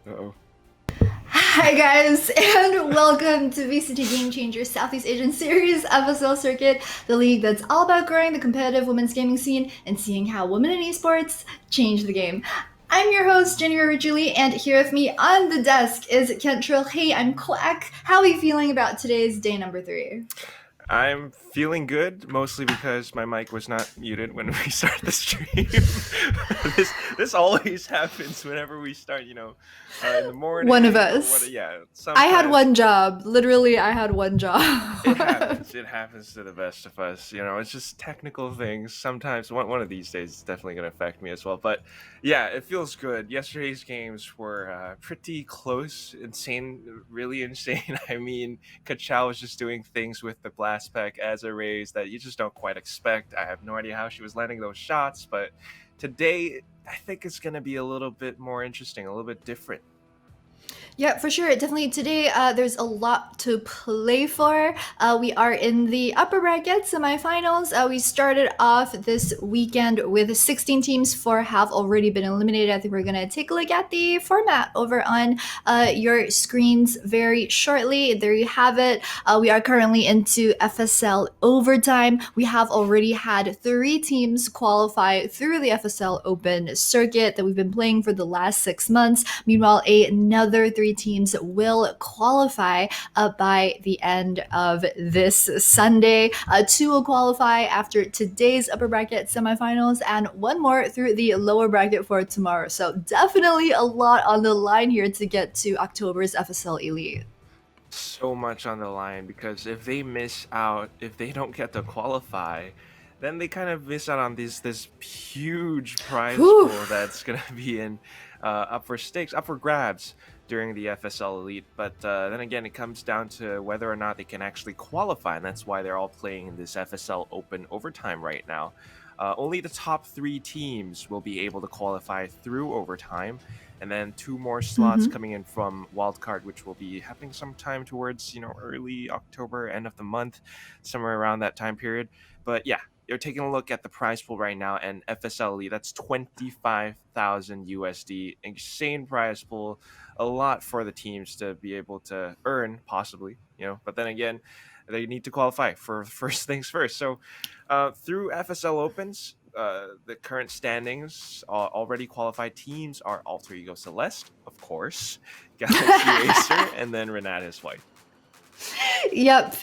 Uh-oh. Hi guys, and welcome to VCT Game Changers Southeast Asian Series FSL Circuit, the league that's all about growing the competitive women's gaming scene and seeing how women in esports change the game. I'm your host, Jenny Originally, and here with me on the desk is Kent Trill. Hey, I'm Quack. How are you feeling about today's day number 3? I'm feeling good, mostly because my mic was not muted when we started the stream. this always happens whenever we start, in the One of morning or what. us. Yeah, I had sometimes one job. Literally, I had one it job. happens. It happens to the best of us. It's just technical things. Sometimes one of these days it's definitely going to affect me as well. But yeah, it feels good. Yesterday's games were pretty close, insane, really insane. I mean, Kachao was just doing things with the blast pack as a raise that you just don't quite expect. I have no idea how she was landing those shots, but today I think it's going to be a little bit more interesting, a little bit different. Yeah, for sure. Definitely today, there's a lot to play for. We are in the upper bracket semifinals. We started off this weekend with 16 teams. 4 have already been eliminated. I think we're going to take a look at the format over on your screens very shortly. There you have it. We are currently into FSL overtime. We have already had 3 teams qualify through the FSL Open circuit that we've been playing for the last 6 months. Meanwhile, another 3 teams will qualify by the end of this Sunday. 2 will qualify after today's upper bracket semifinals, and 1 more through the lower bracket for tomorrow. So definitely a lot on the line here to get to October's FSL Elite. So much on the line because if they miss out, if they don't get to qualify, then they kind of miss out on this huge prize Whew. pool that's gonna be in up for stakes, up for grabs during the FSL Elite. But then again, it comes down to whether or not they can actually qualify, and that's why they're all playing in this FSL Open overtime right now. Only the top 3 teams will be able to qualify through overtime, and then 2 more slots Mm-hmm. coming in from wildcard, which will be happening sometime towards early October, end of the month, somewhere around that time period. But yeah, you're taking a look at the prize pool right now, and FSLE, that's 25,000 USD, insane prize pool, a lot for the teams to be able to earn, possibly. But then again, they need to qualify for first things first. So through FSL Opens, the current standings, already qualified teams are Alter Ego Celeste, of course, Galaxy Racer, and then Renata's White. Yep,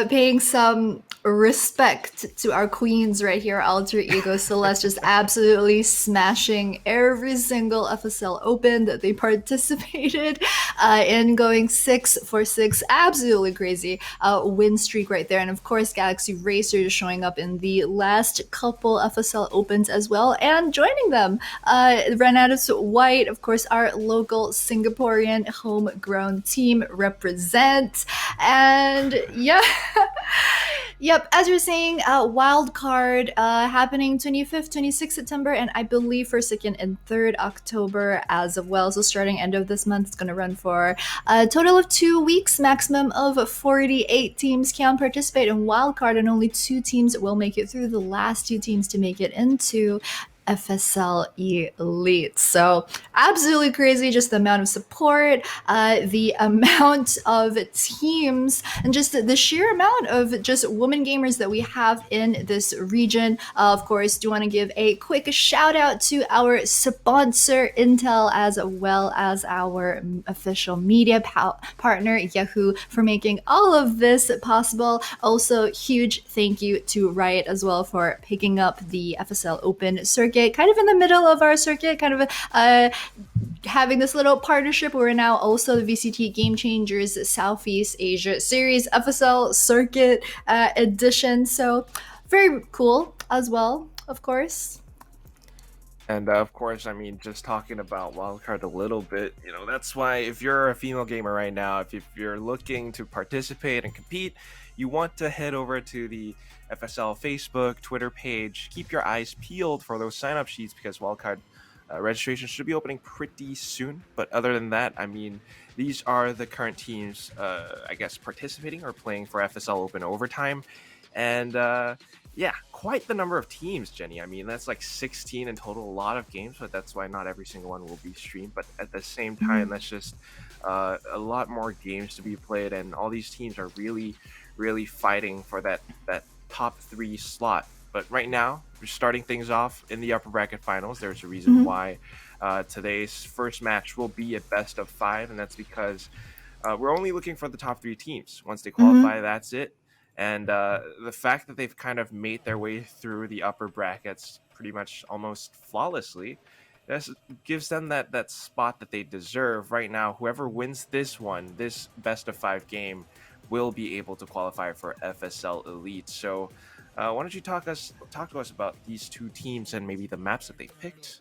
paying some respect to our queens right here, Alter Ego Celeste, just absolutely smashing every single FSL Open that they participated in, going 6 for 6. Absolutely crazy win streak right there. And of course, Galaxy Racer is showing up in the last couple FSL Opens as well and joining them. Renata's White, of course, our local Singaporean homegrown team represent. And yeah, yep, as you're saying, wild card happening 25th, 26th September, and I believe for 2nd and 3rd October as of well. So starting end of this month, it's going to run for a total of 2 weeks. Maximum of 48 teams can participate in wild card, and only 2 teams will make it through. The last 2 teams to make it into FSL Elite. So absolutely crazy, just the amount of support, the amount of teams, and just the sheer amount of just women gamers that we have in this region. Of course, do want to give a quick shout out to our sponsor Intel, as well as our official media partner Yahoo, for making all of this possible. Also, huge thank you to Riot as well for picking up the FSL Open circuit, kind of in the middle of our circuit, kind of having this little partnership. We're now also the VCT Game Changers Southeast Asia Series FSL Circuit edition. So very cool as well, of course. And of course, I mean, just talking about wildcard a little bit, that's why if you're a female gamer right now, if you're looking to participate and compete, you want to head over to the FSL Facebook, Twitter page. Keep your eyes peeled for those sign up sheets because wildcard registration should be opening pretty soon. But other than that, I mean, these are the current teams, I guess, participating or playing for FSL Open overtime. And Yeah, quite the number of teams, Jenny. I mean, that's like 16 in total, a lot of games, but that's why not every single one will be streamed. But at the same time, Mhm. that's just a lot more games to be played, and all these teams are really, really fighting for that top three slot. But right now, we're starting things off in the upper bracket finals. There's a reason Mhm. why today's first match will be a best of five, and that's because we're only looking for the top three teams. Once they Mhm. qualify, that's it. And the fact that they've kind of made their way through the upper brackets pretty much almost flawlessly, this gives them that spot that they deserve right now. Whoever wins this one, this best of five game, will be able to qualify for FSL Elite. So, why don't you talk to us about these two teams and maybe the maps that they've picked?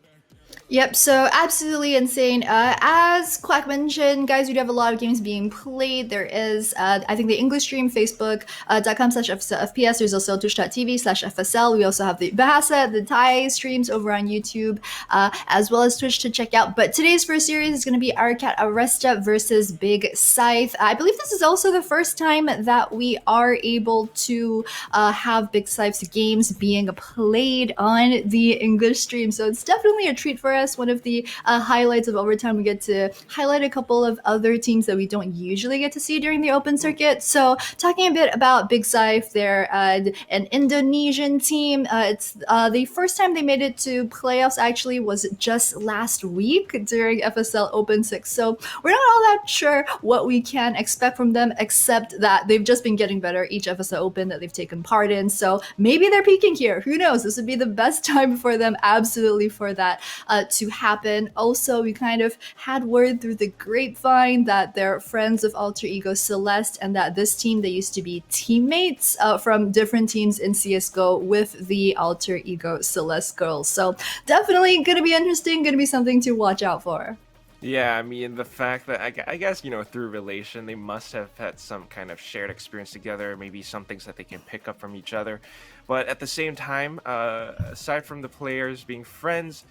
Yep, so absolutely insane. As Quack mentioned, guys, we do have a lot of games being played. There is, I think, the English stream, facebook.com/FPS. There's also twitch.tv/FSL. We also have the Bahasa, the Thai streams over on YouTube, as well as Twitch to check out. But today's first series is going to be Aricat.Aresta versus Big Scythe. I believe this is also the first time that we are able to have Big Scythe's games being played on the English stream. So it's definitely a treat for us. One of the highlights of Overtime, we get to highlight a couple of other teams that we don't usually get to see during the open Hmm. circuit. So talking a bit about Big Scythe, they're an Indonesian team. It's the first time they made it to playoffs actually was just last week during FSL Open 6. So we're not all that sure what we can expect from them, except that they've just been getting better each FSL Open that they've taken part in. So maybe they're peaking here. Who knows? This would be the best time for them, absolutely, for that to happen. Also, we kind of had word through the grapevine that they're friends of Alter Ego Celeste, and that this team, they used to be teammates from different teams in CSGO with the Alter Ego Celeste girls. So definitely going to be interesting, going to be something to watch out for. Yeah, I mean, the fact that I guess, through relation, they must have had some kind of shared experience together, maybe some things that they can pick up from each other. But at the same time, aside from the players being friends,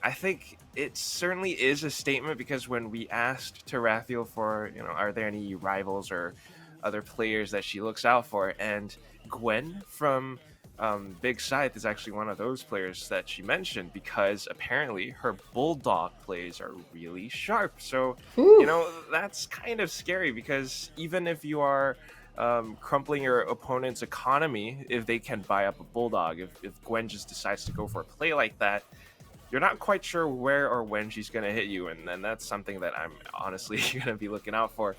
I think it certainly is a statement because when we asked Tarathiel for, are there any rivals or other players that she looks out for, and Gwen from Big Scythe is actually one of those players that she mentioned because apparently her bulldog plays are really sharp. So, Ooh. that's kind of scary because even if you are crumpling your opponent's economy, if they can buy up a bulldog, if Gwen just decides to go for a play like that, you're not quite sure where or when she's going to hit you. And that's something that I'm honestly going to be looking out for.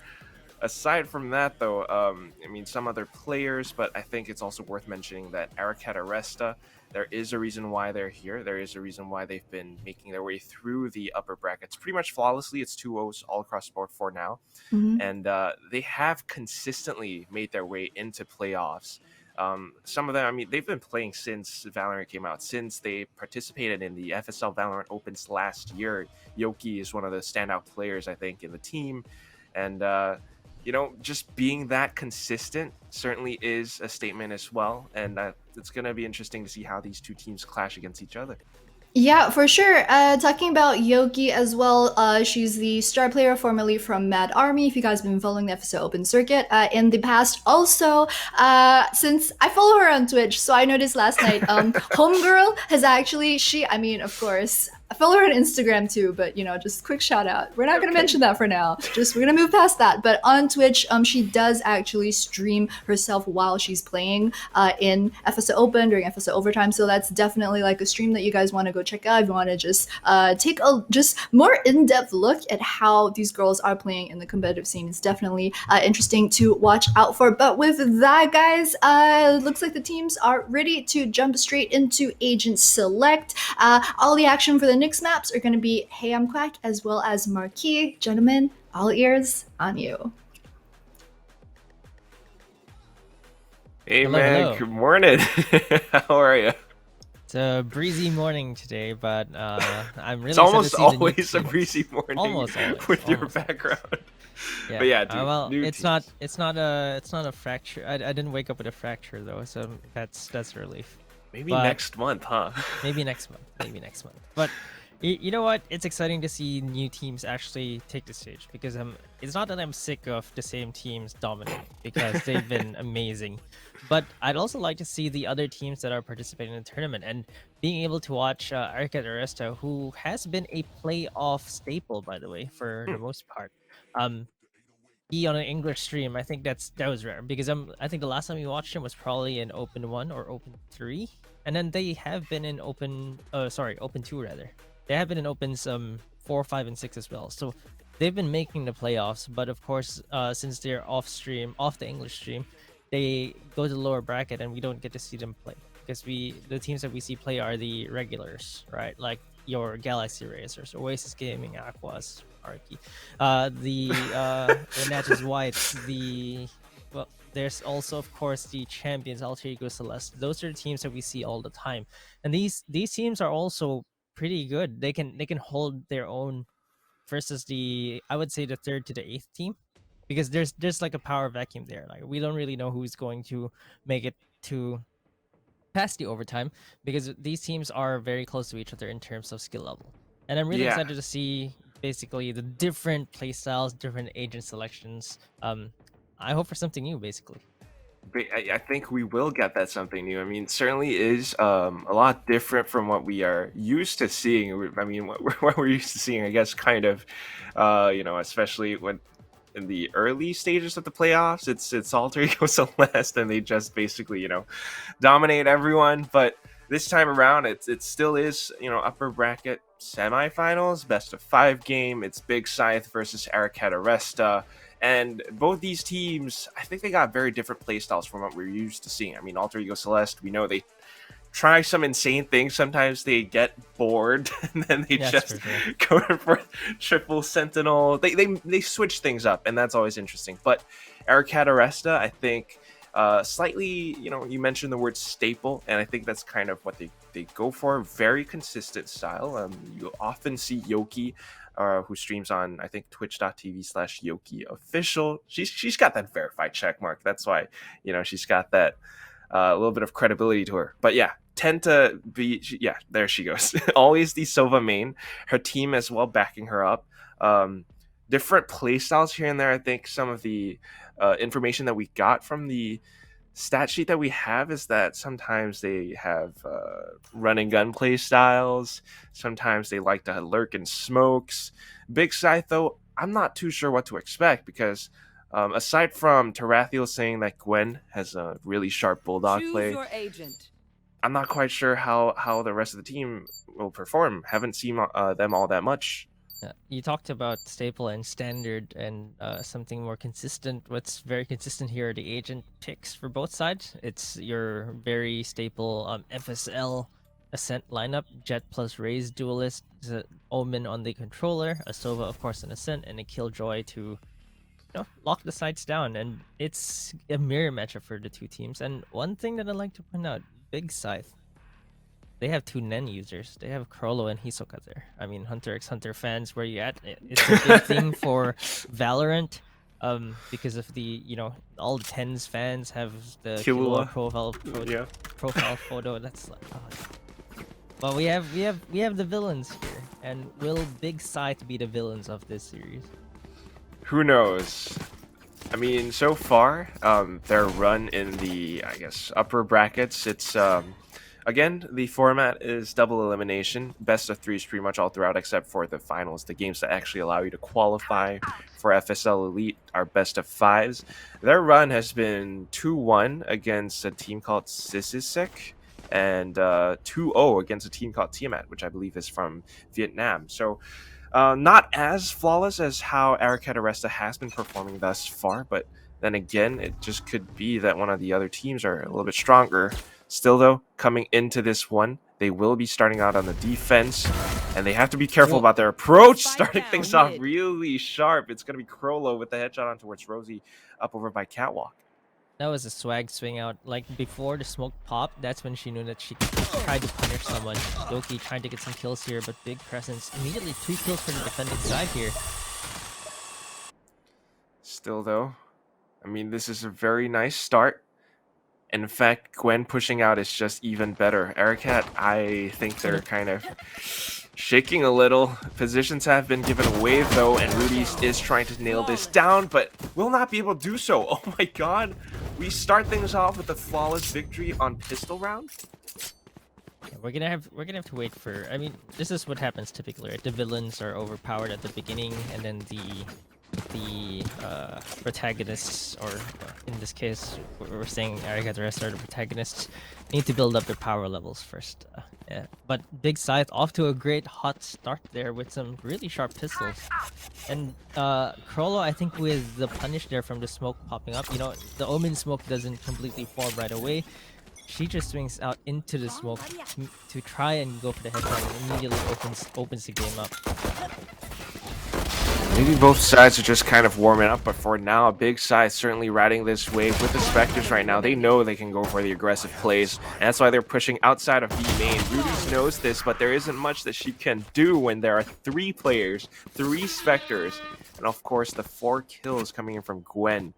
Aside from that, though, I mean, some other players, but I think it's also worth mentioning that Aricat.Aresta, there is a reason why they're here. There is a reason why they've been making their way through the upper brackets pretty much flawlessly. It's 2-0s all across the board for now. Mhm. And they have consistently made their way into playoffs. Some of them, I mean, they've been playing since Valorant came out, since they participated in the FSL Valorant Opens last year. Yoki is one of the standout players, I think, in the team. And, just being that consistent certainly is a statement as well. And it's going to be interesting to see how these two teams clash against each other. Yeah, for sure. Talking about Yogi as well, she's the star player formerly from Mad Army. If you guys have been following the FSO Open Circuit in the past, also since I follow her on Twitch, so I noticed last night, Homegirl has actually I mean, of course, I follow her on Instagram too, but just quick shout out. We're not gonna Okay. mention that for now. Just we're gonna move past that. But on Twitch, she does actually stream herself while she's playing in FSO Open during FSO Overtime. So that's definitely like a stream that you guys want to go check out if you want to just take a just more in-depth look at how these girls are playing in the competitive scene. It's definitely interesting to watch out for. But with that, guys, looks like the teams are ready to jump straight into Agent Select. All the action for the next maps are going to be Hey I'm Quack as well as Marquee. Gentlemen, all ears on you. Hey, Hello, man. hello. Good morning. How are you? It's a breezy morning today, but I'm It's really excited to almost see the new always a teams. breezy morning Almost always. with your Almost always. background. Yeah. But yeah, dude, Well, new it's teams. not. It's not a fracture. I didn't wake up with a fracture though, so that's a relief. Maybe But next month, huh? maybe next month. Maybe next month. But You know what? It's exciting to see new teams actually take the stage because it's not that I'm sick of the same teams dominating because they've been amazing, but I'd also like to see the other teams that are participating in the tournament and being able to watch Aricat.Aresta, who has been a playoff staple, by the way, for the most part. Um, he on an English stream, I think that was rare because I think the last time we watched him was probably in Open 1 or Open 3, and then they have been in Open 2 rather. They have been in Opens 4, 5, and 6 as well. So they've been making the playoffs, but of course, since they're off the English stream, they go to the lower bracket and we don't get to see them play because the teams that we see play are the regulars, right? Like your Galaxy Racers, Oasis Gaming, Aquas, Arky, the Natchez Whites, well, there's also of course the champions, Alter Ego Celeste. Those are the teams that we see all the time, and these teams are also pretty good. They can hold their own versus the, I would say, the third to the eighth team, because there's like a power vacuum there. Like we don't really know who's going to make it to past the overtime because these teams are very close to each other in terms of skill level. And I'm really Yeah. excited to see basically the different playstyles, different agent selections. I hope for something new, basically. I think we will get that something new. I mean, certainly is a lot different from what we are used to seeing. I mean, what we're used to seeing, I guess, kind of, especially when in the early stages of the playoffs, it's Alter Ego Celeste, and they just basically, dominate everyone. But this time around, it still is, upper bracket semifinals, best of 5 game. It's Big Scythe versus Aricat.Aresta. And both these teams, I think they got very different playstyles from what we're used to seeing. I mean, Alter Ego Celeste, we know they try some insane things. Sometimes they get bored and then they just go for triple sentinel. They switch things up, and that's always interesting. But Aricat.Aresta, I think, slightly, you mentioned the word staple, and I think that's kind of what they go for. Very consistent style. You often see Yoki, who streams on, I think, twitch.tv/Yoki official. She's got that verified check mark. That's why, she's got that a little bit of credibility to her. But yeah, tend to be, there she goes. Always the Sova main. Her team as well backing her up. Different playstyles here and there. I think some of the information that we got from the stat sheet that we have is that sometimes they have run and gun play styles. Sometimes they like to lurk in smokes. Big Scythe, though, I'm not too sure what to expect because aside from Tarathiel saying that Gwen has a really sharp bulldog play, your agent. I'm not quite sure how the rest of the team will perform. Haven't seen them all that much. You talked about staple and standard and something more consistent. What's very consistent here are the agent picks for both sides. It's your very staple FSL Ascent lineup, Jet plus Raze duelist, Omen on the controller, a Sova of course an Ascent, and a Killjoy to lock the sides down. And it's a mirror matchup for the two teams. And one thing that I'd like to point out, Big Scythe, they have 2 Nen users. They have Krollo and Hisoka there. I mean, Hunter x Hunter fans, where you at? It's a big thing for Valorant, because of the, all the Tens fans have the Killua profile photo. That's like, but we have the villains here, and will Big Scythe be the villains of this series? Who knows? I mean, so far, their run in the, I guess, upper brackets, it's again, the format is double elimination. Best of 3 is pretty much all throughout, except for the finals. The games that actually allow you to qualify for FSL Elite are best of 5s. Their run has been 2-1 against a team called Sisisek, and 2-0 against a team called Tiamat, which I believe is from Vietnam. So not as flawless as how Aricat.Aresta has been performing thus far, but then again, it just could be that one of the other teams are a little bit stronger. Still, though, coming into this one, they will be starting out on the defense, and they have to be careful about their approach, starting things off really sharp. It's going to be Krollo with the headshot on towards Rosie, up over by Catwalk. That was a swag swing out. Like, before the smoke popped, that's when she knew that she tried to punish someone. Yoki trying to get some kills here, but big presence. Immediately 2 kills for the defending side here. Still, though, I mean, this is a very nice start. In fact, Gwen pushing out is just even better. Aricat, I think they're kind of shaking a little. Positions have been given away though, and Rudy is trying to nail this down, but will not be able to do so. Oh my god. We start things off with a flawless victory on pistol round. Yeah, we're gonna have to wait for. I mean, this is what happens typically, right? The villains are overpowered at the beginning, and then the protagonists, or in this case, we're saying Aricat.Aresta are the protagonists, need to build up their power levels first. Yeah. But Big Scythe off to a great hot start there with some really sharp pistols, and Krollo, I think with the punish there from the smoke popping up, you know, the Omen smoke doesn't completely form right away. She just swings out into the smoke to try and go for the headshot, and immediately opens the game up. Maybe both sides are just kind of warming up, but for now, Big Scythe certainly riding this wave with the Spectres right now. They know they can go for the aggressive plays, and that's why they're pushing outside of B main. Rudy's knows this, but there isn't much that she can do when there are 3 players, 3 Spectres, and of course the 4 kills coming in from Gwen.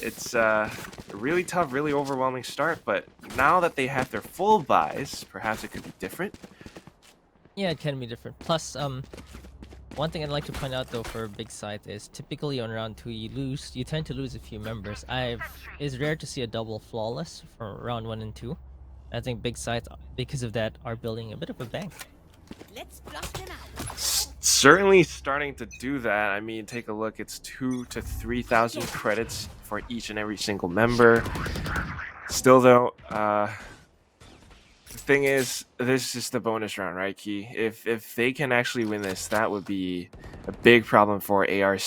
It's a really tough, really overwhelming start, but now that they have their full buys, perhaps it could be different. Yeah, it can be different. Plus, one thing I'd like to point out though for Big Scythe is typically on round 2 you tend to lose a few members. It's rare to see a double flawless for round 1 and 2. I think Big Scythe, because of that, are building a bit of a bank. Let's flush them out. Certainly starting to do that. I mean, take a look. It's 2,000 to 3,000 credits for each and every single member. Still though, the thing is, this is the bonus round, right, Key? If they can actually win this, that would be a big problem for ARC.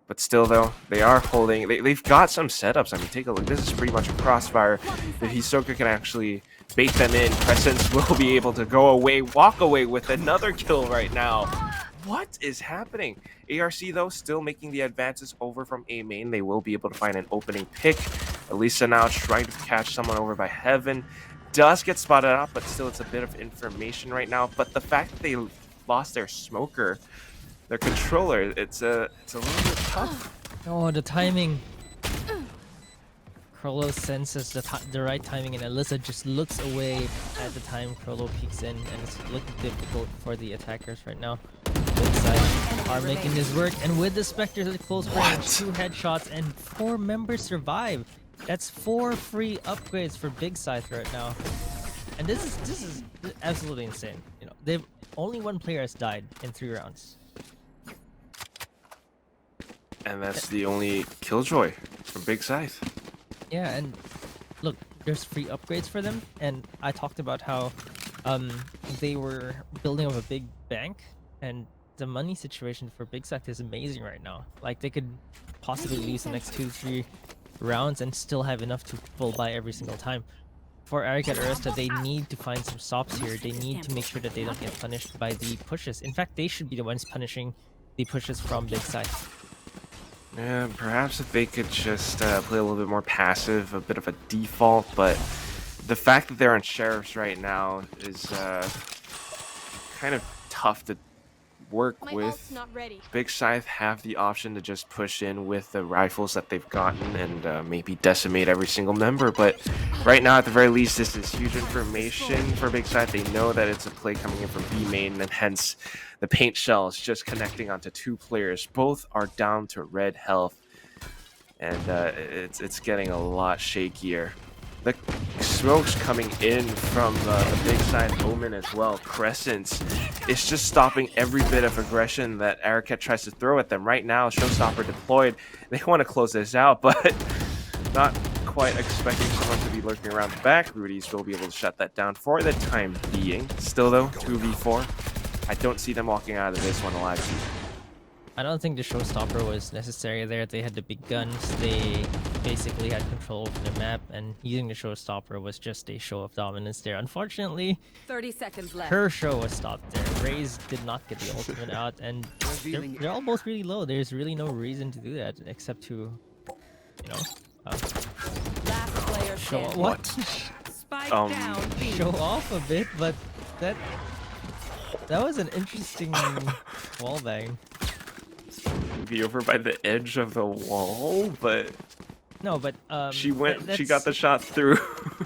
But still, though, they are holding. They've got some setups. I mean, take a look. This is pretty much a crossfire. If Hisoka can actually bait them in, Crescents will be able to walk away with another kill right now. What is happening? ARC, though, still making the advances over from A main. They will be able to find an opening pick. Elisa now trying to catch someone over by Heaven. Does get spotted out, but still it's a bit of information right now. But the fact that they lost their smoker, their controller, it's a little bit tough. Oh, the timing. Krollo senses the right timing, and Alyssa just looks away at the time Krollo peeks in, and it's looking difficult for the attackers right now. Both sides are making this work, and with the Spectres at close range, 2 headshots, and 4 members survive. That's 4 free upgrades for Big Scythe right now, and this is absolutely insane. You know, only 1 player has died in 3 rounds, and that's the only killjoy from Big Scythe. Yeah, and look, there's free upgrades for them, and I talked about how they were building up a big bank, and the money situation for Big Scythe is amazing right now. Like, they could possibly lose the next 2-3 rounds and still have enough to full buy every single time. For Aricat.Aresta, they need to find some stops here. They need to make sure that they don't get punished by the pushes. In fact, they should be the ones punishing the pushes from Big Scythe. Yeah, perhaps if they could just play a little bit more passive, a bit of a default, but the fact that they're on sheriffs right now is kind of tough to work with. Big Scythe have the option to just push in with the rifles that they've gotten and maybe decimate every single member, but right now, at the very least, this is huge information for Big Scythe. They know that it's a play coming in from B main, and hence the paint shells just connecting onto 2 players. Both are down to red health, and it's getting a lot shakier. The smoke's coming in from the Big Scythe Omen as well. Crescents. It's just stopping every bit of aggression that Aricat tries to throw at them. Right now, Showstopper deployed. They want to close this out, but not quite expecting someone to be lurking around the back. Rudy's will be able to shut that down for the time being. Still, though, 2v4. I don't see them walking out of this one alive. I don't think the showstopper was necessary there. They had the big guns. They basically had control of the map, and using the showstopper was just a show of dominance there. Unfortunately, 30 seconds left. her show was stopped there. Raze did not get the ultimate out, and they're all both really low. There's really no reason to do that except to, you know, Last player show standing. what? Spike down. B. Show off a bit, but that was an interesting wall bang. Be over by the edge of the wall, but No, but She went. She that's- got the shot through.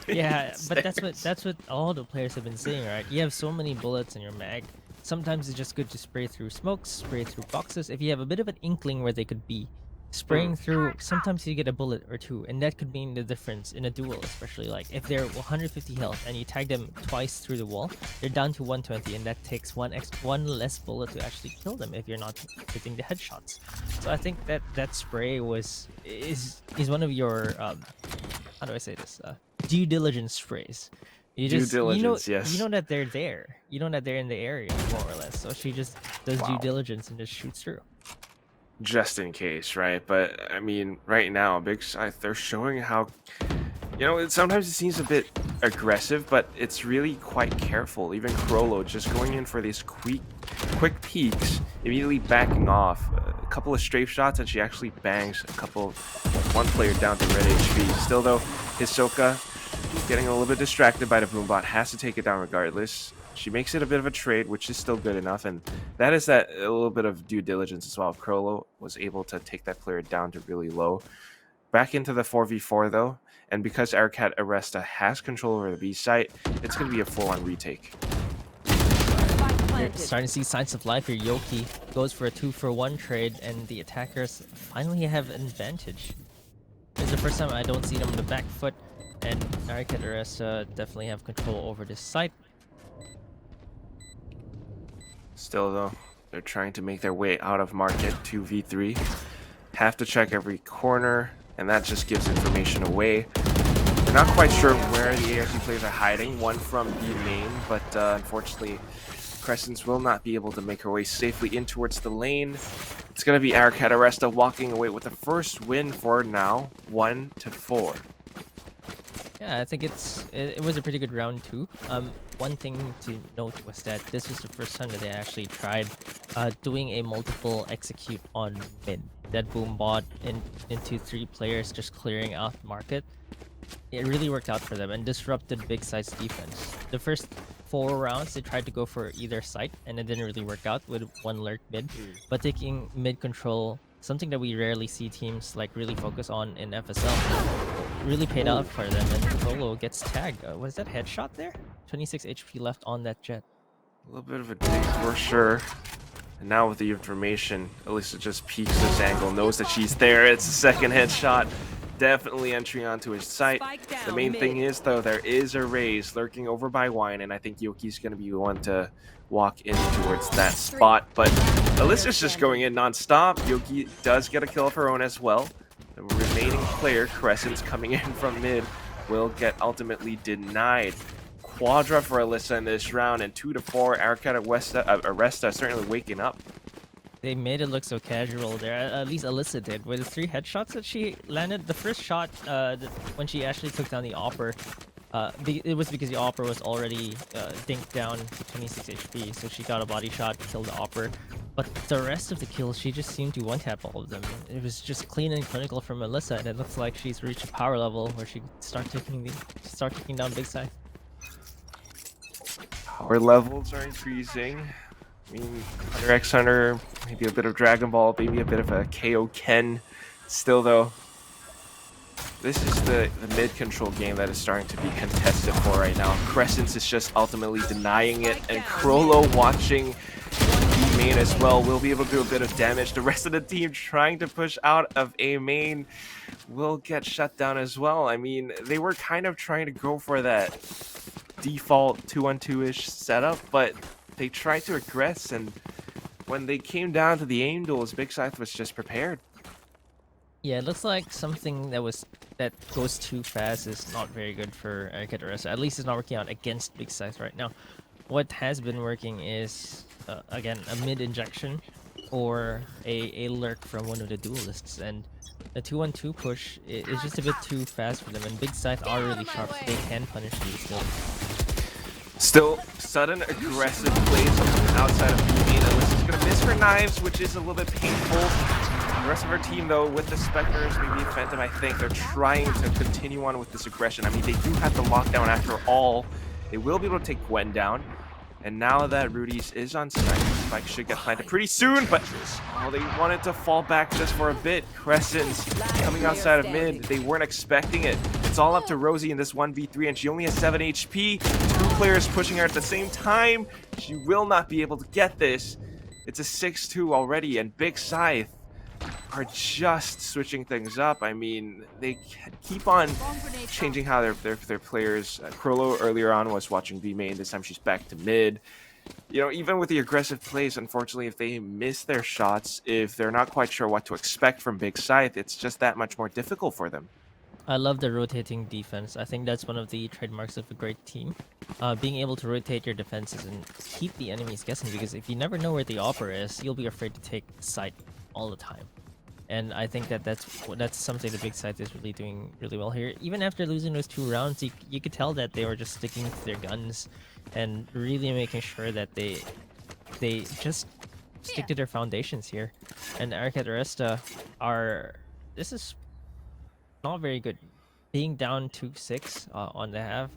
Yeah, but Stairs. that's what all the players have been saying, right? You have so many bullets in your mag. Sometimes it's just good to spray through smokes, spray through boxes. If you have a bit of an inkling where they could be, spraying through, sometimes you get a bullet or two, and that could mean the difference in a duel, especially like if they're 150 health and you tag them twice through the wall, they're down to 120, and that takes one less bullet to actually kill them if you're not hitting the headshots. So I think that spray is one of your how do I say this? Due diligence sprays. You Due just diligence, yes. you know that they're there. You know that they're in the area more or less. So she just does due Wow. diligence and just shoots through. Just in case, right? But I mean, right now, Big Scythe, they're showing how, sometimes it seems a bit aggressive, but it's really quite careful. Even Crollo just going in for these quick peeks, immediately backing off. A couple of strafe shots, and she actually bangs one player down to red HP. Still though, Hisoka getting a little bit distracted by the boombot, has to take it down regardless. She makes it a bit of a trade, which is still good enough, and that is a little bit of due diligence as well. Crollo was able to take that player down to really low. Back into the 4v4 though, and because Aricat.Aresta has control over the B site, it's going to be a full-on retake. You're starting to see signs of life here. Yoki goes for a 2-for-1 trade, and the attackers finally have an advantage. It's the first time I don't see them on the back foot, and Aricat.Aresta definitely have control over this site. Still though, they're trying to make their way out of market 2v3. Have to check every corner, and that just gives information away. We're not quite sure where the ARC players are hiding. One from B main, but unfortunately, Crescents will not be able to make her way safely in towards the lane. It's going to be Aricat.Aresta walking away with the first win for now, 1-4. Yeah, I think it was a pretty good round too. One thing to note was that this was the first time that they actually tried doing a multiple execute on mid. That boom bot into 3 players just clearing out market. It really worked out for them and disrupted Big Scythe's defense. The first 4 rounds they tried to go for either site, and it didn't really work out with one lurk mid. But taking mid control, something that we rarely see teams like really focus on in FSL, really paid out for them. And Solo gets tagged. Was that headshot there? 26 HP left on that jet. A little bit of a dig for sure. And now with the information, Alyssa just peeks this angle, knows that she's there. It's a second headshot. Definitely entry onto his site. The main thing is, though, there is a Raze lurking over by Wine, and I think Yoki's going to be the one to walk in towards that spot. But Alyssa's just going in non-stop. Yoki does get a kill of her own as well. The remaining player, Crescent's coming in from mid, will get ultimately denied. Quadra for Alyssa in this round, and 2-4. Aricat.Aresta certainly waking up. They made it look so casual there, at least Alyssa did. With the 3 headshots that she landed, the first shot when she actually took down the Opper, it was because the Opper was already dinked down to 26 HP, so she got a body shot, killed the Opper. But the rest of the kills, she just seemed to one-tap all of them. It was just clean and clinical from Alyssa, and it looks like she's reached a power level where she can start taking down Big Scythe. Power levels are increasing. I mean, Hunter x Hunter, maybe a bit of Dragon Ball, maybe a bit of a KO Ken. Still, though, this is the mid-control game that is starting to be contested for right now. Crescents is just ultimately denying it, and Crollo watching B main as well will be able to do a bit of damage. The rest of the team trying to push out of A main will get shut down as well. I mean, they were kind of trying to go for that default 2-on-2-ish setup, but they tried to aggress, and when they came down to the aim duels, Big Scythe was just prepared. Yeah, it looks like something that goes too fast is not very good for Aricat.Aresta. At least it's not working out against Big Scythe right now. What has been working is, again, a mid-injection or a lurk from one of the duelists, and the 2-on-2 push is just a bit too fast for them, and Big Scythe are really sharp, so they can punish these still. Still, sudden aggressive plays outside of B-main. Alyssa's going to miss her knives, which is a little bit painful. The rest of her team, though, with the Spectres, maybe Phantom, I think, they're trying to continue on with this aggression. I mean, they do have the lockdown after all. They will be able to take Gwen down. And now that Rudy's is on site, spike should get planted pretty soon, but they wanted to fall back just for a bit. Crescent's coming outside of mid. They weren't expecting it. It's all up to Rosie in this 1v3, and she only has 7 HP. 2 players pushing her at the same time. She will not be able to get this. It's a 6-2 already, and Big Scythe are just switching things up. I mean, they keep on changing how their players. Krolo earlier on was watching B main. This time she's back to mid. You know, even with the aggressive plays, unfortunately, if they miss their shots, if they're not quite sure what to expect from Big Scythe, it's just that much more difficult for them. I love the rotating defense. I think that's one of the trademarks of a great team. Being able to rotate your defenses and keep the enemies guessing, because if you never know where the Opera is, you'll be afraid to take site all the time. And I think that's something the Big Scythe is really doing really well here. Even after losing those 2 rounds, you could tell that they were just sticking to their guns and really making sure that they just stick to their foundations here. And Aricat.Aresta this is not very good. Being down 2-6 on the half,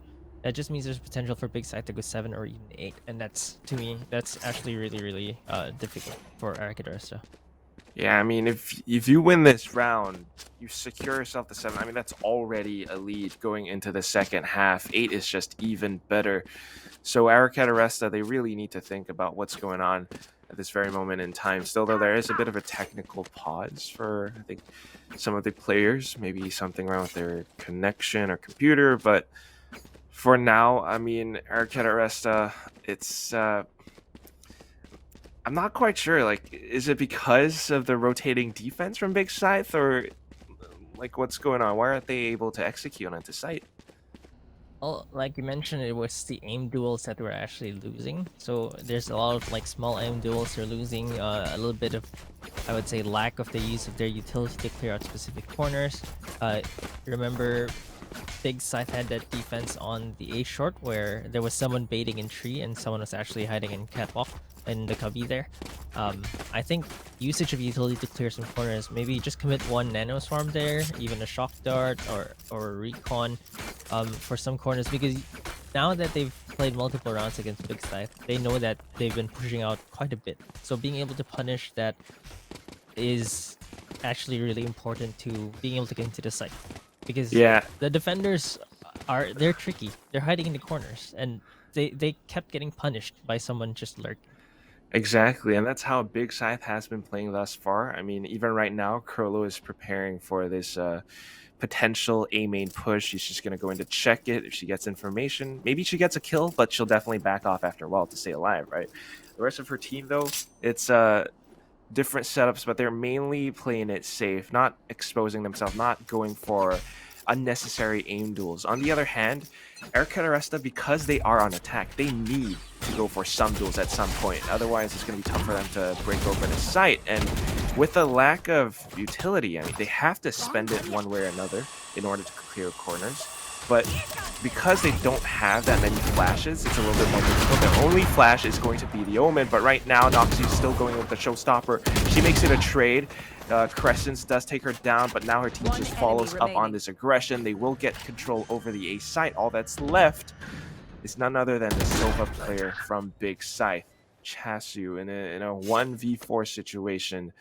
that just means there's potential for Big Scythe to go 7 or even 8, and that's, to me, that's actually really difficult for Aricat.Aresta. Yeah, I mean, if you win this round, you secure yourself the 7. I mean, that's already a lead going into the second half. 8 is just even better. So Aricat.Aresta, they really need to think about what's going on at this very moment in time. Still, though, there is a bit of a technical pause for, I think, some of the players. Maybe something wrong with their connection or computer. But for now, I mean, Aricat.Aresta, it's... I'm not quite sure, like, is it because of the rotating defense from Big Scythe, or, like, what's going on? Why aren't they able to execute onto site? Well, like you mentioned, it was the aim duels that were actually losing. So there's a lot of, like, small aim duels they're losing, a little bit of, I would say, lack of the use of their utility to clear out specific corners. Remember, Big Scythe had that defense on the A short where there was someone baiting in tree and someone was actually hiding in catwalk in the cubby there. I think usage of utility to clear some corners, maybe just commit 1 nano swarm there, even a shock dart or a recon for some corners, because now that they've played multiple rounds against Big Scythe, they know that they've been pushing out quite a bit. So being able to punish that is actually really important to being able to get into the site, because the defenders they're tricky. They're hiding in the corners, and they kept getting punished by someone just lurking. Exactly, and that's how Big Scythe has been playing thus far. I mean, even right now, Krolo is preparing for this potential A main push. She's just going to go in to check it. If she gets information, maybe she gets a kill, but she'll definitely back off after a while to stay alive, right? The rest of her team, though, it's different setups, but they're mainly playing it safe, not exposing themselves, not going for unnecessary aim duels. On the other hand, Aricat.Aresta, because they are on attack, they need to go for some duels at some point. Otherwise, it's going to be tough for them to break open a site. And with a lack of utility, I mean, they have to spend it one way or another in order to clear corners. But because they don't have that many flashes, it's a little bit more difficult. Their only flash is going to be the Omen, but right now, Noxie's still going with the showstopper. She makes it a trade. Crescent does take her down, but now her team just follows up on this aggression. They will get control over the A site. All that's left is none other than the Sova player from Big Scythe, Chasu, in a 1v4 situation.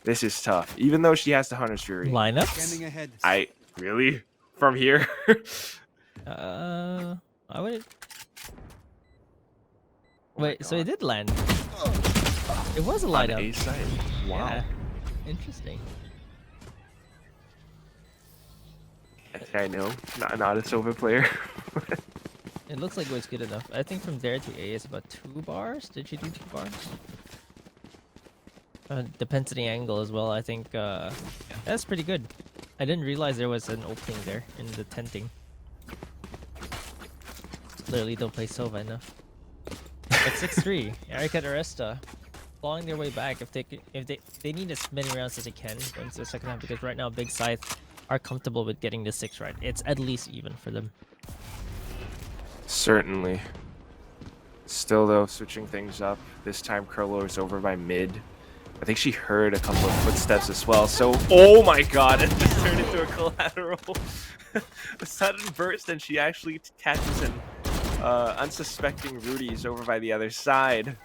This is tough, even though she has the Hunter's Fury. Lineups? Really? From here? I would... Wait, so it did land. It was a lineup. On A site. Wow. Yeah. Interesting. I know, not a Sova player. It looks like it was good enough. I think from there to A is about 2 bars. Did she do 2 bars? Depends on the angle as well. I think that's pretty good. I didn't realize there was an opening there in the tenting. Clearly don't play Sova enough. At 6-3, Aricat.Aresta clawing their way back. If they need as many rounds as they can going into the second half, because right now Big Scythe are comfortable with getting the 6 right. It's at least even for them. Certainly. Still though, switching things up. This time Krolo is over by mid. I think she heard a couple of footsteps as well. So, oh my god, it just turned into a collateral. A sudden burst, and she actually catches an unsuspecting Rudy's over by the other side.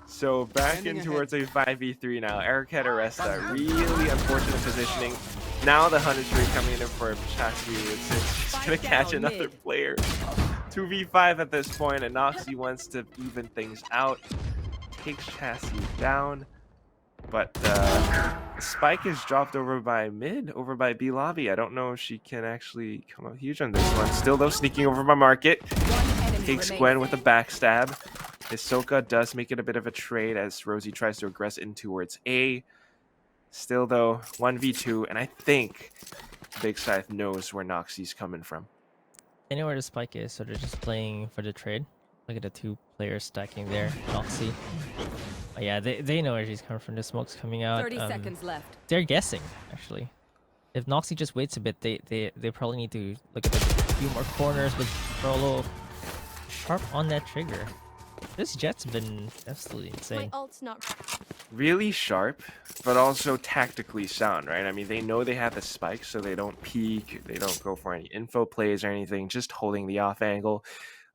So back in towards a 5v3 now. Aricat.Aresta, really unfortunate positioning. Now the Hunter's Ray coming in for Chastity. It's gonna catch another player. 2v5 at this point, and Noxy wants to even things out. Takes Chastity down. But Spike is dropped over by mid, over by B lobby. I don't know if she can actually come out huge on this one. Still though, sneaking over by Market. Takes Gwen with a backstab. Hisoka does make it a bit of a trade as Rosie tries to aggress in towards A. Still though, 1v2, and I think Big Scythe knows where Noxy's coming from. They know where the spike is, so they're just playing for the trade. Look at the two players stacking there. Noxy. Oh, yeah, they know where she's coming from. The smoke's coming out. 30 seconds left. They're guessing, actually. If Noxy just waits a bit, they probably need to look at a few more corners with Frollo sharp on that trigger. This Jet's been absolutely insane. My ult's not. Really sharp, but also tactically sound, right? I mean, they know they have the spike, so they don't peek, they don't go for any info plays or anything, just holding the off angle.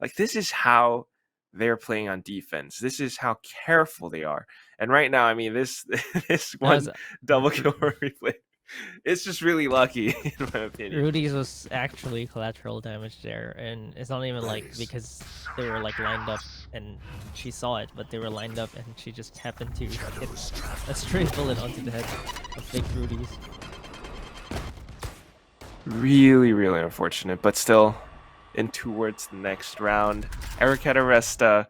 Like, this is how they're playing on defense. This is how careful they are. And right now, I mean, this one double kill replay, it's just really lucky, in my opinion. Rudy's was actually collateral damage there, and it's not even like because they were like lined up and she saw it, but they were lined up and she just happened to hit a straight bullet onto the head of Big Rudy's. Really, really unfortunate, but still in towards the next round. Aricat.Aresta,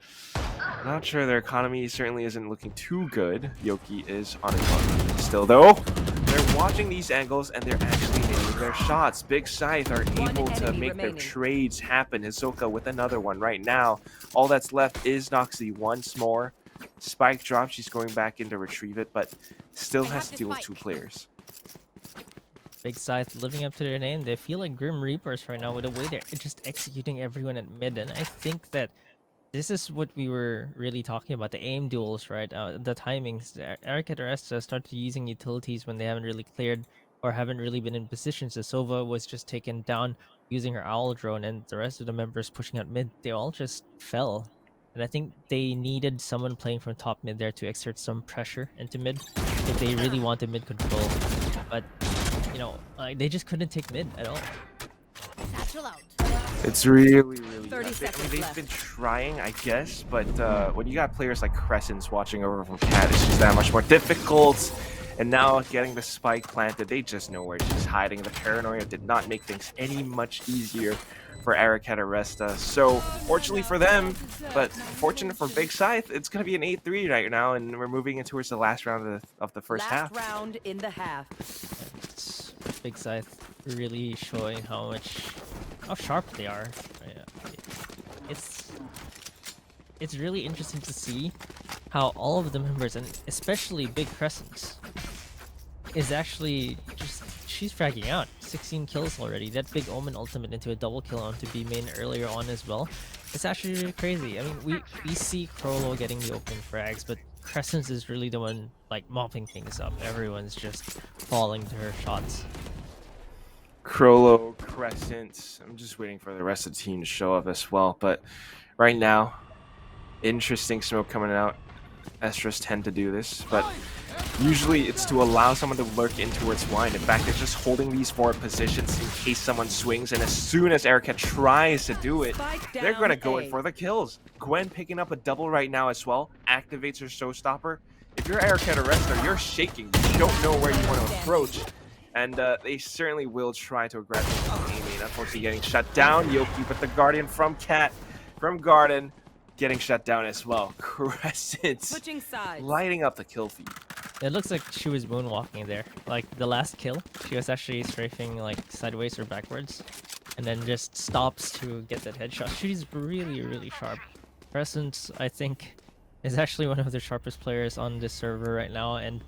not sure their economy certainly isn't looking too good. Yoki is on his own. Still though, they're watching these angles and they're actually hitting their shots. Big Scythe are able to make their trades happen. Hisoka with another one right now. All that's left is Noxy once more. Spike drops, she's going back in to retrieve it, but still has to deal with two players. Big Scythe living up to their name. They feel like Grim Reapers right now with the way they're just executing everyone at mid. And I think that this is what we were really talking about, the aim duels, right? The timings. Aricat.Aresta started using utilities when they haven't really cleared or haven't really been in positions. The Sova was just taken down using her owl drone, and the rest of the members pushing out mid, they all just fell. And I think they needed someone playing from top mid there to exert some pressure into mid if they really wanted mid control. But you know, they just couldn't take mid at all. It's really, really. 30 I mean, seconds they've left. been trying, I guess, but when you got players like Crescents watching over from Cat, it's just that much more difficult. And now getting the spike planted, they just know where she's hiding. The paranoia did not make things any much easier for Aricat.Aresta. So fortunately for them, but fortunate for Big Scythe, it's going to be an 8-3 right now, and we're moving in towards the last round of the first half. Last round in the half. It's Big Scythe really showing how sharp they are. Yeah. It's really interesting to see how all of the members, and especially Big Crescents, is actually just, she's fragging out. 16 kills already. That Big Omen ultimate into a double kill onto B main earlier on as well. It's actually really crazy. I mean, we see Crollo getting the opening frags, but Crescents is really the one like mopping things up. Everyone's just falling to her shots. Crollo, Crescent, I'm just waiting for the rest of the team to show up as well. But right now, interesting smoke coming out. Estras tend to do this, but usually it's to allow someone to lurk in towards wine. In fact, they're just holding these forward positions in case someone swings, and as soon as Aricat tries to do it, they're going to go in for the kills. Gwen picking up a double right now as well, activates her showstopper. If you're Aricat.Aresta, you're shaking. You don't know where you want to approach. And they certainly will try to aggressively aiming. Unfortunately, getting shut down. Yoki, but the Guardian from Cat, from Garden, getting shut down as well. Crescent lighting up the kill feed. It looks like she was moonwalking there. Like the last kill, she was actually strafing like sideways or backwards, and then just stops to get that headshot. She's really, really sharp. Crescent, I think, is actually one of the sharpest players on this server right now, and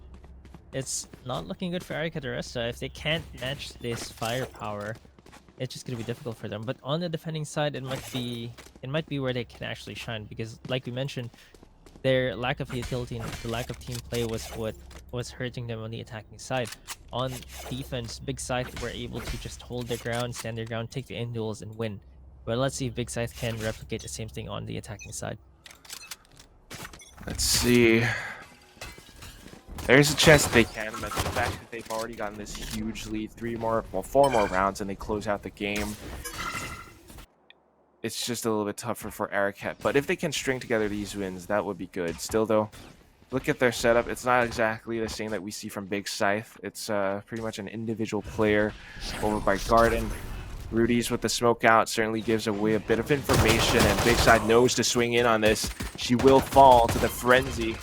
it's not looking good for Aricat.Aresta. If they can't match this firepower, it's just gonna be difficult for them. But on the defending side, it might be where they can actually shine, because like we mentioned, their lack of utility and the lack of team play was what was hurting them on the attacking side. On defense, Big Scythe were able to just hold their ground, stand their ground, take the end duels, and win. But let's see if Big Scythe can replicate the same thing on the attacking side. Let's see. There's a chance that they can, but the fact that they've already gotten this huge lead, 4 more rounds, and they close out the game, it's just a little bit tougher for Aricat. But if they can string together these wins, that would be good. Still, though, look at their setup. It's not exactly the same that we see from Big Scythe. It's pretty much an individual player over by Garden. Rudy's with the smoke out certainly gives away a bit of information, and Big Scythe knows to swing in on this. She will fall to the frenzy,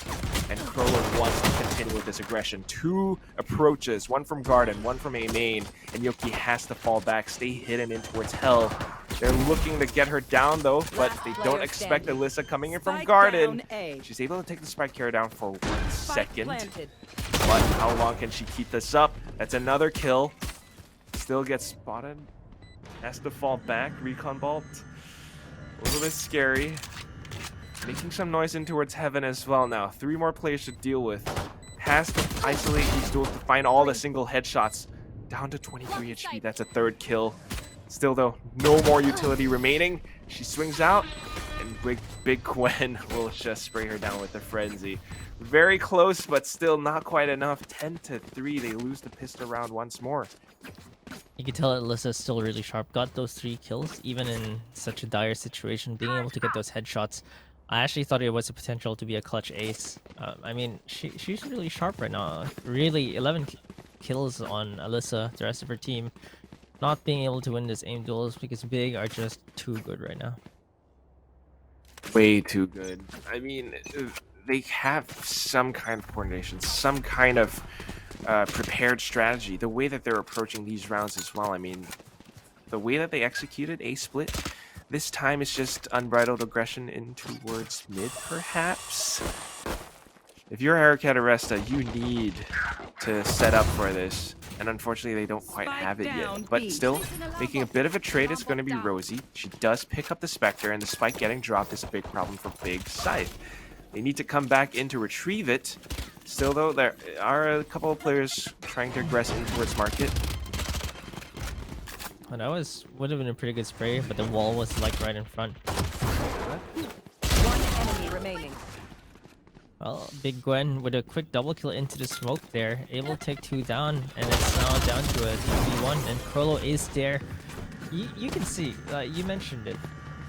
and Crowler wants to continue with this aggression. 2 approaches, one from Garden, one from A main, and Yoki has to fall back, stay hidden in towards Hell. They're looking to get her down though, but they don't expect Alyssa coming in from Garden. She's able to take the spike carrier down for 1 second. But how long can she keep this up? That's another kill. Still gets spotted. Has to fall back. Recon vault. A little bit scary. Making some noise in towards heaven as well now. 3 more players to deal with. Has to isolate these duels to find all the single headshots. Down to 23 HP. That's a 3rd kill. Still though, no more utility remaining. She swings out, and Big Gwen will just spray her down with the frenzy. Very close, but still not quite enough. 10-3. They lose the pistol round once more. You can tell Alyssa's still really sharp. Got those 3 kills, even in such a dire situation. Being able to get those headshots, I actually thought it was a potential to be a clutch ace. I mean, she's really sharp right now. Really, 11 kills on Alyssa. The rest of her team not being able to win this aim duels because Big are just too good right now. Way too good. I mean, they have some kind of coordination, some kind of prepared strategy. The way that they're approaching these rounds as well. I mean, the way that they executed a split this time is just unbridled aggression in towards mid, perhaps. If you're Aricat.Aresta, you need to set up for this, and unfortunately they don't quite have it yet. But still, making a bit of a trade is going to be Rosie. She does pick up the Spectre, and the spike getting dropped is a big problem for Big Scythe. They need to come back in to retrieve it. Still though, there are a couple of players trying to aggress in towards market. Well, that would have been a pretty good spray, but the wall was like right in front. One enemy remaining. Well, Big Gwen with a quick double kill into the smoke there, able to take 2 down, and it's now down to a 2v1, and Crollo is there. You can see, you mentioned it.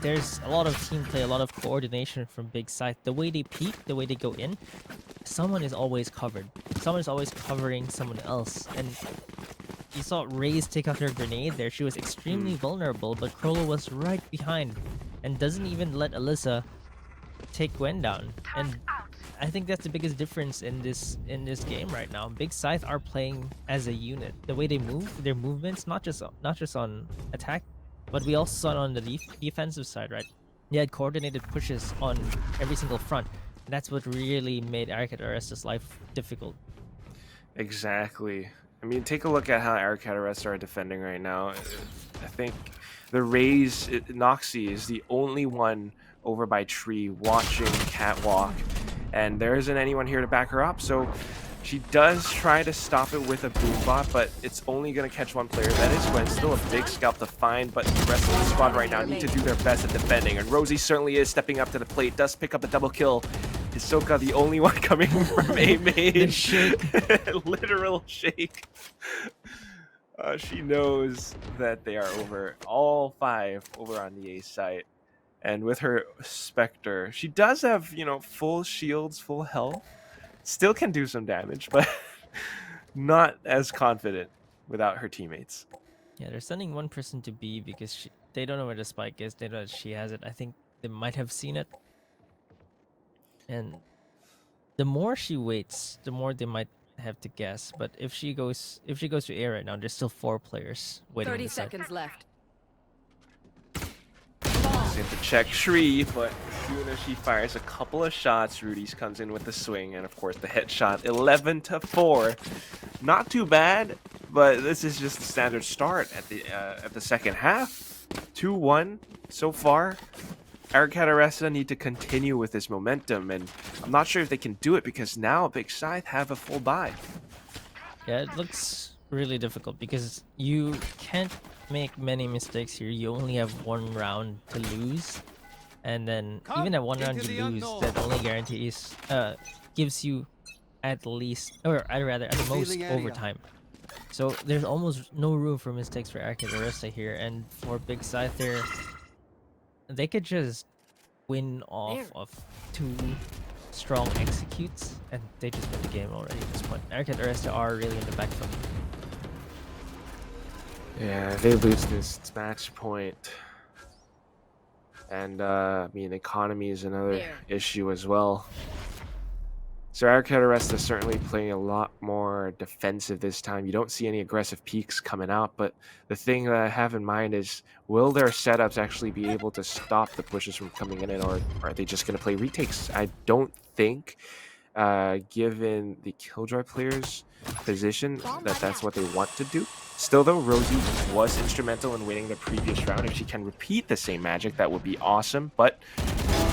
There's a lot of team play, a lot of coordination from Big Scythe. The way they peek, the way they go in, someone is always covered. Someone is always covering someone else. And you saw Raze take out her grenade there. She was extremely vulnerable, but Crollo was right behind and doesn't even let Alyssa take Gwen down. And I think that's the biggest difference in this game right now. Big Scythe are playing as a unit. The way they move, their movements, not just on attack, but we also saw it on the defensive side, right? They had coordinated pushes on every single front. That's what really made Aricat.Aresta's life difficult. Exactly. I mean, take a look at how Aricat.Aresta are defending right now. I think the Raze, Noxie is the only one over by tree watching Catwalk, and there isn't anyone here to back her up, so she does try to stop it with a boombot, but it's only going to catch one player. That is Gwen. Still a big scalp to find, but the rest of the squad right now need to do their best at defending, and Rosie certainly is stepping up to the plate, does pick up a double kill. Hisoka, the only one coming from A main. The shake. Literal shake. She knows that they are over, all 5 over on the A site. And with her Spectre, she does have, you know, full shields, full health. Still can do some damage, but not as confident without her teammates. Yeah, they're sending one person to B because they don't know where the spike is. They know that she has it. I think they might have seen it. And the more she waits, the more they might have to guess. But if she goes to A right now, there's still 4 players waiting. 30 seconds left. In to check tree, but as soon as she fires a couple of shots, Rudy's comes in with the swing, and of course the headshot. 11-4, not too bad, but this is just the standard start at the second half. 2-1 so far. Aricat.Aresta need to continue with this momentum, and I'm not sure if they can do it because now Big Scythe have a full buy. Yeah, it looks really difficult because you can't make many mistakes here. You only have 1 round to lose. And then even at one round you lose, that only guarantees gives you at least, or I'd rather at the most overtime. So there's almost no room for mistakes for Aricat.Aresta here, and for Big Scythe there, they could just win off of 2 strong executes, and they just win the game already at this point. Aricat.Aresta are really in the back foot. Yeah, they lose this match point. And, I mean, economy is another issue as well. So Aricat.Aresta is certainly playing a lot more defensive this time. You don't see any aggressive peaks coming out, but the thing that I have in mind is, will their setups actually be able to stop the pushes from coming in, or are they just going to play retakes? I don't think, given the Killjoy players' position, that's what they want to do. Still, though, Rosie was instrumental in winning the previous round. If she can repeat the same magic, that would be awesome. But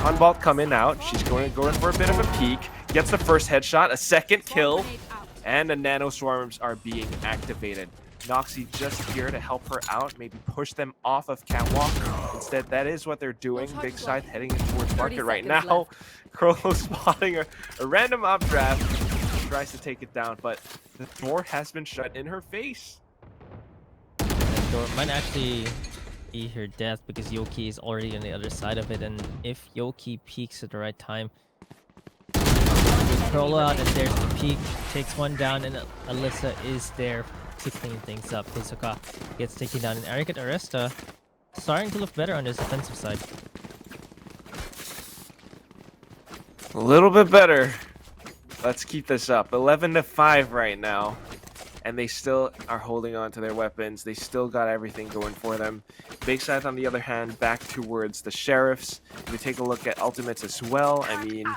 Hanbolt coming out. She's going for a bit of a peek. Gets the first headshot, a second kill, and the Nano Swarms are being activated. Noxy just here to help her out, maybe push them off of Catwalk. Instead, that is what they're doing. Big Scythe heading in towards market right now. Crollo spotting a random updraft. Tries to take it down, but the door has been shut in her face. Door might actually be her death because Yoki is already on the other side of it, and if Yoki peeks at the right time, Crollo out, and there's the peek, takes one down, and Alyssa is there to clean things up. Hisoka gets taken down, and Aricat.Aresta starting to look better on his defensive side. A little bit better. Let's keep this up. 11-5 right now. And they still are holding on to their weapons. They still got everything going for them. Big Scythe, on the other hand, back towards the Sheriffs. If we take a look at ultimates as well, I mean,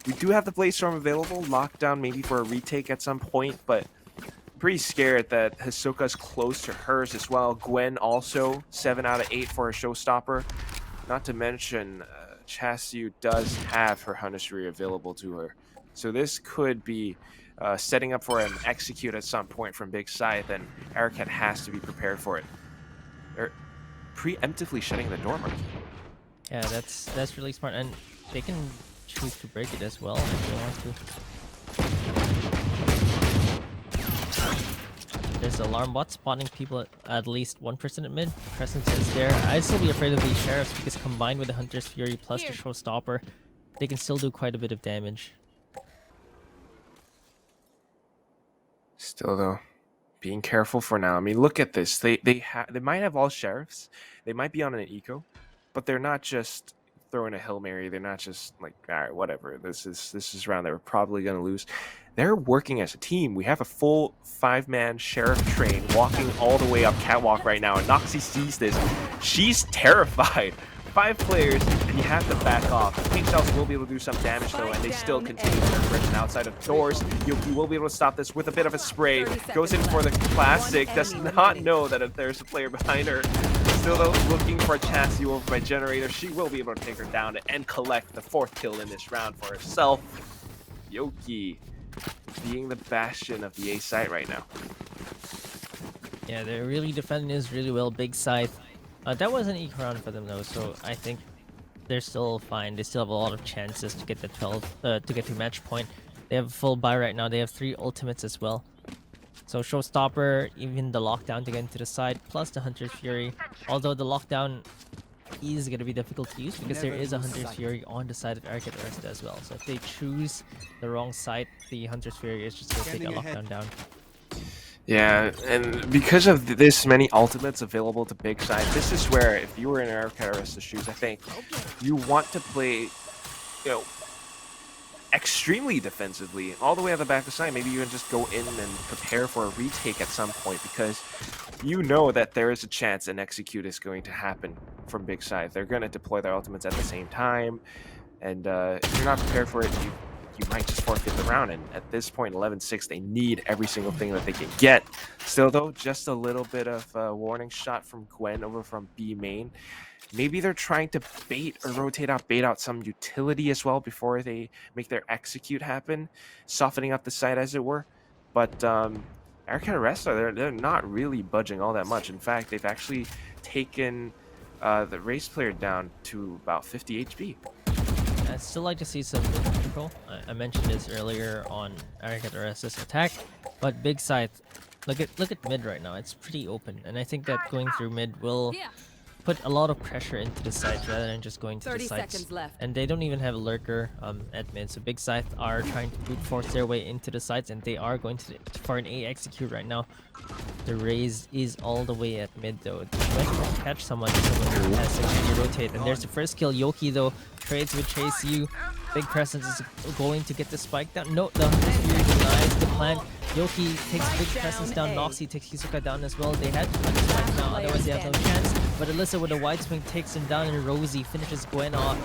we do have the Blaze Storm available. Lockdown maybe for a retake at some point, but pretty scared that Hisoka's close to hers as well. Gwen also 7 out of 8 for a showstopper. Not to mention, Chassu does have her Hunter's available to her. So this could be setting up for an execute at some point from Big Scythe, and Aricat has to be prepared for it. They're preemptively shutting the door, Marky. Yeah, that's really smart, and they can choose to break it as well if they want to. There's alarm bot spotting people at least one person at mid. Presence is there. I'd still be afraid of these Sheriffs because combined with the Hunter's Fury plus the Showstopper, they can still do quite a bit of damage. Still, though, being careful for now. I mean, look at this. They might have all Sheriffs. They might be on an eco, but they're not just throwing a Hail Mary. They're not just like, all right, whatever. This is round that we're probably going to lose. They're working as a team. We have a full 5-man Sheriff train walking all the way up Catwalk right now, and Noxy sees this. She's terrified. 5 players, and you have to back off. Pink Shells will be able to do some damage, though, and they still continue their aggression outside of doors. Yoki will be able to stop this with a bit of a spray. Goes in for the classic. Does not know that if there's a player behind her. Still, though, looking for a chance over by Generator. She will be able to take her down and collect the 4th kill in this round for herself. Yoki being the bastion of the A site right now. Yeah, they're really defending this really well. Big Scythe. That was an eco round for them though, so I think they're still fine. They still have a lot of chances to get the 12, to get to match point. They have a full buy right now. They have 3 ultimates as well. So Showstopper, even the lockdown to get into the side, plus the Hunter's Fury. Although the lockdown is going to be difficult to use because there is a Hunter's Fury on the side of Aricat.Aresta as well. So if they choose the wrong side, the Hunter's Fury is just going to take a lockdown down. Yeah, and because of this many ultimates available to Big Scythe, this is where, if you were in Aricat.Aresta's shoes, I think you want to play, extremely defensively, all the way at the back of the side. Maybe you can just go in and prepare for a retake at some point, because you know that there is a chance an execute is going to happen from Big Scythe. They're going to deploy their ultimates at the same time, and if you're not prepared for it, you might just forfeit the round. And at this point, 11-6, they need every single thing that they can get. Still, though, just a little bit of a warning shot from Gwen over from B main. Maybe they're trying to bait out some utility as well before they make their execute happen, softening up the site, as it were. But Aricat.Aresta, they're not really budging all that much. In fact, they've actually taken The race player down to about 50 HP. I'd still like to see some mid control. I mentioned this earlier on Aricat.Aresta's attack, but Big Scythe, look at mid right now. It's pretty open, and I think that going through mid will put a lot of pressure into the sides rather than just going to the 30 sides. seconds left. And they don't even have a lurker at mid, so Big Scythe are trying to brute force their way into the sides, and they are going to for an A execute right now. The raise is all the way at mid though. They might catch someone who has to rotate, and there's the first kill. Yoki though trades with Chase U. Big Presence is going to get the spike down. No, the Fury denies the plant. Yoki takes Big Presence down. Noxy takes Hisoka down as well. They had to plant the spike now, otherwise they have no chance. But Alyssa with a wide swing takes him down, and Rosie finishes Gwen off.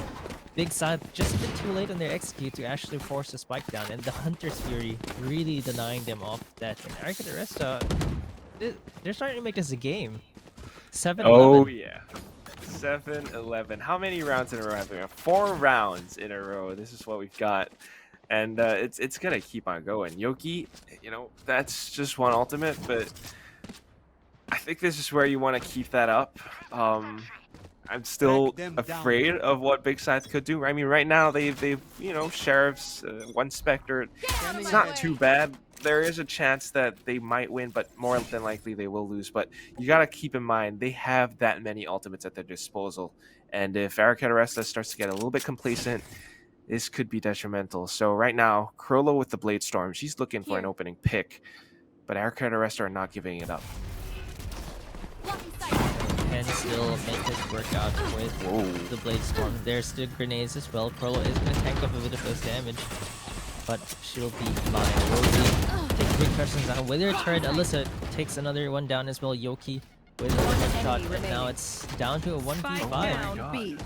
Big Scythe just a bit too late on their execute to actually force the spike down, and the Hunter's Fury really denying them off that. And Aricat.Aresta, they're starting to make this a game. 7-11. Oh yeah. 7-11. How many rounds in a row have we got? 4 rounds in a row. This is what we've got. And it's gonna keep on going. Yoki, you know, that's just one ultimate, but I think this is where you want to keep that up. I'm still afraid of what Big Scythe could do. I mean, right now they've you know, Sheriff's, one Spectre. It's not too bad. There is a chance that they might win, but more than likely they will lose. But you gotta keep in mind they have that many ultimates at their disposal, and if Aricat.Aresta starts to get a little bit complacent, this could be detrimental. So right now, Crollo with the Blade Storm, she's looking for an opening pick, but Aricat.Aresta are not giving it up. Can still make this work out with the Blade Storm. There's the grenades as well. Crollo is going to tank up a bit of those damage, but she'll be fine. Rosie takes Big Presence down with her turret. Alyssa takes another one down as well. Yoki with a headshot, and now it's down to a 1v5.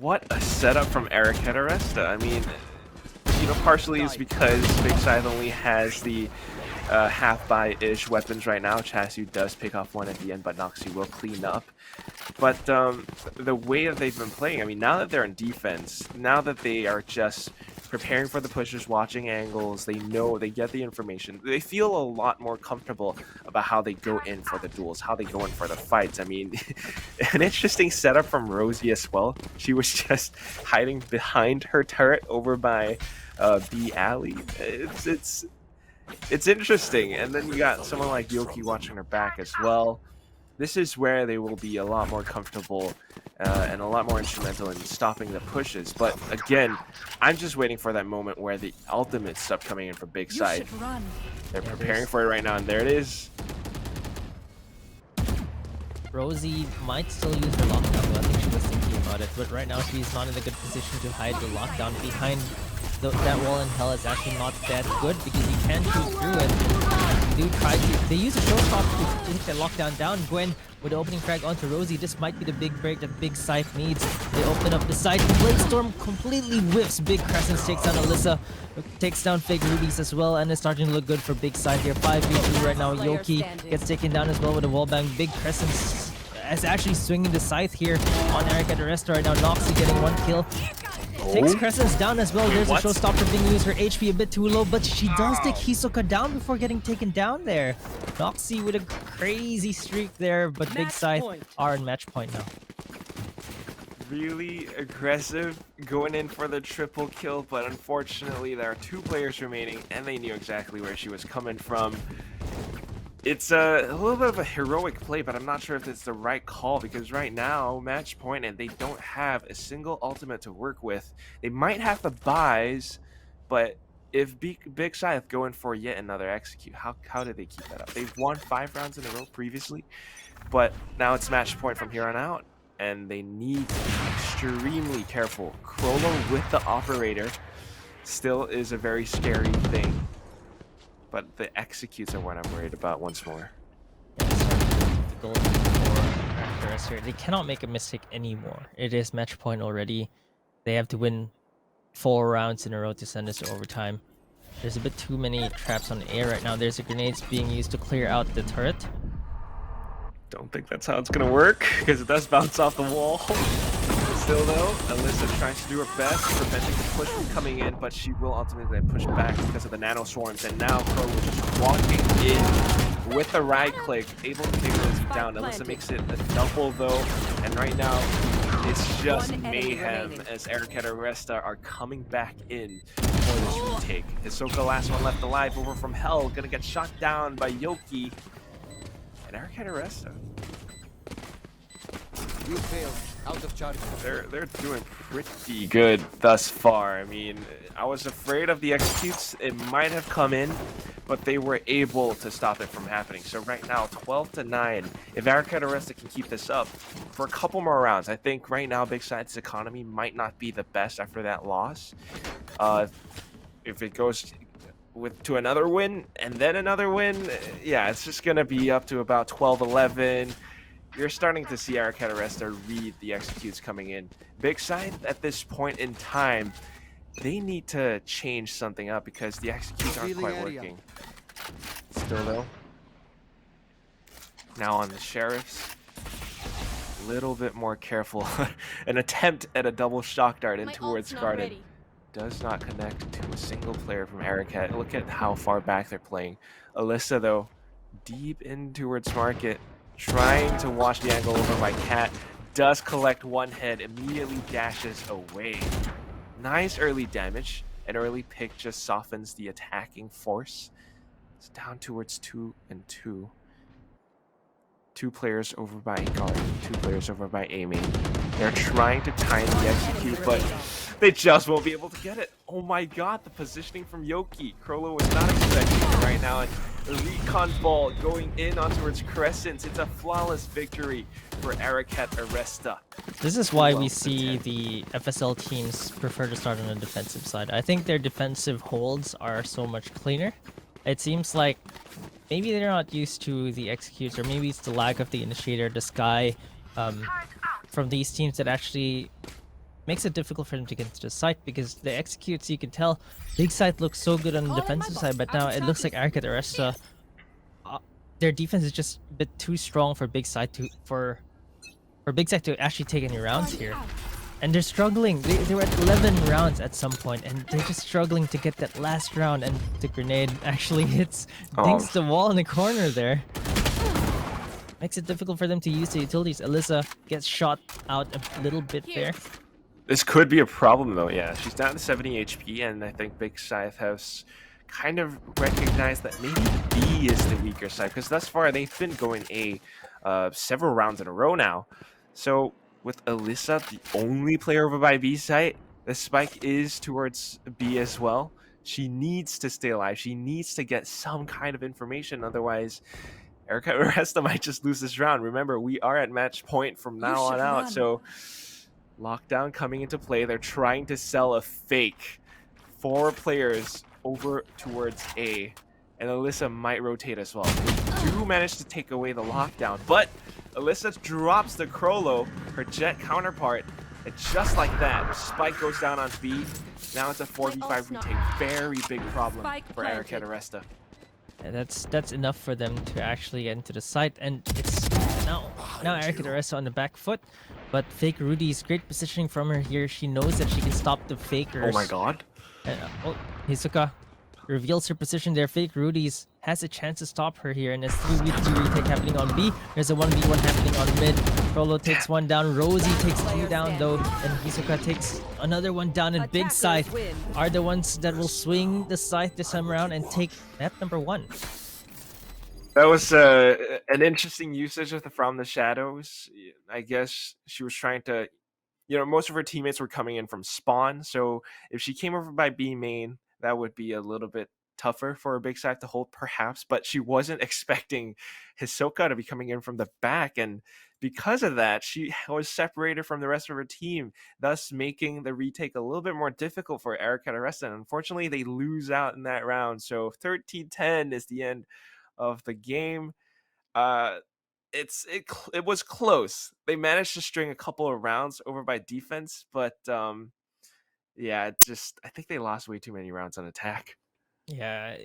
What a setup from Aricat.Aresta. I mean, you know, partially is because Big Scythe only has the half-buy-ish weapons right now. Chasu does pick off one at the end, but Noxy will clean up. But the way that they've been playing, I mean, now that they're in defense, now that they are just preparing for the pushes, watching angles, they know, they get the information, they feel a lot more comfortable about how they go in for the duels, how they go in for the fights. I mean, an interesting setup from Rosie as well. She was just hiding behind her turret over by B alley. It's interesting, and then you got someone like Yoki watching her back as well. This is where they will be a lot more comfortable and a lot more instrumental in stopping the pushes. But again, I'm just waiting for that moment where the ultimates stop coming in for Big Scythe. They're preparing for it right now, and there it is. Rosie might still use her lockdown, though I think she was thinking about it. But right now she's not in a good position to hide the lockdown behind that wall in hell. Is actually not that good because you can shoot through it. They use a showstopper to hit that lockdown down. Gwen with the opening frag onto Rosie. This might be the big break that Big Scythe needs. They open up the side. Blade Storm completely whiffs. Big Crescent takes down Alyssa, takes down Fake Rubies as well, and it's starting to look good for Big Scythe here. 5v2 right now. Yoki gets taken down as well with a wallbang. Big Crescent is actually swinging the scythe here on Aricat.Aresta right now. Noxy getting 1 kill. Takes Crescents down as well. There's a showstopper being used. Her HP a bit too low, but she does take Hisoka down before getting taken down there. Noxy with a crazy streak there, but Big Scythe are in match point now. Really aggressive, going in for the triple kill, but unfortunately there are 2 players remaining, and they knew exactly where she was coming from. It's a little bit of a heroic play, but I'm not sure if it's the right call, because right now, match point, and they don't have a single ultimate to work with. They might have the buys, but if Big Scythe go in for yet another execute, how did they keep that up? They've won 5 rounds in a row previously, but now it's match point from here on out, and they need to be extremely careful. Crollo with the operator still is a very scary thing. But the executes are what I'm worried about once more. They cannot make a mistake anymore. It is match point already. They have to win 4 rounds in a row to send us to overtime. There's a bit too many traps on the air right now. There's a grenades being used to clear out the turret. Don't think that's how it's gonna work, because it does bounce off the wall. Still though, Alyssa tries to do her best, preventing the push from coming in, but she will ultimately push back because of the nano swarms. And now Crow is just walking in with the right click, able to take Lizzie down. Alyssa makes it a double though, and right now it's just mayhem as Aricat.Aresta are coming back in for this retake. Hisoka, last one left alive, over from Hell, gonna get shot down by Yoki. And Aricat.Aresta, You failed. Out of charge. they're doing pretty good thus far. I mean, I was afraid of the executes. It might have come in, but they were able to stop it from happening. So right now, 12-9. If Aricat.Aresta can keep this up for a couple more rounds, I think right now Big Scythe's economy might not be the best after that loss. If it goes to another win and then another win, yeah, it's just gonna be up to about 12-11. You're starting to see Aricat.Aresta read the executes coming in. Big Scythe at this point in time, they need to change something up because the executes aren't quite working. Still though, now on the Sheriffs, a little bit more careful. An attempt at a double shock dart in towards Garden. Does not connect to a single player from Aricat. Look at how far back they're playing. Alyssa though, deep in towards Market, trying to watch the angle over by Cat. Does collect one head, immediately dashes away. Nice early damage. An early pick just softens the attacking force. It's down towards 2 and 2. 2 players over by Garden, 2 players over by Amy. They're trying to time the execute, but they just won't be able to get it. Oh my god, the positioning from Yoki. Krolo was not expecting it right now. And the recon ball going in on towards Crescent. It's a flawless victory for Aricat.Aresta. This is why we see the FSL teams prefer to start on the defensive side. I think their defensive holds are so much cleaner. It seems like maybe they're not used to the executes, or maybe it's the lack of the initiator, the sky from these teams that actually makes it difficult for them to get into the site, because the executes, you can tell Big Scythe looks so good on the defensive side, but now it looks like Aricat.Aresta, their defense is just a bit too strong for Big Scythe for Big Scythe to actually take any rounds here. And they're struggling. They were at 11 rounds at some point, and they're just struggling to get that last round, and the grenade actually dings the wall in the corner there. Makes it difficult for them to use the utilities. Alyssa gets shot out a little bit there. This could be a problem though, yeah. She's down to 70 HP, and I think Big Scythe has kind of recognized that maybe B is the weaker side, because thus far they've been going A several rounds in a row now. So with Alyssa, the only player over by B site, the spike is towards B as well. She needs to stay alive. She needs to get some kind of information, otherwise Aricat.Aresta might just lose this round. Remember, we are at match point from now on out, so lockdown coming into play. They're trying to sell a fake. 4 players over towards A, and Alyssa might rotate as well. They do manage to take away the lockdown, but Alyssa drops the Krolo, her Jet counterpart, and just like that, Spike goes down on B. Now it's a 4v5 retake. Very big problem for Aricat.Aresta. And that's enough for them to actually get into the site, and it's now Aricat.Aresta on the back foot, but Fake Rudy's great positioning from her here. She knows that she can stop the fakers. Oh my god. And, Hisoka reveals her position there. Fake Rudy's has a chance to stop her here, and there's 3v3 retake happening on B. There's a 1v1 happening on mid. Frollo takes one down. Rosie takes 2 down though, and Hisoka takes another one down, and Big Scythe are the ones that will swing the scythe this time around and take map number 1. That was an interesting usage of the From the Shadows. I guess she was trying to, most of her teammates were coming in from spawn, so if she came over by B main, that would be a little bit tougher for a Big Scythe to hold, perhaps, but she wasn't expecting Hisoka to be coming in from the back, and because of that, she was separated from the rest of her team, thus making the retake a little bit more difficult for Aricat.Aresta, and unfortunately, they lose out in that round, so 13-10 is the end of the game. It was close. They managed to string a couple of rounds over by defense, but yeah, I think they lost way too many rounds on attack. Yeah,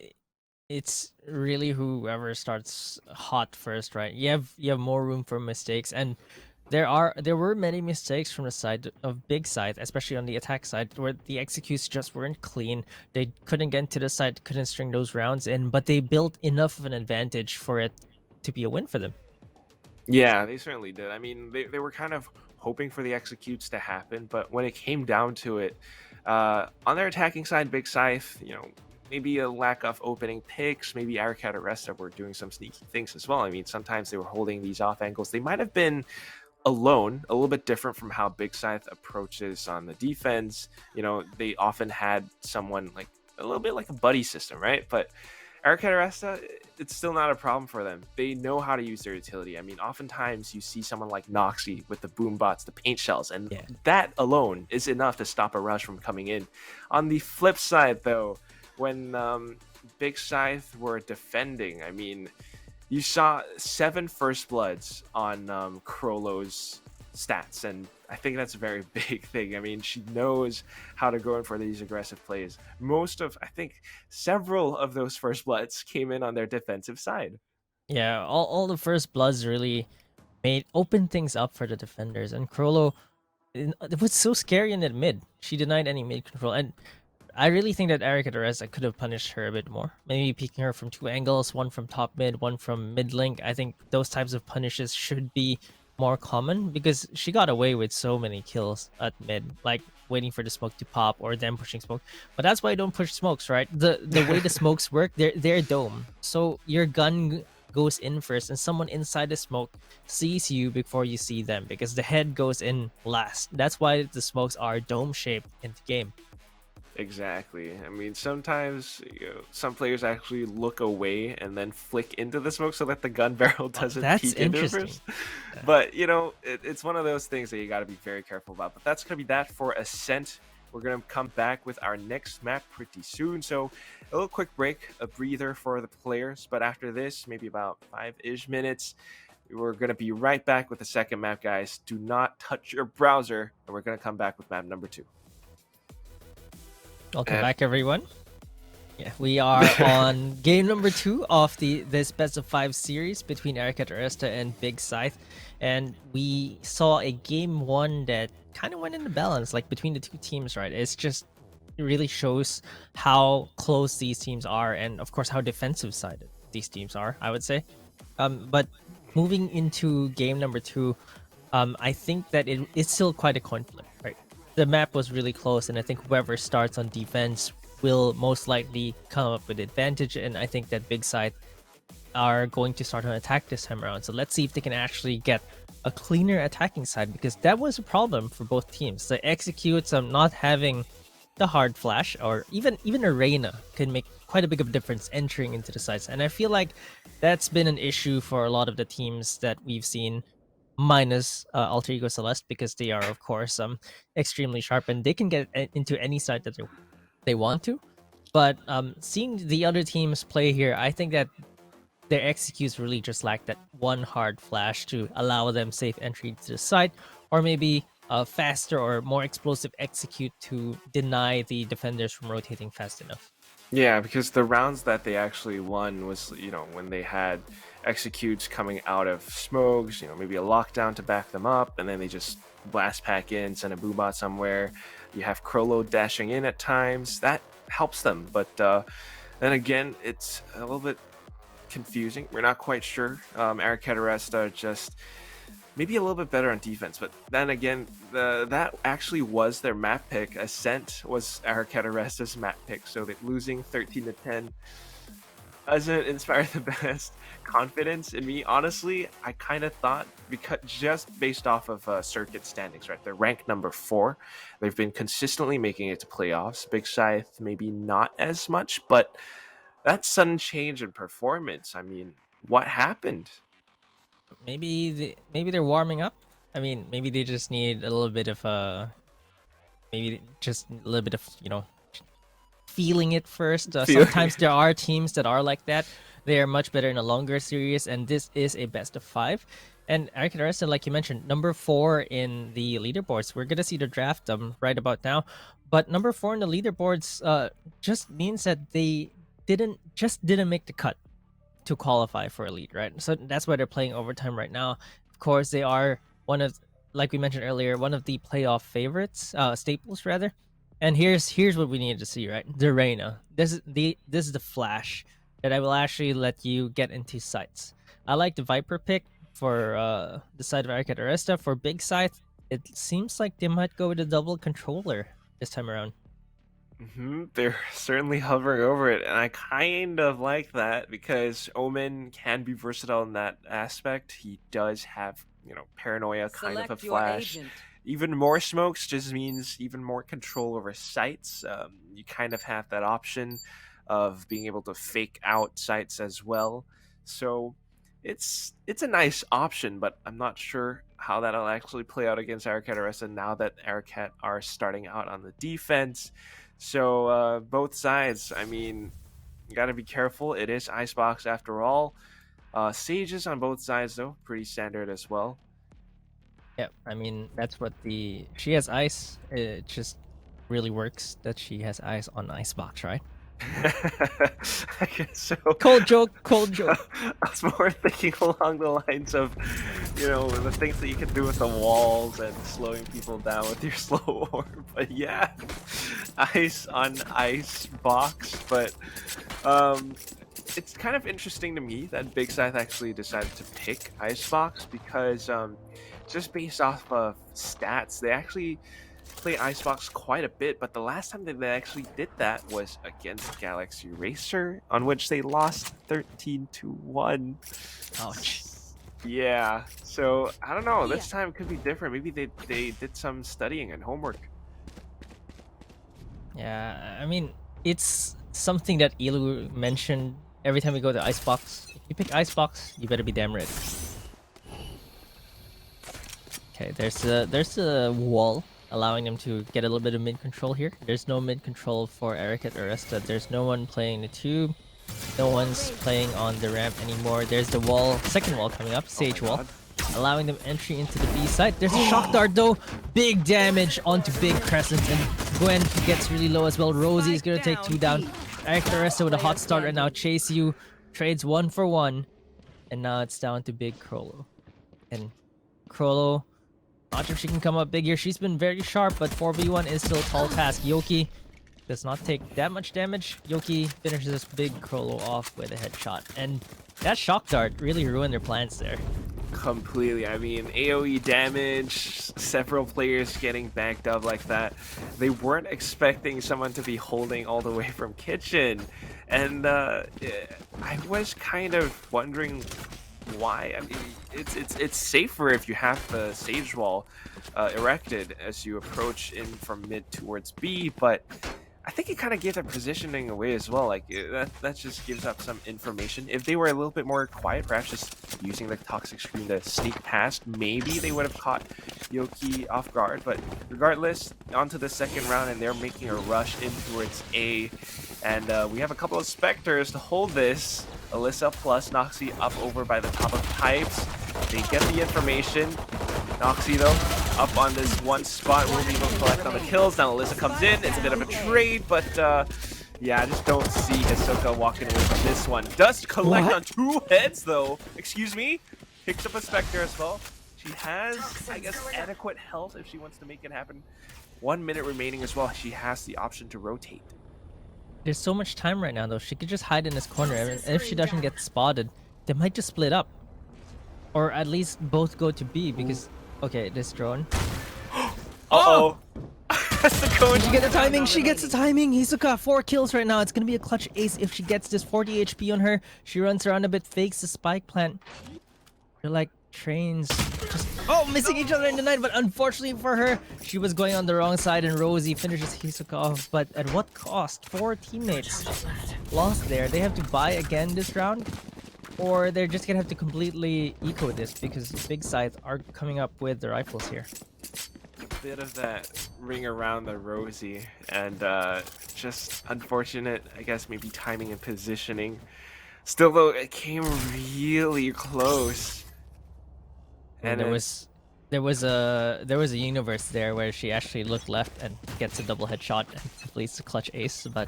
it's really whoever starts hot first, right? You have more room for mistakes, and There were many mistakes from the side of Big Scythe, especially on the attack side, where the executes just weren't clean. They couldn't get into the side, couldn't string those rounds in, but they built enough of an advantage for it to be a win for them. Yeah, they certainly did. I mean, they were kind of hoping for the executes to happen, but when it came down to it, on their attacking side, Big Scythe, maybe a lack of opening picks, maybe Aricat.Aresta were doing some sneaky things as well. I mean, sometimes they were holding these off angles. They might have been alone, a little bit different from how Big Scythe approaches on the defense. They often had someone like a little bit like a buddy system, right? But Aricat.Aresta, it's still not a problem for them. They know how to use their utility. I mean, oftentimes you see someone like Noxy with the boom bots, the paint shells, and Yeah. that alone is enough to stop a rush from coming in. On the flip side, though, when Big Scythe were defending, I mean, you saw 7 first bloods on Krolo's stats, and I think that's a very big thing. I mean, she knows how to go in for these aggressive plays. I think several of those first bloods came in on their defensive side. Yeah, all the first bloods really opened things up for the defenders, and Krolo, it was so scary in that mid. She denied any mid control, and I really think that Aricat.Aresta could have punished her a bit more. Maybe peeking her from 2 angles, one from top mid, one from mid link. I think those types of punishes should be more common because she got away with so many kills at mid, like waiting for the smoke to pop or them pushing smoke. But that's why I don't push smokes, right? The way the smokes work, they're dome. So your gun goes in first and someone inside the smoke sees you before you see them because the head goes in last. That's why the smokes are dome shaped in the game. Exactly. I mean, sometimes some players actually look away and then flick into the smoke so that the gun barrel doesn't That's peek into it interesting. first. But it's one of those things that you got to be very careful about. But that's gonna be that for Ascent. We're gonna come back with our next map pretty soon. So a little quick break, a breather for the players. But after this, maybe about 5-ish minutes, we're gonna be right back with the second map, guys. Do not touch your browser, and we're gonna come back with map number 2. Welcome back, everyone. Yeah, we are on game number 2 of this best of 5 series between Aricat.Aresta and Big Scythe, and we saw a game 1 that kind of went in the balance, like between the two teams, right? It really shows how close these teams are, and of course how defensive sided these teams are, I would say. But moving into game number 2, I think that it's still quite a coin flip, right? The map was really close, and I think whoever starts on defense will most likely come up with advantage, and I think that Big Scythe are going to start on attack this time around. So let's see if they can actually get a cleaner attacking side, because that was a problem for both teams. The executes not having the hard flash, or even Arena can make quite a big of a difference entering into the sites, and I feel like that's been an issue for a lot of the teams that we've seen, minus Alter Ego Celeste, because they are of course extremely sharp and they can get into any side that they want to. But seeing the other teams play here, I think that their executes really just lack that one hard flash to allow them safe entry to the site, or maybe a faster or more explosive execute to deny the defenders from rotating fast enough. Yeah, because the rounds that they actually won was, when they had executes coming out of smokes, maybe a lockdown to back them up, and then they just blast pack in, send a boombot somewhere. You have Krolo dashing in at times. That helps them. But then again, it's a little bit confusing. We're not quite sure. Aricat.Aresta just maybe a little bit better on defense, but then again, that actually was their map pick. Ascent was Aricat.Aresta's map pick, so that losing 13-10 doesn't inspire the best confidence in me. Honestly, I kind of thought, because just based off of circuit standings, right? They're ranked number 4. They've been consistently making it to playoffs. Big Scythe maybe not as much, but that sudden change in performance, I mean, what happened? Maybe they're warming up. I mean, maybe they just need a little bit of feeling it first. Sometimes there are teams that are like that. They are much better in a longer series, and this is a best of 5. And Aricat.Aresta, like you mentioned, number 4 in the leaderboards. We're gonna see the draft right about now, but number 4 in the leaderboards just means that they didn't make the cut to qualify for elite, right? So that's why they're playing overtime right now. Of course, they are one of, like we mentioned earlier, one of the playoff favorites, staples rather. And here's what we needed to see, right? The Reyna. This is the flash that I will actually let you get into sights. I like the Viper pick for the side of Aricat.Aresta. For Big Scythe, it seems like they might go with a double controller this time around. They're certainly hovering over it, and I kind of like that because Omen can be versatile in that aspect. He does have, paranoia, kind of a Select your flash. agent. Even more smokes just means even more control over sites. You kind of have that option of being able to fake out sites as well. So it's a nice option, but I'm not sure how that'll actually play out against Aricat.Aresta now that Aricat are starting out on the defense. So both sides, I mean, you got to be careful. It is Icebox after all. Sages on both sides though, pretty standard as well. Yeah, I mean that's what she has ice. It just really works that she has ice on Icebox, right? I guess so. Cold joke, cold joke. I was more thinking along the lines of, the things that you can do with the walls and slowing people down with your slow orb. But yeah, ice on ice box. But it's kind of interesting to me that Big Scythe actually decided to pick Icebox because just based off of stats, they actually play Icebox quite a bit, but the last time that they actually did that was against Galaxy Racer, on which they lost 13-1. Ouch. Yeah, so I don't know. This time could be different. Maybe they did some studying and homework. Yeah, I mean it's something that Ilu mentioned every time we go to Icebox. If you pick Icebox, you better be damn ready. Okay, there's a wall allowing them to get a little bit of mid control here. There's no mid control for Aricat.Aresta. There's no one playing the tube. No one's playing on the ramp anymore. There's the wall, second wall coming up, Sage wall, allowing them entry into the B site. There's a shock dart though, big damage onto Big Crescent, and Gwen gets really low as well. Rosie's gonna take 2 down. Aricat.Aresta with a hot start right now. Chase you, trades 1 for 1, and now it's down to Big Crollo. And Crollo, not sure if she can come up big here. She's been very sharp, but 4v1 is still a tall task. Yoki does not take that much damage. Yoki finishes this Big Crollo off with a headshot. And that shock dart really ruined their plans there. Completely. I mean, AoE damage, several players getting backed up like that. They weren't expecting someone to be holding all the way from kitchen. And I was kind of wondering why. I mean, it's safer if you have the Sage wall erected as you approach in from mid towards B, but I think it kind of gave their positioning away as well. Like that just gives up some information. If they were a little bit more quiet, perhaps just using the toxic screen to sneak past, maybe they would have caught Yoki off guard. But regardless, onto the second round, and they're making a rush in towards A. And we have a couple of Spectres to hold this. Alyssa plus Noxy up over by the top of pipes. They get the information. Noxy though, up on this one spot, won't even collect on the kills. Now Alyssa comes in. It's a bit of a trade, but yeah, I just don't see Hisoka walking away from this one. Does collect on 2 heads though. Excuse me. Picks up a Spectre as well. She has, I guess, adequate health if she wants to make it happen. 1 minute remaining as well. She has the option to rotate. There's so much time right now though. She could just hide in this corner, and if she doesn't get spotted, they might just split up. Or at least both go to B because... Okay, this drone. Uh-oh. She gets the timing, she gets the timing. Hisoka, 4 kills right now. It's gonna be a clutch ace if she gets this 40 HP on her. She runs around a bit, fakes the spike plant. They're like trains. Just missing each other in the night, but unfortunately for her, she was going on the wrong side and Rosie finishes Hisoka off. But at what cost? 4 teammates lost there. They have to buy again this round, or they're just gonna have to completely eco this because Big Scythe are coming up with the rifles here. Bit of that ring around the Rosie, and just unfortunate, I guess, maybe timing and positioning. Still though, it came really close. And there was a universe there where she actually looked left and gets a double headshot and completes the clutch ace, but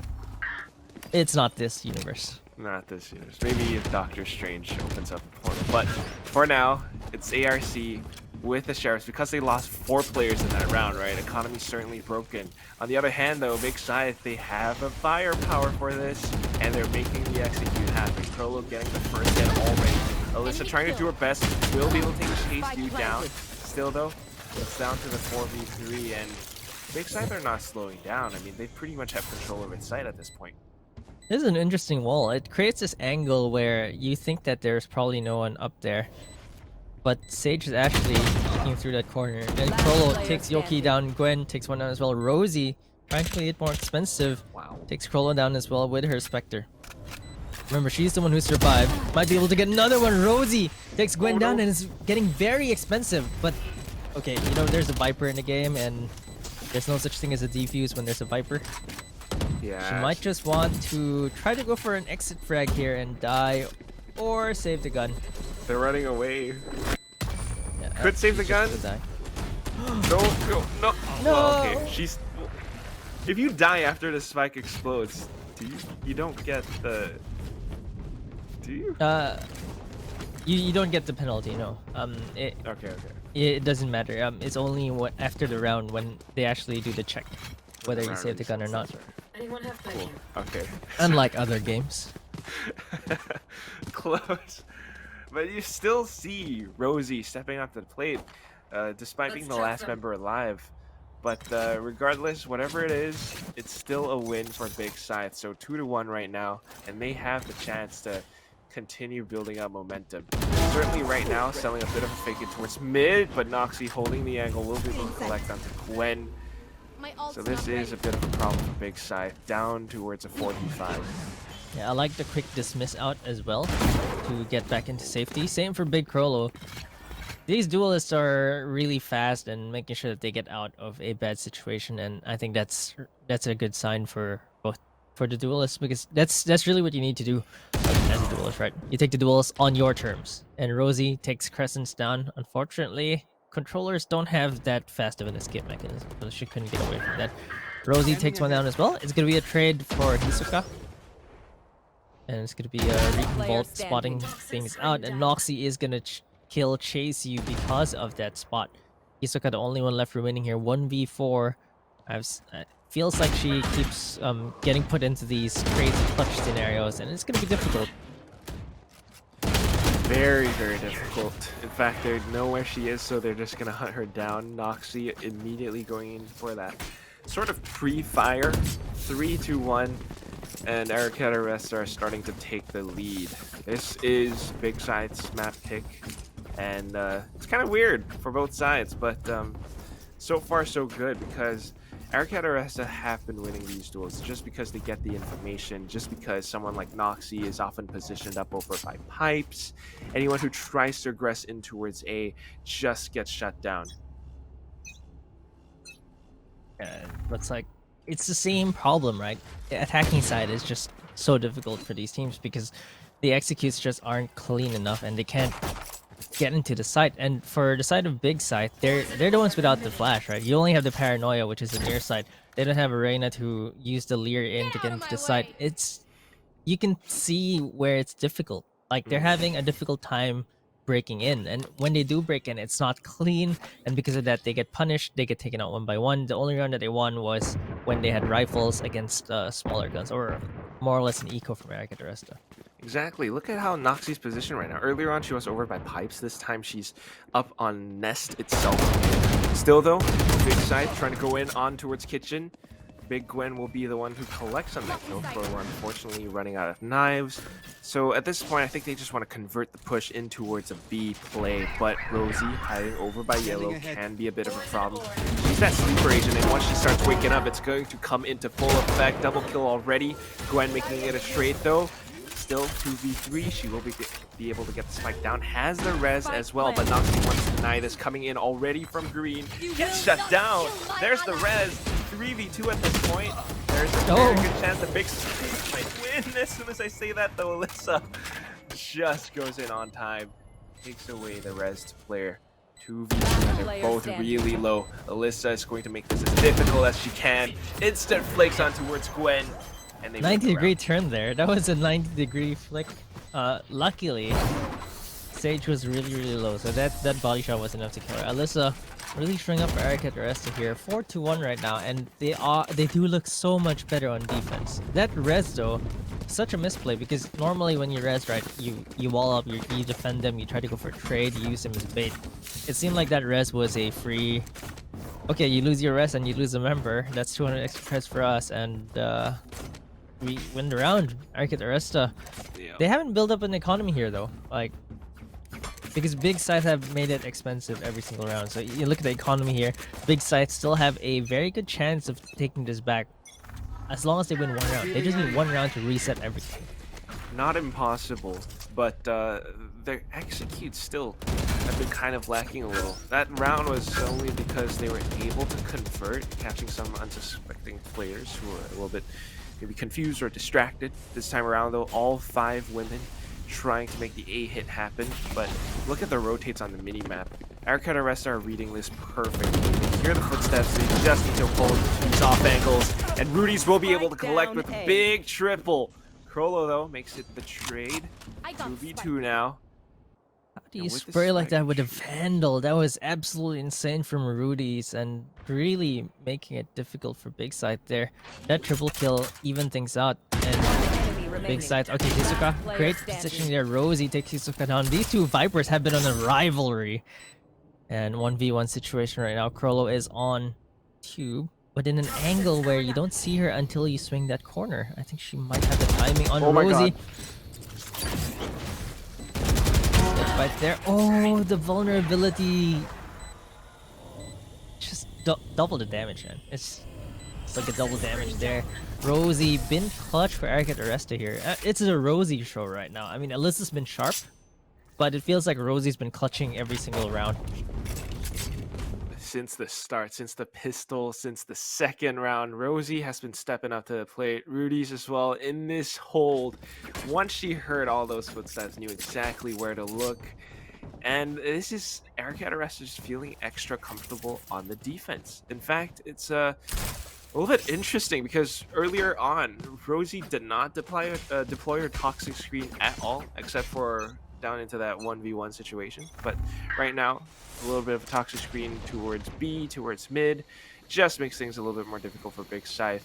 it's not this universe. Not this universe. Maybe if Doctor Strange opens up a portal. But for now, it's ARC with the Sheriffs because they lost 4 players in that round, right? Economy certainly broken. On the other hand, though, Big Scythe, they have a firepower for this, and they're making the execute happen. Prolo getting the first hit already. Alyssa trying to do her best, will be able to chase you down. Still, though, it's down to the 4v3, and Big Scythe are not slowing down. I mean, they pretty much have control over its site at this point. This is an interesting wall. It creates this angle where you think that there's probably no one up there. But Sage is actually looking through that corner. And Prolo takes Yoki down, Gwen takes one down as well. Rosie, trying to play it more expensive, takes Prolo down as well with her Spectre. Remember, she's the one who survived. Might be able to get another one. Rosie takes Gwen down and is getting very expensive. But, okay, you know, there's a Viper in the game and there's no such thing as a defuse when there's a Viper. Yeah. She might just want to try to go for an exit frag here and die or save the gun. They're running away. Yeah, Could save the gun. No. No. Well, okay, she's. If you die after the spike explodes, you don't get the. Do you? You don't get the penalty. No. Okay. It doesn't matter. It's only after the round when they actually do the check whether you save the gun or not. Anyone have Cool. Okay. Unlike other games. Close. But you still see Rosie stepping up to the plate, despite being the last member alive. But regardless, whatever it is, it's still a win for Big Scythe. So 2-1 right now, and they have the chance to continue building up momentum. Certainly right now, selling a bit of a fake it towards mid, but Noxie holding the angle will be able to collect onto Gwen. So this is a bit of a problem for Big Scythe, down towards a 4v5. Yeah, I like the quick dismiss out as well to get back into safety. Same for Big Prolo. These duelists are really fast and making sure that they get out of a bad situation, and I think that's a good sign for the duelists, because that's really what you need to do as a duelist, right? You take the duels on your terms, and Rosie takes Crescents down. Unfortunately, controllers don't have that fast of an escape mechanism, so she couldn't get away from that. Rosie takes one down as well. It's gonna be a trade for Hisoka. And it's gonna be a Recon Bolt spotting things out, and Noxie is gonna kill Chase You because of that spot. Hisoka the only one left remaining here, 1v4. Feels like she keeps getting put into these crazy clutch scenarios, and it's gonna be difficult. Very, very difficult. In fact, they know where she is, so they're just gonna hunt her down. Noxie immediately going in for that sort of pre-fire. 3-2-1. And Aricat.Aresta are starting to take the lead. This is Big Scythe's map pick, and it's kind of weird for both sides, but so far so good, because Aricat.Aresta have been winning these duels just because they get the information, just because someone like Noxie is often positioned up over by pipes. Anyone who tries to aggress in towards A just gets shut down. Looks like it's the same problem, right? The attacking side is just so difficult for these teams because the executes just aren't clean enough and they can't get into the site. And for the side of Big Scythe, they're the ones without the flash, right? You only have the Paranoia, which is the near side. They don't have a Reyna to use the Leer in to get into the site. You can see where it's difficult. Like, they're having a difficult time breaking in, and when they do break in, it's not clean, and because of that they get punished. They get taken out one by one. The only round that they won was when they had rifles against smaller guns, or more or less an eco from Aricat.Aresta. Exactly. Look at how Noxie's positioned right now. Earlier on she was over by pipes. This time she's up on Nest itself. Still though, Big Scythe trying to go in on towards kitchen. Big Gwen will be the one who collects on that kill, but we're unfortunately running out of knives. So at this point, I think they just want to convert the push in towards a B play, but Rosie hiding over by yellow can be a bit of a problem. She's that sleeper agent, and once she starts waking up, it's going to come into full effect. Double kill already. Gwen making it a straight though. Still 2v3, she will be able to get the spike down. Has the res as well, but Noxie wants to deny this. Coming in already from green. Gets shut down. There's the res. 3v2 at this point. There's a very good chance that Big Scythe might win. As soon as I say that though, Alyssa just goes in on time. Takes away the res player. 2v2 and they're both really low. Alyssa is going to make this as difficult as she can. Instant flakes on towards Gwen. And they 90-degree turn there. That was a 90-degree flick. Luckily, Sage was really low, so that body shot was enough to kill her. Alyssa really showing up for Aricat.Aresta here. 4-1 right now, and they do look so much better on defense. That res though, such a misplay because normally when you res, right, you wall up, you defend them, you try to go for a trade, you use them as bait. It seemed like that res was a free. Okay, you lose your res and you lose a member. That's 200 extra credits for us, and we win the round. Aricat.Aresta. Yeah. They haven't built up an economy here though, like. Because Big Scythe have made it expensive every single round. So you look at the economy here, Big Scythe still have a very good chance of taking this back as long as they win one round. They just need one round to reset everything. Not impossible, but their execute still have been kind of lacking a little. That round was only because they were able to convert, catching some unsuspecting players who were a little bit maybe confused or distracted. This time around though, all 5 women trying to make the A hit happen, but look at the rotates on the mini-map. Aricat.Aresta are reading this perfectly. They hear the footsteps, they just need to hold these off angles, and Rudy's will be able to collect with Down A. big triple. Krolo though makes it the trade. I got 2v2 now. How do you And with the spray like that spike with a shot- Vandal? That was absolutely insane from Rudy's and really making it difficult for Big Scythe there. That triple kill even things out. And enemy remaining. Big Scythe. Okay, Hisoka. Player Great standing. positioning there. Rosie takes Hisoka down. These two Vipers have been on a rivalry. And 1v1 situation right now. Krolo is on tube, but in an angle where you don't see her until you swing that corner. I think she might have the timing on Oh my Rosie. God. Right there. Oh, the vulnerability. Just double the damage, man. It's like a double damage there. Rosie been clutch for Aricat.Aresta here. It's a Rosie show right now. I mean, Alyssa's been sharp, but it feels like Rosie's been clutching every single round. Since the start, since the pistol, since the second round, Rosie has been stepping up to the plate. Rudy's as well in this hold. Once she heard all those footsteps, knew exactly where to look. And this is Aricat.Aresta just feeling extra comfortable on the defense. In fact, it's a little bit interesting because earlier on, Rosie did not deploy her toxic screen at all, except for down into that 1v1 situation. But right now, a little bit of a toxic screen towards B, towards mid, just makes things a little bit more difficult for Big Scythe.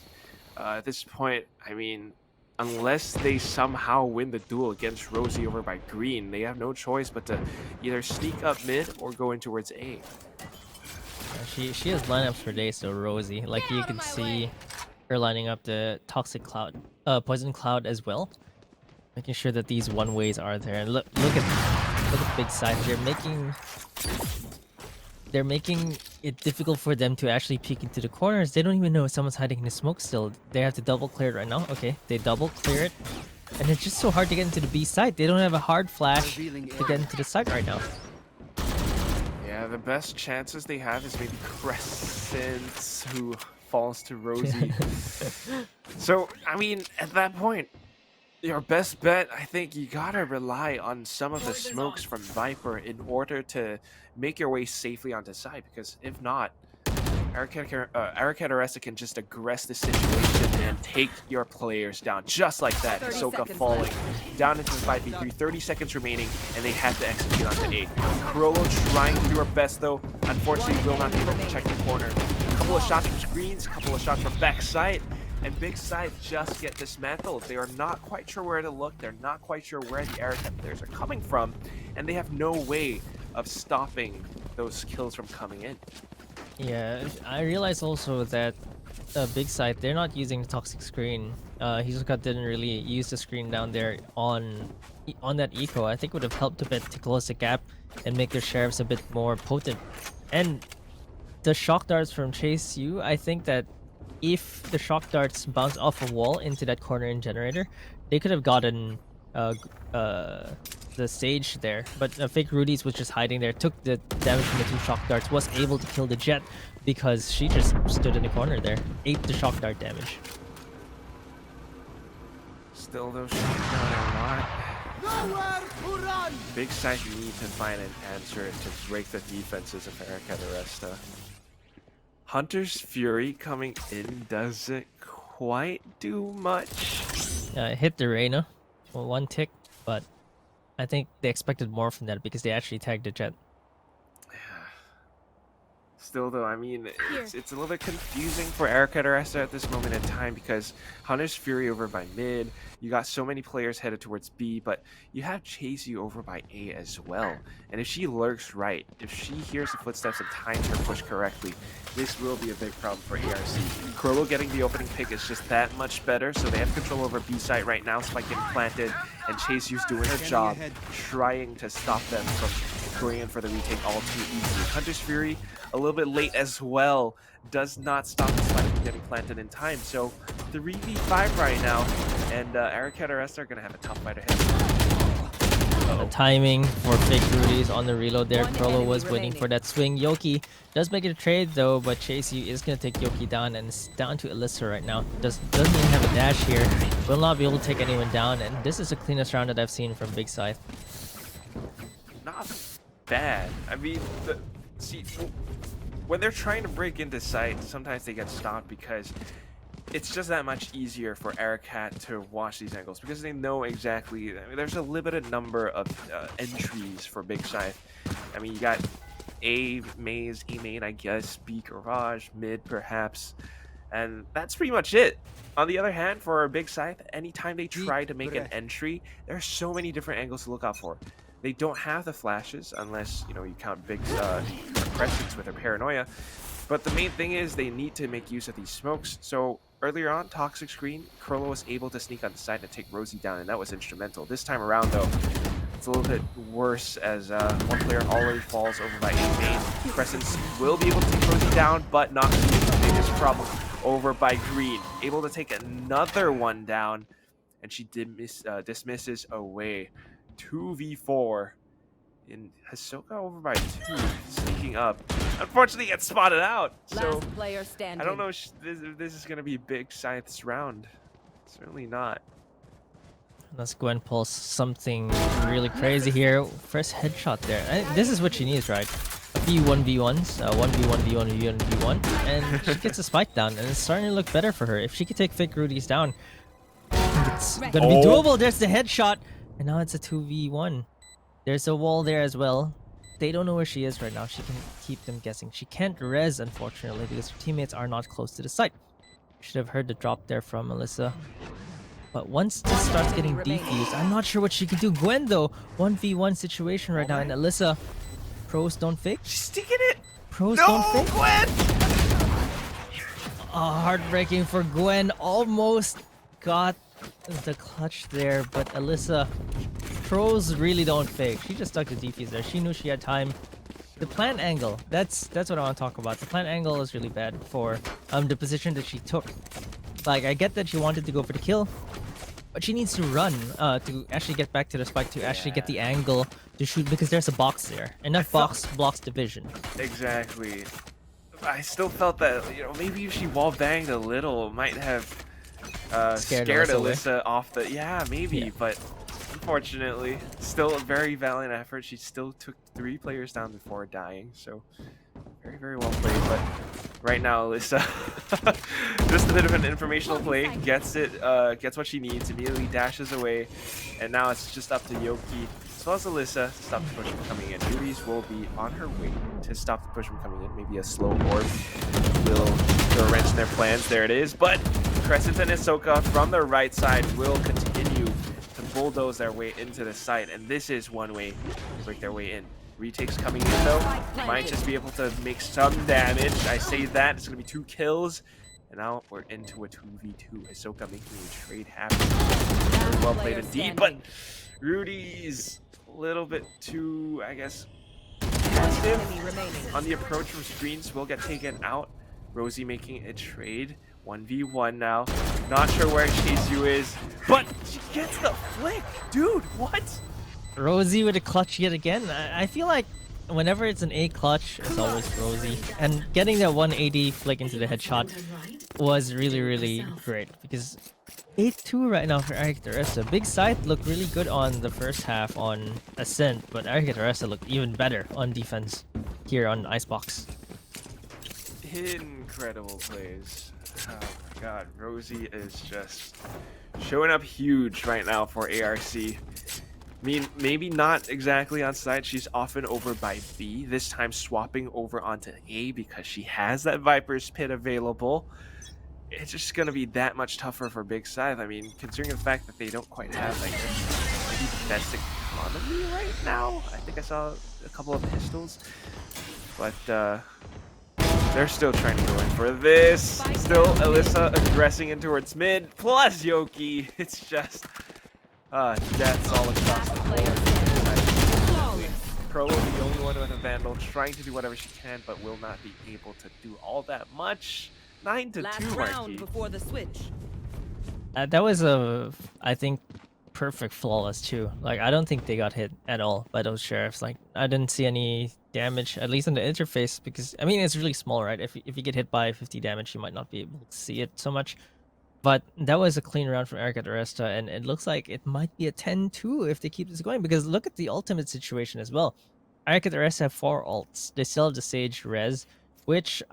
At this point, I mean, unless they somehow win the duel against Rosie over by green, they have no choice but to either sneak up mid or go in towards A. She has lineups for days, so Rosie. Like you can see her lining up the toxic cloud, poison cloud as well, making sure that these one ways are there. And look at Big Scythe. They're making it difficult for them to actually peek into the corners. They don't even know if someone's hiding in the smoke still. They have to double clear it right now. Okay, they double clear it. And it's just so hard to get into the B side. They don't have a hard flash to get into the side right now. Yeah, the best chances they have is maybe Crescent, who falls to Rosie. So, I mean, at that point, your best bet, I think you gotta rely on some of the smokes from Viper in order to make your way safely onto side, because if not, Aricat.Aresta can just aggress the situation and take your players down just like that. 30 Hisoka seconds falling left. down into the 5v3, 30 seconds remaining, and they have to execute onto A. Krolo trying to do her best though, unfortunately will not be able to protect the corner. A couple of shots from screens, a couple of shots from backside, and Big Scythe just get dismantled. They are not quite sure where to look, they're not quite sure where the Aricat players are coming from, and they have no way of stopping those kills from coming in. Yeah, I realized also that Big Scythe, they're not using the toxic screen. Hisoka didn't really use the screen down there on that eco. I think would have helped a bit to close the gap and make their sheriffs a bit more potent. And the shock darts from Chase U, I think that if the shock darts bounce off a wall into that corner in generator, they could have gotten the stage there, but fake Rudy's was just hiding there, took the damage from the 2 shock darts, was able to kill the Jet because she just stood in the corner there, ate the shock dart damage. Still those shots are not. Big Scythe need to find an answer to break the defenses of Aricat.Aresta. Hunter's Fury coming in doesn't quite do much. Hit the Reyna for 1 tick, but I think they expected more from that because they actually tagged the jet. Still, though, I mean, it's a little bit confusing for Aricat.Aresta at this moment in time because Hunter's Fury over by mid, you got so many players headed towards B, but you have Chase you over by A as well. And if she lurks right, if she hears the footsteps and times her push correctly, this will be a big problem for ARC. Curlo getting the opening pick is just that much better, so they have control over B site right now. Spike getting planted, and Chase U's doing her job, trying to stop them from going in for the retake all too easily. Hunter's Fury, a little bit late as well, does not stop the spike from getting planted in time. So 3v5 right now, and Aricat.Aresta are going to have a tough fight ahead. The timing for fake Rudy's on the reload there. One Krollo enemy was waiting remaining. for that swing. Yoki does make it a trade though, but Chasey is going to take Yoki down, and it's down to Alyssa right now. Doesn't even have a dash here. Will not be able to take anyone down, and this is the cleanest round that I've seen from Big Scythe. Not bad. I mean, see, when they're trying to break into site, sometimes they get stopped because it's just that much easier for Aricat to watch these angles because they know exactly. I mean, there's a limited number of entries for Big Scythe. I mean, you got A maze, E main, I guess, B garage, mid perhaps, and that's pretty much it. On the other hand, for Big Scythe, anytime they try to make an entry, there are so many different angles to look out for. They don't have the flashes unless, you know, you count Big Crescents with her paranoia. But the main thing is they need to make use of these smokes. So earlier on, Toxic Screen, Curlo was able to sneak on the side and take Rosie down, and that was instrumental. This time around, though, it's a little bit worse as one player already falls over by A main. Crescents will be able to take Rosie down, but not the biggest problem over by Green. Able to take another one down, and she dismisses away. 2v4 in Hisoka over by 2, sneaking up. Unfortunately, gets spotted out. So Last player standing. I don't know if this is going to be Big Scythe's round. Certainly not. Let's go and pulse something really crazy here. First headshot there. This is what she needs, right? A few 1v1s, 1v1, v1, v1, v1, and she gets a spike down, and it's starting to look better for her. If she could take fake Rudy's down, it's gonna be doable. There's the headshot, and now it's a 2v1. There's a wall there as well. They don't know where she is right now. She can keep them guessing. She can't res, unfortunately, because her teammates are not close to the site. Should have heard the drop there from Melissa. But once this starts getting defused, I'm not sure what she can do. Gwen, though, 1v1 situation right now, and Alyssa, pros don't fake. She's sticking it. Pros No, don't fake. Gwen. Oh, heartbreaking for Gwen. Almost got the clutch there, but Alyssa, pros really don't fake. She just stuck the defuse there. She knew she had time. The plant angle, that's what I want to talk about. The plant angle is really bad for the position that she took. Like, I get that she wanted to go for the kill, but she needs to run to actually get back to the spike, to actually get the angle to shoot, because there's a box there. And that box blocks the vision. Exactly. I still felt that, you know, maybe if she wall banged a little, it might have scared Alyssa off the... Yeah, maybe, Yeah. but unfortunately, still a very valiant effort. She still took 3 players down before dying, so very, very well played. But right now, Alyssa, just a bit of an informational play, gets what she needs, immediately dashes away, and now it's just up to Yoki as well as Alyssa to stop the push from coming in. Yuri's will be on her way to stop the push from coming in. Maybe a slow orb will throw a wrench in their plans. There it is. But Crescent and Hisoka from the right side will continue to bulldoze their way into the site, and this is one way to break their way in. Retakes coming in though, might just be able to make some damage. I say that, it's going to be 2 kills. And now we're into a 2v2. Hisoka making a trade happen. Very well played indeed, but Rudy's a little bit too, I guess, passive on the approach from screens. Will get taken out. Rosie making a trade. 1v1 now. Not sure where Chase is, but she gets the flick. Dude, what? Rosie with a clutch yet again. I feel like whenever it's an A clutch, it's always Rosie. And getting that 180 flick into the headshot was really, really great, because 8-2 right now for Aricat.Aresta. Big Scythe looked really good on the first half on Ascent, but Aricat.Aresta looked even better on defense here on Icebox. Incredible plays. Oh my god, Rosie is just showing up huge right now for ARC. I mean, maybe not exactly on site. She's often over by B, this time swapping over onto A because she has that Viper's Pit available. It's just going to be that much tougher for Big Scythe. I mean, considering the fact that they don't quite have, I guess, maybe the best economy right now. I think I saw a couple of pistols. But they're still trying to go in for this. Still, Alyssa aggressing in towards mid, plus Yoki. It's just... deaths all across the board. Crowlo, the only one with a Vandal, trying to do whatever she can, but will not be able to do all that much. 9-2, Last round Marquis. before the switch. That was a, I think, perfect flawless too. Like, I don't think they got hit at all by those sheriffs. Like, I didn't see any damage, at least in the interface, because I mean it's really small, right? If you get hit by 50 damage, you might not be able to see it so much. But that was a clean round from Aricat.Aresta, and it looks like it might be a 10-2 if they keep this going, because look at the ultimate situation as well. Aricat.Aresta have 4 ults. They still have the Sage Res, which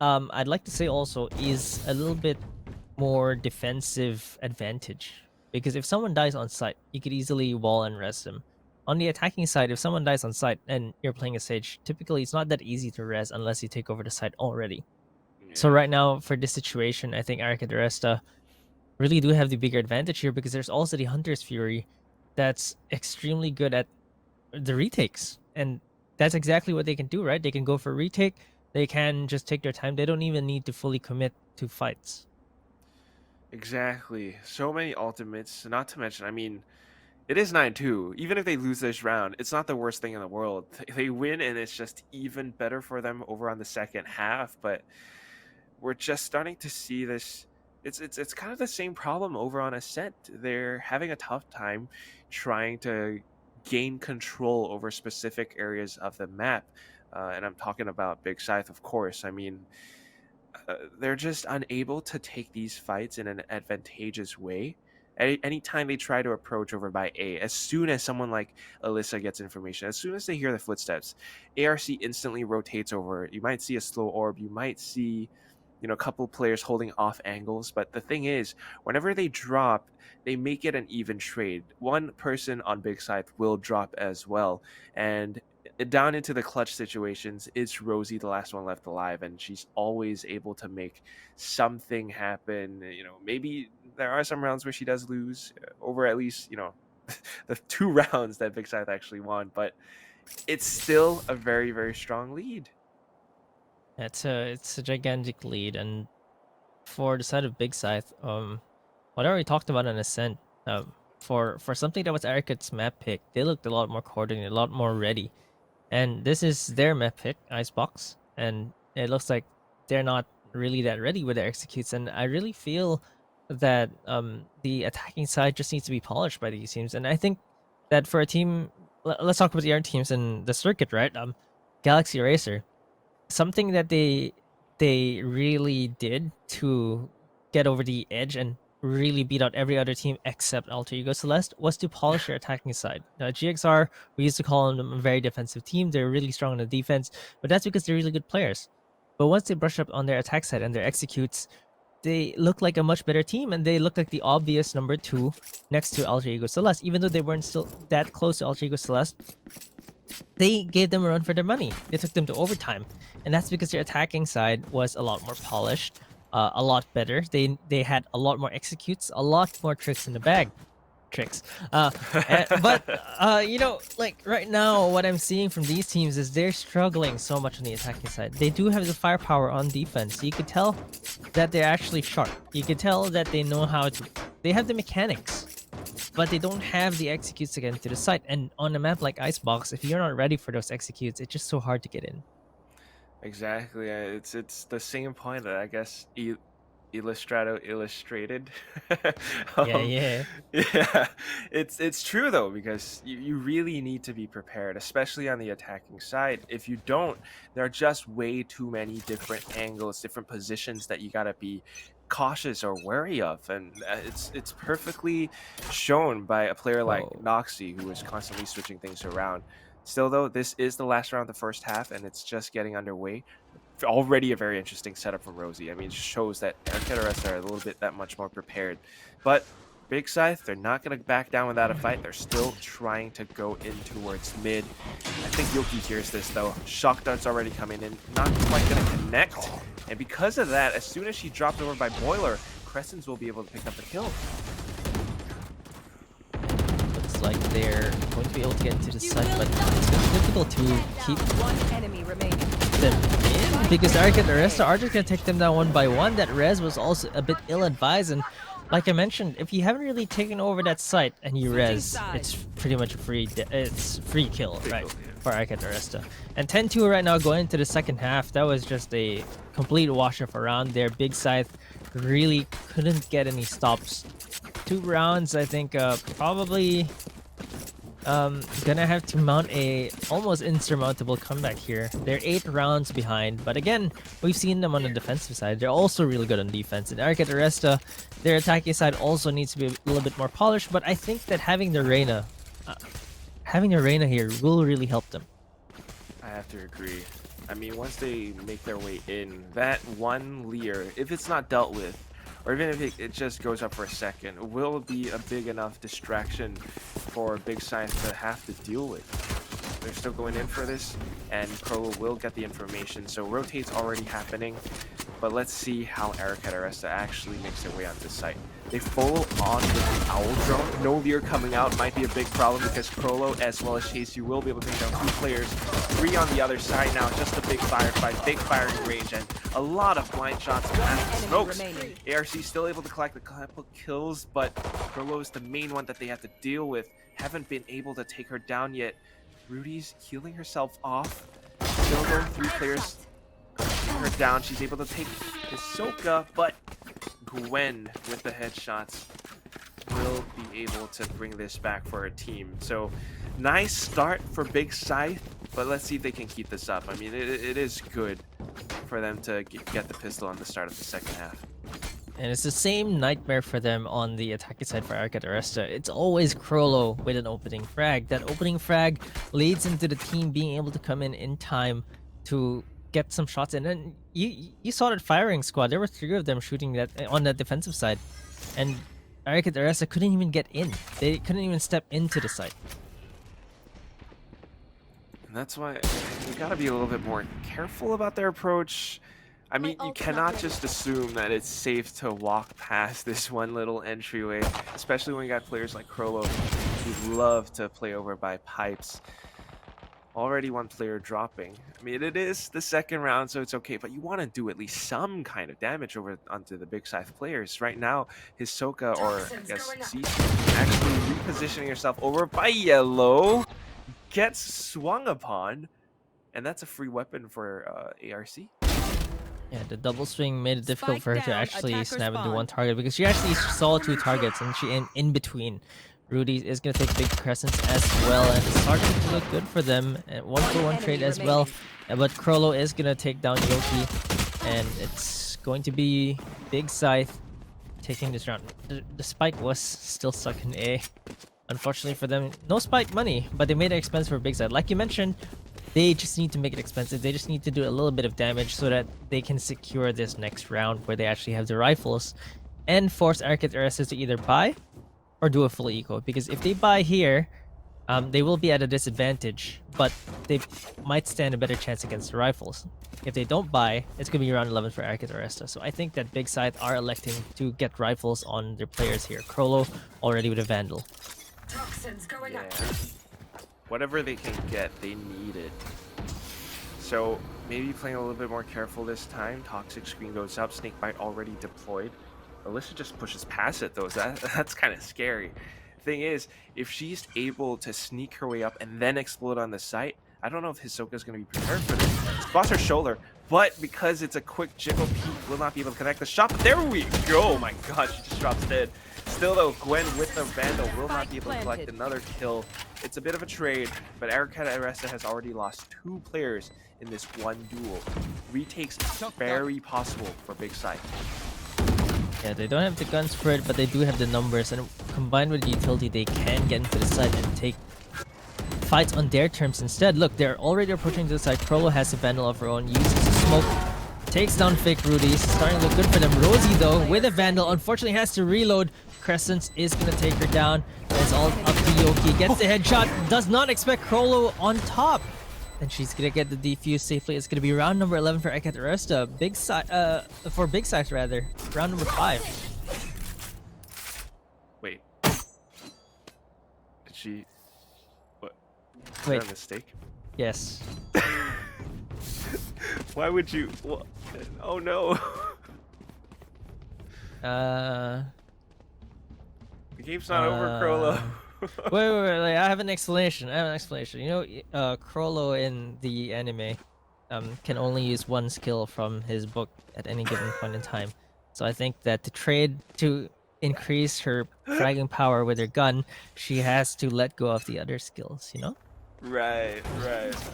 I'd like to say also is a little bit more defensive advantage. Because if someone dies on site, you could easily wall and res them. On the attacking side, if someone dies on site and you're playing a Sage, typically it's not that easy to res unless you take over the site already. So right now, for this situation, I think Aricat.Aresta really do have the bigger advantage here, because there's also the Hunter's Fury that's extremely good at the retakes. And that's exactly what they can do, right? They can go for retake. They can just take their time. They don't even need to fully commit to fights. Exactly. So many ultimates, not to mention, I mean, it is 9-2. Even if they lose this round, it's not the worst thing in the world. They win, and it's just even better for them over on the second half. But we're just starting to see this. It's kind of the same problem over on Ascent. They're having a tough time trying to gain control over specific areas of the map. And I'm talking about Big Scythe, of course. I mean, they're just unable to take these fights in an advantageous way. Anytime they try to approach over by A, as soon as someone like Alyssa gets information, as soon as they hear the footsteps, ARC instantly rotates over. You might see a slow orb. You might see, a couple players holding off angles. But the thing is, whenever they drop, they make it an even trade. One person on Big Scythe will drop as well. And down into the clutch situations, it's Rosie, the last one left alive, and she's always able to make something happen. Maybe there are some rounds where she does lose over at least, the 2 rounds that Big Scythe actually won, but it's still a very, very strong lead. It's a gigantic lead, and for the side of Big Scythe, what I already talked about in Ascent, for something that was Aricat's map pick, they looked a lot more coordinated, a lot more ready. And this is their map pick, Icebox, and it looks like they're not really that ready with their executes. And I really feel that the attacking side just needs to be polished by these teams. And I think that for a team, let's talk about the other teams in the circuit, right? Galaxy Racer, something that they really did to get over the edge and really beat out every other team except Alter Ego Celeste was to polish their attacking side. GXR, we used to call them a very defensive team. They're really strong on the defense, but that's because they're really good players. But once they brush up on their attack side and their executes, they look like a much better team, and they look like the obvious number 2 next to Alter Ego Celeste. Even though they weren't still that close to Alter Ego Celeste, they gave them a run for their money. They took them to overtime, and that's because their attacking side was a lot more polished, a lot better. They had a lot more executes, a lot more tricks in the bag. But like right now, what I'm seeing from these teams is they're struggling so much on the attacking side. They do have the firepower on defense. You could tell that they're actually sharp. You could tell that they know how to. They have the mechanics, but they don't have the executes to get into the site. And on a map like Icebox, if you're not ready for those executes, it's just so hard to get in. Exactly. It's the same point that I guess Illustrato illustrated. Yeah. Yeah. It's true though, because you really need to be prepared, especially on the attacking side. If you don't, there are just way too many different angles, different positions that you gotta be cautious or wary of, and it's perfectly shown by a player like Noxy, who is constantly switching things around. Still though, this is the last round of the first half, and it's just getting underway. Already a very interesting setup from Rosie. I mean, it shows that Aricat.Aresta are a little bit that much more prepared. But Big Scythe, they're not going to back down without a fight. They're still trying to go in towards mid. I think Yoki hears this, though. Shock dart's already coming in. Not quite going to connect. And because of that, as soon as she dropped over by Boiler, Crescents will be able to pick up the kill. Looks like they're going to be able to get into the site, but it's going to be difficult to keep One enemy remaining. them in because Aricat.Aresta are just going to take them down one by one. That res was also a bit ill-advised, and like I mentioned, if you haven't really taken over that site and you res, it's pretty much a free kill, right, for Aricat.Aresta. And 10-2 right now going into the second half. That was just a complete wash-off around there. Big Scythe really couldn't get any stops. 2 rounds, I think, probably gonna have to mount a almost insurmountable comeback here. They're 8 rounds behind, but again, we've seen them on the defensive side. They're also really good on defense. And Aricat.Aresta, their attacking side also needs to be a little bit more polished, but I think that having the Reyna here will really help them. I have to agree. I mean, once they make their way in, that one Lear, if it's not dealt with, or even if it just goes up for a second, will be a big enough distraction for Big Scythe to have to deal with. They're still going in for this, and Crowlo will get the information, so rotate's already happening. But let's see how Aricat.Aresta actually makes their way onto the site. They follow on with the Owl Drone. No Lear coming out might be a big problem because Crowlo as well as Chasey will be able to take down 2 players. 3 on the other side now, just a big firefight, big firing range, and a lot of blind shots and smokes. ARC still able to collect a couple kills, but Crowlo is the main one that they have to deal with. Haven't been able to take her down yet. Rudy's healing herself off. Still going 3 players. Her down. She's able to take Hisoka, but Gwen with the headshots will be able to bring this back for her team. So nice start for Big Scythe, but let's see if they can keep this up. I mean, it is good for them to get the pistol on the start of the second half. And it's the same nightmare for them on the attacking side for Aricat.Aresta. It's always Crowlo with an opening frag. That opening frag leads into the team being able to come in time to get some shots in. And you saw that firing squad. There were 3 of them shooting that on that defensive side. And Aricat.Aresta couldn't even get in. They couldn't even step into the site. And that's why you gotta be a little bit more careful about their approach. I mean, you cannot just assume that it's safe to walk past this one little entryway, especially when you got players like Crowlo who love to play over by pipes. Already 1 player dropping. I mean, it is the second round, so it's okay, but you want to do at least some kind of damage over onto the Big Scythe players. Right now, Hisoka, or I guess Cece, actually repositioning herself over by Yellow, gets swung upon, and that's a free weapon for ARC. Yeah, the double swing made it difficult for her to actually snap into 1 target because she actually saw 2 targets and she in between. Rudy is going to take big crescents as well, and it's starting to look good for them. And 1-for-1 trade as well. But Crowlo is going to take down Yoki, and it's going to be Big Scythe taking this round. The spike was still stuck in A. Unfortunately for them, no spike money, but they made it expensive for Big Scythe. Like you mentioned, they just need to make it expensive. They just need to do a little bit of damage so that they can secure this next round where they actually have the rifles and force Aricat.Aresta to either buy or do a full eco. Because if they buy here, they will be at a disadvantage, but they might stand a better chance against the rifles. If they don't buy, it's going to be round 11 for Aricat.Aresta. So I think that Big Scythe are electing to get rifles on their players here. Crowlo already with a Vandal. Yeah. Whatever they can get, they need it. So maybe playing a little bit more careful this time. Toxic screen goes up, Snakebite already deployed. Alyssa just pushes past it though, so that's kind of scary. Thing is, if she's able to sneak her way up and then explode on the site, I don't know if Hisoka's going to be prepared for this. Spots her shoulder, but because it's a quick jiggle, Pete will not be able to connect the shot. But there we go! Oh my god, she just drops dead. Still though, Gwen with the Vandal will not be able to collect another kill. It's a bit of a trade, but Aricat.Aresta has already lost 2 players in this one duel. Retakes very possible for Big Scythe. Yeah, they don't have the guns for it, but they do have the numbers, and combined with the utility, they can get into the site and take fights on their terms instead. Look, they're already approaching to the side. Crowlo has a Vandal of her own, uses the smoke Takes down Fake Rudy. Starting to look good for them. Rosie, though, with a Vandal, unfortunately has to reload. Crescent is going to take her down. It's all up to Yoki. Gets the headshot. Does not expect Krolo on top. And she's going to get the defuse safely. It's going to be round number 11 for Aricat.Aresta. For Big Scythe, rather. Round number 5. Wait. Did she... What? Is Wait. that a mistake? Yes. Why would you... Well, oh no. Uh... The game's not over, Krolo. wait, I have an explanation. You know, Krolo in the anime can only use one skill from his book at any given point in time. So I think that to increase her fragging power with her gun, she has to let go of the other skills, you know? Right.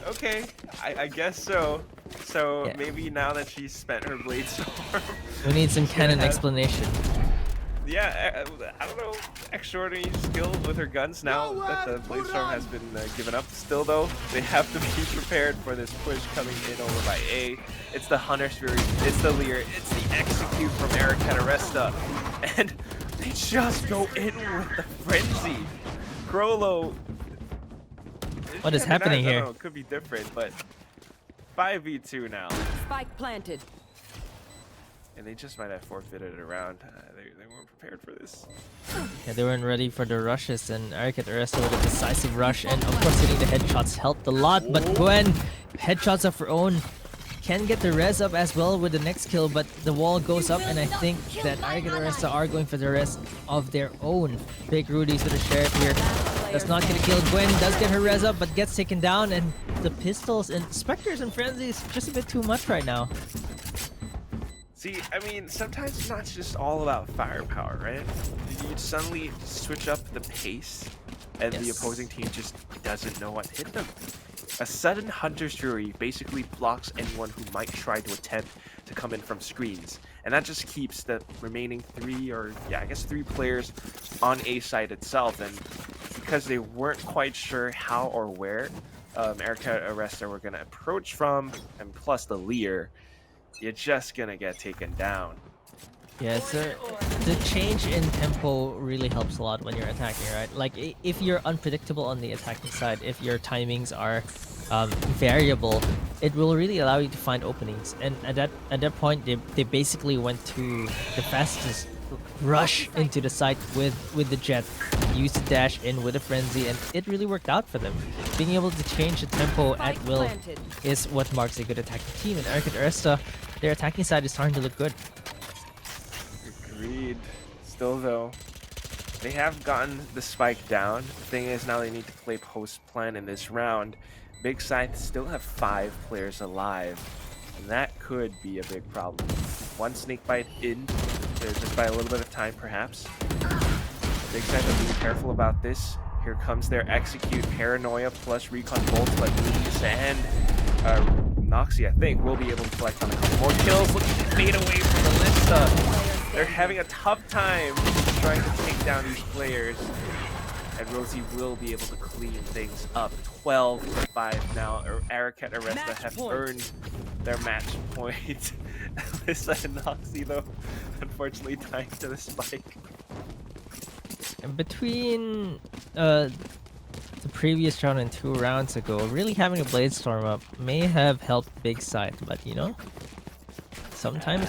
Okay, I guess so. So Yeah. maybe now that she's spent her blade storm, We need some canon have- explanation. yeah, I don't know, extraordinary skill with her guns now that the blade storm has been given up. Still though, they have to be prepared for this push coming in over by A. It's the Hunter's Fury, it's the Leer, it's the Execute from Aricat.Aresta, and they just go in with the frenzy. Krolo. What is happening I don't here? know, it could be different, but 5v2 now. Spike planted. And they just might have forfeited a round. They weren't prepared for this. Yeah, they weren't ready for the rushes, and Aricat.Aresta with a decisive rush, and of course hitting the headshots helped a lot, but Gwen, headshots of her own, can get the res up as well with the next kill, but the wall goes up, and I think that Aricat.Aresta are going for the res of their own. Big Rudy's with a sheriff here. That's not gonna kill Gwen, does get her res up, but gets taken down, and the pistols and Spectres and Frenzies just a bit too much right now. See, I mean, sometimes it's not just all about firepower, right? You suddenly switch up the pace, and the Yes. opposing team just doesn't know what hit them. A sudden Hunter's Fury basically blocks anyone who might try to attempt to come in from screens, and that just keeps the remaining three players on A side itself, and because they weren't quite sure how or where Aricat.Aresta were going to approach from, and plus the Leer, you're just gonna get taken down. Yeah, so the change in tempo really helps a lot when you're attacking, right? Like, if you're unpredictable on the attacking side, if your timings are variable, it will really allow you to find openings. And at that point, they basically went to the fastest rush into the site with the jet, used the dash in with a frenzy, and it really worked out for them. Being able to change the tempo at will is what marks a good attacking team. And Aricat.Aresta, their attacking side is starting to look good. Agreed. Still though, they have gotten the spike down. The thing is now they need to play post plan in this round. Big Scythe still have 5 players alive, and that could be a big problem. One snake bite in, there's just by a little bit of time perhaps. Big Scythe are being careful about this. Here comes their Execute, Paranoia plus Recon Bolt, but Lees and Noxy, I think, will be able to collect on a couple more kills. Looking to fade away from the Lista. They're having a tough time trying to take down these players. And Rosie will be able to clean things up. 12-5 now. Aricat.Aresta have earned their match point. Lista and Noxy, though, unfortunately tied to the spike. And between the previous round and 2 rounds ago, really having a Blade Storm up may have helped Big Scythe, but you know, sometimes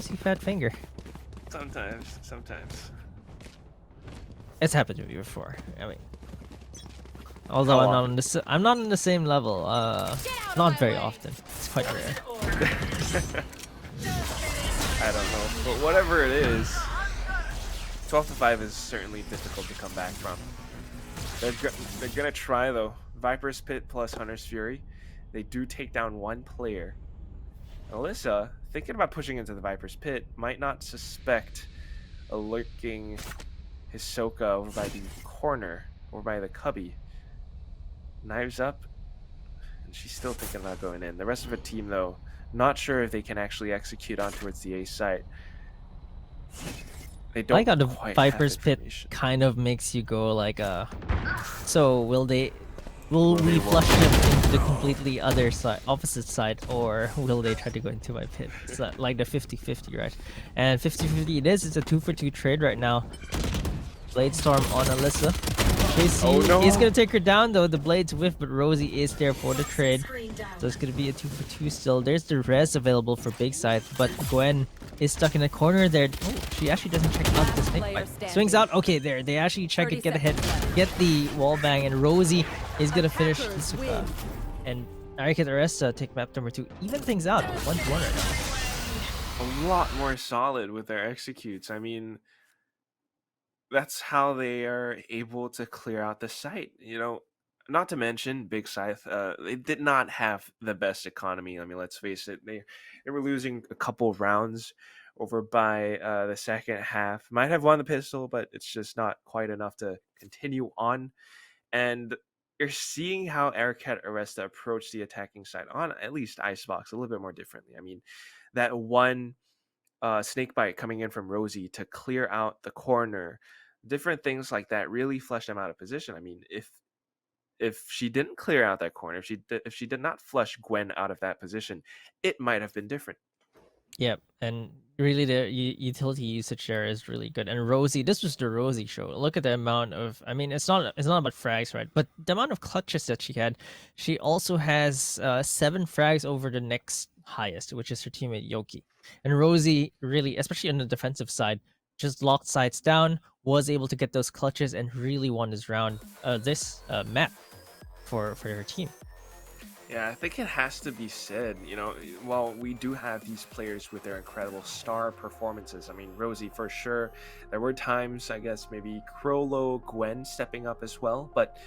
you fat finger. Sometimes. It's happened to me before. I mean, although I'm not on the same level. Not very often. It's quite rare. I don't know, but whatever it is, 12-5 is certainly difficult to come back from. They're gonna try though. Viper's Pit plus Hunter's Fury. They do take down 1 player. Alyssa, thinking about pushing into the Viper's Pit, might not suspect a lurking Hisoka over by the corner, over by the cubby. Knives up, and she's still thinking about going in. The rest of the team, though, not sure if they can actually execute on towards the A site. They don't I like how the quite Viper's have Pit information. kind of makes you go like, so will they Will Will we they flush them into the completely other side, opposite side, or will they try to go into my pit? It's like the 50-50, right? And 50-50 it is. It's a 2-for-2 trade right now. Blade Storm on Alyssa. JC Oh, no. is gonna take her down though. The Blades whiff, but Rosie is there for the trade. So it's gonna be a 2-for-2 still. There's the res available for Big Scythe, but Gwen is stuck in a corner there. Oh, she actually doesn't check out the snake Player bite. Swings out. Okay, there. They actually check it, get a hit, get the wall bang, and Rosie is gonna finish Isuka. And Aricat.Aresta take map number 2. Even things out. 1-1 right now. A lot more solid with their executes. I mean, that's how they are able to clear out the site. Not to mention Big Scythe. They did not have the best economy. I mean, let's face it. They were losing a couple of rounds over by the second half. Might have won the pistol, but it's just not quite enough to continue on. And you're seeing how Aricat.Aresta approached the attacking side on at least Icebox a little bit more differently. I mean, that one snake bite coming in from Rosie to clear out the corner, different things like that really flushed them out of position. I mean, if she didn't clear out that corner, if she did not flush Gwen out of that position, it might have been different. Yep, and really the utility usage there is really good. And Rosie, this was the Rosie show. Look at the amount of, I mean, it's not about frags, right? But the amount of clutches that she had. She also has 7 frags over the next highest, which is her teammate Yoki. And Rosie really, especially on the defensive side, just locked sides down, was able to get those clutches and really won this round, this map for her team. Yeah, I think it has to be said, while we do have these players with their incredible star performances, I mean, Rosie for sure, there were times, I guess, maybe Crollo, Gwen stepping up as well, but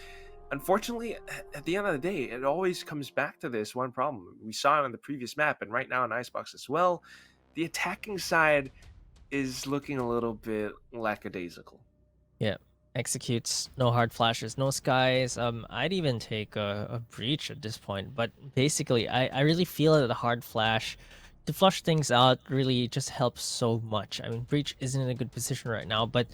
unfortunately, at the end of the day, it always comes back to this one problem. We saw it on the previous map, and right now in Icebox as well, the attacking side is looking a little bit lackadaisical. Yeah, executes, no hard flashes, no skies. I'd even take a breach at this point, but basically, I really feel that a hard flash to flush things out really just helps so much. I mean, breach isn't in a good position right now, but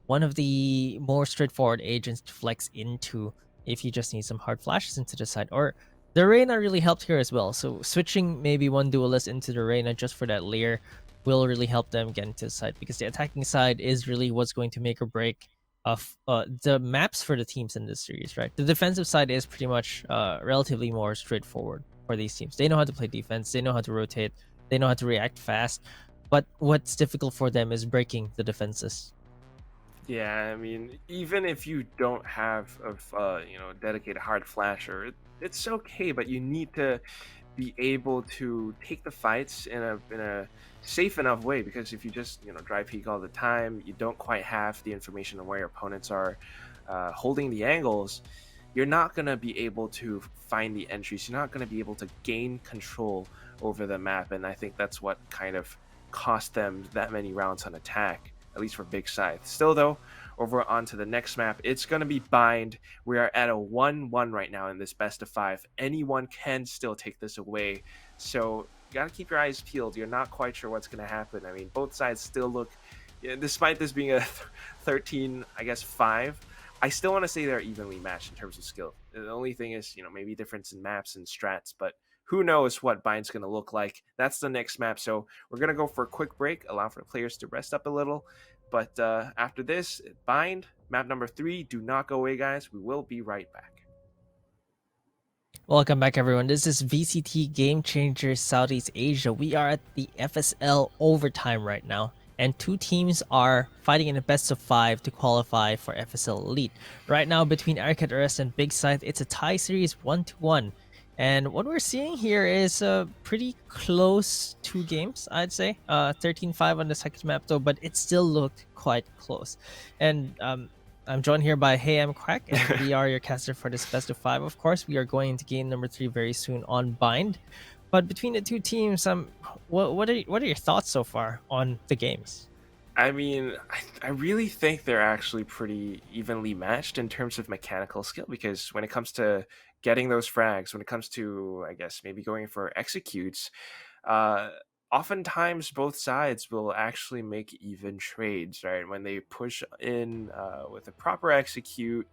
one of the more straightforward agents to flex into if you just need some hard flashes into the side. Or the Reyna really helped here as well. So switching maybe one duelist into the Reyna just for that layer will really help them get into the side, because the attacking side is really what's going to make or break of the maps for the teams in this series, right? The defensive side is pretty much relatively more straightforward for these teams. They know how to play defense, they know how to rotate, they know how to react fast, but what's difficult for them is breaking the defenses. Yeah, I mean, even if you don't have a dedicated hard flasher, it's okay, but you need to be able to take the fights in a safe enough way, because if you just drive peek all the time, you don't quite have the information on where your opponents are holding the angles, you're not going to be able to find the entries, you're not going to be able to gain control over the map, and I think that's what kind of cost them that many rounds on attack, at least for Big Scythe. Still though, over onto the next map, it's going to be Bind. We are at a 1-1 right now in this best of 5. Anyone can still take this away, so you got to keep your eyes peeled. You're not quite sure what's going to happen. I mean, both sides still look, despite this being a 13, I guess 5, I still want to say they're evenly matched in terms of skill. The only thing is, maybe difference in maps and strats, but who knows what Bind's going to look like. That's the next map, so we're going to go for a quick break, allow for players to rest up a little. But after this, Bind, map number 3. Do not go away, guys. We will be right back. Welcome back, everyone. This is VCT Game Changer Southeast Asia. We are at the FSL overtime right now, and 2 teams are fighting in a best of 5 to qualify for FSL Elite. Right now, between Aricat.Aresta and Big Scythe, it's a tie series 1-1. And what we're seeing here is a pretty close 2 games, I'd say. 13-5 on the second map, though, but it still looked quite close. And I'm joined here by Hey, I'm Quack, and we are your caster for this best of 5. Of course, we are going into game number 3 very soon on Bind. But between the 2 teams, what are your thoughts so far on the games? I mean, I really think they're actually pretty evenly matched in terms of mechanical skill, because when it comes to getting those frags, when it comes to, I guess, maybe going for executes, oftentimes both sides will actually make even trades, right? When they push in with a proper execute,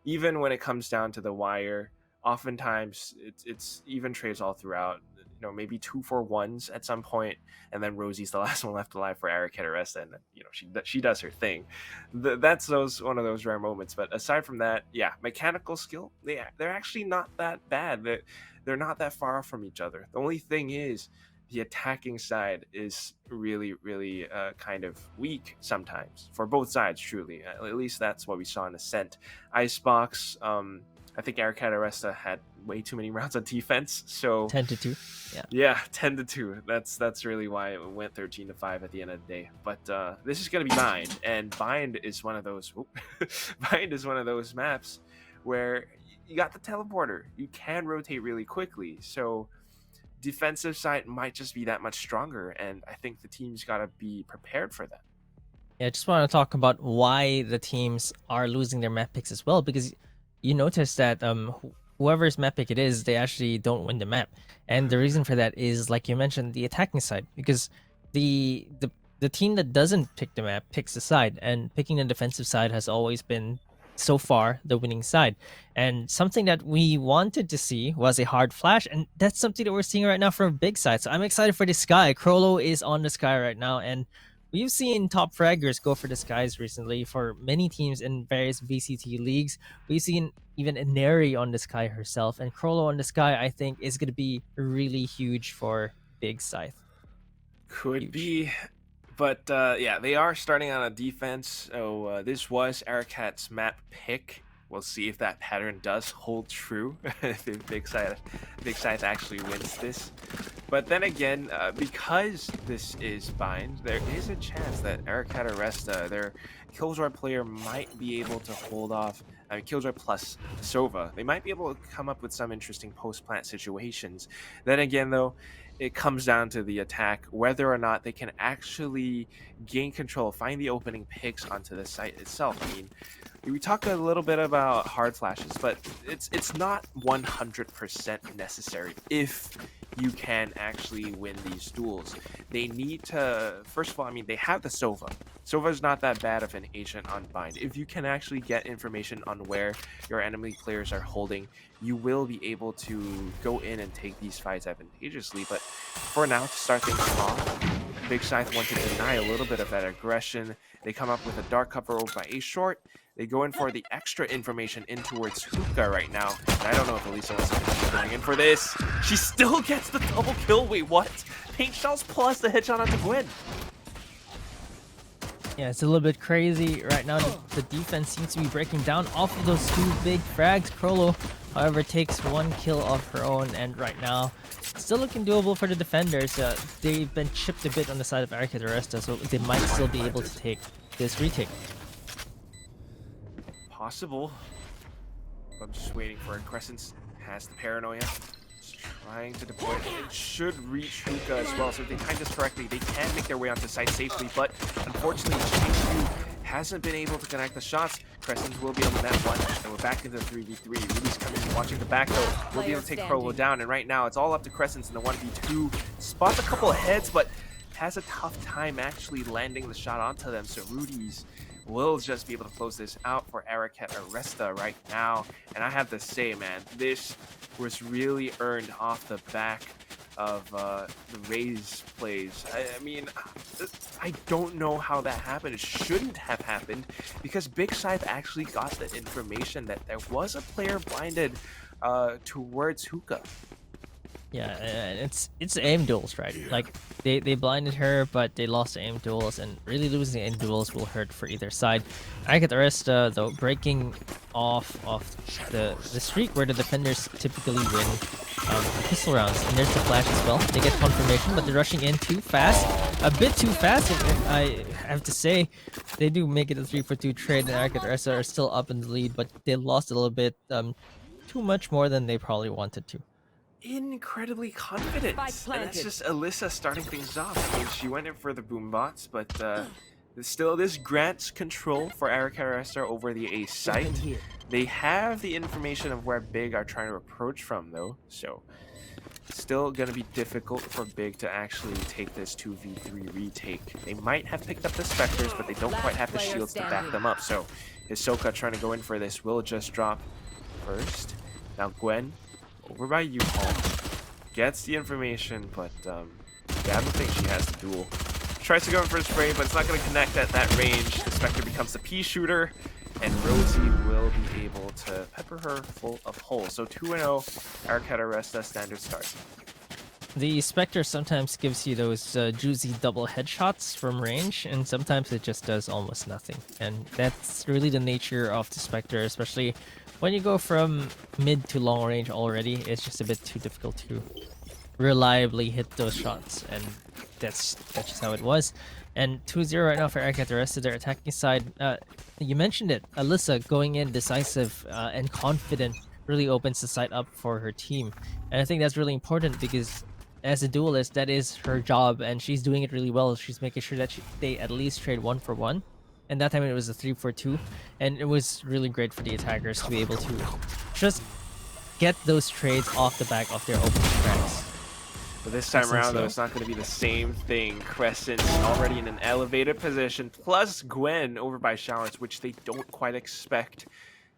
even when it comes down to the wire, oftentimes it's even trades all throughout. You know, maybe 2-4-1s at some point, and then Rosie's the last one left alive for Aricat.Aresta, and you know she does her thing. That's one of those rare moments. But aside from that, yeah, mechanical skill, they're actually not that bad. They're not that far from each other. The only thing is the attacking side is really, really kind of weak sometimes for both sides. Truly, at least that's what we saw in Ascent. Icebox. I think Aricat.Aresta had way too many rounds on defense, so 10-2. yeah, 10-2. That's really why it went 13-5 at the end of the day. But this is gonna be Bind, and Bind is one of those. Bind is one of those maps where you got the teleporter. You can rotate really quickly, so defensive side might just be that much stronger, and I think the team's got to be prepared for that. Yeah, I just want to talk about why the teams are losing their map picks as well, because you notice that whoever's map pick it is, they actually don't win the map, and the reason for that is, like you mentioned, the attacking side, because the team that doesn't pick the map picks the side, and picking the defensive side has always been so far the winning side. And something that we wanted to see was a hard flash, and that's something that we're seeing right now from Big Scythe. So I'm excited for the Sky. Crollo is on the Sky right now, and we've seen top fraggers go for the Skies recently for many teams in various VCT leagues. We've seen even Ineri on the Sky herself, and Crollo on the Sky I think is going to be really huge for Big Scythe. Could be. But yeah, they are starting on a defense. So this was Aracat's map pick. We'll see if that pattern does hold true. If Big Scythe actually wins this. But then again, because this is Bind, there is a chance that Aricat.Aresta, their Killjoy player, might be able to hold off. I mean, Killjoy plus Sova. They might be able to come up with some interesting post-plant situations. Then again, though, it comes down to the attack, whether or not they can actually gain control, find the opening picks onto the site itself. I mean, we talk a little bit about hard flashes, but it's not 100% necessary if you can actually win these duels. They need to, first of all, I mean, they have the Sova. Sova is not that bad of an agent on Bind. If you can actually get information on where your enemy players are holding, you will be able to go in and take these fights advantageously. But for now, to start things off, Big Scythe want to deny a little bit of that aggression. They come up with a dark cover over by A short. They go in for the extra information in towards Hookah right now. And I don't know if Elisa wants to going in for this. She still gets the double kill. Wait, what? Paint shells plus the headshot onto Gwen. Yeah, it's a little bit crazy right now. The defense seems to be breaking down off of those two big frags. Crollo, however, takes one kill of her own, and right now, still looking doable for the defenders. They've been chipped a bit on the side of Aricat.Aresta, so they might still be able to take this retake. Possible. I'm just waiting for it. Crescent has the paranoia. Just trying to deploy it. It should reach Hookah as well, so if they time this correctly, they can make their way onto site safely, but unfortunately, Chase hasn't been able to connect the shots. Crescent will be able to net one, and we're back into the 3v3. Ruby's coming, watching the back though. We'll be able to take Crollo down, and right now, it's all up to Crescent in the 1v2. Spots a couple of heads, but has a tough time actually landing the shot onto them, so Rudy's will just be able to close this out for Aricat.Aresta right now. And I have to say, man, this was really earned off the back of the Raze plays. I mean, I don't know how that happened. It shouldn't have happened because Big Scythe actually got the information that there was a player blinded towards Hookah. Yeah, and it's aim duels, right? Like they blinded her, but they lost the aim duels, and really losing aim duels will hurt for either side. Aricat.Aresta, though, breaking off the streak where the defenders typically win pistol rounds, and there's the flash as well. They get confirmation, but they're rushing in too fast, a bit too fast. If I have to say, they do make it a 3-for-2 trade, and Aricat.Aresta are still up in the lead, but they lost a little bit, too much more than they probably wanted to. Incredibly confident. And that's just Alyssa starting things off. I mean, she went in for the boom bots, but still this grants control for Aricat.Aresta over the A site. They have the information of where Big are trying to approach from though, so still gonna be difficult for Big to actually take this 2v3 retake. They might have picked up the Spectres, but they don't quite have the shields to back them up, so Hisoka trying to go in for this will just drop first. Now Gwen, over by U-Haul, gets the information, but yeah, I don't think she has the duel. Tries to go in for a spray, but it's not going to connect at that range. The Spectre becomes the P shooter, and Rosie will be able to pepper her full of holes. So 2-0, Aricat.Aresta standard start. The Spectre sometimes gives you those juicy double headshots from range, and sometimes it just does almost nothing. And that's really the nature of the Spectre, especially when you go from mid to long range already. It's just a bit too difficult to reliably hit those shots, and that's just how it was. And 2-0 right now for Aricat.Aresta, their attacking side. You mentioned it, Alyssa going in decisive and confident really opens the site up for her team. And I think that's really important because as a duelist, that is her job, and she's doing it really well. She's making sure that they at least trade 1-for-1. And that time it was a 3-for-2, and it was really great for the attackers to be able to just get those trades off the back of their opening cracks. But this time around, though, it's not going to be the same thing. Crescent's already in an elevated position, plus Gwen over by Showers, which they don't quite expect.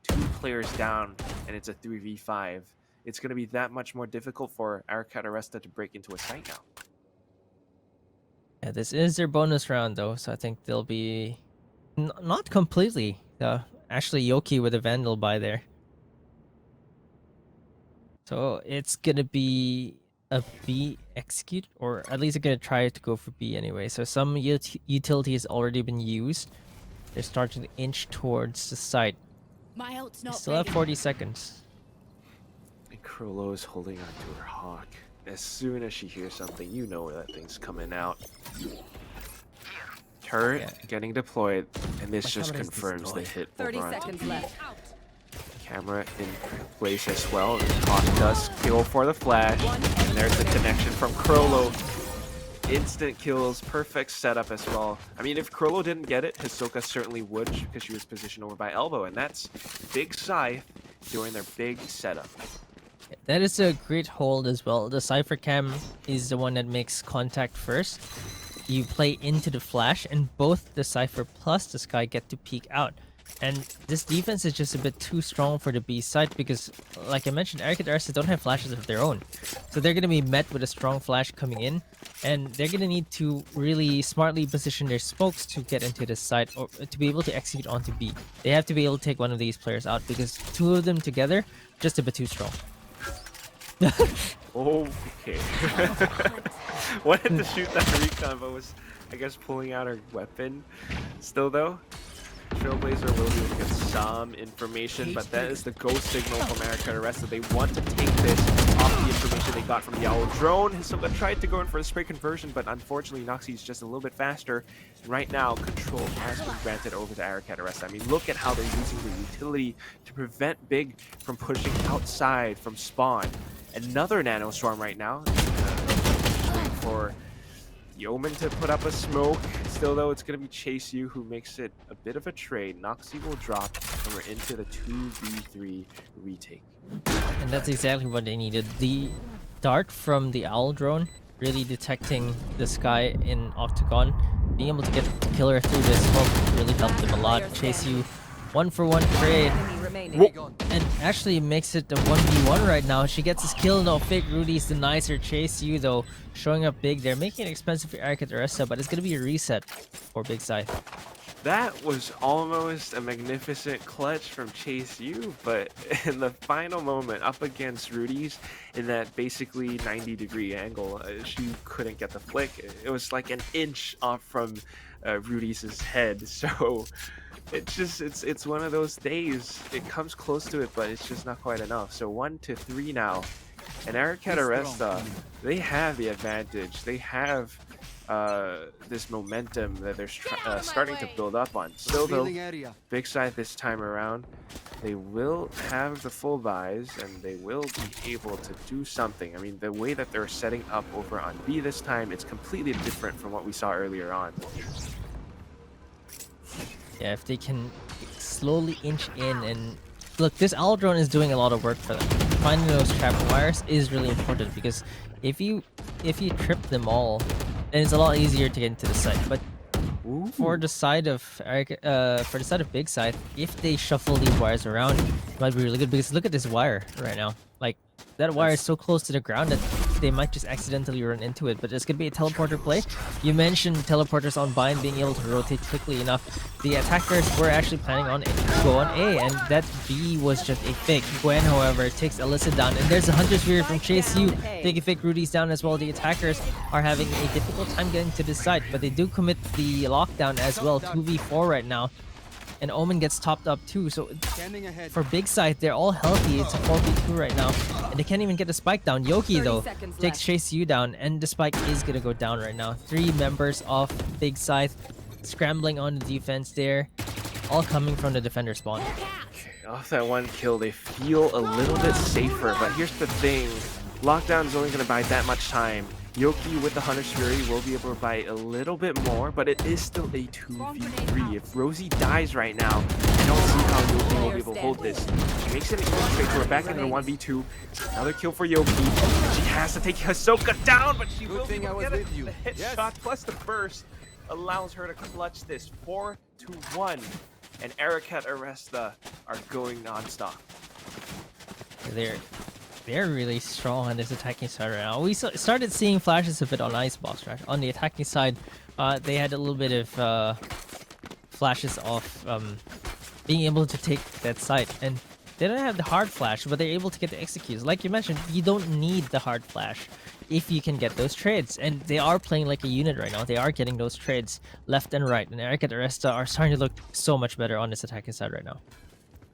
2 players down, and it's a 3v5. It's going to be that much more difficult for Aricat.Aresta to break into a site now. Yeah, this is their bonus round, though, so I think they'll be not completely. Actually, Yoki with a Vandal by there. So it's going to be a B execute, or at least they're going to try to go for B anyway. So some utility has already been used. They're starting to inch towards the site. My ult's They not still have ready. 40 seconds. And Krolo is holding on to her Hawk. As soon as she hears something, you know that thing's coming out. Turret getting deployed, and this just confirms the hit 30 over on seconds TV. left. Camera in place as well. And Hawk does kill for the flash. And there's the connection from Krolo. Instant kills, perfect setup as well. I mean, if Krolo didn't get it, Hisoka certainly would because she was positioned over by Elbow. And that's Big Scythe doing their big setup. That is a great hold as well. The Cypher Cam is the one that makes contact first. You play into the flash, and both the Cypher plus the Sky get to peek out. And this defense is just a bit too strong for the B side because, like I mentioned, Aricat.Aresta don't have flashes of their own. So they're going to be met with a strong flash coming in, and they're going to need to really smartly position their smokes to get into the side or to be able to execute onto B. They have to be able to take one of these players out because 2 of them together, just a bit too strong. Okay. Wanted to shoot that recon, but was, I guess, pulling out her weapon. Still, though, Trailblazer will be able to get some information, but that is the go signal from Aricat.Aresta. They want to take this off the information they got from the Owl drone. Hisoka tried to go in for a spray conversion, but unfortunately, Noxie's just a little bit faster. And right now, control has been granted over to Aricat.Aresta. I mean, look at how they're using the utility to prevent Big from pushing outside from spawn. Another Nano Storm right now. Waiting for Yeoman to put up a smoke. Still, though, it's going to be Chase U who makes it a bit of a trade. Noxie will drop, and we're into the 2v3 retake. And that's exactly what they needed. The dart from the Owl drone really detecting the Sky in Octagon. Being able to get the killer through the smoke really helped them a lot. Chase U 1-for-1 trade. Enemy remaining. And actually makes it a 1v1 right now. She gets his kill. No, fake Rudy's the nicer. Chase U though, showing up big. They're making it expensive for Aricat.Aresta, but it's going to be a reset for Big Scythe. That was almost a magnificent clutch from Chase U, but in the final moment, up against Rudy's in that basically 90-degree angle, she couldn't get the flick. It was like an inch off from Rudy's head, so it's one of those days. It comes close to it, but it's just not quite enough. So 1-3 now, and Aricat.Aresta, they have the advantage. They have this momentum that they're starting to build up on. Still though, Big Scythe this time around, they will have the full buys and they will be able to do something. I mean, the way that they're setting up over on B this time, it's completely different from what we saw earlier on. Yeah, if they can slowly inch in and look, this Owl drone is doing a lot of work for them. Finding those trap wires is really important because if you trip them all, then it's a lot easier to get into the site. But for the side of Big Scythe, if they shuffle these wires around, it might be really good because look at this wire right now. Like that wire is so close to the ground that they might just accidentally run into it. But it's gonna be a teleporter play. You mentioned teleporters on Bind being able to rotate quickly enough. The attackers were actually planning on go on A, and that B was just a fake. Gwen, however, takes Alyssa down, and there's a Hunter's Fury from Chase U. Taking fake Rudy's down as well. The attackers are having a difficult time getting to this site, but they do commit the lockdown as well. 2v4 right now. And Omen gets topped up too, so Scanning ahead. for Big Scythe, they're all healthy. It's a 4v2 right now, and they can't even get the spike down. Yoki, though, takes Chase U down, and the spike is gonna go down right now. 3 members of Big Scythe scrambling on the defense there, all coming from the defender spawn. Okay, off that one kill, they feel a little bit safer, but here's the thing. Lockdown is only going to buy that much time. Yoki with the Hunter's Fury will be able to buy a little bit more, but it is still a 2v3. If Rosie dies right now, I don't see how Yoki will be able to hold this. She makes it even straight, so we're back into the 1v2. Another kill for Yoki. She has to take Hisoka down, but she will be able to get it. The headshot plus the burst allows her to clutch this 4-1. And Aricat.Aresta are going non-stop. They're really strong on this attacking side right now. We started seeing flashes of it on Icebox, right? On the attacking side, they had a little bit of flashes of being able to take that site, and they don't have the hard flash, but they're able to get the executes. Like you mentioned, you don't need the hard flash if you can get those trades, and they are playing like a unit right now. They are getting those trades left and right, and Aricat.Aresta are starting to look so much better on this attacking side right now.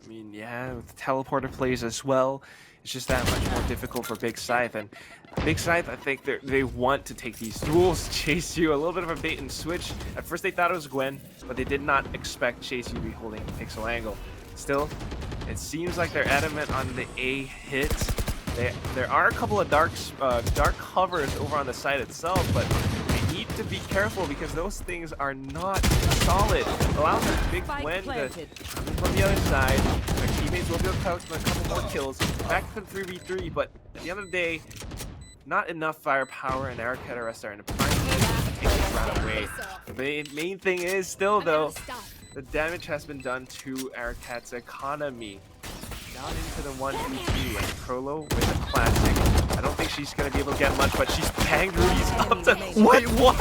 I mean, yeah, with the teleporter plays as well, it's just that much more difficult for Big Scythe. And Big Scythe, I think they want to take these duels. Chase U, a little bit of a bait and switch. At first they thought it was Gwen, but they did not expect Chase U to be holding pixel angle. Still, it seems like they're adamant on the A hit. There are a couple of dark covers over on the side itself, but they need to be careful because those things are not solid. Allows that big Gwen to come in from the other side. Their teammates will be able to count a couple more kills. Back to the 3v3, but at the end of the day, not enough firepower, and Aricat.Aresta are in a prime position to take this round away. The main thing is still, though, the damage has been done to Aricat's economy. Down into the 1v2, and Prolo with a classic. I don't think she's going to be able to get much, but she's banged Rudy's up to... Wait, what?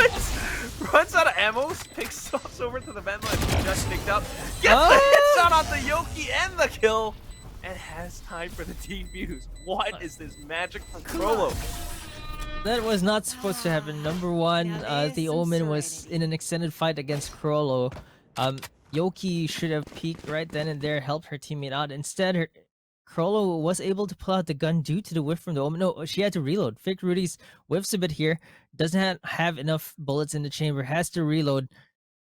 Runs out of ammo, picks us over to the vent line. She just picked up. Gets the headshot on the Yoki and the kill. And has time for the defuse. What is this magic from Prolo? That was not supposed to happen. Number one, the Omen was in an extended fight against Krollo. Yoki should have peeked right then and there, helped her teammate out. Instead, Krollo was able to pull out the gun due to the whiff from the Omen. No, she had to reload. Fake Rudy's whiffs a bit here. Doesn't have enough bullets in the chamber. Has to reload.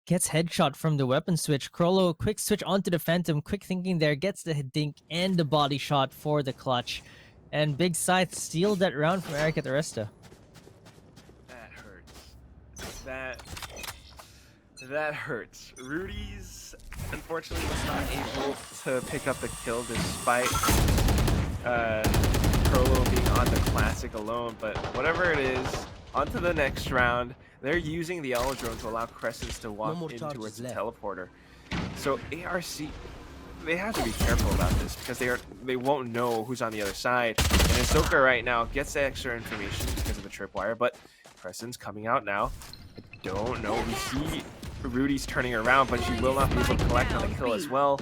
Gets headshot from the weapon switch. Krollo, quick switch onto the Phantom. Quick thinking there. Gets the dink and the body shot for the clutch. And Big Scythe stealed that round from Aricat.Aresta. That hurts. That hurts. Rudy's, unfortunately, was not able to pick up the kill despite Prolo being on the classic alone. But whatever it is, on to the next round. They're using the Drone to allow Crescents to walk in towards the teleporter. So ARC, they have to be careful about this because they won't know who's on the other side. And Hisoka right now gets the extra information because of the tripwire, but Crescent's coming out now. I don't know. We see Rudy's turning around, but she will not be able to collect on the kill as well.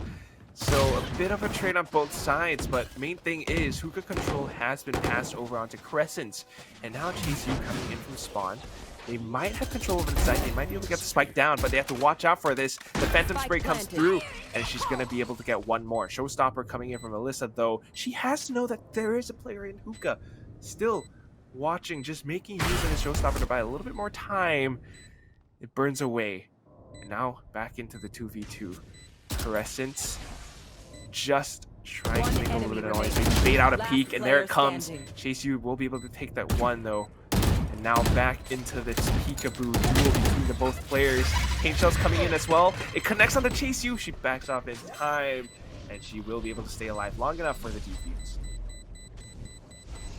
So a bit of a trade on both sides, but main thing is hookah control has been passed over onto Crescents, and now Chase U coming in from spawn. They might have control over the site. They might be able to get the spike down, but they have to watch out for this. The Phantom Spray comes through, and she's going to be able to get one more. Showstopper coming in from Alyssa, though. She has to know that there is a player in hookah. Still watching, just making use of his Showstopper to buy a little bit more time. It burns away. And now back into the 2v2. Crescents just trying to make a little bit of noise. They bait out a peek, and there it comes. Chase U will be able to take that one, though. And now back into this peekaboo duel between the both players. Paint Shell's coming in as well. It connects on the Chase U. She backs off in time, and she will be able to stay alive long enough for the defuse.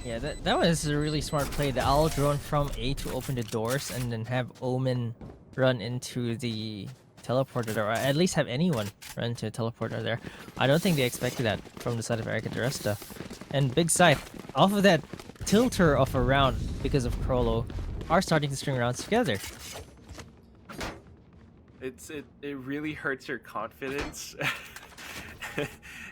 Yeah, that was a really smart play. The Owl Drone from A to open the doors, and then have Omen run into the teleporter there, or at least have anyone run into a teleporter there. I don't think they expected that from the side of Aricat.Aresta. And Big Scythe, off of that tilter of a round because of Crollo, are starting to string rounds together. It really hurts your confidence.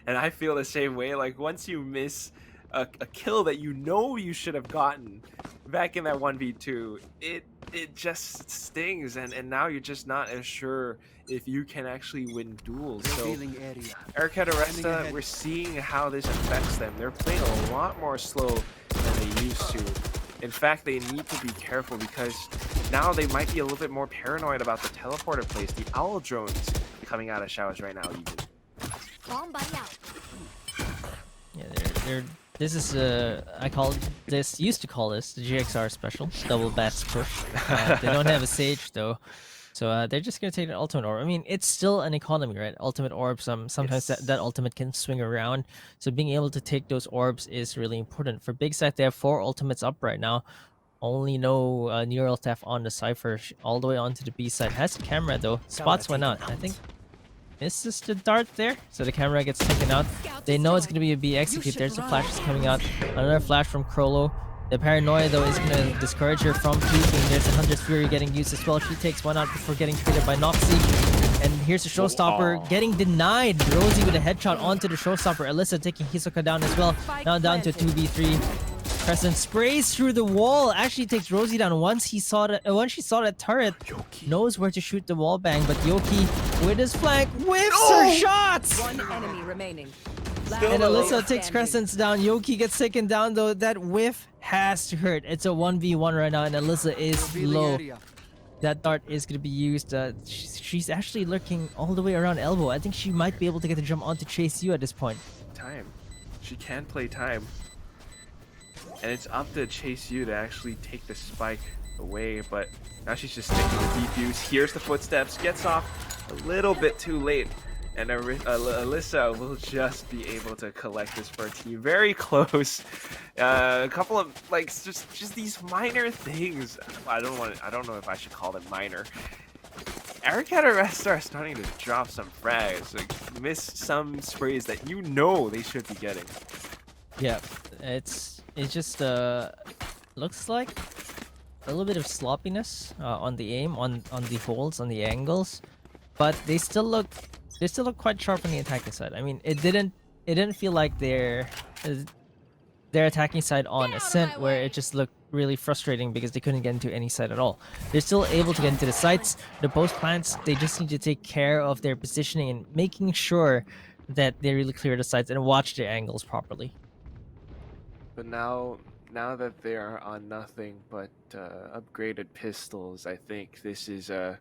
And I feel the same way. Like, once you miss a kill that you know you should have gotten back in that 1v2, it just stings, and now you're just not as sure if you can actually win duels. So Revealing area. Aricat.Aresta, we're seeing how this affects them. They're playing a lot more slow than they used to. In fact, they need to be careful because now they might be a little bit more paranoid about the teleporter plays, the owl drones coming out of showers right now even. Bomb buddy out. Yeah, they're this is I call this, used to call this the GXR special, double bats push. They don't have a Sage though, so they're just gonna take an ultimate orb. I mean, it's still an economy, right? Ultimate orbs, sometimes Yes. that ultimate can swing around, so being able to take those orbs is really important. For Big Scythe, they have 4 ultimates up right now. Only no neural theft on the Cypher, all the way onto the B side. Has a camera though. Spots went out. I think this is the dart there, so the camera gets taken out. They know it's going to be a B execute. There's the flashes coming out. Another flash from Crollo. The paranoia though is going to discourage her from peeking. There's a Hunter's Fury getting used as well. She takes one out before getting treated by Noxy. And here's the Showstopper getting denied. Rosie with a headshot onto the Showstopper. Alyssa taking Hisoka down as well. Now down to 2v3. Crescent sprays through the wall. Actually takes Rosie down once she saw that turret. Knows where to shoot the wall bang, but Yoki with his flank whiffs her shots. One enemy remaining. And Alyssa takes Crescents down. Yoki gets taken down though. That whiff has to hurt. It's a 1v1 right now, and Alyssa is Revealing low. area. That dart is going to be used. She's actually lurking all the way around elbow. I think she might be able to get the jump onto Chase U at this point. Time. She can play time. And it's up to Chase U to actually take the spike away, but now she's just sticking to defuse. Here's the footsteps, gets off a little bit too late, and Alyssa will just be able to collect this for a team. Very close. A couple of like just these minor things. I don't know if I should call them minor. Aricat.Aresta are starting to drop some frags, like miss some sprays that you know they should be getting. Yeah, it just looks like a little bit of sloppiness on the aim, on the holds, on the angles, but they still look quite sharp on the attacking side. I mean, it didn't feel like their attacking side on Ascent, where it just looked really frustrating because they couldn't get into any side at all. They're still able to get into the sites, the post plants. They just need to take care of their positioning and making sure that they really clear the sites and watch their angles properly. But now that they are on nothing but upgraded pistols, I think this is a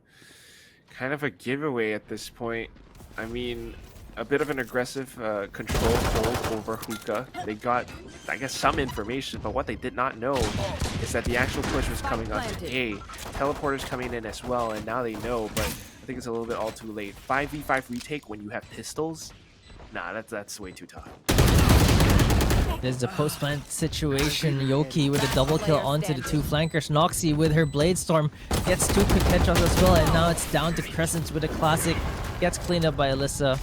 kind of a giveaway at this point. I mean, a bit of an aggressive control hold over Hookah. They got, I guess, some information, but what they did not know is that the actual push was coming onto A. Teleporters coming in as well, and now they know, but I think it's a little bit all too late. 5v5 retake when you have pistols? Nah, that's way too tough. There's the post plant situation. Yoki with a double kill onto the 2 flankers. Noxy with her Blade Storm gets 2 quick headshots as well, and now it's down to Crescents with a classic. Gets cleaned up by Alyssa.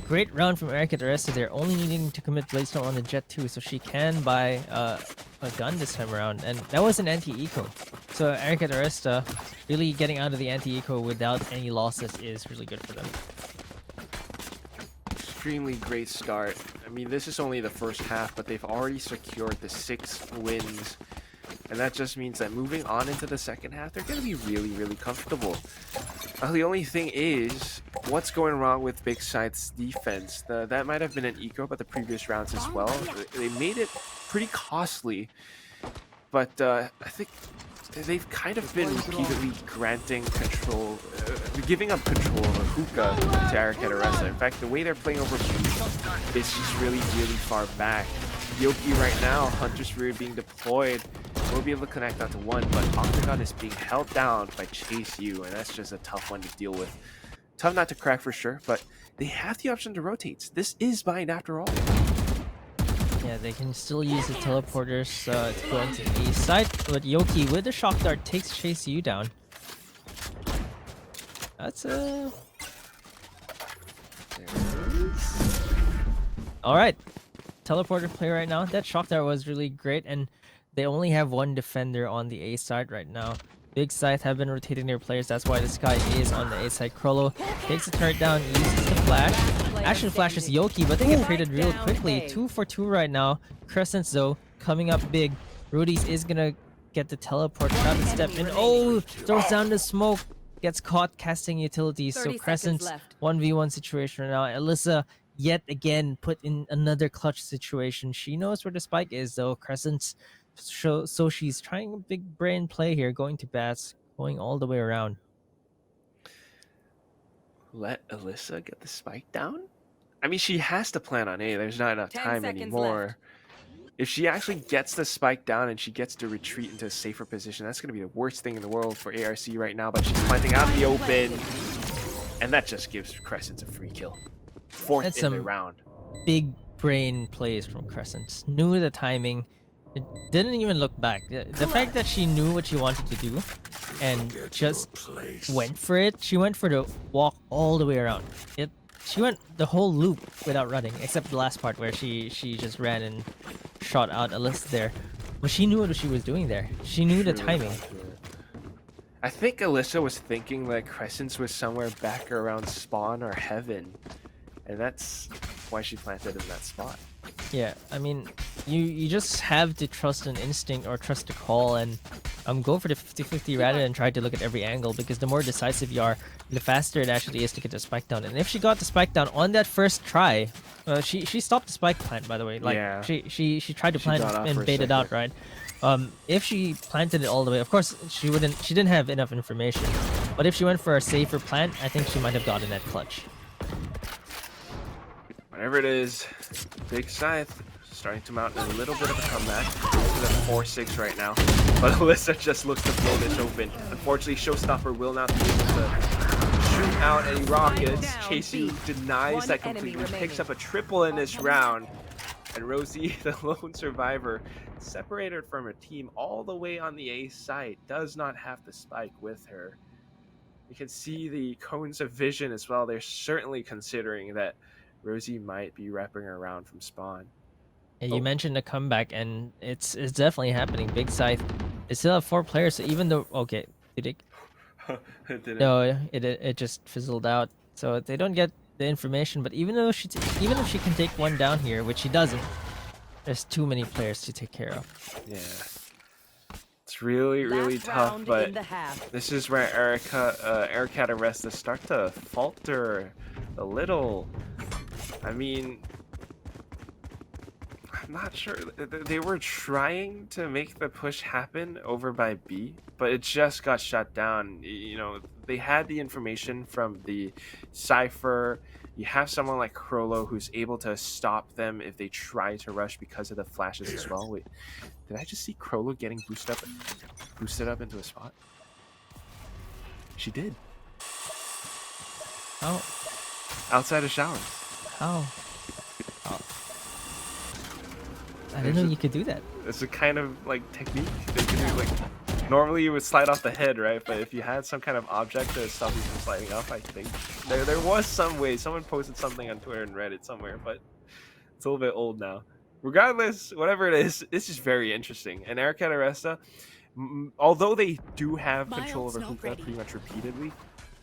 Great round from Aricat.Aresta. They're only needing to commit Blade Storm on the Jet 2, so she can buy a gun this time around, and that was an anti-eco. So Aricat.Aresta really getting out of the anti-eco without any losses is really good for them. Extremely great start. I mean, this is only the first half, but they've already secured the 6 wins. And that just means that moving on into the second half, they're going to be really, really comfortable. The only thing is, what's going wrong with Big Scythe's defense? That might have been an eco, but the previous rounds as well. They made it pretty costly. But I think they've kind of been repeatedly granting control, giving up control of Hookah to Aricat.Aresta. In fact, the way they're playing over Street is just really, really far back. Yoki right now, Hunter's Fury being deployed, will be able to connect onto 1, but Octagon is being held down by Chase U, and that's just a tough one to deal with. Tough not to crack for sure, but they have the option to rotate. This is bind after all. Yeah, they can still use the teleporters to go into the A side, but Yoki with the shock dart takes Chase U down. That's a... Alright. Teleporter play right now. That shock tower was really great, and they only have one defender on the A side right now. Big Scythe have been rotating their players. That's why the Sky is on the A side. Krollo takes the turret down, uses the flash. Actually flashes Yoki, but they get traded real quickly. 2 for 2 right now. Crescents though coming up big. Rudy's is gonna get the teleport. Try to step in. Oh, throws down the smoke. Gets caught casting utilities. So 30 Crescent's seconds left. 1v1 situation right now. Alyssa yet again put in another clutch situation. She knows where the spike is though. Crescent's so she's trying a big brain play here, going to bats, going all the way around. Let Alyssa get the spike down? I mean, she has to plan on A. There's not enough 10 time seconds anymore. If she actually gets the spike down and she gets to retreat into a safer position, that's going to be the worst thing in the world for ARC right now. But she's planting out in the open, and that just gives Crescent a free kill. Fourth That's in the some round. Big brain plays from Crescent. Knew the timing. It didn't even look back. The fact that she knew what she wanted to do and just went for it. She went for the walk all the way around. She went the whole loop without running, except the last part where she just ran and shot out Alyssa there. But she knew what she was doing there. She knew the timing. I think Alyssa was thinking that Crescents was somewhere back around spawn or heaven, and that's why she planted in that spot. Yeah, I mean, you just have to trust an instinct or trust a call and go for the 50-50 rather than try to look at every angle, because the more decisive you are, the faster it actually is to get the spike down. And if she got the spike down on that first try, she stopped the spike plant, by the way. Like Yeah. she tried to plant got off for and a baited out, second. right? If she planted it all the way, of course she didn't have enough information. But if she went for a safer plant, I think she might have gotten that clutch. Whatever it is, Big Scythe starting to mount a little bit of a comeback. To the 4-6 right now. But Alyssa just looks to blow this open. Unfortunately, Showstopper will not be able to shoot out any rockets. Chasey denies that completely. Picks up a triple in this round. And Rosie, the lone survivor, separated from her team all the way on the A side, does not have the spike with her. You can see the cones of vision as well. They're certainly considering that Rosie might be wrapping her around from spawn. Yeah, you mentioned a comeback, and it's definitely happening. Big Scythe, they still have 4 players, so even though did it? No, it just fizzled out. So they don't get the information. But even if she can take one down here, which she doesn't, there's too many players to take care of. Yeah, it's really tough. But this is where Aricat.Aresta start to falter a little. I mean, I'm not sure. They were trying to make the push happen over by B, but it just got shut down. You know, they had the information from the Cypher. You have someone like Krollo who's able to stop them if they try to rush because of the flashes as well. Wait, did I just see Krollo getting boosted up into a spot? She did. Oh, Outside of showers. how? I didn't know you could do that. It's a kind of like technique they can do. Like normally you would slide off the head, right? But if you had some kind of object to stop you from sliding off, I think there was some way. Someone posted something on Twitter and Reddit somewhere, but it's a little bit old now. Regardless, whatever it is, this is very interesting. And Aricat.Aresta, although they do have control over hookah pretty much repeatedly,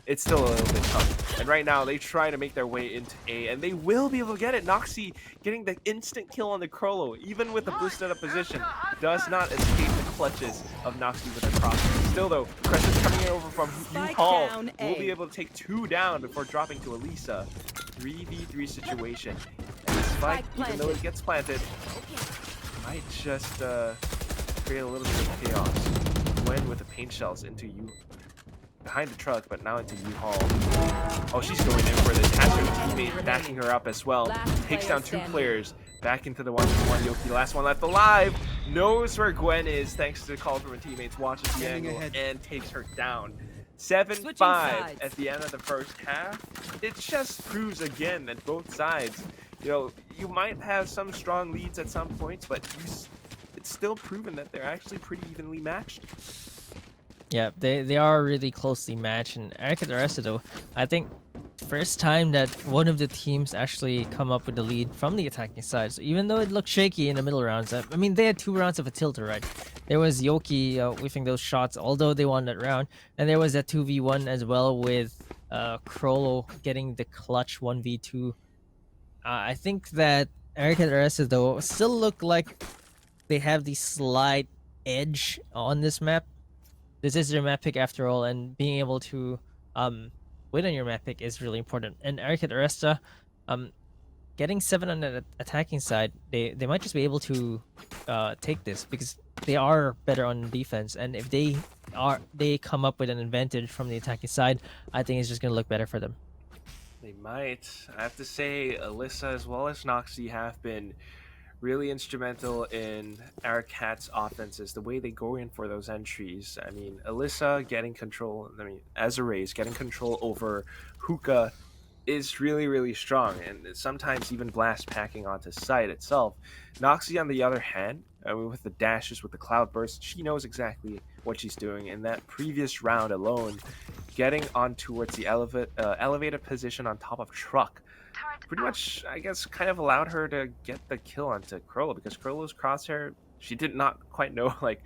it's still a little bit tough. And right now, they try to make their way into A, and they will be able to get it. Noxie getting the instant kill on the Krollo, even with the boosted up position, does not escape the clutches of Noxie with a cross. Still though, Crescent's coming in over from U-Haul. Will be able to take 2 down before dropping to Elisa. 3v3 situation. And this spike, even though it gets planted, might just create a little bit of chaos. Gwen with the paint shells into U. Behind the truck, but now into U-Haul. Oh, she's going in for this. Has her teammate backing her up as well. Takes down 2 players. Back into the 1v1. Yoki, last one left alive. Knows where Gwen is thanks to the call from her teammates. Watches the angle and takes her down. 7-5 at the end of the first half. It just proves again that both sides, you know, you might have some strong leads at some points, but it's still proven that they're actually pretty evenly matched. Yeah, they are really closely matched. And Aricat.Aresta though, I think first time that one of the teams actually come up with the lead from the attacking side. So even though it looked shaky in the middle rounds, I mean they had 2 rounds of a tilter, right? There was Yoki whiffing those shots, although they won that round, and there was that 2v1 as well with Krollo getting the clutch 1v2. I think that Aricat.Aresta though still look like they have the slight edge on this map. This is their map pick after all, and being able to win on your map pick is really important. And Aricat.Aresta, getting 7 on the attacking side, they might just be able to take this because they are better on defense, and if they come up with an advantage from the attacking side, I think it's just gonna look better for them. They might. I have to say, Alyssa as well as Noxy have been really instrumental in Aracat's offenses, the way they go in for those entries. I mean, Alyssa getting control, as a race, getting control over Hookah is really, really strong, and sometimes even blast packing onto site itself. Noxy, on the other hand, with the dashes, with the cloud burst, she knows exactly what she's doing. In that previous round alone, getting on towards the elevated position on top of Truck, pretty much, I guess, kind of allowed her to get the kill onto Krollo, because Krollo's crosshair, she did not quite know like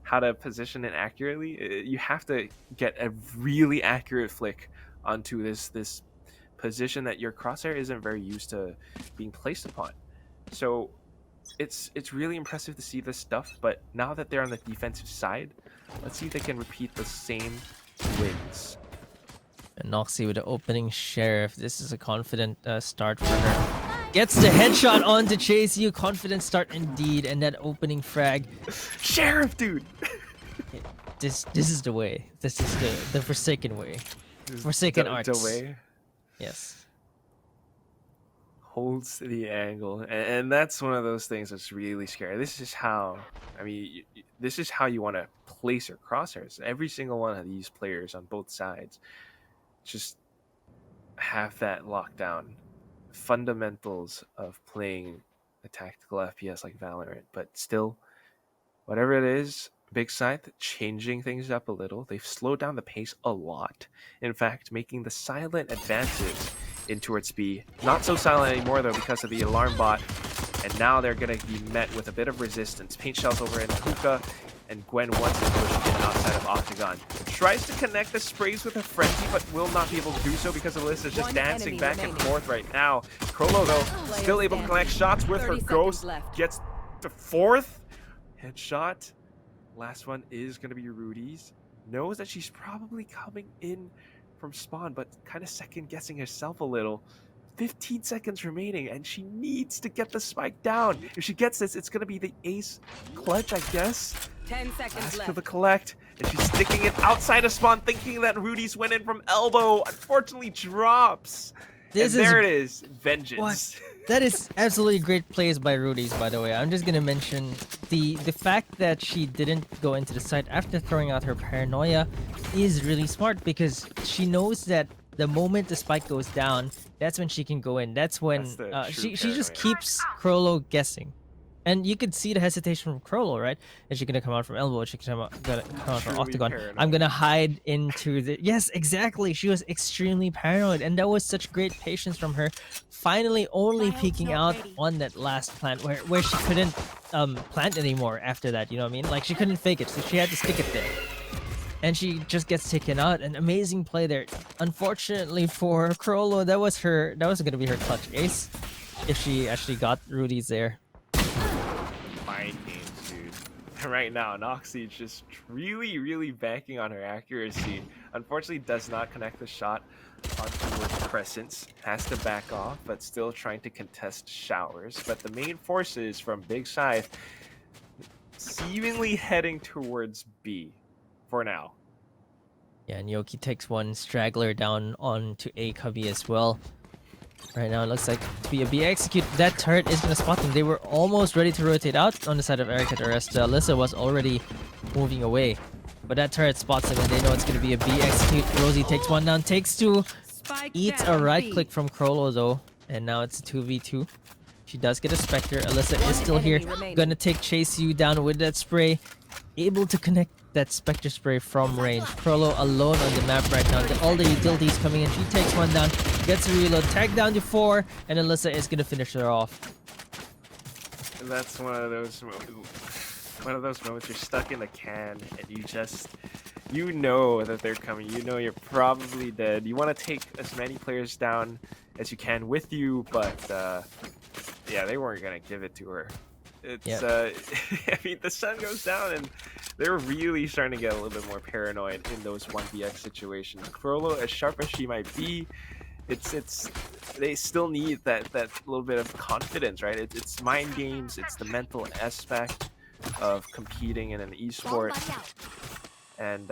how to position it accurately. You have to get a really accurate flick onto this position that your crosshair isn't very used to being placed upon. So it's really impressive to see this stuff, but now that they're on the defensive side, let's see if they can repeat the same wins. And Noxy with the opening Sheriff. This is a confident start for her. Gets the headshot on to chase you. Confident start indeed. And that opening frag. Sheriff, dude! This is the way. This is the Forsaken way. Forsaken Arts. The way. Yes. Holds the angle. And that's one of those things that's really scary. This is how, this is how you want to place your crosshairs. Every single one of these players on both sides just have that lockdown. Fundamentals of playing a tactical FPS like Valorant. But still, whatever it is, Big Scythe changing things up a little. They've slowed down the pace a lot. In fact, making the silent advances in towards B. Not so silent anymore though because of the alarm bot. And now they're going to be met with a bit of resistance. Paint shells over in Hookah, and Gwen wants to push in outside of Octagon. Tries to connect the sprays with a frenzy, but will not be able to do so because Alyssa's just dancing back and forth right now. Krollo, though, still able to connect shots with her ghost. Gets the 4th headshot. Last one is going to be Rudy's. Knows that she's probably coming in from spawn, but kind of second guessing herself a little. 15 seconds remaining, and she needs to get the spike down. If she gets this, it's going to be the ace clutch, I guess. 10 seconds left. To the collect, and she's sticking it outside of spawn, thinking that Rudy's went in from elbow. Unfortunately, drops. There it is. Vengeance. What? That is absolutely great plays by Rudy's, by the way. I'm just gonna mention the fact that she didn't go into the site after throwing out her paranoia is really smart, because she knows that the moment the spike goes down, that's when she can go in. That's when she just keeps Krollo guessing. And you could see the hesitation from Krollo, right? Is she gonna come out from elbow? Is she gonna come out from Octagon? Paranoid. I'm gonna hide into the... Yes, exactly. She was extremely paranoid, and that was such great patience from her. Finally, only peeking out on that last plant where she couldn't plant anymore after that. You know what I mean? Like she couldn't fake it, so she had to stick it there. And she just gets taken out. An amazing play there. Unfortunately for Krollo, that was gonna be her clutch ace if she actually got Rudy's there. Mind games, dude. Right now, Noxy just really banking on her accuracy. Unfortunately, does not connect the shot onto Crescents. Has to back off, but still trying to contest showers. But the main forces from Big Scythe seemingly heading towards B for now. Yeah, and Yoki takes one straggler down onto A cubby as well. Right now, it looks like to be a B execute. That turret is going to spot them. They were almost ready to rotate out on the side of Aricat.Aresta. Alyssa was already moving away. But that turret spots them, and they know it's going to be a B execute. Rosie takes one down, takes two. Eats a right click from Krollo, though. And now it's a 2v2. She does get a Spectre. Alyssa is still here. Gonna chase you down with that spray. Able to connect that Spectre spray from range. Prolo alone on the map right now. All the utilities coming in. She takes one down. Gets a reload. Tag down to 4. And Alyssa is gonna finish her off. And that's one of those moments you're stuck in a can and you know that they're coming. You know you're probably dead. You want to take as many players down as you can with you, but yeah, they weren't gonna give it to her. It's I mean, the sun goes down and they're really starting to get a little bit more paranoid in those 1vx situations. Prolo, as sharp as she might be, it's they still need that little bit of confidence, right? It's mind games, it's the mental aspect of competing in an esport. And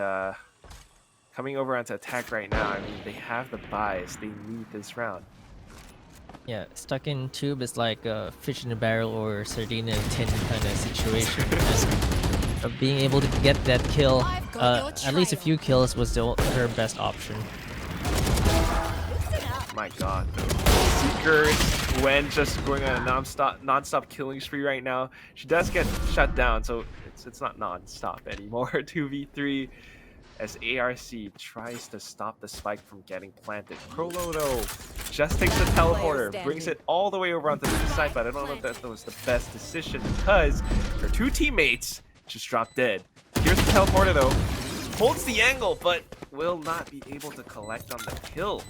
coming over onto attack right now, I mean, they have the buys. They need this round. Yeah, stuck in tube is like a fish in a barrel or sardine in a tin kind of situation. And being able to get that kill, at least a few kills, was her best option. My god. Seeker, Gwen just going on a non-stop killing spree right now. She does get shut down, so it's not non-stop anymore. 2v3 as ARC tries to stop the spike from getting planted. Prolo, though, just takes the teleporter, brings it all the way over onto the side, but I don't know if that was the best decision because her 2 teammates just dropped dead. Here's the teleporter, though. Holds the angle, but will not be able to collect on the kill.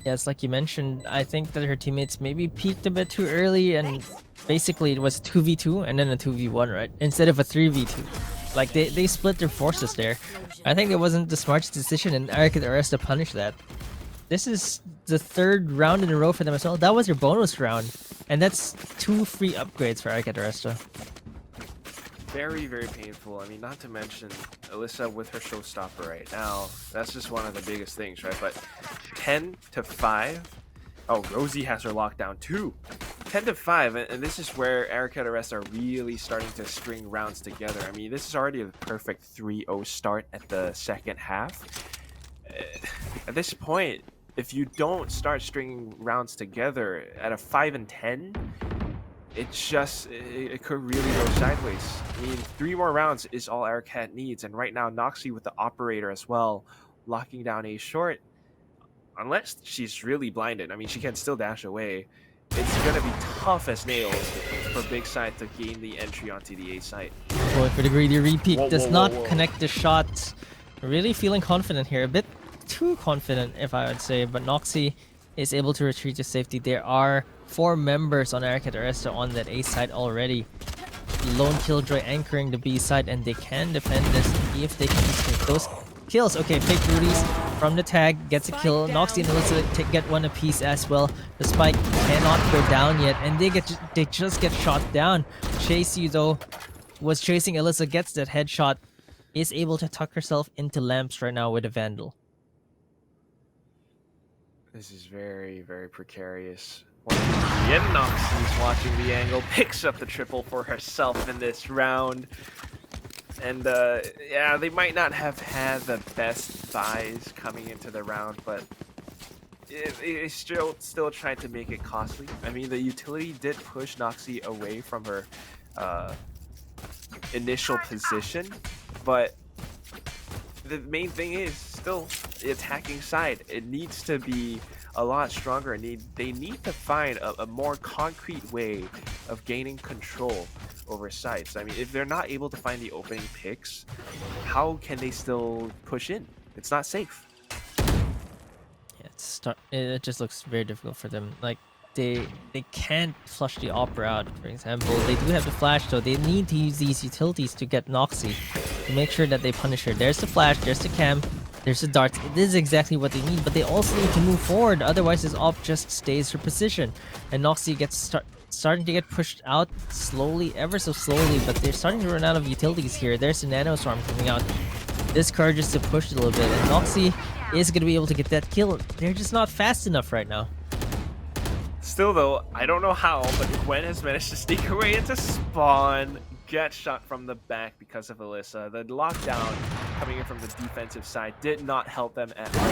Yeah, it's like you mentioned, I think that her teammates maybe peaked a bit too early, and basically it was 2v2 and then a 2v1, right? Instead of a 3v2. Like, they split their forces there. I think it wasn't the smartest decision, and Aricat.Aresta punished that. This is the 3rd round in a row for them as well. That was their bonus round, and that's 2 free upgrades for Aricat.Aresta. Very, very painful. I mean, not to mention Alyssa with her showstopper right now. That's just one of the biggest things, right? But 10-5. Oh, Rosie has her lockdown too. 10-5, and this is where Aricat.Aresta are really starting to string rounds together. I mean, this is already a perfect 3-0 start at the second half. At this point, if you don't start stringing rounds together at a 5-10, it could really go sideways. I mean, 3 more rounds is all Aricat needs, and right now Noxie with the operator as well, locking down A short. Unless she's really blinded, I mean, she can still dash away. It's gonna be tough as nails for Big Scythe to gain the entry onto the A site. Going for the greedy repeat, does not connect the shot. Really feeling confident here, a bit too confident if I would say, but Noxie is able to retreat to safety. There are 4 members on Aricat.Aresta on that A side already. Lone Killjoy anchoring the B side, and they can defend this if they can just take those kills. Okay, fake Rudy's from the tag, gets a kill. Noxie and Alyssa get one apiece as well. The spike cannot go down yet, and they just get shot down. Chase you though was chasing Alyssa, gets that headshot, is able to tuck herself into lamps right now with a Vandal. This is very, very precarious. Yet Noxie's watching the angle, picks up the triple for herself in this round. And yeah, they might not have had the best buys coming into the round, but they still tried to make it costly. I mean, the utility did push Noxie away from her initial position, but the main thing is still the attacking side. It needs to be a lot stronger. They need to find a more concrete way of gaining control over sites. I mean, if they're not able to find the opening picks, how can they still push in? It's not safe. Yeah, it just looks very difficult for them. Like, they can't flush the Opera out, for example. They do have the flash, though. They need to use these utilities to get Noxie, to make sure that they punish her. There's the flash, there's the cam, there's the darts. This is exactly what they need, but they also need to move forward. Otherwise, this Op just stays her position. And Noxie gets starting to get pushed out slowly, ever so slowly, but they're starting to run out of utilities here. There's the Nano Storm coming out. This encourages to push a little bit, and Noxie is going to be able to get that kill. They're just not fast enough right now. Still, though, I don't know how, but Gwen has managed to sneak her way into spawn, get shot from the back because of Alyssa. The lockdown coming in from the defensive side did not help them at all.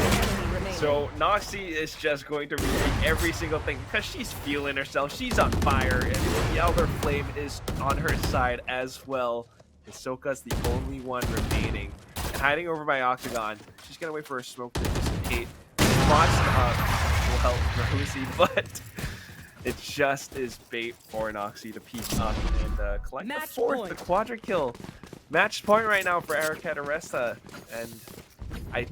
So Noxie is just going to retake every single thing because she's feeling herself. She's on fire, and the Elder Flame is on her side as well. Hisoka's the only one remaining. And hiding over by Octagon. She's gonna wait for her smoke to dissipate. Spots will help Rosie, but it just is bait for Noxie to peek up and collect the fourth, the quadra kill. Match point right now for Aricat.Aresta, and I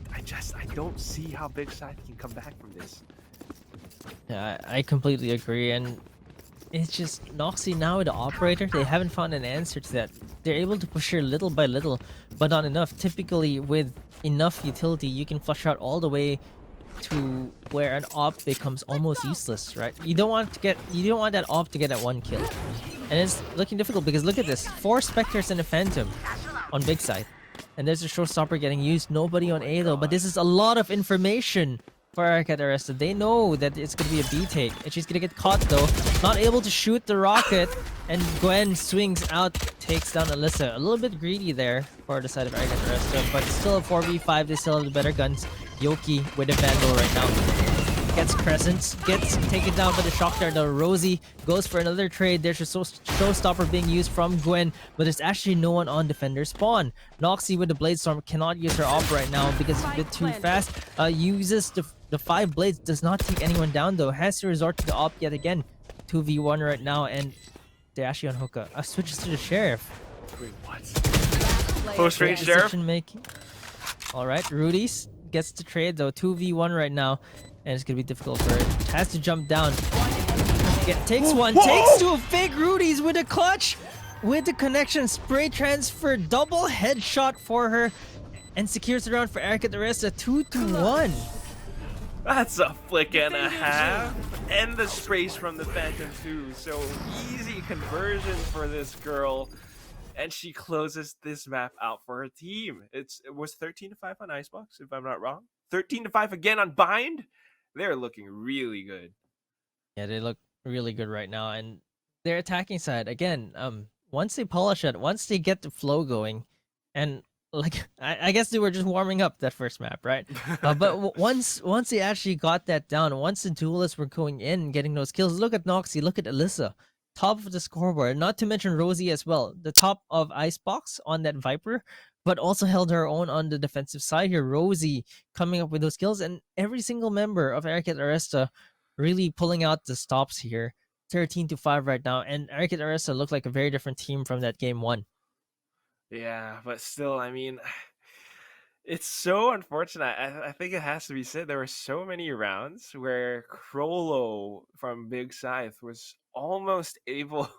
don't see how Big Scythe can come back from this. Yeah, I completely agree, and it's just Noxie now with the operator. They haven't found an answer to that. They're able to push her little by little, but not enough. Typically, with enough utility, you can flush out all the way to where an op becomes almost useless, right? You don't want that op to get that one kill, and it's looking difficult because look at this: 4 Spectres and a Phantom on Big Scythe, and there's a showstopper getting used. Nobody on A though, but this is a lot of information for Aricat.Aresta. They know that it's gonna be a B take, and she's gonna get caught though, not able to shoot the rocket, and Gwen swings out, takes down Alyssa. A little bit greedy there for the side of Aricat.Aresta, but still a 4v5. They still have the better guns. Yoki with a Vandal right now. Gets Crescents, gets taken down by the Shock Dart. Rosie goes for another trade. There's a showstopper being used from Gwen, but there's actually no one on defender spawn. Noxie with the Blade Storm cannot use her op right now because it's a bit too fast. Uses the 5 blades, does not take anyone down though. Has to resort to the op yet again. 2v1 right now, and they're actually on hookah. Switches to the Sheriff. Wait, what? Close range Sheriff? Decision making. Alright, Rudy's gets the trade though. 2v1 right now, and it's gonna be difficult for her. Has to jump down. Takes one, takes two. Fake Rudy's with a clutch, with the connection. Spray transfer, double headshot for her, and secures the round for Aricat.Aresta. 2-1. That's a flick and a half. And the sprays from the Phantom too. So easy conversion for this girl. And she closes this map out for her team. It was 13-5 on Icebox, if I'm not wrong. 13-5 again on Bind. They're looking really good. Yeah, they look really good right now. And their attacking side, again, once they polish it, once they get the flow going, and like I guess they were just warming up that first map, right? But once they actually got that down, once the duelists were going in and getting those kills, look at Noxie, look at Alyssa. Top of the scoreboard, not to mention Rosie as well. The top of Icebox on that Viper, but also held her own on the defensive side here. Rosie coming up with those kills, and every single member of Aricat.Aresta really pulling out the stops here. 13-5 right now, and Aricat.Aresta looked like a very different team from that game 1. Yeah, but still, I mean, it's so unfortunate. I think it has to be said there were so many rounds where Crollo from Big Scythe was almost able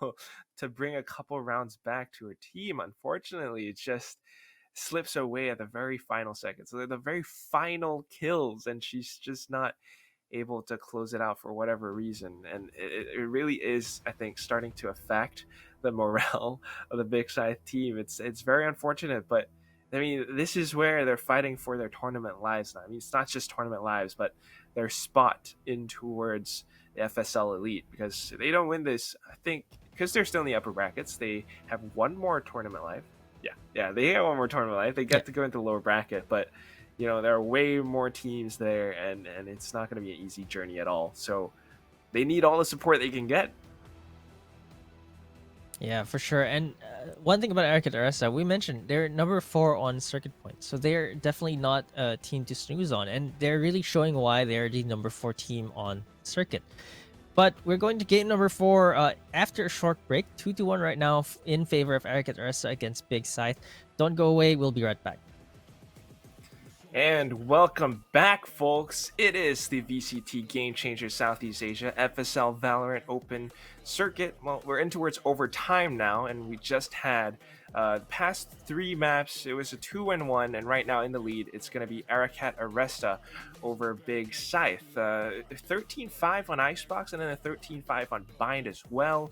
to bring a couple rounds back to her team. Unfortunately, it just slips away at the very final seconds. So they're the very final kills, and she's just not able to close it out for whatever reason. And it really is, I think, starting to affect the morale of the Big Scythe team. It's very unfortunate, but I mean, this is where they're fighting for their tournament lives now. I mean, it's not just tournament lives, but their spot in towards the FSL Elite, because if they don't win this, I think, because they're still in the upper brackets, they have one more tournament life. Yeah, they have one more tournament life. They get to go into the lower bracket, but you know, there are way more teams there, and it's not going to be an easy journey at all. So they need all the support they can get. Yeah, for sure. And one thing about Aricat.Aresta, we mentioned they're number 4 on circuit points, so they're definitely not a team to snooze on, and they're really showing why they're the number 4 team on circuit. But we're going to game number 4 after a short break. 2-1 right now in favor of Aricat.Aresta against Big Scythe. Don't go away. We'll be right back. And welcome back, folks. It is the VCT Game Changer Southeast Asia FSL Valorant Open Circuit. Well, we're in towards overtime now, and we just had the past 3 maps. It was a 2-1, and right now in the lead, it's going to be Aricat.Aresta over Big Scythe. 13-5 on Icebox, and then a 13-5 on Bind as well.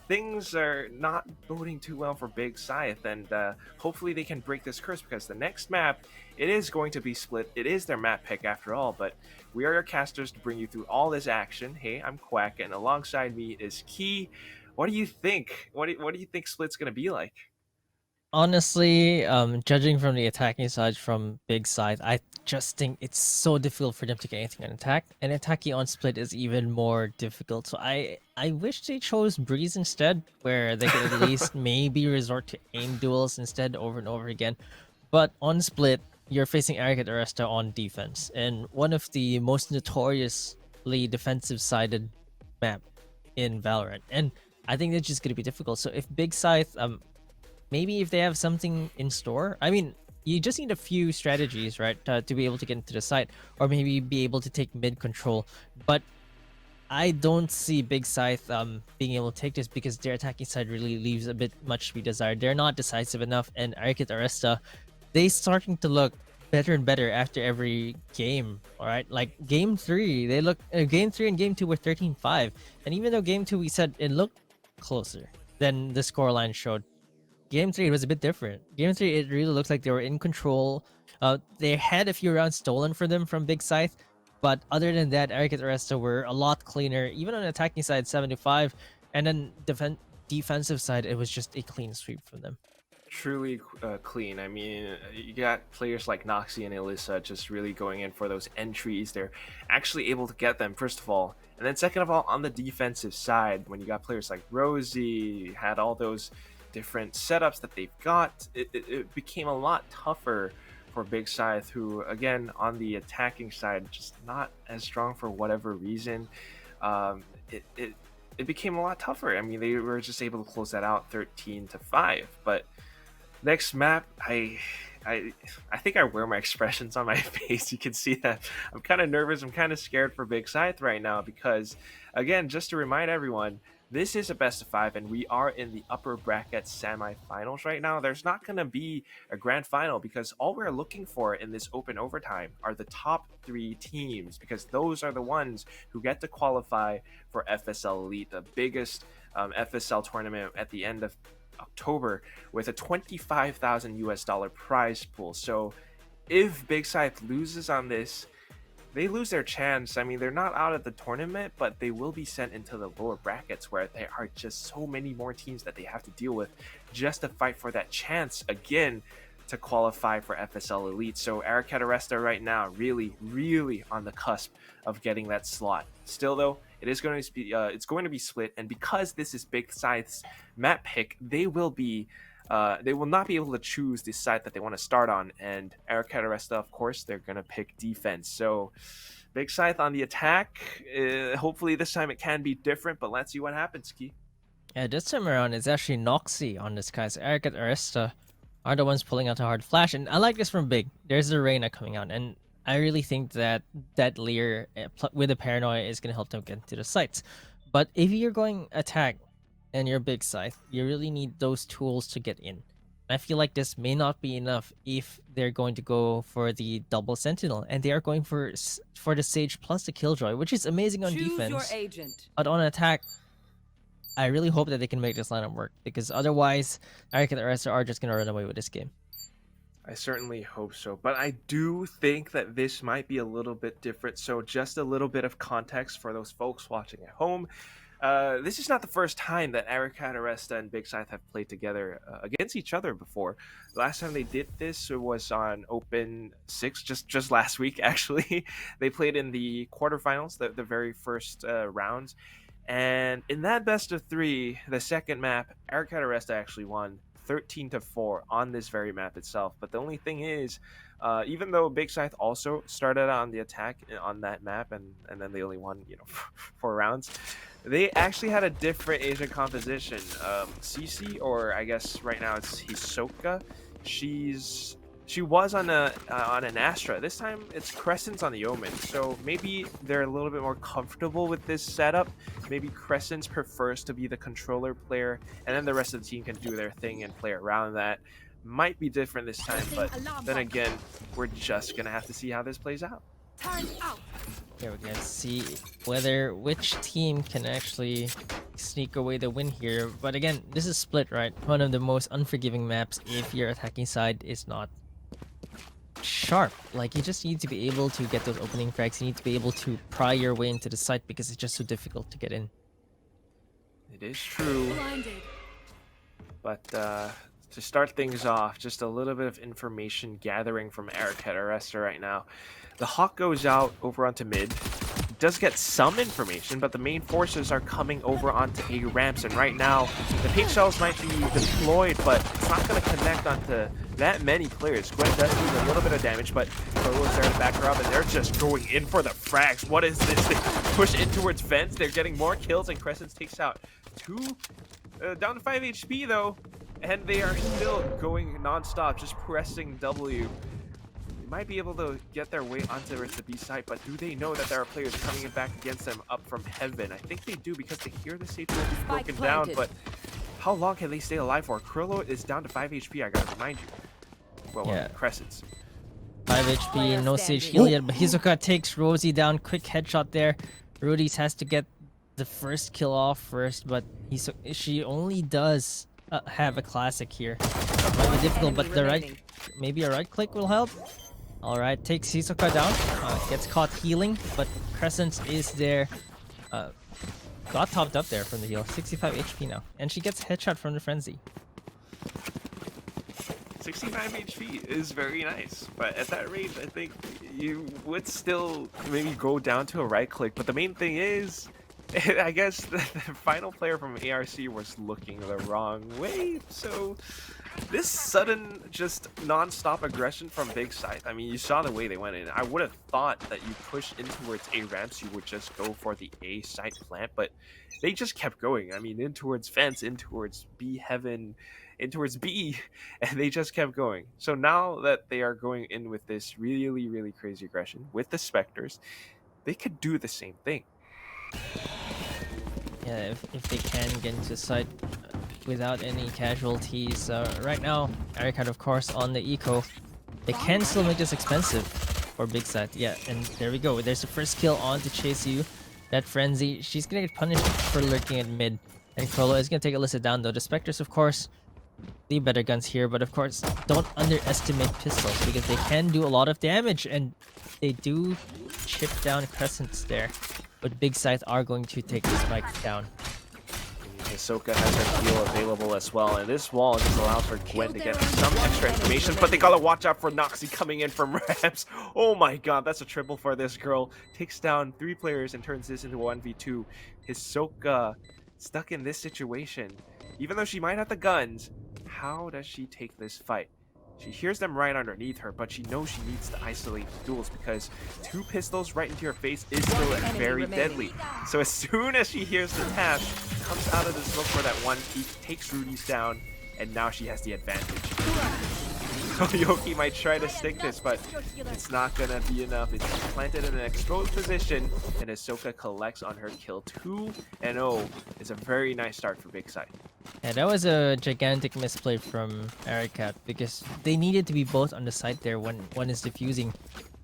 Things are not boding too well for Big Scythe, and hopefully they can break this curse, because the next map, it is going to be split. It is their map pick after all, but we are your casters to bring you through all this action. Hey, I'm Quack, and alongside me is Key. What do you think? What do you think Split's going to be like? Honestly, judging from the attacking side from Big Scythe, I just think it's so difficult for them to get anything on attack, and attacking on split is even more difficult. So I wish they chose Breeze instead, where they could at least maybe resort to aim duels instead over and over again. But on split, you're facing Aricat.Aresta on defense, and one of the most notoriously defensive-sided map in Valorant, and I think it's just gonna be difficult. So if Big Scythe maybe if they have something in store. I mean, you just need a few strategies, right, to be able to get into the site, or maybe be able to take mid control. But I don't see Big Scythe being able to take this because their attacking side really leaves a bit much to be desired. They're not decisive enough, and Aricat.Aresta, they starting to look better and better after every game. All right, like game 3, they look game 3 and game 2 were 13-5, and even though game 2 we said it looked closer than the scoreline showed, Game 3 it was a bit different. Game 3 it really looks like they were in control. They had a few rounds stolen for them from Big Scythe, but other than that, Aricat.Aresta were a lot cleaner. Even on the attacking side, 7-5, and then defensive side, it was just a clean sweep from them. Truly clean. I mean, you got players like Noxy and Elissa just really going in for those entries. They're actually able to get them, first of all. And then second of all, on the defensive side, when you got players like Rosie, had all those different setups that they've got, it became a lot tougher for Big Scythe, who, again, on the attacking side, just not as strong for whatever reason. Um, it, it, it became a lot tougher. I mean, they were just able to close that out 13-5. But next map, I think I wear my expressions on my face. You can see that I'm kind of nervous. I'm kind of scared for Big Scythe right now because, again, just to remind everyone, this is a best of 5 and we are in the upper bracket semifinals right now. There's not going to be a grand final because all we're looking for in this open overtime are the top 3 teams, because those are the ones who get to qualify for FSL Elite, the biggest FSL tournament at the end of October, with a 25,000 US dollar prize pool. So if Big Scythe loses on this, they lose their chance. I mean, they're not out of the tournament, but they will be sent into the lower brackets where there are just so many more teams that they have to deal with just to fight for that chance again to qualify for FSL Elite. So Aricat.Aresta right now really, really on the cusp of getting that slot. Still though, it is going to be it's going to be split, and because this is Big Scythe's map pick, they will not be able to choose the site that they want to start on. And Aricat.Aresta, of course, they're going to pick defense. So Big Scythe on the attack. Hopefully this time it can be different, but let's see what happens, Key. Yeah, this time around, it's actually Noxy on this guys. Aricat.Aresta are the ones pulling out a hard flash, and I like this from Big. There's the Reyna coming out, and I really think that Lear with the paranoia is going to help them get into the sites. But if you're going attack and you're Big Scythe, you really need those tools to get in. I feel like this may not be enough if they're going to go for the double sentinel, and they are going for the Sage plus the Killjoy, which is amazing on Choose defense. your agent. But on attack, I really hope that they can make this lineup work, because otherwise, Aricat.Aresta are just gonna run away with this game. I certainly hope so, but I do think that this might be a little bit different. So just a little bit of context for those folks watching at home. This is not the first time that Aricat.Aresta and Big Scythe have played together against each other before. The last time they did this was on Open 6, just last week, actually. They played in the quarterfinals, the very first rounds. And in that best of 3, the second map, Aricat.Aresta actually won 13-4 on this very map itself. But the only thing is, even though Big Scythe also started on the attack on that map, and then they only won 4 rounds, they actually had a different Asian composition. Cece, or I guess right now it's Hisoka, she was on an Astra. This time it's Crescent's on the Omen, so maybe they're a little bit more comfortable with this setup. Maybe Crescent's prefers to be the controller player, and then the rest of the team can do their thing and play around that. Might be different this time, but then again, we're just gonna have to see how this plays out. Turn out. Here we're gonna see which team can actually sneak away the win here. But again, this is split, right? One of the most unforgiving maps if your attacking side is not sharp. Like, you just need to be able to get those opening frags. You need to be able to pry your way into the site because it's just so difficult to get in. It is true, Blinded. but To start things off, just a little bit of information gathering from Aricat.Aresta right now. The Hawk goes out over onto mid. Does get some information, but the main forces are coming over onto A ramps, and right now the page shells might be deployed, but it's not going to connect onto that many players. Gwen does do a little bit of damage, but Carlos there to back her up, and they're just going in for the frags. What is this? They push in towards fence. They're getting more kills, and Crescents takes out down to 5 HP though, and they are still going non-stop, just pressing W. Might be able to get their way onto the B side, but do they know that there are players coming in back against them up from heaven? I think they do, because they hear the stage will be broken down, but how long can they stay alive for? Krillo is down to 5 HP, I gotta remind you. Well, Yeah. Crescents. 5 HP, no Sage heal yet, but Hisoka takes Rosie down. Quick headshot there. Rudy's has to get the first kill off first, but she only does have a classic here. Might be difficult, but maybe a right click will help. Alright, takes Hisoka down, gets caught healing, but Crescent is there. Got topped up there from the heal, 65 HP now. And she gets headshot from the frenzy. 65 HP is very nice, but at that range, I think you would still maybe go down to a right click, but the main thing is, I guess the final player from ARC was looking the wrong way, so this sudden, just non-stop aggression from Big Scythe, I mean, you saw the way they went in. I would have thought that you push in towards A ramps, you would just go for the A site plant, but they just kept going. I mean, in towards fence, in towards B heaven, in towards B, and they just kept going. So now that they are going in with this really, really crazy aggression with the Spectres, they could do the same thing. Yeah, if they can get into site without any casualties. Right now, Aricat, of course, on the eco. They can still make this expensive for Big Scythe. Yeah, and there we go. There's the first kill on to chase you. That frenzy, she's gonna get punished for lurking at mid. And Krolo is gonna take Alyssa down though. The Spectres, of course, the better guns here, but of course, don't underestimate pistols because they can do a lot of damage, and they do chip down Crescents there. But Big Scythe are going to take the spike down. Hisoka has her heal available as well, and this wall just allows for Gwen to get some extra information, but they gotta watch out for Noxie coming in from ramps. Oh my god, that's a triple for this girl. Takes down 3 players and turns this into 1v2. Hisoka stuck in this situation. Even though she might have the guns, how does she take this fight? She hears them right underneath her, but she knows she needs to isolate duels because 2 pistols right into her face is still very deadly. So as soon as she hears the tap, comes out of the smoke for that one peek, takes Rudy's down, and now she has the advantage. Yoki might try to stick this, but it's not gonna be enough. It's planted in an exposed position, and Hisoka collects on her kill. 2-0 is a very nice start for Big Scythe. Yeah, that was a gigantic misplay from Aricat because they needed to be both on the site there when one is defusing.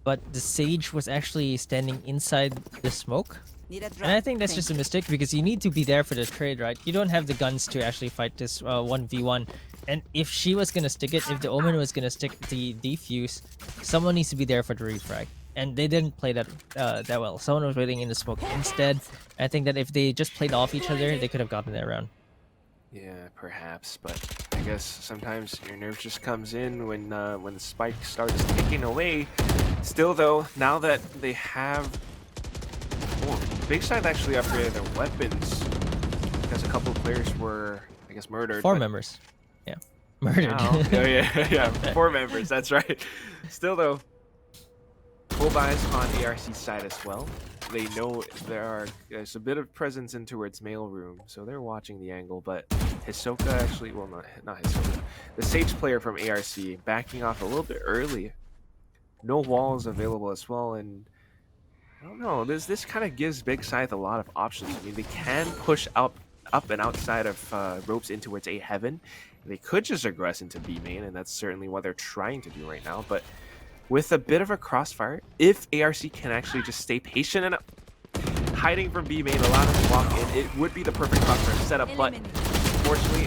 But the Sage was actually standing inside the smoke. And I think that's just a mistake because you need to be there for the trade, right? You don't have the guns to actually fight this 1v1. And if she was gonna stick it, if the Omen was gonna stick the defuse, someone needs to be there for the refrag. And they didn't play that that well. Someone was waiting in the smoke instead. I think that if they just played off each other, they could have gotten that round. Yeah, perhaps, but I guess sometimes your nerve just comes in when the spike starts ticking away. Still though, now that they have... Oh, Big Scythe actually upgraded their weapons because a couple of players were, I guess, murdered. 4 members. Yeah. Murdered. Oh, yeah, 4 members, that's right. Still though, full eyes on the ARC side as well. They know there's a bit of presence in towards mail room, so they're watching the angle, but Hisoka actually, well, not Hisoka, the Sage player from ARC backing off a little bit early. No walls available as well, and I don't know, this kind of gives Big Scythe a lot of options. I mean, they can push up and outside of ropes in towards A heaven. They could just regress into B main, and that's certainly what they're trying to do right now, but with a bit of a crossfire, if ARC can actually just stay patient and hiding from B main, allow them to walk in, it would be the perfect crossfire setup, but unfortunately,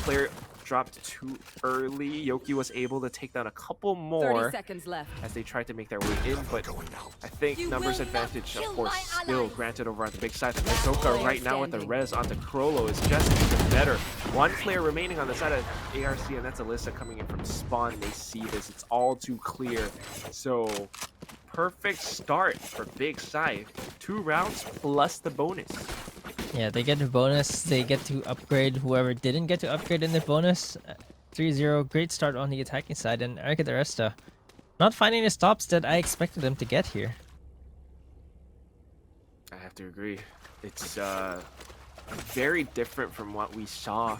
player dropped too early. Yoki was able to take down a couple 30 more seconds left. as they tried to make their way in, but I think numbers advantage, of course, still granted over on the Big Scythe. And Ahsoka right now with the res onto Krollo is just even better. One player remaining on the side of ARC, and that's Alyssa coming in from spawn. They see this. It's all too clear. So, perfect start for Big Scythe. 2 rounds plus the bonus. Yeah, they get the bonus. They get to upgrade whoever didn't get to upgrade in the bonus. 3-0, great start on the attacking side, and Aricat.Aresta not finding the stops that I expected them to get here. I have to agree. It's very different from what we saw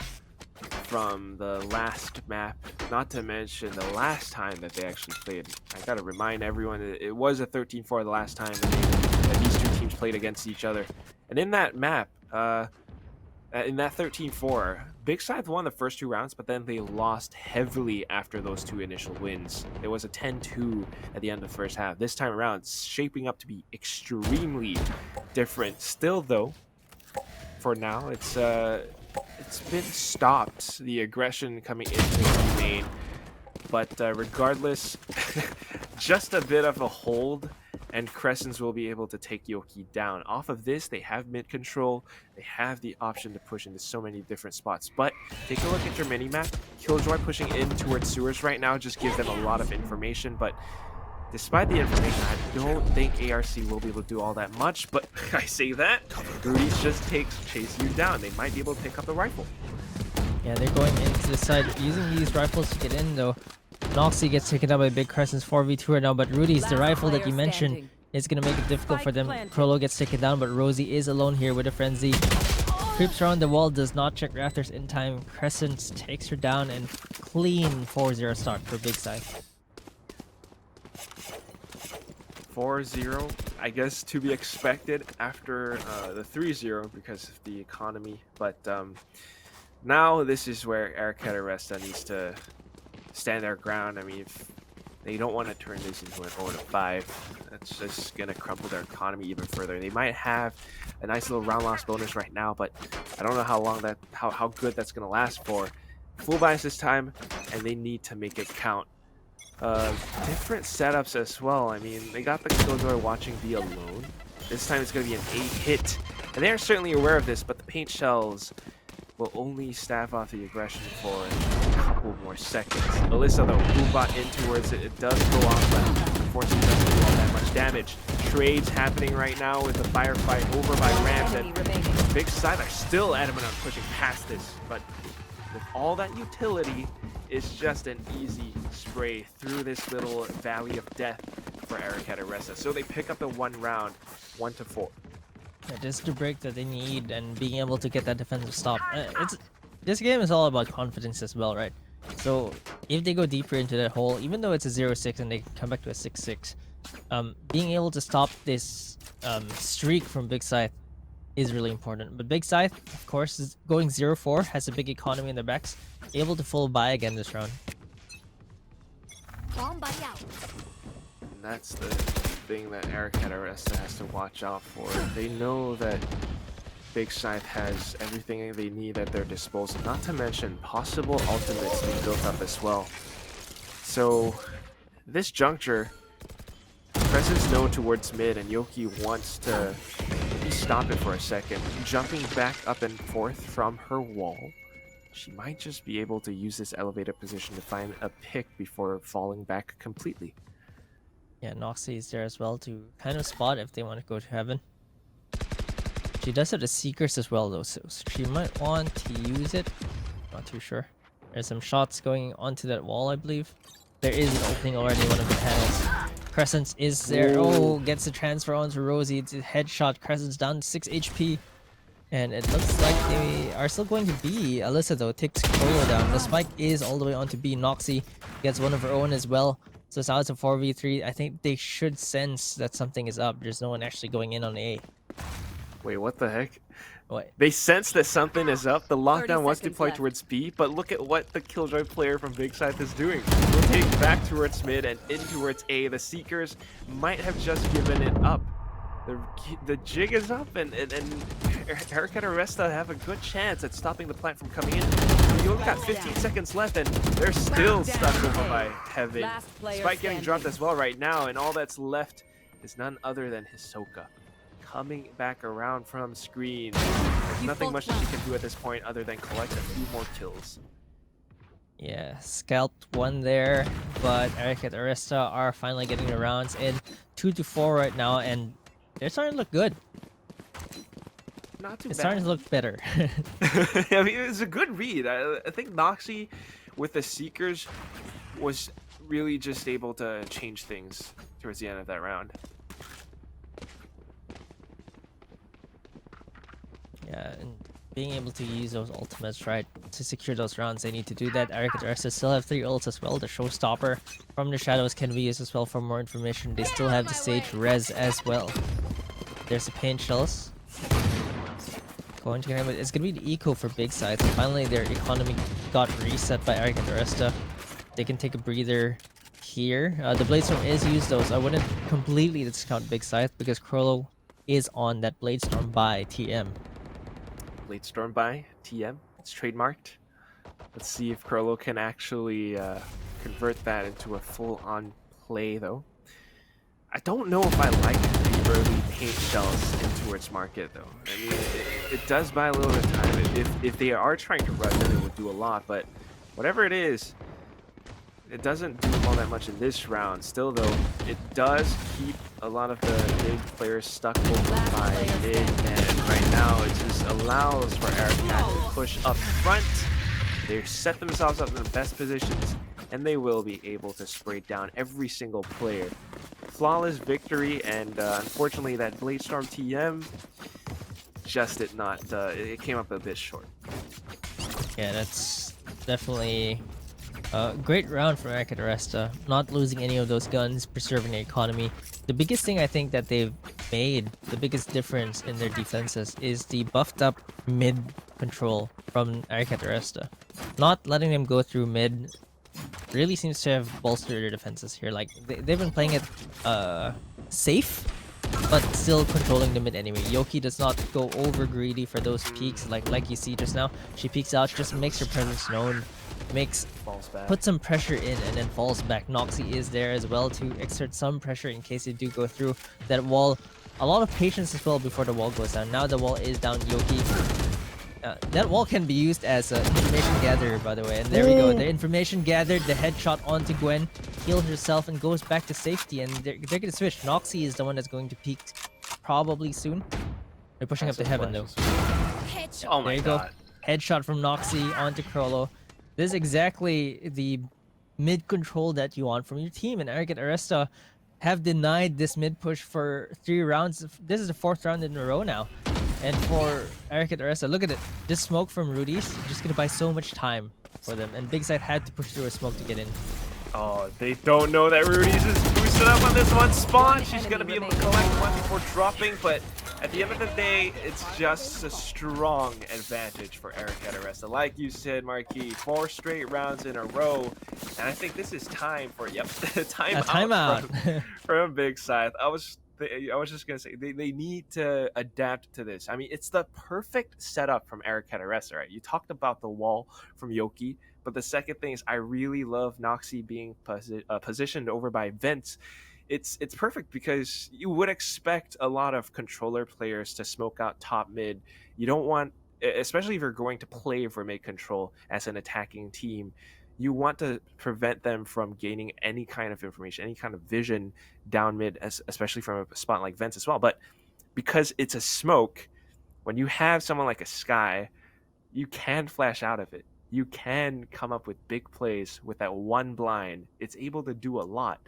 from the last map, not to mention the last time that they actually played. I gotta remind everyone that it was a 13-4 the last time that these two teams played against each other. And in that map, in that 13-4, Big Scythe won the first 2 rounds, but then they lost heavily after those 2 initial wins. It was a 10-2 at the end of the first half. This time around, it's shaping up to be extremely different. Still, though, for now, it's been stopped, the aggression coming into the main. But regardless, just a bit of a hold, and Crescents will be able to take Yoki down. Off of this, they have mid control. They have the option to push into so many different spots. But take a look at your mini-map. Killjoy pushing in towards sewers right now just gives them a lot of information. But despite the information, I don't think ARC will be able to do all that much. But I say that, Rudy's just chase you down. They might be able to pick up the rifle. Yeah, they're going into the side using these rifles to get in though. Noxie gets taken out by Big Crescent's 4v2 right now, but Rudy's the rifle that you mentioned is going to make it difficult for them. Krollo gets taken down, but Rosie is alone here with a frenzy. Creeps around the wall, does not check rafters in time. Crescent takes her down, and clean 4-0 start for Big Scythe. 4-0, I guess to be expected after the 3-0 because of the economy. But now this is where Aricat.Aresta needs to stand their ground. I mean, if they don't want to turn this into an 0-5, that's just going to crumple their economy even further. They might have a nice little round loss bonus right now, but I don't know how long how good that's going to last for. Full buys this time, and they need to make it count. Different setups as well. I mean, they got the Killjoy watching B alone. This time it's going to be an 8 hit, and they're certainly aware of this, but the paint shells will only stave off the aggression for a couple more seconds. Alyssa, though, who bought in towards it, it does go off, but unfortunately doesn't do all that much damage. Trades happening right now with the firefight over by Rams, and Big Scythe are still adamant on pushing past this, but with all that utility, it's just an easy spray through this little valley of death for Aricat.Aresta. So they pick up the 1 round, 1-4. Yeah, just the break that they need and being able to get that defensive stop. This game is all about confidence as well, right? So if they go deeper into that hole, even though it's a 0-6 and they come back to a 6-6, being able to stop this streak from Big Scythe is really important. But Big Scythe, of course, is going 0-4, has a big economy in their backs, able to full buy again this round. Bomb buddy out. And that's the thing that Aricat.Aresta has to watch out for. They know that Big Scythe has everything they need at their disposal, not to mention possible ultimates being built up as well. So, this juncture, Crescent's no towards mid, and Yoki wants to maybe stop it for a second. Jumping back up and forth from her wall, she might just be able to use this elevated position to find a pick before falling back completely. Yeah, Noxie is there as well to kind of spot if they want to go to heaven. She does have the Seekers as well though, so she might want to use it. Not too sure. There's some shots going onto that wall, I believe. There is an opening already in one of the panels. Crescent is there. Oh, gets the transfer onto Rosie. It's a headshot. Crescent's down to 6 HP. And it looks like they are still going to B. Alyssa though takes Krollo down. The spike is all the way onto B. Noxie gets one of her own as well. So it's out to 4v3. I think they should sense that something is up. There's no one actually going in on A. Wait, what the heck? What? They sense that something is up. The lockdown was 30 seconds deployed left. towards B, but look at what the Killjoy player from Big Scythe is doing. Rotating back towards mid and in towards A. The Seekers might have just given it up. The jig is up, and Aricat.Aresta have a good chance at stopping the plant from coming in. you only got 15 seconds left, and they're still stuck over by Heaven. Last player Spike getting standing. dropped as well right now, and all that's left is none other than Hisoka. Coming back around from screen. There's nothing much that she can do at this point other than collect a few more kills. Yeah, scalped one there, but Aricat.Aresta are finally getting the rounds in 2-4 right now, and they're starting to look good. Not too It's bad. starting to look better. I mean, it was a good read. I think Noxy with the Seekers was really just able to change things towards the end of that round. Yeah, and being able to use those ultimates, right, to secure those rounds, they need to do that. Aricat.Aresta still have 3 ults as well. The Showstopper from the Shadows can be used as well for more information. They still have the Sage Res as well. There's the Pain Shells. Going to him, it's gonna be the eco for Big Scythe. Finally, their economy got reset by Aricat.Aresta. They can take a breather here. The Bladestorm is used though, so I wouldn't completely discount Big Scythe because Krollo is on that Bladestorm by TM. Late Storm by TM. It's trademarked. Let's see if Krollo can actually convert that into a full-on play, though. I don't know if I like the early paint shells in towards market, though. I mean, it does buy a little bit of time. If they are trying to rush, then it would do a lot. But whatever it is, it doesn't do all that much in this round. Still, though, it does keep a lot of the big players stuck over by mid, and right now it just allows for Aricat to push up front. They set themselves up in the best positions, and they will be able to spray down every single player. Flawless victory, and unfortunately that Bladestorm TM just did not, it came up a bit short. Yeah, that's definitely a great round for Aricat.Aresta. Not losing any of those guns, preserving the economy. The biggest thing I think that they've made, the biggest difference in their defenses, is the buffed up mid control from Aricat.Aresta. Not letting them go through mid really seems to have bolstered their defenses here. Like, they've been playing it safe, but still controlling the mid anyway. Yoki does not go over greedy for those peaks like you see just now. She peeks out, just makes her presence known, Falls back. puts some pressure in, and then falls back. Noxy is there as well to exert some pressure in case they do go through that wall. A lot of patience as well before the wall goes down. Now the wall is down. Yoki. That wall can be used as an information gatherer, by the way. And there we go. The information gathered, the headshot onto Gwen, heals herself, and goes back to safety. And they're going to switch. Noxy is the one that's going to peak probably soon. They're pushing up to heaven, though. Headshot. Oh There my you god. go. Headshot from Noxy onto Krollo. This is exactly the mid control that you want from your team. And Aricat.Aresta have denied this mid push for 3 rounds. This is the 4th round in a row now. And for Aricat.Aresta, look at it. This smoke from Rudy's just gonna buy so much time for them. And Big Scythe had to push through a smoke to get in. Oh, they don't know that Rudy's is boosted up on this one spawn. She's enemy gonna be able to remaining. collect one before dropping, but at the end of the day, it's just a strong advantage for Aricat.Aresta. Like you said, Marquis, 4 straight rounds in a row, and I think this is time for Timeout. from Big Scythe. I was just gonna say they need to adapt to this. I mean, it's the perfect setup from Aricat.Aresta, right? You talked about the wall from Yoki, but the second thing is I really love Noxy being positioned over by Vents. It's perfect because you would expect a lot of controller players to smoke out top mid. You don't want, especially if you're going to play for mid control as an attacking team, you want to prevent them from gaining any kind of information, any kind of vision down mid, especially from a spot like Vents as well. But because it's a smoke, when you have someone like a Sky, you can flash out of it. You can come up with big plays with that one blind. It's able to do a lot.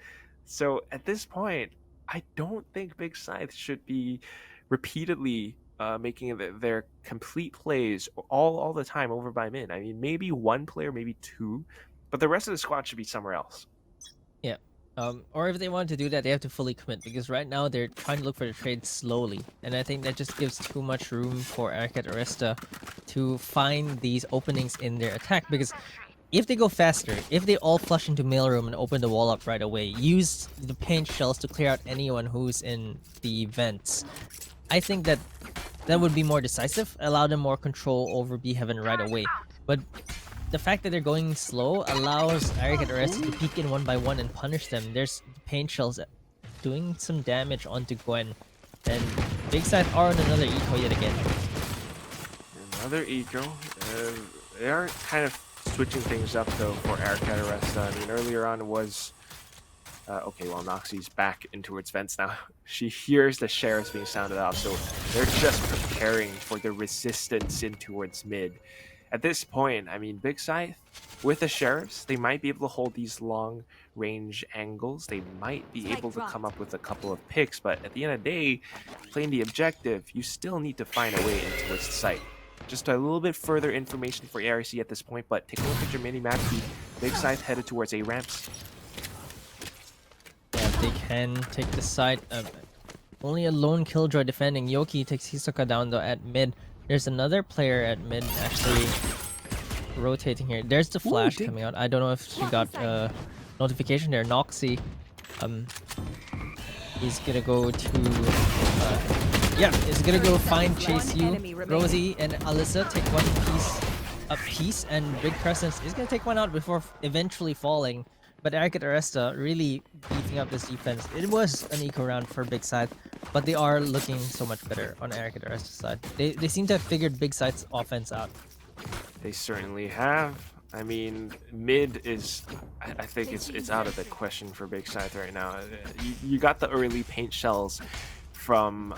So at this point, I don't think Big Scythe should be repeatedly making their complete plays all the time over by mid. I mean, maybe one player, maybe 2, but the rest of the squad should be somewhere else. Yeah. Or if they want to do that, they have to fully commit, because right now they're trying to look for the trade slowly. And I think that just gives too much room for Aricat.Aresta to find these openings in their attack, because if they go faster, if they all flush into mailroom and open the wall up right away, use the paint shells to clear out anyone who's in the vents, I think that would be more decisive, allow them more control over B Heaven right away. But the fact that they're going slow allows Aricat.Aresta to peek in one by one and punish them. There's paint shells doing some damage onto Gwen. And Big Scythe are on another eco yet again. Another eco. They are kind of switching things up though for Aricat.Aresta. I mean, earlier on was okay. Well, Noxie's back into its vents now. She hears the sheriffs being sounded off, so they're just preparing for the resistance in towards mid. At this point, I mean, Big Scythe with the sheriffs, they might be able to hold these long range angles. They might be able to come up with a couple of picks, but at the end of the day, playing the objective, you still need to find a way into its site. Just a little bit further information for ARC at this point, but take a look at your mini-map. Big Scythe headed towards A ramps. Yeah, they can take the side. Only a lone killjoy defending. Yoki takes Hisoka down though at mid. There's another player at mid actually rotating here. There's the flash coming out. I don't know if she got a notification there. Noxie, he's gonna go to yeah, he's gonna go find Chase You. Rosie and Alyssa take one piece apiece, and Big Crescent is gonna take one out before eventually falling. But Aricat.Aresta really beating up this defense. It was an eco round for Big Scythe, but they are looking so much better on Aricat.Aresta's side. They seem to have figured Big Scythe's offense out. They certainly have. I mean, mid is, I think it's out of the question for Big Scythe right now. You got the early paint shells from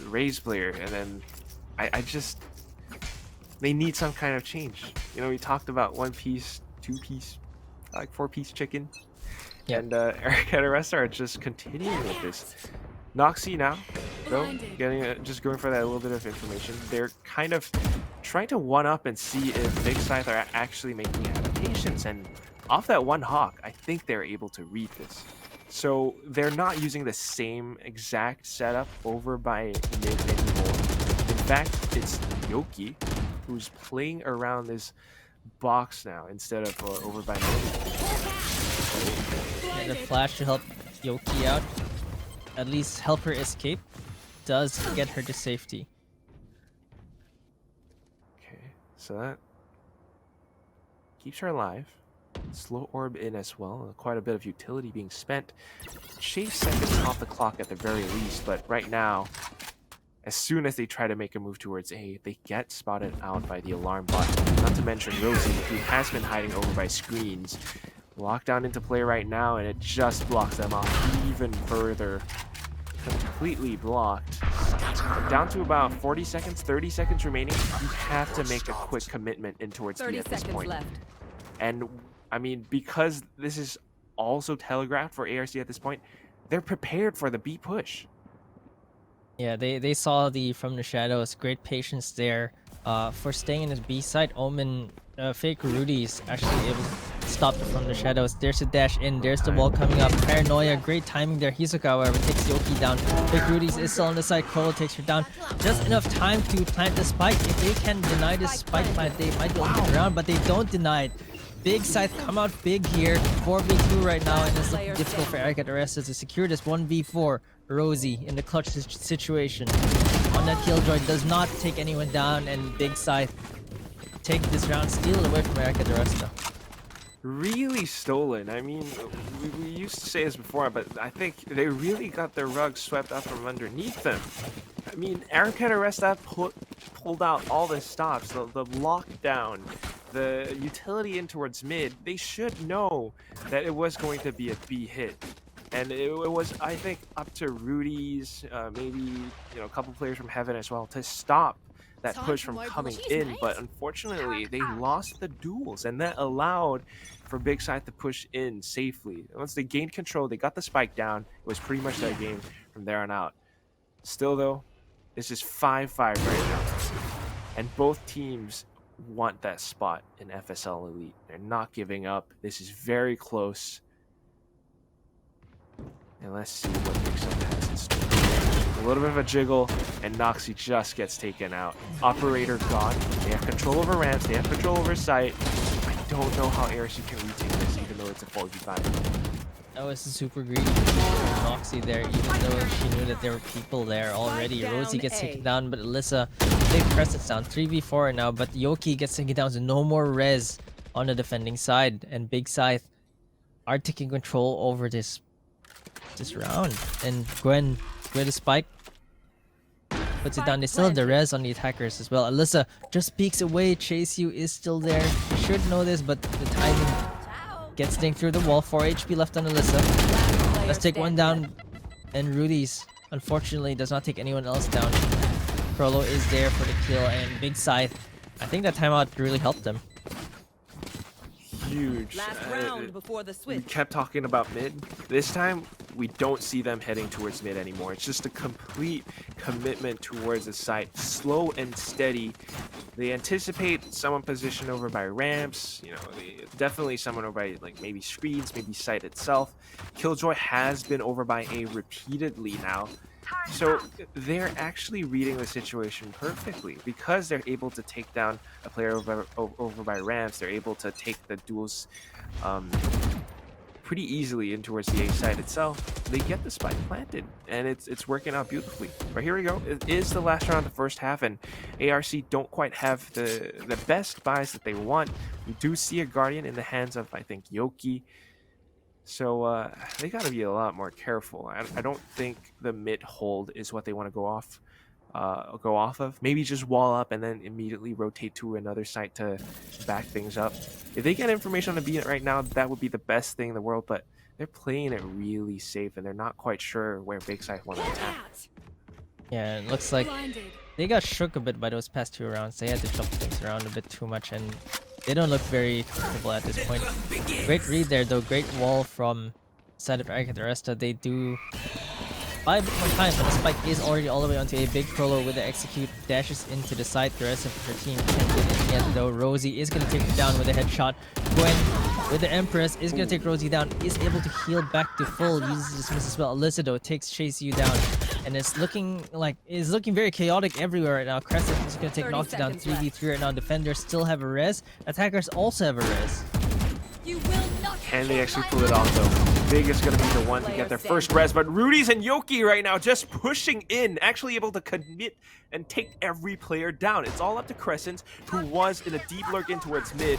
Ray's player, and then I just, they need some kind of change. You know, we talked about 1-piece, 2-piece, like 4-piece chicken. Yep. And Aricat.Aresta are just continuing with this. Noxie now, though, just going for that little bit of information. They're kind of trying to one-up and see if Big Scythe are actually making adaptations. And off that one hawk, I think they're able to read this. So they're not using the same exact setup over by mid anymore. In fact, it's Yoki who's playing around this box now instead of over by mid. And the flash to help Yoki out, at least help her escape, does get her to safety. Okay, so that keeps her alive. Slow orb in as well. Quite a bit of utility being spent. Chase seconds off the clock at the very least, but right now, as soon as they try to make a move towards A, they get spotted out by the alarm bot. Not to mention Rosie, who has been hiding over by screens. Lockdown into play right now, and it just blocks them off even further. Completely blocked. Down to about 40 seconds, 30 seconds remaining. You have to make a quick commitment in towards B at this point. Left. And I mean, because this is also telegraphed for ARC at this point, they're prepared for the B push. Yeah, they saw the From the Shadows. Great patience there for staying in his B side. Omen, fake Rudy's actually able to stop the From the Shadows. There's a dash in. There's the wall coming up. Paranoia, great timing there. Hisoka, however, takes Yoki down. Fake Rudy's is still on the side. Cole takes her down. Just enough time to plant the spike. If they can deny this spike plant, they might be able to get around, but they don't deny it. Big Scythe come out big here. 4v2 right now, and it's looking difficult for Aricat.Aresta to secure this 1v4. Rosie in the clutch situation. On that killjoy does not take anyone down, and Big Scythe take this round, steal it away from Aricat.Aresta. Really stolen. I mean, we used to say this before, but I think they really got their rug swept up from underneath them. I mean, Aricat.Aresta pulled out all the stops, the lockdown, the utility in towards mid. They should know that it was going to be a B hit. And it was, I think, up to Rudy's, maybe, a couple players from Heaven as well, to stop that push from coming in. But unfortunately, they lost the duels, and that allowed for Big Scythe to push in safely. Once they gained control, they got the spike down. It was pretty much their game from there on out. Still, though, this is 5-5 right now. And both teams want that spot in FSL Elite. They're not giving up. This is very close. And let's see what Big Scythe has in store. A little bit of a jiggle, and Noxie just gets taken out. Operator gone. They have control over ramps. They have control over site. I don't know how ARC can retake this, even though it's a 4v5. That was super greedy Noxy there, even though she knew that there were people there already. Spike Rosie down gets A. taken down, but Alyssa, they press it down. 3v4 now, but Yoki gets taken down, so no more res on the defending side. And Big Scythe are taking control over this round. And Gwen with a spike puts it down. They still have the res on the attackers as well. Alyssa just peeks away. Chase You is still there. You should know this, but the timing gets dinged through the wall. 4 HP left on Alyssa. Let's take one down. And Rudy's unfortunately does not take anyone else down. Frollo is there for the kill, and Big Scythe, I think that timeout really helped them. Huge. Last round before the We switch. kept talking about mid. This time, we don't see them heading towards mid anymore. It's just a complete commitment towards the site. Slow and steady. They anticipate someone positioned over by ramps. You know, definitely someone over by like maybe screens, maybe site itself. Killjoy has been over by A repeatedly now. So they're actually reading the situation perfectly because they're able to take down a player over by ramps. They're able to take the duels pretty easily in towards the A side itself. They get the spike planted, and it's working out beautifully. But here we go. It is the last round of the first half, and ARC don't quite have the best buys that they want. We do see a Guardian in the hands of, I think, Yoki. So they got to be a lot more careful. I don't think the mid hold is what they want to go off of. Maybe just wall up and then immediately rotate to another site to back things up. If they get information on the B right now, that would be the best thing in the world. But they're playing it really safe, and they're not quite sure where Big Scythe want to attack. Yeah, it looks like Blinded. they got shook a bit by those past 2 rounds. They had to shuffle things around a bit too much, and they don't look very comfortable at this point. Great read there, though. Great wall from side of Aricat.Aresta. They do buy a bit more time, but the spike is already all the way onto a big Prolo with the execute. Dashes into the side. The rest of her team can't get in yet, though. Rosie is going to take her down with a headshot. Gwen with the Empress is going to take Rosie down. Is able to heal back to full. Uses dismiss as well. Alyssa, though, takes Chase You down. And it's looking very chaotic everywhere right now. Crescent is going to take 30 Noxy down. seconds 3v3 right now. Defenders still have a res. Attackers also have a res. You will not. Can they actually pull it off, though? Big is going to be the one to get their first res, but Rudy's and Yoki right now just pushing in, actually able to commit and take every player down. It's all up to Crescent, who was in a deep lurk in towards mid.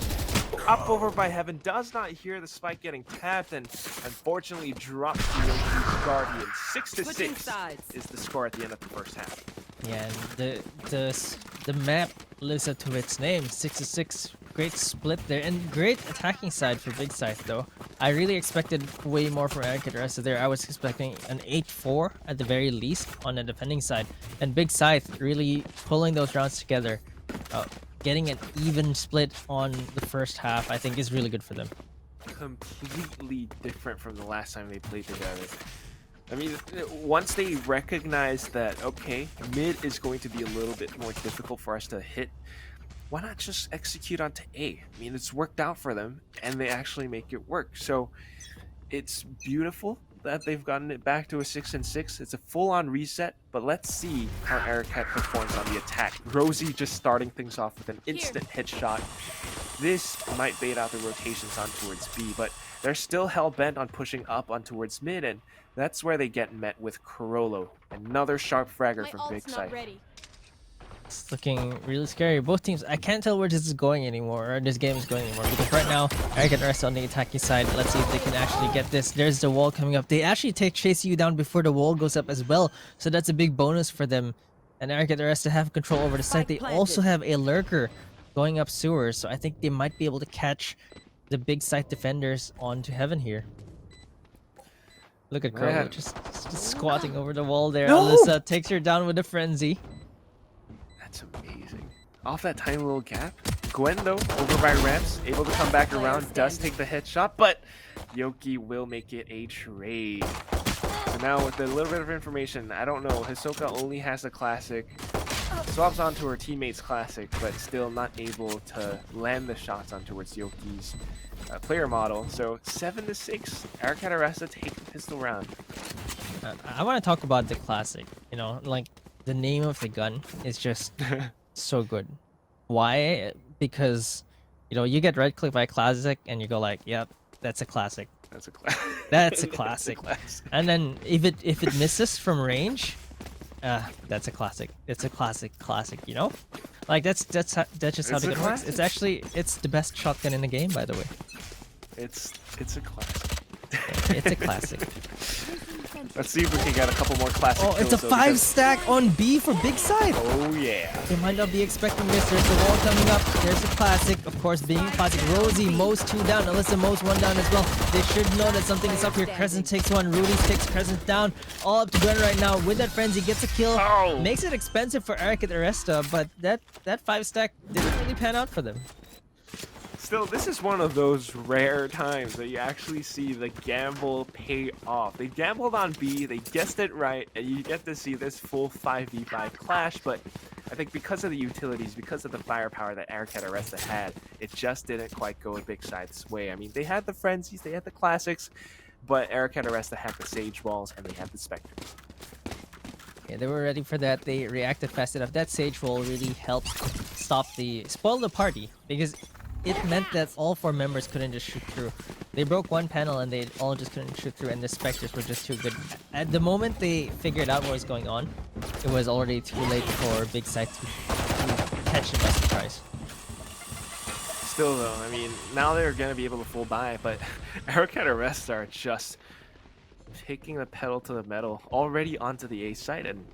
Up over by Heaven, does not hear the spike getting tapped, and unfortunately drops the Yoki's Guardian. 6-6 is the score at the end of the first half. Yeah, and the map lives up to its name. 6-6. Great split there, and great attacking side for Big Scythe, though. I really expected way more from Aricat.Aresta there. I was expecting an 8-4 at the very least on the defending side. And Big Scythe really pulling those rounds together. Getting an even split on the first half, I think, is really good for them. Completely different from the last time they played together. I mean, once they recognize that, okay, mid is going to be a little bit more difficult for us to hit, why not just execute onto A? I mean, it's worked out for them, and they actually make it work. So it's beautiful that they've gotten it back to a 6-6. It's a full-on reset, but let's see how Aricat performs on the attack. Rosie just starting things off with an instant headshot. This might bait out the rotations on towards B, but they're still hell-bent on pushing up on towards mid, and that's where they get met with Corollo. Another sharp fragger My from ult's Big not Scythe. ready. It's looking really scary. Both teams, I can't tell where this is going anymore, or this game is going anymore, because right now, Aricat.Aresta on the attacking side. Let's see if they can actually get this. There's the wall coming up. They actually take Chase You down before the wall goes up as well, so that's a big bonus for them. And Aricat.Aresta have control over the site. They also have a lurker going up sewers, so I think they might be able to catch the Big Scythe defenders onto Heaven here. Look at Crow Man. just squatting over the wall there. No! Alyssa takes her down with a frenzy. That's amazing. Off that tiny little gap. Gwen, though, over by ramps, able to come back around, does take the headshot, but Yoki will make it a trade. So now with a little bit of information, I don't know, Hisoka only has the classic, swaps onto her teammate's classic, but still not able to land the shots on towards Yoki's player model. So 7-6, Aricat.Aresta take the pistol round. I want to talk about the classic. You know, like the name of the gun is just so good. Why? Because You know, you get red click by classic, and you go like, "Yep, that's a classic. That's a class. That's a classic." And then if it misses from range, that's a classic. It's a classic, you know? Like that's just how It's the a gun works. classic. It's actually the best shotgun in the game, by the way. It's a classic. It's a classic. Let's see if we can get a couple more classic. Oh, it's a kills, though, 5 because- stack on B for Big Scythe. Oh yeah. They might not be expecting this. There's the wall coming up. There's a classic. Of course, being a classic. Rosie, Mo's 2 down. Alyssa, Mo's 1 down as well. They should know that something is up here. Crescent takes 1. Rudy takes Crescent down. All up to Gwen right now. With that frenzy, gets a kill. Oh. Makes it expensive for Aricat.Aresta, but that 5 stack didn't really pan out for them. Still, this is one of those rare times that you actually see the gamble pay off. They gambled on B, they guessed it right, and you get to see this full 5v5 clash, but I think because of the utilities, because of the firepower that Aricat.Aresta had, it just didn't quite go in Big Scythe's way. I mean, they had the frenzies, they had the classics, but Aricat.Aresta had the Sage Walls and they had the Spectres. Yeah, they were ready for that. They reacted fast enough. That Sage Roll really helped spoil the party, because it meant that all 4 members couldn't just shoot through. They broke one panel and they all just couldn't shoot through, and the Spectres were just too good. At the moment they figured out what was going on, it was already too late for Big Scythe to catch them by surprise. Still though, I mean, now they're going to be able to full buy, but Aricat.Aresta are just taking the pedal to the metal already onto the A side, and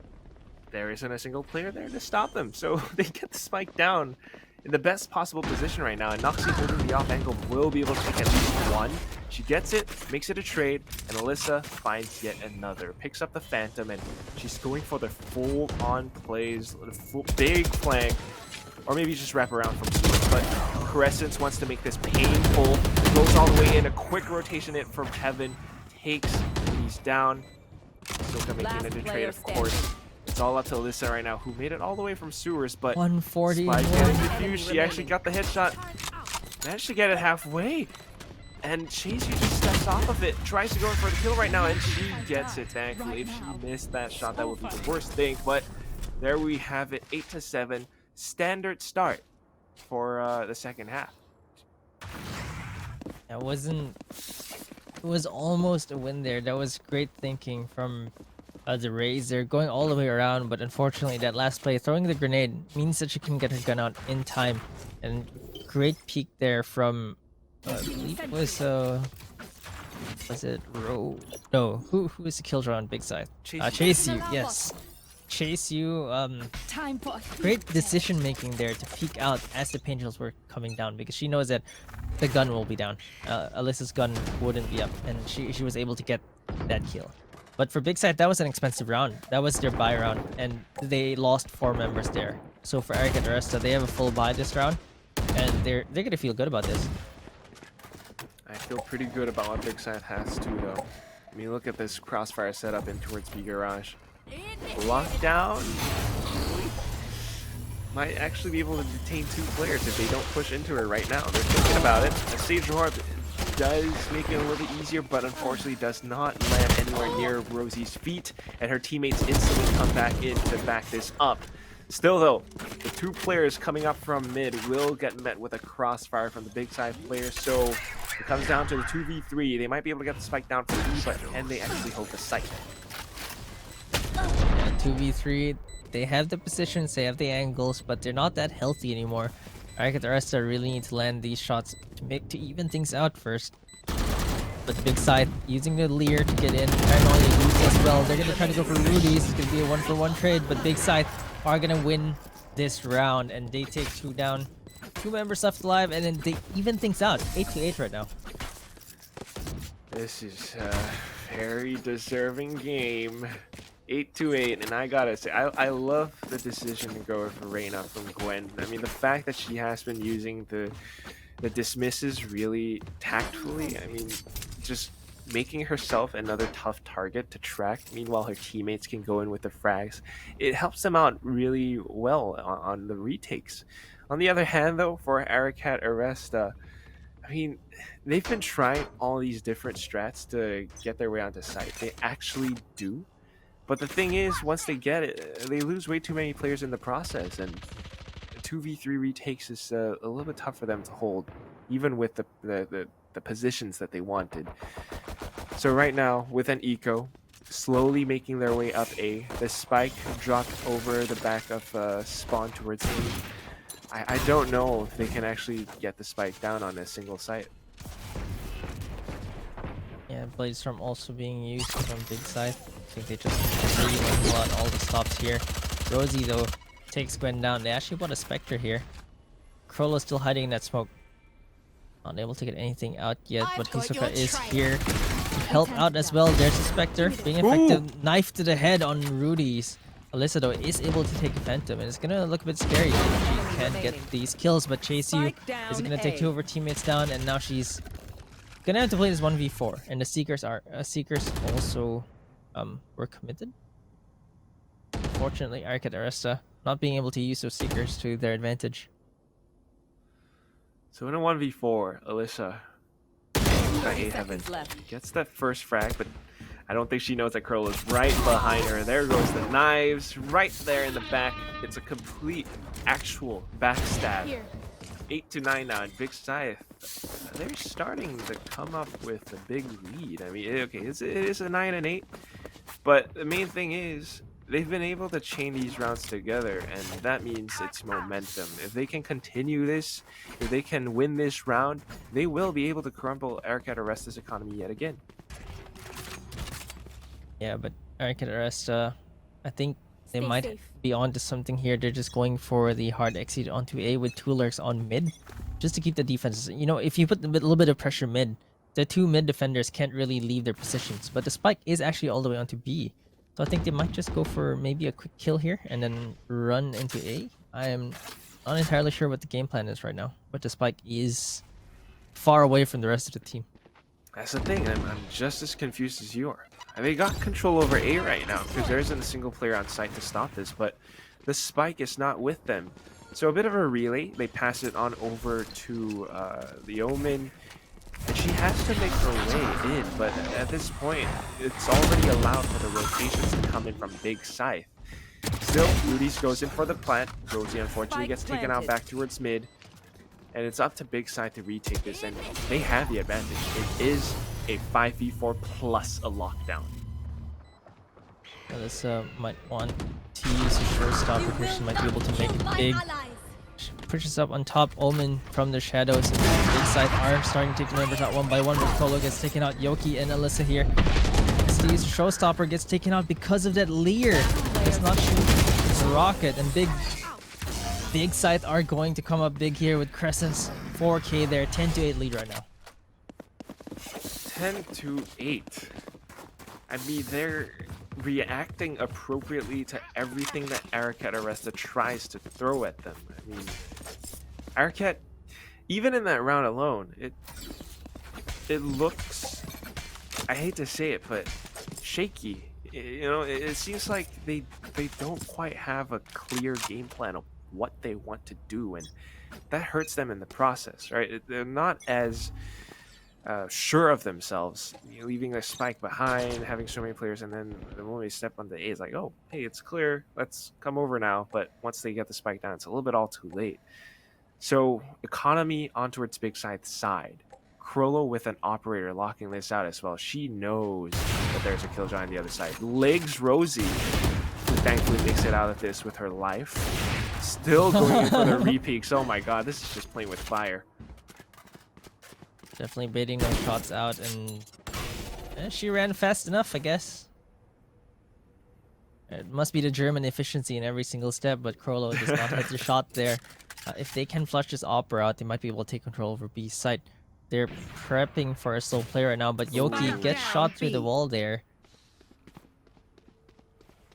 there isn't a single player there to stop them. So they get the spike down in the best possible position right now, and Noxie holding the off angle will be able to take at least 1. She gets it, makes it a trade, and Alyssa finds yet another. Picks up the Phantom, and she's going for the full-on plays, the full big flank, or maybe just wrap around from Sewers. But Crescent wants to make this painful, goes all the way in, a quick rotation hit from Heaven, takes, he's down. Soka making it a trade, of course. It's all up to Alyssa right now, who made it all the way from Sewers, but 140. by getting diffused, she actually got the headshot. Managed to get it halfway. And Chase just steps off of it, tries to go in for the kill right now, and she gets it, thankfully. If she missed that shot, that would be the worst thing. But there we have it, 8-7. Standard start for the second half. That wasn't... It was almost a win there. That was great thinking from the Rays. They're going all the way around, but unfortunately that last play, throwing the grenade, means that she can get her gun out in time. And great peek there from... I believe it was it Ro? No, who is the killjoy on Big Scythe? Chase you, yes. Chase you, Time for great decision making there to peek out as the paintballs were coming down, because she knows that the gun will be down. Alyssa's gun wouldn't be up, and she was able to get that kill. But for Big Scythe, that was an expensive round. That was their buy round, and they lost 4 members there. So for Aricat.Aresta, they have a full buy this round, and they're gonna feel good about this. I feel pretty good about what Big Scythe has too, though. I mean, look at this crossfire setup in towards B Garage. Lockdown might actually be able to detain 2 players if they don't push into her right now. They're thinking about it. A Sage Orb does make it a little bit easier, but unfortunately does not land anywhere near Rosie's feet, and her teammates instantly come back in to back this up. Still though, the 2 players coming up from mid will get met with a crossfire from the Big Scythe player, so it comes down to the 2v3. They might be able to get the spike down from B, but can they actually hold the site? Yeah, 2v3, they have the positions, they have the angles, but they're not that healthy anymore. Aricat.Aresta really need to land these shots to even things out first. But the Big Scythe using the Leer to get in, paranoia Rudy as well. They're gonna try to go for Rudy's. It's gonna be a 1-for-1 trade, but Big Scythe are gonna win this round, and they take 2 down. 2 members left alive, and then they even things out. 8-8 right now. This is a very deserving game. 8-8, and I gotta say, I love the decision to go for Reyna from Gwen. I mean, the fact that she has been using the dismisses really tactfully. I mean, just making herself another tough target to track. Meanwhile, her teammates can go in with the frags. It helps them out really well on the retakes. On the other hand, though, for Aricat.Aresta, I mean, they've been trying all these different strats to get their way onto site. They actually do. But the thing is, once they get it, they lose way too many players in the process. And 2v3 retakes is a little bit tough for them to hold, even with the positions that they wanted. So right now, with an eco, slowly making their way up A, the spike dropped over the back of spawn towards A. I don't know if they can actually get the spike down on a single site. Yeah, Blade Storm also being used from Big Scythe. I think they just really want all the stops here. Rosie though takes Gwen down. They actually bought a Spectre here. Krolo's still hiding in that smoke. Not able to get anything out yet, but Hisoka is here to help out as well. There's a Spectre being effective. Knife to the head on Rudy's. Alyssa though is able to take a Phantom, and it's gonna look a bit scary if she can't get these kills. But Chase You is gonna take 2 of her teammates down, and now she's gonna have to play this 1v4. And the Seekers also were committed. Unfortunately, Aricat.Aresta not being able to use those Seekers to their advantage. So in a 1v4, Alyssa got A heaven. Gets that first frag, but I don't think she knows that Curl is right behind her. There goes the knives, right there in the back. It's a complete, actual backstab. 8-9 now, and Big Scythe, they're starting to come up with a big lead. I mean, okay, it is a 9 and 8, but the main thing is they've been able to chain these rounds together, and that means it's momentum. If they can continue this, if they can win this round, they will be able to crumble Aricat.Aresta's economy yet again. Yeah, but Aricat.Aresta, I think they Stay might safe. be onto something here. They're just going for the hard exit onto A with 2 lurks on mid, just to keep the defenses. You know, if you put a little bit of pressure mid, the 2 mid defenders can't really leave their positions. But the spike is actually all the way onto B. So I think they might just go for maybe a quick kill here and then run into A. I am not entirely sure what the game plan is right now, but the spike is far away from the rest of the team. That's the thing, I'm just as confused as you are. They got control over A right now because there isn't a single player on site to stop this, but the spike is not with them. So a bit of a relay, they pass it on over to the Omen, and she has to make her way in, but at this point, it's already allowed for the rotations to come in from Big Scythe. Still, Rudy's goes in for the plant. Rosie unfortunately gets taken out back towards mid, and it's up to Big Scythe to retake this, and they have the advantage. It is a 5v4 plus a lockdown. Alyssa might want to use a showstopper here. She might be able to make it big. She pushes up on top. Omen from the shadows. And Big Scythe are starting to take the members out one by one. Rolo gets taken out. Yoki and Alyssa here. Steve's showstopper gets taken out because of that Leer. Does not shoot the rocket. And Big Scythe are going to come up big here with Crescents. 4K there. 10-8 lead right now. 10-8. I mean, they're reacting appropriately to everything that Aricat.Aresta tries to throw at them. I mean, Aricat, even in that round alone, it looks, I hate to say it, but shaky. You know, it seems like they don't quite have a clear game plan of what they want to do, and that hurts them in the process, right? They're not as sure of themselves, leaving their spike behind, having so many players, and then the moment they step on the A, it's like, oh, hey, it's clear, let's come over now. But once they get the spike down, it's a little bit all too late. So economy on towards Big Scythe's side. Krolo with an operator locking this out as well. She knows that there's a killjoy on the other side. Legs Rosie, who thankfully makes it out of this with her life. Still going in for the repeaks. Oh my god, this is just playing with fire. Definitely baiting those shots out, and she ran fast enough, I guess. It must be the German efficiency in every single step, but Krolo does not hit the shot there. If they can flush this Opera out, they might be able to take control over B's site. They're prepping for a slow play right now, but Yoki gets shot through the wall there.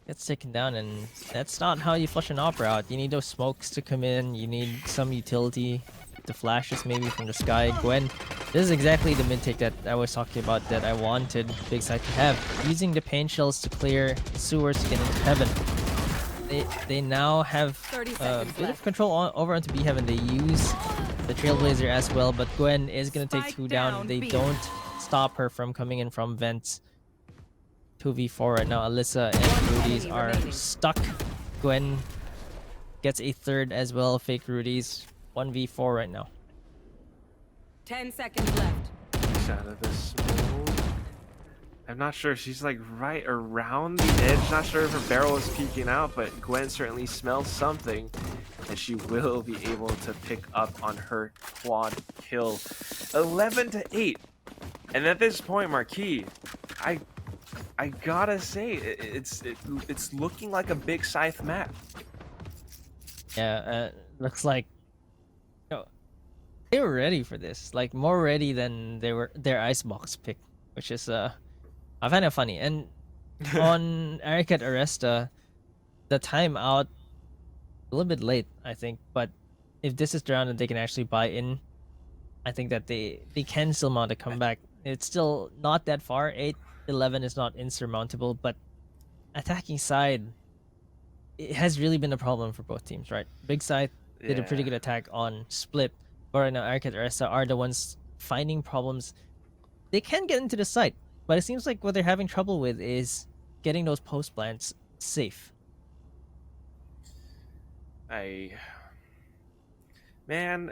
Gets taken down, and that's not how you flush an Opera out. You need those smokes to come in, you need some utility. The flashes maybe from the sky. Gwen, this is exactly the mid take that I was talking about that I wanted Big Scythe to have. Using the pain shells to clear sewers to get into heaven. They now have a bit of control over onto B heaven. They use the Trailblazer as well, but Gwen is going to take 2 down. They don't stop her from coming in from vents. 2v4 right now. Alyssa and Rudy's are stuck. Gwen gets a third as well. Fake Rudy's 1v4 right now. 10 seconds left. He's out of the smoke. I'm not sure if she's like right around the edge. Not sure if her barrel is peeking out, but Gwen certainly smells something, and she will be able to pick up on her quad kill. 11-8, and at this point, Marquis, I gotta say it's looking like a Big Scythe map. Yeah, looks like they were ready for this, like more ready than they were their icebox pick, which is I find it funny. And on Aricat.Aresta, the timeout a little bit late, I think, but if this is the round that they can actually buy in, I think that they can still mount a comeback. It's still not that far. 8-11 is not insurmountable, but attacking side, it has really been a problem for both teams, right? Big Scythe did a pretty good attack on Split, but right now Aricat.Aresta are the ones finding problems. They can get into the site, but it seems like what they're having trouble with is getting those post plants safe. Man,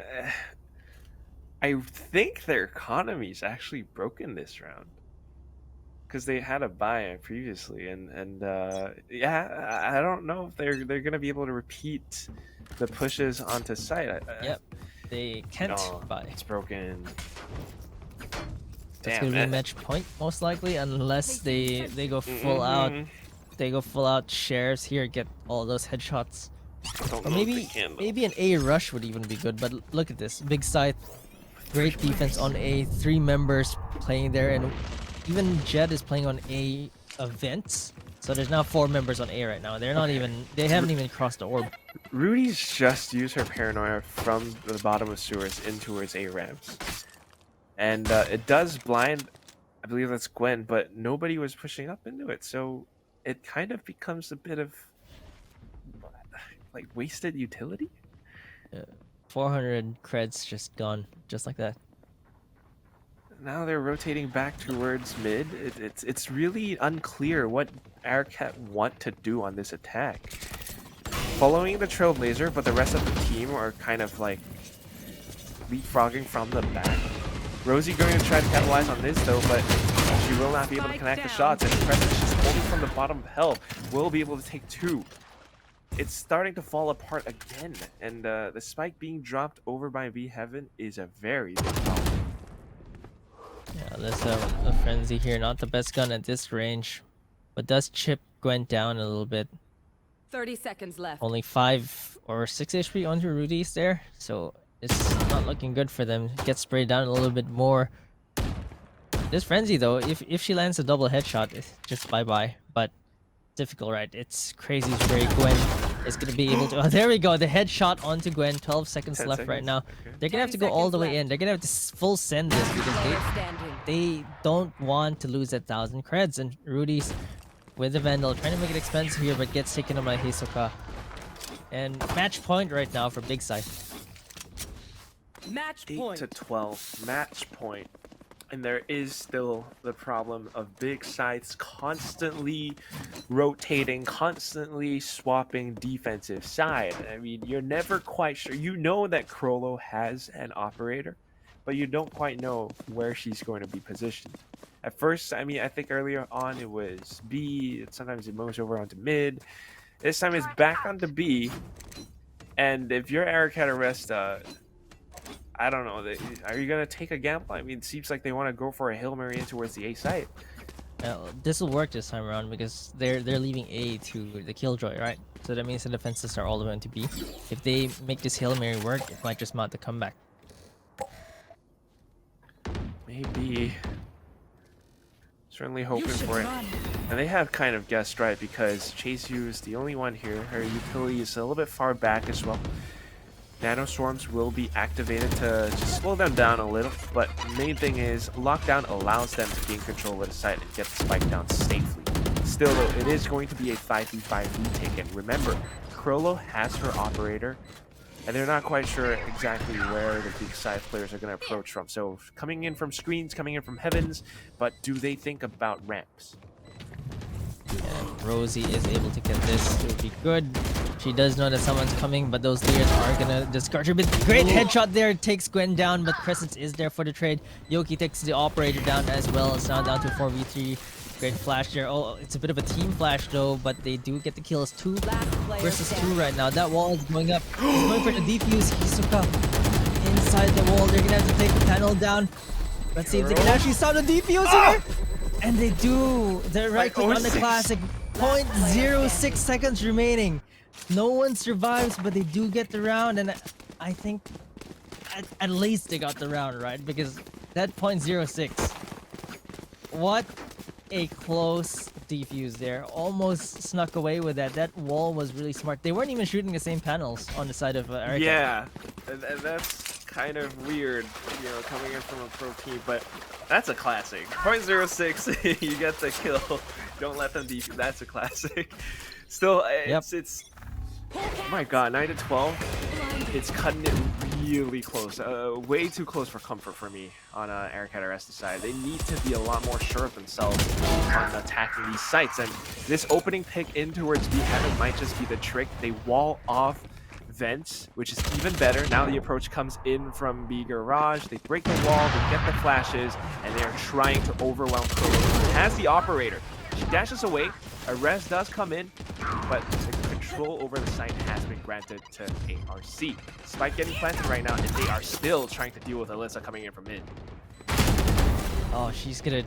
I think their economy's actually broken this round, because they had a buy previously, and yeah, I don't know if they're gonna be able to repeat the pushes onto site. Yep, they can't buy. It's broken. It's Damn, gonna be match point most likely, unless they go full out. They go full out shares here, get all those headshots. Or maybe an A rush would even be good. But look at this, Big Scythe, great defense on A. 3 members playing there, and even Jed is playing on A events. So there's now 4 members on A right now. They're not even. They haven't even crossed the orb. Rudy's just used her paranoia from the bottom of sewers in towards A ramps, and it does blind. I believe that's Gwen, but nobody was pushing up into it, so it kind of becomes a bit of like wasted utility. 400 creds just gone, just like that. Now they're rotating back towards mid. It's really unclear what Aricat want to do on this attack. Following the Trailblazer, but the rest of the team are kind of like leapfrogging from the back. Rosie going to try to capitalize on this though, but she will not be able to connect the shots, and Presence just holding from the bottom of hell will be able to take 2. It's starting to fall apart again, and the spike being dropped over by B Heaven is a very big problem. Yeah, there's a frenzy here. Not the best gun at this range, but does chip Gwen down a little bit. 30 seconds left. Only 5 or 6 HP onto Rudy's there, so it's not looking good for them. Gets sprayed down a little bit more. This frenzy though, if she lands a double headshot, it's just bye-bye. But difficult, right? It's crazy spray. Gwen is gonna be able to. Oh, there we go. The headshot onto Gwen. 12 seconds left right now. Okay. They're gonna have to go all the way in. They're gonna have to full send this because they don't want to lose 1,000 creds. And Rudy's with the Vandal trying to make it expensive here, but gets taken on by Hisoka. And match point right now for Big Scythe. Match 8 point. to 12 match point. And there is still the problem of Big Scythes constantly rotating, constantly swapping defensive side. I mean, you're never quite sure. You know that Krollo has an operator, but you don't quite know where she's going to be positioned. At first, I mean, I think earlier on it was B, sometimes it moves over onto mid. This time it's back onto B. And if you're Aricat.Aresta, I don't know. Are you gonna take a gamble? I mean, it seems like they want to go for a Hail Mary in towards the A site. This will work this time around because they're leaving A to the Killjoy, right? So that means the defenses are all the way to B. If they make this Hail Mary work, it might just mount the comeback. Maybe. Certainly hoping for it. And they have kind of guessed right, because Chase Yu is the only one here. Her utility is a little bit far back as well. Nano Swarms will be activated to just slow them down a little, but the main thing is Lockdown allows them to gain control of the site and get the spike down safely. Still though, it is going to be a 5v5 retake, and remember, Krollo has her operator, and they're not quite sure exactly where the Big Scythe players are going to approach from. So coming in from screens, coming in from heavens, but do they think about ramps? And Rosie is able to get this. It would be good. She does know that someone's coming, but those layers are gonna discard her. But great headshot there, takes Gwen down, but Presence is there for the trade. Yoki takes the operator down as well. It's now down to 4v3. Great flash there. Oh, it's a bit of a team flash though, but they do get the kills. 2 versus 2 right now. That wall is going up. He's going for the defuse. Hisoka inside the wall. They're gonna have to take the panel down. Let's see if they can actually sound the defuse here. And they do. They're right click on the classic. 0.06 seconds remaining. No one survives, but they do get the round, and I think at least they got the round, right? Because that 0.06. What a close defuse there. Almost snuck away with that. That wall was really smart. They weren't even shooting the same panels on the side of Aricat. Yeah, and that's kind of weird, you know, coming in from a pro team, but that's a classic. 0.06, you get the kill. Don't let them defuse. That's a classic. Still, it's oh my god, 9 to 12. It's cutting it really close. Way too close for comfort for me on Aricat.Aresta side. They need to be a lot more sure of themselves on attacking these sites. And this opening pick in towards B Heaven might just be the trick. They wall off vents, which is even better. Now the approach comes in from B Garage. They break the wall, they get the flashes, and they are trying to overwhelm Pro. Has the operator. She dashes away. A res does come in, but the control over the site has been granted to ARC. Spike getting planted right now, and they are still trying to deal with Alyssa coming in from mid. Oh, she's gonna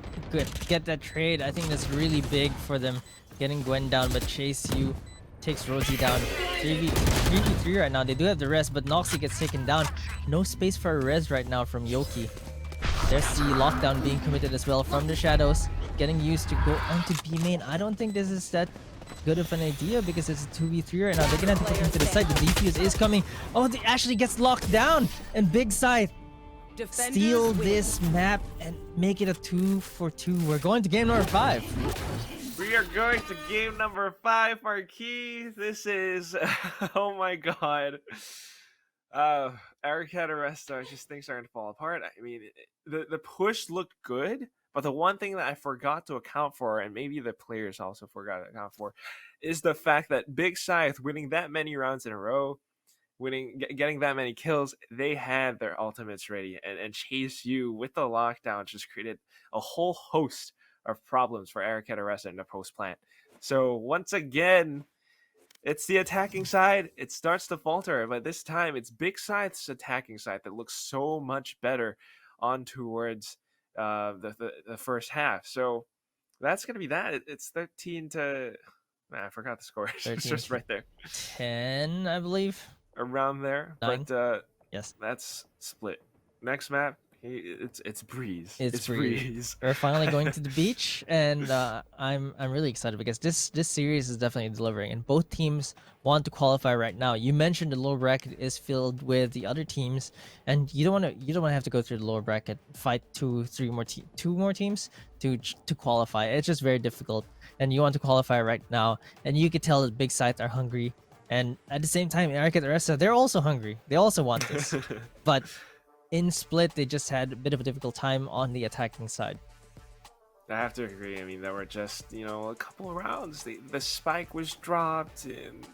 get that trade. I think that's really big for them, getting Gwen down, but Chase U takes Rosie down. 3v3 right now. They do have the res, but Noxy gets taken down. No space for a res right now from Yoki. There's the lockdown being committed as well from the shadows. Getting used to go onto B main. I don't think this is that good of an idea because it's a 2v3 right now. They're gonna have to get into the side. The defuse is coming. Oh, they actually gets locked down. And Big Scythe steal this map and make it a 2-for-2. We're going to game number 5. We are going to game number 5, Marquis. This is oh my god. Aricat.Aresta just things are gonna fall apart. I mean, the push looked good, but the one thing that I forgot to account for, and maybe the players also forgot to account for, is the fact that Big Scythe winning that many rounds in a row, getting that many kills, they had their ultimates ready, and Chase U with the lockdown just created a whole host of problems for Aricat.Aresta in the post plant. So once again, it's the attacking side. It starts to falter, but this time it's Big Scythe's attacking side that looks so much better on towards the first half. So that's gonna be that. It's 13 to. Man, I forgot the score. It's just right there. 10, I believe. Around there, 9. but yes, that's split. Next map, it's Breeze. It's Breeze. We're finally going to the beach, and I'm really excited because this series is definitely delivering, and both teams want to qualify right now. You mentioned the lower bracket is filled with the other teams, and you don't want to have to go through the lower bracket, fight two more teams to qualify. It's just very difficult, and you want to qualify right now, and you could tell that Big Scythe are hungry, and at the same time, Aricat.Aresta, they're also hungry. They also want this, but in split, they just had a bit of a difficult time on the attacking side. I have to agree. I mean, there were just, a couple of rounds. The spike was dropped, and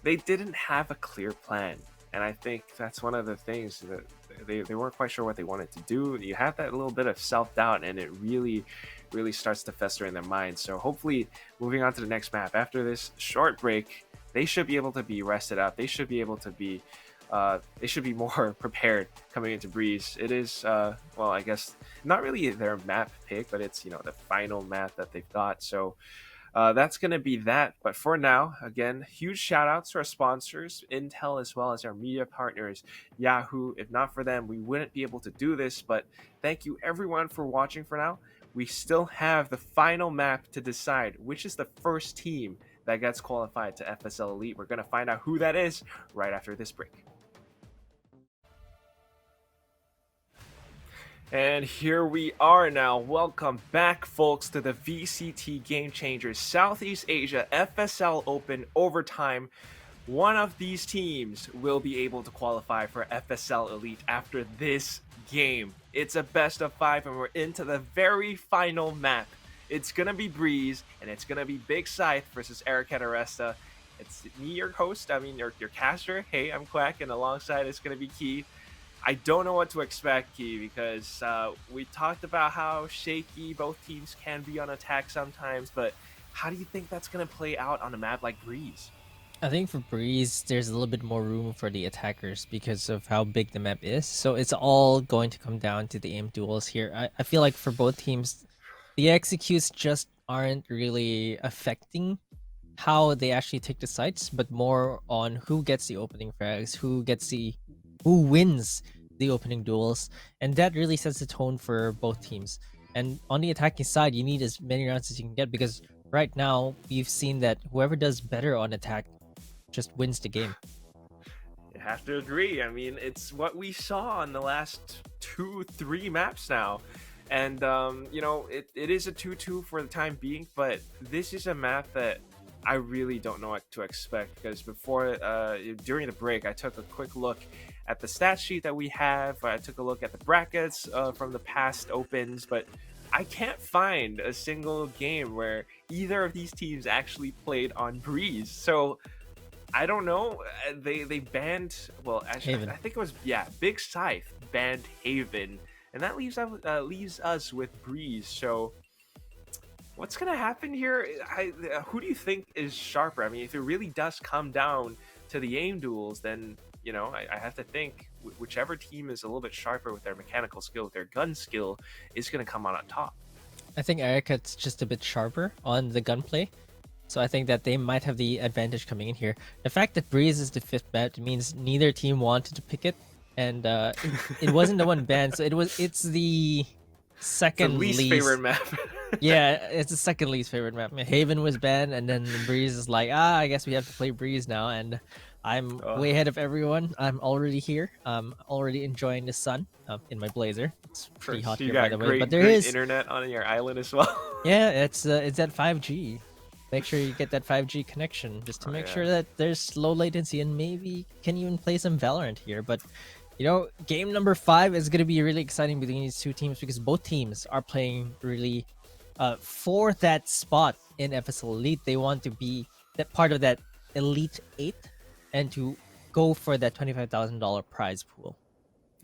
they didn't have a clear plan. And I think that's one of the things that they weren't quite sure what they wanted to do. You have that little bit of self-doubt, and it really, really starts to fester in their minds. So hopefully, moving on to the next map, after this short break, they should be able to be rested up. They should be able to be they should be more prepared coming into Breeze. It is, well, I guess not really their map pick, but it's, the final map that they've got. So that's going to be that. But for now, again, huge shout outs to our sponsors, Intel, as well as our media partners, Yahoo. If not for them, we wouldn't be able to do this. But thank you everyone for watching for now. We still have the final map to decide which is the first team that gets qualified to FSL Elite. We're going to find out who that is right after this break. And here we are now. Welcome back, folks, to the VCT Game Changers Southeast Asia FSL Open Overtime. One of these teams will be able to qualify for FSL Elite after this game. It's a best of 5, and we're into the very final map. It's gonna be Breeze, and it's gonna be Big Scythe versus Aricat.Aresta. It's me, your host. I mean, your caster. Hey, I'm Quack, and alongside it's gonna be Key. I don't know what to expect, Key, because we talked about how shaky both teams can be on attack sometimes, but how do you think that's gonna play out on a map like Breeze? I think for Breeze, there's a little bit more room for the attackers because of how big the map is. So it's all going to come down to the aim duels here. I feel like for both teams, the executes just aren't really affecting how they actually take the sites, but more on who gets the opening frags, who wins the opening duels, and that really sets the tone for both teams. And on the attacking side, you need as many rounds as you can get because right now we've seen that whoever does better on attack just wins the game. You have to agree. I mean, it's what we saw in the last 2-3 maps now. And, you know, it is a 2-2 for the time being, but this is a map that I really don't know what to expect because before, during the break, I took a quick look at the stat sheet that we have. I took a look at the brackets from the past opens, but I can't find a single game where either of these teams actually played on Breeze. So I don't know. They banned. Well, actually, Haven. I think it was Big Scythe banned Haven, and that leaves us with Breeze. So what's gonna happen here? Who do you think is sharper? I mean, if it really does come down to the aim duels, then you know I have to think whichever team is a little bit sharper with their mechanical skill, with their gun skill, is gonna come out on top. I think Eric's just a bit sharper on the gunplay. So I think that they might have the advantage coming in here. The fact that Breeze is the 5th bet means neither team wanted to pick it, and it wasn't the one banned. So it's the second The least favorite map. Yeah, it's the second least favorite map. Haven was banned, and then Breeze is like, I guess we have to play Breeze now, and I'm way ahead of everyone. I'm already here. I'm already enjoying the sun in my blazer. It's pretty hot You here, by got the way. great, But there great is internet on your island as well. yeah, it's at 5G. Make sure you get that 5G connection just to make sure that there's low latency and maybe can even play some Valorant here. But you know, game number 5 is going to be really exciting between these two teams because both teams are playing really for that spot in FSL Elite. They want to be that part of that Elite 8 and to go for that $25,000 prize pool.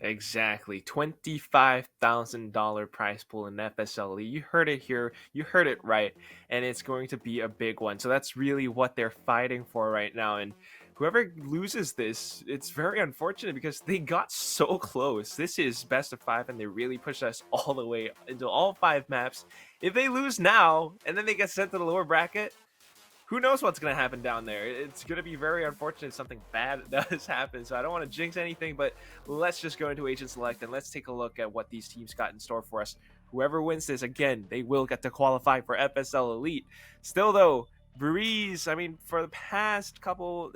Exactly. $25,000 prize pool in FSL. You heard it here. You heard it right. And it's going to be a big one. So that's really what they're fighting for right now. And whoever loses this, it's very unfortunate because they got so close. This is best of 5 and they really pushed us all the way into all 5 maps. If they lose now and then they get sent to the lower bracket, who knows what's going to happen down there. It's going to be very unfortunate if something bad does happen. So I don't want to jinx anything, but let's just go into Agent Select and let's take a look at what these teams got in store for us. Whoever wins this, again, they will get to qualify for FSL Elite. Still, though, Breeze, I mean, for the past 4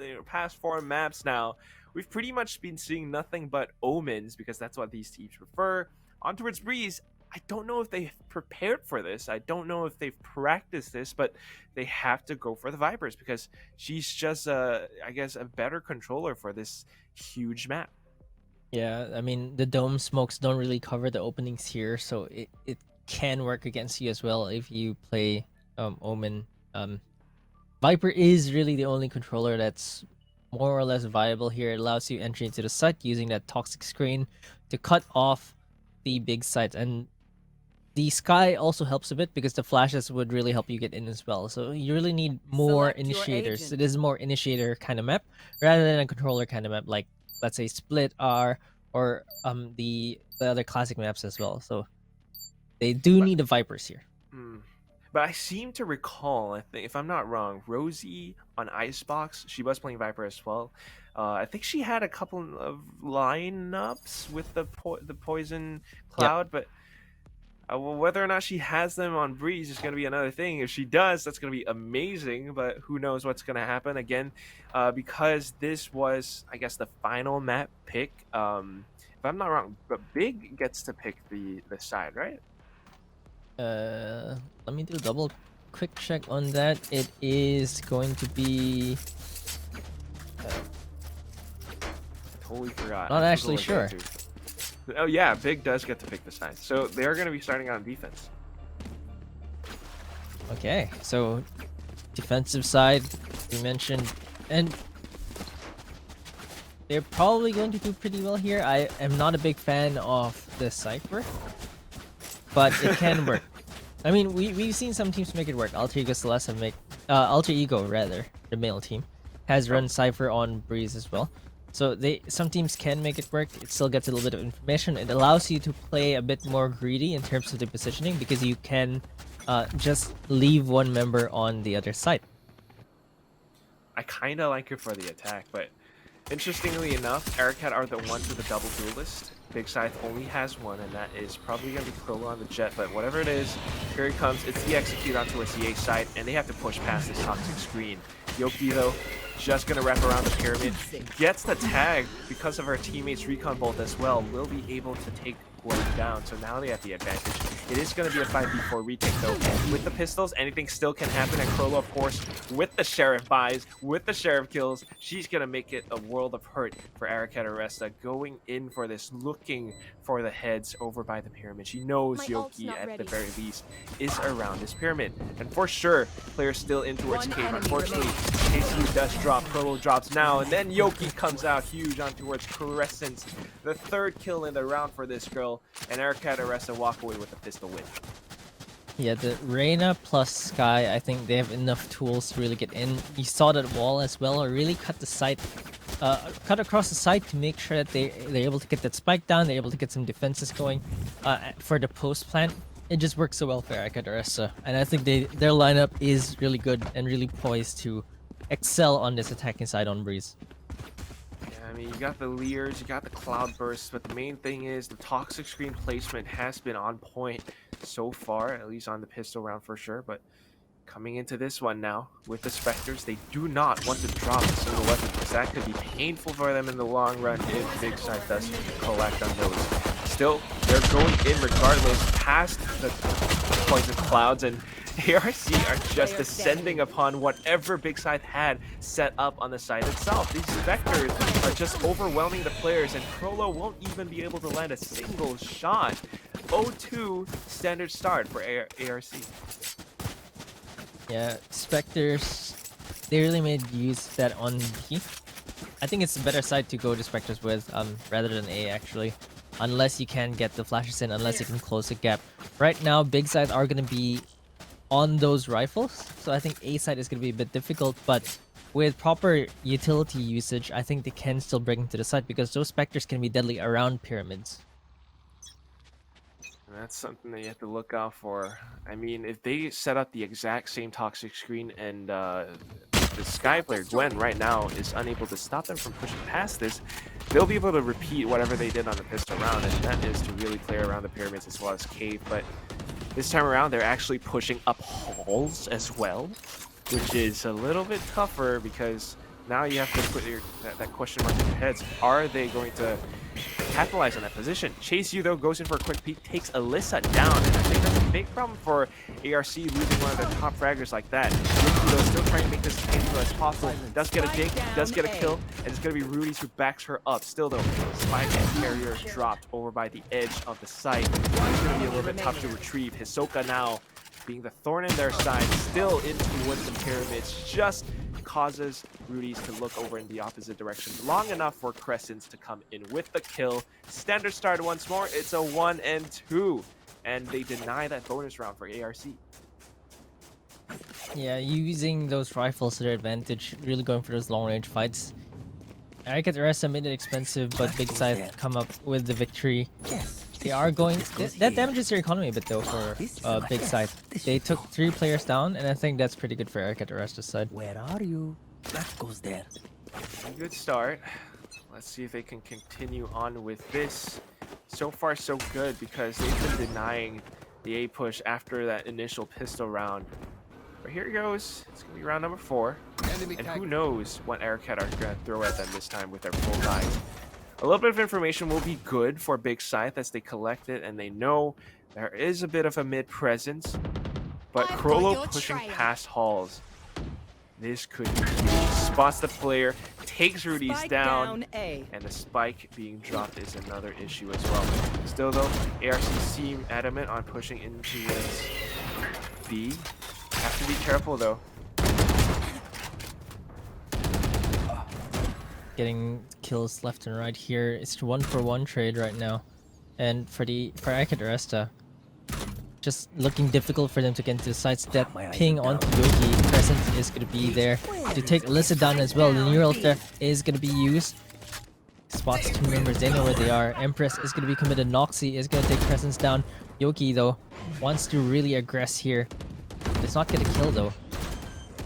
maps now, we've pretty much been seeing nothing but omens because that's what these teams prefer. On towards Breeze, I don't know if they've prepared for this. I don't know if they've practiced this, but they have to go for the Vipers because she's just, I guess, a better controller for this huge map. Yeah, I mean, the dome smokes don't really cover the openings here, so it can work against you as well if you play Omen. Viper is really the only controller that's more or less viable here. It allows you entry into the site using that toxic screen to cut off the big sites, and the sky also helps a bit because the flashes would really help you get in as well. So you really need more Select your initiators. agent. It is more initiator kind of map rather than a controller kind of map, like let's say Split R or the other classic maps as well. So they do need the Vipers here. But I seem to recall, I think, if I'm not wrong, Rosie on Icebox, she was playing Viper as well. I think she had a couple of lineups with the Poison Cloud, but whether or not she has them on Breeze is going to be another thing. If she does, that's going to be amazing, but who knows what's going to happen. Again, because this was, I guess, the final map pick. If I'm not wrong, but Big gets to pick the side, right? Let me do a double quick check on that. It is going to be Totally forgot. not actually sure. Oh yeah, Big does get to pick the side. So they're going to be starting on defense. Okay, so defensive side, we mentioned, and they're probably going to do pretty well here. I am not a big fan of the Cypher, but it can work. I mean, we've seen some teams make it work. Alter Ego rather, the male team, has run Cypher on Breeze as well. So some teams can make it work. It still gets a little bit of information. It allows you to play a bit more greedy in terms of the positioning because you can just leave one member on the other side. I kind of like it for the attack, but interestingly enough, Aricat are the ones with the double duelist. Big Scythe only has one, and that is probably going to be Crowler on the Jet, but whatever it is, here it comes. It's the execute on towards the A side, and they have to push past this toxic screen. Yoki, though, just going to wrap around the pyramid. Gets the tag because of our teammates' recon bolt as well. Will be able to take Gwen down, so now they have the advantage. It is going to be a 5v4 retake, though. With the pistols, anything still can happen, and Crowler, of course, with the Sheriff buys, with the Sheriff kills, she's going to make it a world of hurt for Aricat.Aresta, going in for this, looking for the heads over by the pyramid. She knows Yoki, at the very least, is around this pyramid. And for sure, players still in towards cave. Unfortunately, KCU does drop, Crowler drops now, and then Yoki comes out huge on towards Crescent. The third kill in the round for this girl, and Aricat.Aresta walk away with a pistol win. Yeah, the Reyna plus Sky, I think they have enough tools to really get in. You saw that wall as well, or really cut the side, cut across the side to make sure that they're able to get that spike down, they're able to get some defenses going for the post plant. It just works so well for Aricat.Aresta, and I think their lineup is really good and really poised to excel on this attacking side on Breeze. I mean, you got the Leers, you got the Cloud Bursts, but the main thing is the toxic screen placement has been on point so far, at least on the pistol round for sure. But coming into this one now with the Spectres, they do not want to drop a single weapon because that could be painful for them in the long run if Big Scythe does collect on those. Still, they're going in regardless past the poison clouds, and ARC are just descending upon whatever Big Scythe had set up on the side itself. These Spectres are just overwhelming the players, and Crowler won't even be able to land a single shot. 0-2 standard start for ARC. Yeah, Spectres, they really made use of that on B. I think it's a better side to go to Spectres with rather than A actually. Unless you can get the flashes in, unless you can close the gap. Right now, Big Scythe are going to be on those rifles, so I think A side is going to be a bit difficult, but with proper utility usage, I think they can still bring them to the side because those Spectres can be deadly around pyramids. And that's something that you have to look out for. I mean, if they set up the exact same toxic screen and the Sky player, Gwen, right now is unable to stop them from pushing past this, they'll be able to repeat whatever they did on the pistol round, and that is to really play around the pyramids as well as cave. But this time around, they're actually pushing up halls as well, which is a little bit tougher because now you have to put that question mark in your heads. Are they going to capitalize on that position? Chase U, though, goes in for a quick peek, takes Alyssa down, and I think that's a big problem for ARC losing one of their top fraggers like that. Yuki, though, still trying to make this as painful as possible. Does get a dig, does get a kill, and it's going to be Rudy's who backs her up. Still, though, Spike and Carrier dropped over by the edge of the site. It's going to be a little bit tough to retrieve. Hisoka now being the thorn in their side, still into towards the pyramids, just causes Rudy's to look over in the opposite direction long enough for Crescents to come in with the kill. Standard start once more. It's a 1-2, and they deny that bonus round for ARC. Yeah, using those rifles to their advantage, really going for those long-range fights. Aricat.Aresta made it expensive, but Big Scythe come up with the victory. They are going... That damages their economy a bit, though, for Big Scythe. They took 3 players down, and I think that's pretty good for Aricat.Aresta's side. Where are you? That goes there. A good start. Let's see if they can continue on with this. So far, so good, because they've been denying the A push after that initial pistol round. But here it goes. It's going to be round number 4. And who knows what Aricat are going to throw at them this time with their full dive. A little bit of information will be good for Big Scythe as they collect it, and they know there is a bit of a mid presence. But Crollo pushing past halls. This could be huge. Spots the player, takes Rudy's Spike down, A. and the spike being dropped is another issue as well. Still though, ARC seem adamant on pushing into B. Have to be careful though. Getting kills left and right here. It's a 1-for-1 trade right now. And for Aricat.Aresta, just looking difficult for them to get into the sidestep. Ping onto Yogi. Crescent is going to be there to take Alyssa down as well. The neural theft is going to be used. Spots two members, they know where they are. Empress is going to be committed. Noxy is going to take Crescents down. Yogi, though, wants to really aggress here. It's not going to kill, though.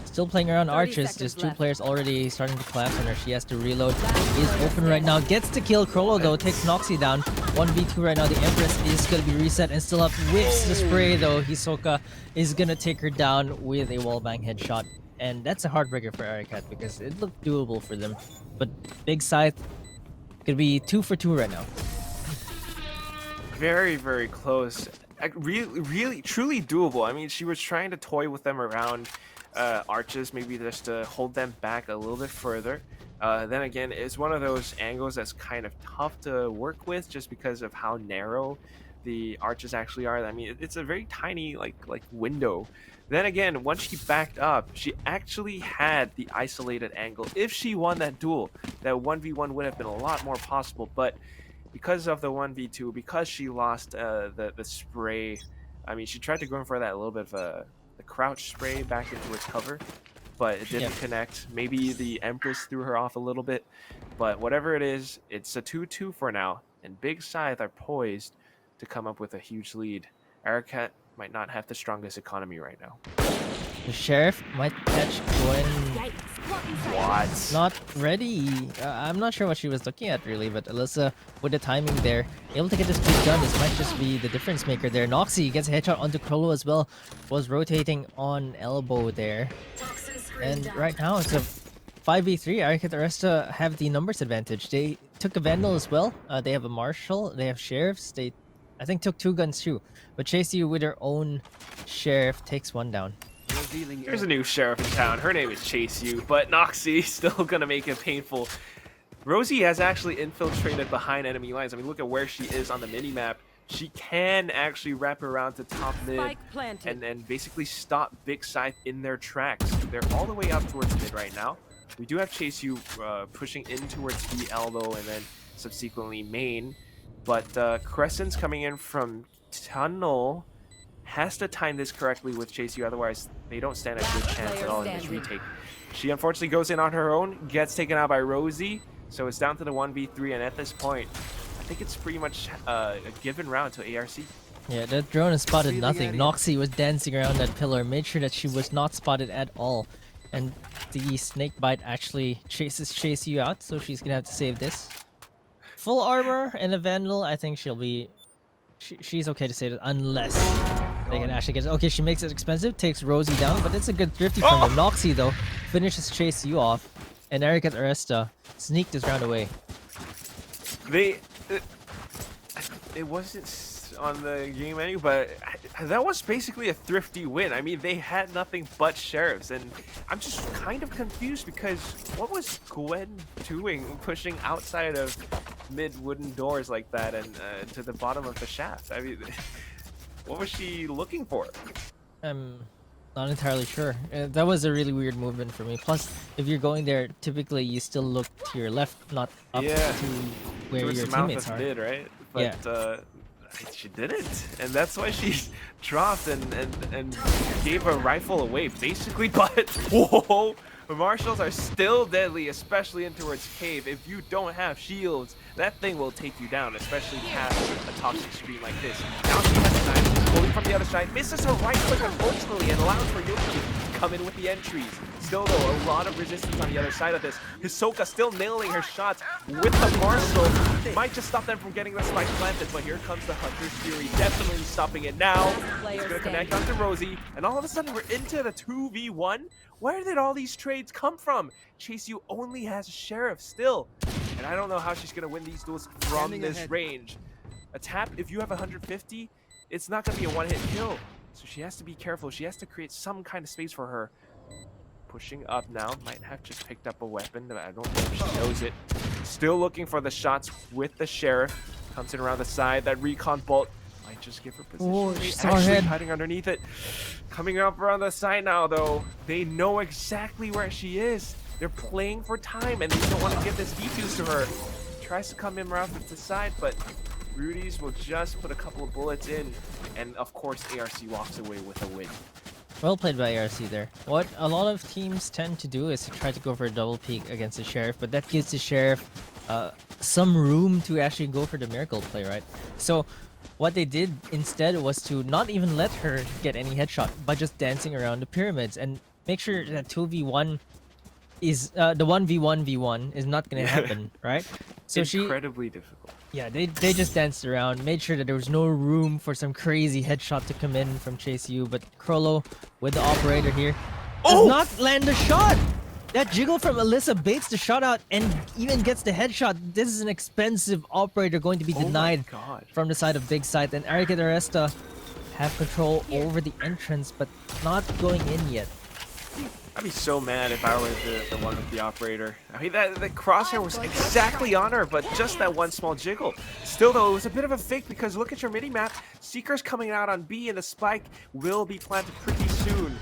Still playing around 30 archers. seconds There's two left. players already starting to collapse on her. She has to reload. Is open right now. Gets the kill. Krollo, though, takes Noxy down. 1v2 right now. The Empress is going to be reset and still up. Whips the spray, though. Hisoka is going to take her down with a wallbang headshot. And that's a heartbreaker for Aricat because it looked doable for them. But Big Scythe could be 2 for 2 right now. Very, very close. Really, truly doable. I mean, she was trying to toy with them around arches, maybe just to hold them back a little bit further. Then again, it's one of those angles that's kind of tough to work with just because of how narrow the arches actually are. I mean, it's a very tiny like window. Then again, once she backed up, she actually had the isolated angle. If she won that duel, that 1v1 would have been a lot more possible. But because of the 1v2, because she lost the spray, I mean, she tried to go in for that a little bit of the crouch spray back into its cover, but it didn't connect. Maybe the Empress threw her off a little bit, but whatever it is, it's a 2-2 for now, and Big Scythe are poised to come up with a huge lead. Aricat might not have the strongest economy right now. The Sheriff might catch Gwen. What? Not ready. I'm not sure what she was looking at really, but Alyssa with the timing there, able to get this big gun. This might just be the difference maker there. Noxy gets a headshot onto Krollo as well. Was rotating on elbow there. And right now it's a 5v3. Aricat.Aresta have the numbers advantage. They took a Vandal as well. They have a Marshal. They have Sheriffs. They, I think, took 2 guns too. But Chase You with her own Sheriff takes 1 down. There's a new sheriff in town. Her name is Chase You, but Noxy still gonna make it painful. Rosie has actually infiltrated behind enemy lines. I mean, look at where she is on the mini-map. She can actually wrap around to top mid Spike planted. and basically stop Big Scythe in their tracks. They're all the way up towards mid right now. We do have Chase You pushing in towards the elbow and then subsequently main. But Crescent's coming in from tunnel. Has to time this correctly with Chase You, otherwise they don't stand a good chance at all in this retake. She unfortunately goes in on her own, gets taken out by Rosie, so it's down to the 1v3, and at this point, I think it's pretty much a given round to ARC. Yeah, that drone has spotted nothing. Noxy was dancing around that pillar, made sure that she was not spotted at all. And the snake bite actually chase you out, so she's gonna have to save this. Full armor and a Vandal, I think she'll be... She's okay to save it, unless they can actually get it. Okay, she makes it expensive, takes Rosie down, but it's a good thrifty from her. Noxy, though, finishes Chase You off, and Aricat.Aresta sneaked this round away. It wasn't on the game menu, but that was basically a thrifty win. I mean, they had nothing but sheriffs, and I'm just kind of confused because what was Gwen doing pushing outside of mid wooden doors like that and to the bottom of the shaft? I mean, what was she looking for? I'm not entirely sure. That was a really weird movement for me. Plus, if you're going there, typically you still look to your left, not up to where towards your the mouth teammates of are. mid, right? But she didn't, and that's why she dropped and gave a rifle away, basically. But whoa, the marshals are still deadly, especially in towards cave. If you don't have shields, that thing will take you down, especially past a toxic screen like this. Now she has a knife, pulling from the other side, misses her right click unfortunately, and allows for Yuki to come in with the entries. Still though, a lot of resistance on the other side of this. Hisoka still nailing her shots with the Marshal. Might just stop them from getting the spike planted, but here comes the Hunter's Fury, definitely stopping it now. He's gonna connect onto Rosie, and all of a sudden we're into the 2v1. Where did all these trades come from? Chase You only has a Sheriff still, and I don't know how she's gonna win these duels from this range. A tap, if you have 150, it's not gonna be a one-hit kill, so she has to be careful. She has to create some kind of space for her. Pushing up now, might have just picked up a weapon, but I don't know if she knows it. Still looking for the shots with the Sheriff. Comes in around the side, that recon bolt Might just give her position. Oh, They she saw her actually head. hiding underneath it. Coming up around the side now, though. They know exactly where she is. They're playing for time, and they don't want to give this defuse to her. Tries to come in around the side, but Rudy's will just put a couple of bullets in, and of course, ARC walks away with a win. Well played by ARC there. What a lot of teams tend to do is to try to go for a double peek against the Sheriff, but that gives the Sheriff some room to actually go for the miracle play, right? So what they did instead was to not even let her get any headshot by just dancing around the pyramids and make sure that 2v1 is the 1v1v1 is not gonna happen, right? So Incredibly difficult. yeah, they just danced around, made sure that there was no room for some crazy headshot to come in from Chase U, but Crollo with the operator here does not land a shot! That jiggle from Alyssa baits the shot out and even gets the headshot. This is an expensive operator going to be denied God. from the side of Big Scythe, and Aricat.Aresta have control over the entrance, but not going in yet. I'd be so mad if I was the one with the operator. I mean, the crosshair was exactly on her, but just that one small jiggle. Still, though, it was a bit of a fake because look at your mini-map. Seeker's coming out on B, and the spike will be planted pretty soon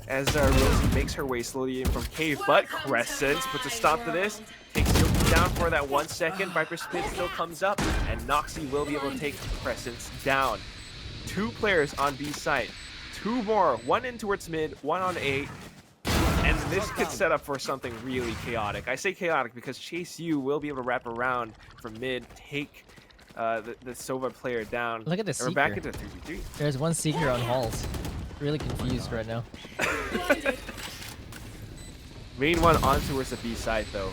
as Rosie makes her way slowly in from cave. But Crescent puts a stop to this. Takes Yoki down for that 1 second. Viper Spin still comes up, and Noxie will be able to take Crescent down. 2 players on B side. 2 more. 1 in towards mid, 1 on A. And this could set up for something really chaotic. I say chaotic because Chase U will be able to wrap around from mid, take the Sova player down. Look at the And we're back Seeker. into 3v3. There's one Seeker on halls. Really confused right now. Main one on towards the B side though.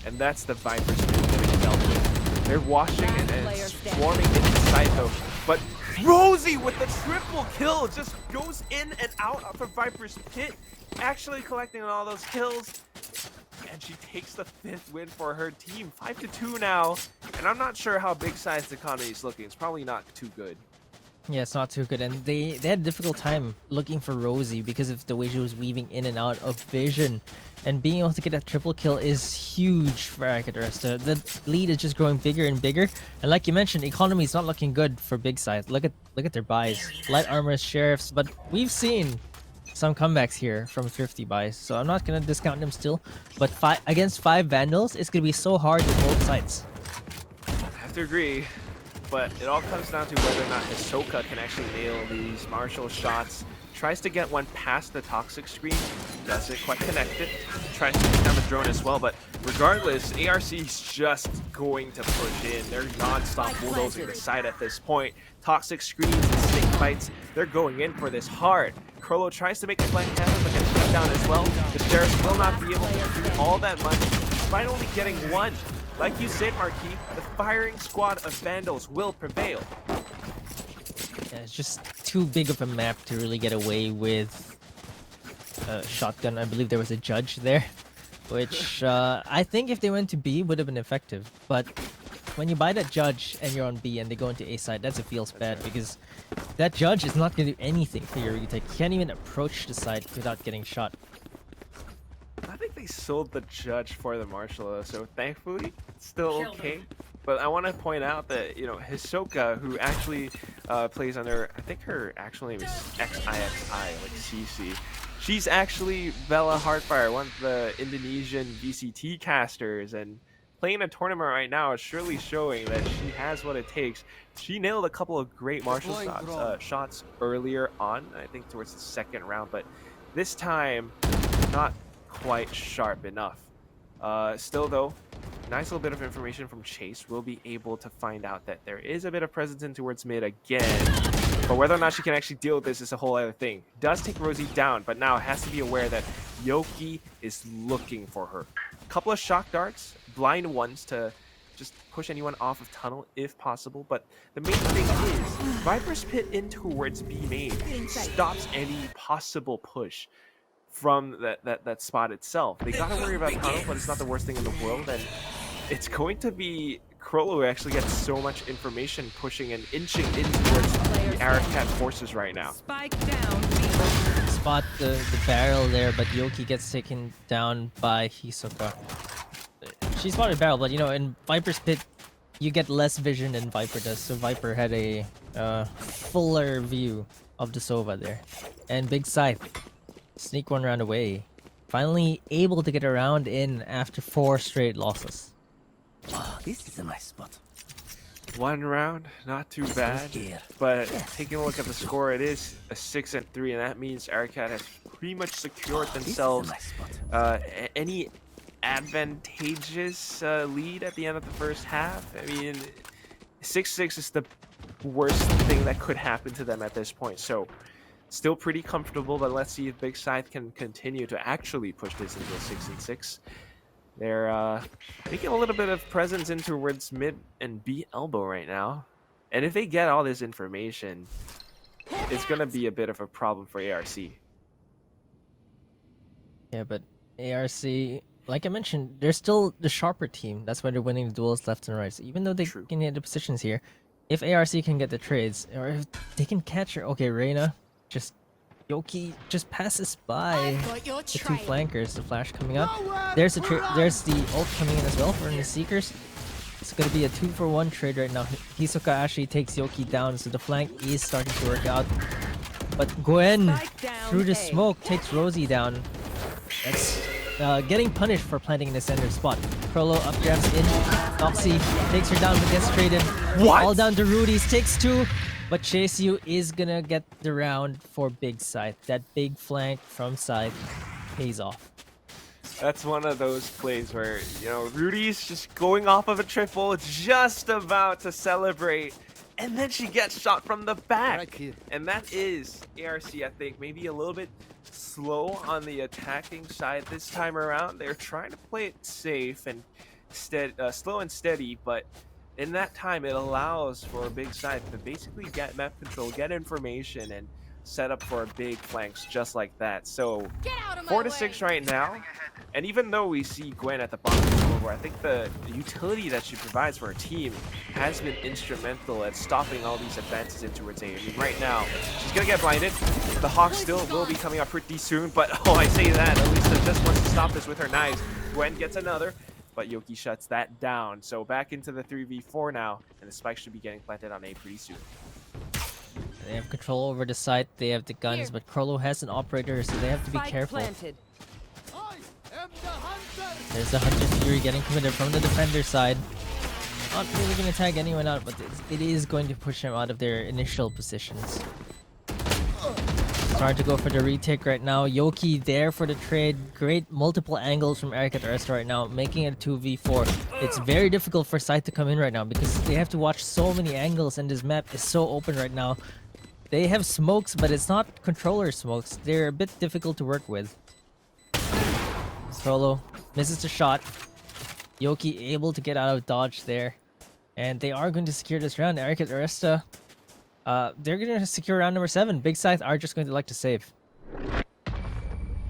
And that's the Viper Spin getting dealt with. They're washing and swarming inside though. But Rosie with the triple kill just goes in and out of the Viper's pit. Actually collecting all those kills. And she takes the 5th win for her team. 5-2 now. And I'm not sure how Big Scythe's economy is looking. It's probably not too good. Yeah, it's not too good, and they had a difficult time looking for Rosie because of the way she was weaving in and out of vision, and being able to get that triple kill is huge for Aricat.Aresta. The lead is just growing bigger and bigger, and like you mentioned, economy is not looking good for Big Scythe. Look at their buys, light armors, sheriffs, but we've seen some comebacks here from 50 buys, so I'm not gonna discount them still. But against 5 Vandals, it's gonna be so hard with both sides. I have to agree. But it all comes down to whether or not Hisoka can actually nail these martial shots. Tries to get one past the toxic screen, doesn't quite connect it. Tries to take down the drone as well, but regardless, ARC's just going to push in. They're non-stop bulldozing the side at this point. Toxic screens and stick fights, they're going in for this hard. Crollo tries to make the flank happen, but gets shut down as well. The Sheriff will not be able to do all that much, despite only getting 1. Like you said, Marquis, the firing squad of Vandals will prevail. Yeah, it's just too big of a map to really get away with shotgun. I believe there was a judge there, which I think if they went to B would have been effective. But when you buy that judge and you're on B and they go into A side, that's a feels bad because that judge is not going to do anything for your retake. You can't even approach the side without getting shot. I think they sold the judge for the martial, so thankfully it's still okay. But I want to point out that, you know, Hisoka, who actually plays under, I think her actual name is XIXI, like CC. She's actually Bella Heartfire, one of the Indonesian VCT casters, and playing a tournament right now is surely showing that she has what it takes. She nailed a couple of great martial shots earlier on, I think towards the 2nd round, but this time not quite sharp enough. Still though, nice little bit of information from Chase. We'll be able to find out that there is a bit of presence in towards mid again, but whether or not she can actually deal with this is a whole other thing. Does take Rosie down, but now has to be aware that Yoki is looking for her. Couple of shock darts, blind ones to just push anyone off of tunnel if possible, but the main thing is Viper's pit in towards B main stops any possible push from that spot itself. They gotta worry about tunnel, but it's not the worst thing in the world, and it's going to be Crollo who actually gets so much information pushing and inching in towards the Aricat forces right now. Spike down. Spot the barrel there, but Yoki gets taken down by Hisoka. She spotted barrel, but you know, in Viper's pit, you get less vision than Viper does, so Viper had a fuller view of the Sova there. And Big Scythe, sneak one round away. Finally able to get a round in after 4 straight losses. Ah, this is a nice spot. One round, not too bad. scared. But taking a look at the score, it is a 6-3, and that means Aricat has pretty much secured This is a themselves nice spot. any advantageous lead at the end of the first half. I mean, 6-6 is the worst thing that could happen to them at this point. So, still pretty comfortable, but let's see if Big Scythe can continue to actually push this into a 6-6. They're making a little bit of presence in towards mid and B elbow right now. And if they get all this information, it's going to be a bit of a problem for ARC. Yeah, but ARC, like I mentioned, they're still the sharper team. That's why they're winning the duels left and right. So even though they True. can get the positions here, if ARC can get the trades, or if they can catch her, okay, Reyna, just Yoki just passes by the 2 flankers. The flash coming up. There's the ult coming in as well for the Seekers. It's gonna be a 2-for-1 trade right now. Hisoka actually takes Yoki down, so the flank is starting to work out. But Gwen, Spike down through the A. smoke, takes Rosie down. That's getting punished for planting in the center spot. Crollo upgrabs in. Noxy takes her down but gets traded. What? All down to Rudy's, takes 2. But Chase You is gonna get the round for Big Scythe. That big flank from Scythe pays off. That's one of those plays where, you know, Rudy's just going off of a triple, just about to celebrate, and then she gets shot from the back. Right here. And that is ARC, I think, maybe a little bit slow on the attacking side this time around. They're trying to play it safe and slow and steady, but in that time, it allows for Big Scythe to basically get map control, get information, and set up for big flanks just like that. So 4-6 right now. And even though we see Gwen at the bottom of the scoreboard, I think the utility that she provides for her team has been instrumental at stopping all these advances in towards A. I mean, right now, she's going to get blinded. The Hawk still will be coming up pretty soon, but oh, I say that. Elisa just wants to stop this with her knives. Gwen gets another, but Yoki shuts that down. So back into the 3v4 now, and the spike should be getting planted on A pretty soon. They have control over the site, they have the guns, but Crollo has an operator, so they have to be Spike careful. planted. There's the Hunter Fury getting committed from the defender side. Not really going to tag anyone out, but it is going to push them out of their initial positions. Starting to go for the retake right now. Yoki there for the trade. Great multiple angles from Aricat.Aresta right now, making it a 2v4. It's very difficult for Scythe to come in right now because they have to watch so many angles and this map is so open right now. They have smokes, but it's not controller smokes. They're a bit difficult to work with. Crollo misses the shot. Yoki able to get out of dodge there. And they are going to secure this round. Aricat.Aresta, they're going to secure round number 7. Big Scythe are just going to like to save.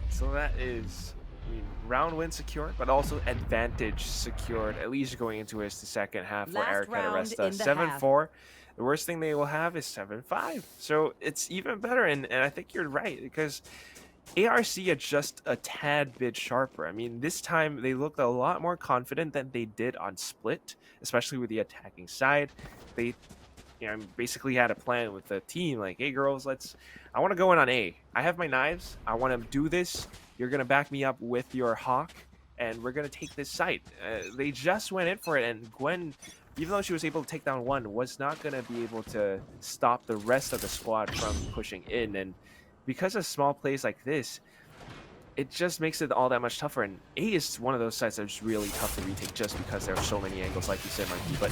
So that is, I mean, round win secured, but also advantage secured, at least going into the second half for Last round Aricat.Aresta. in the 7-4. The worst thing they will have is 7-5. So it's even better, and I think you're right, because ARC are just a tad bit sharper. I mean, this time they looked a lot more confident than they did on Split, especially with the attacking side. They, you know, basically had a plan with the team, like, hey girls, I want to go in on A. I have my knives. I want to do this. You're going to back me up with your Hawk, and we're going to take this site. They just went in for it, and Gwen, even though she was able to take down one, was not going to be able to stop the rest of the squad from pushing in. And because of small plays like this, it just makes it all that much tougher. And A is one of those sites that's really tough to retake just because there are so many angles, like you said, Mikey. But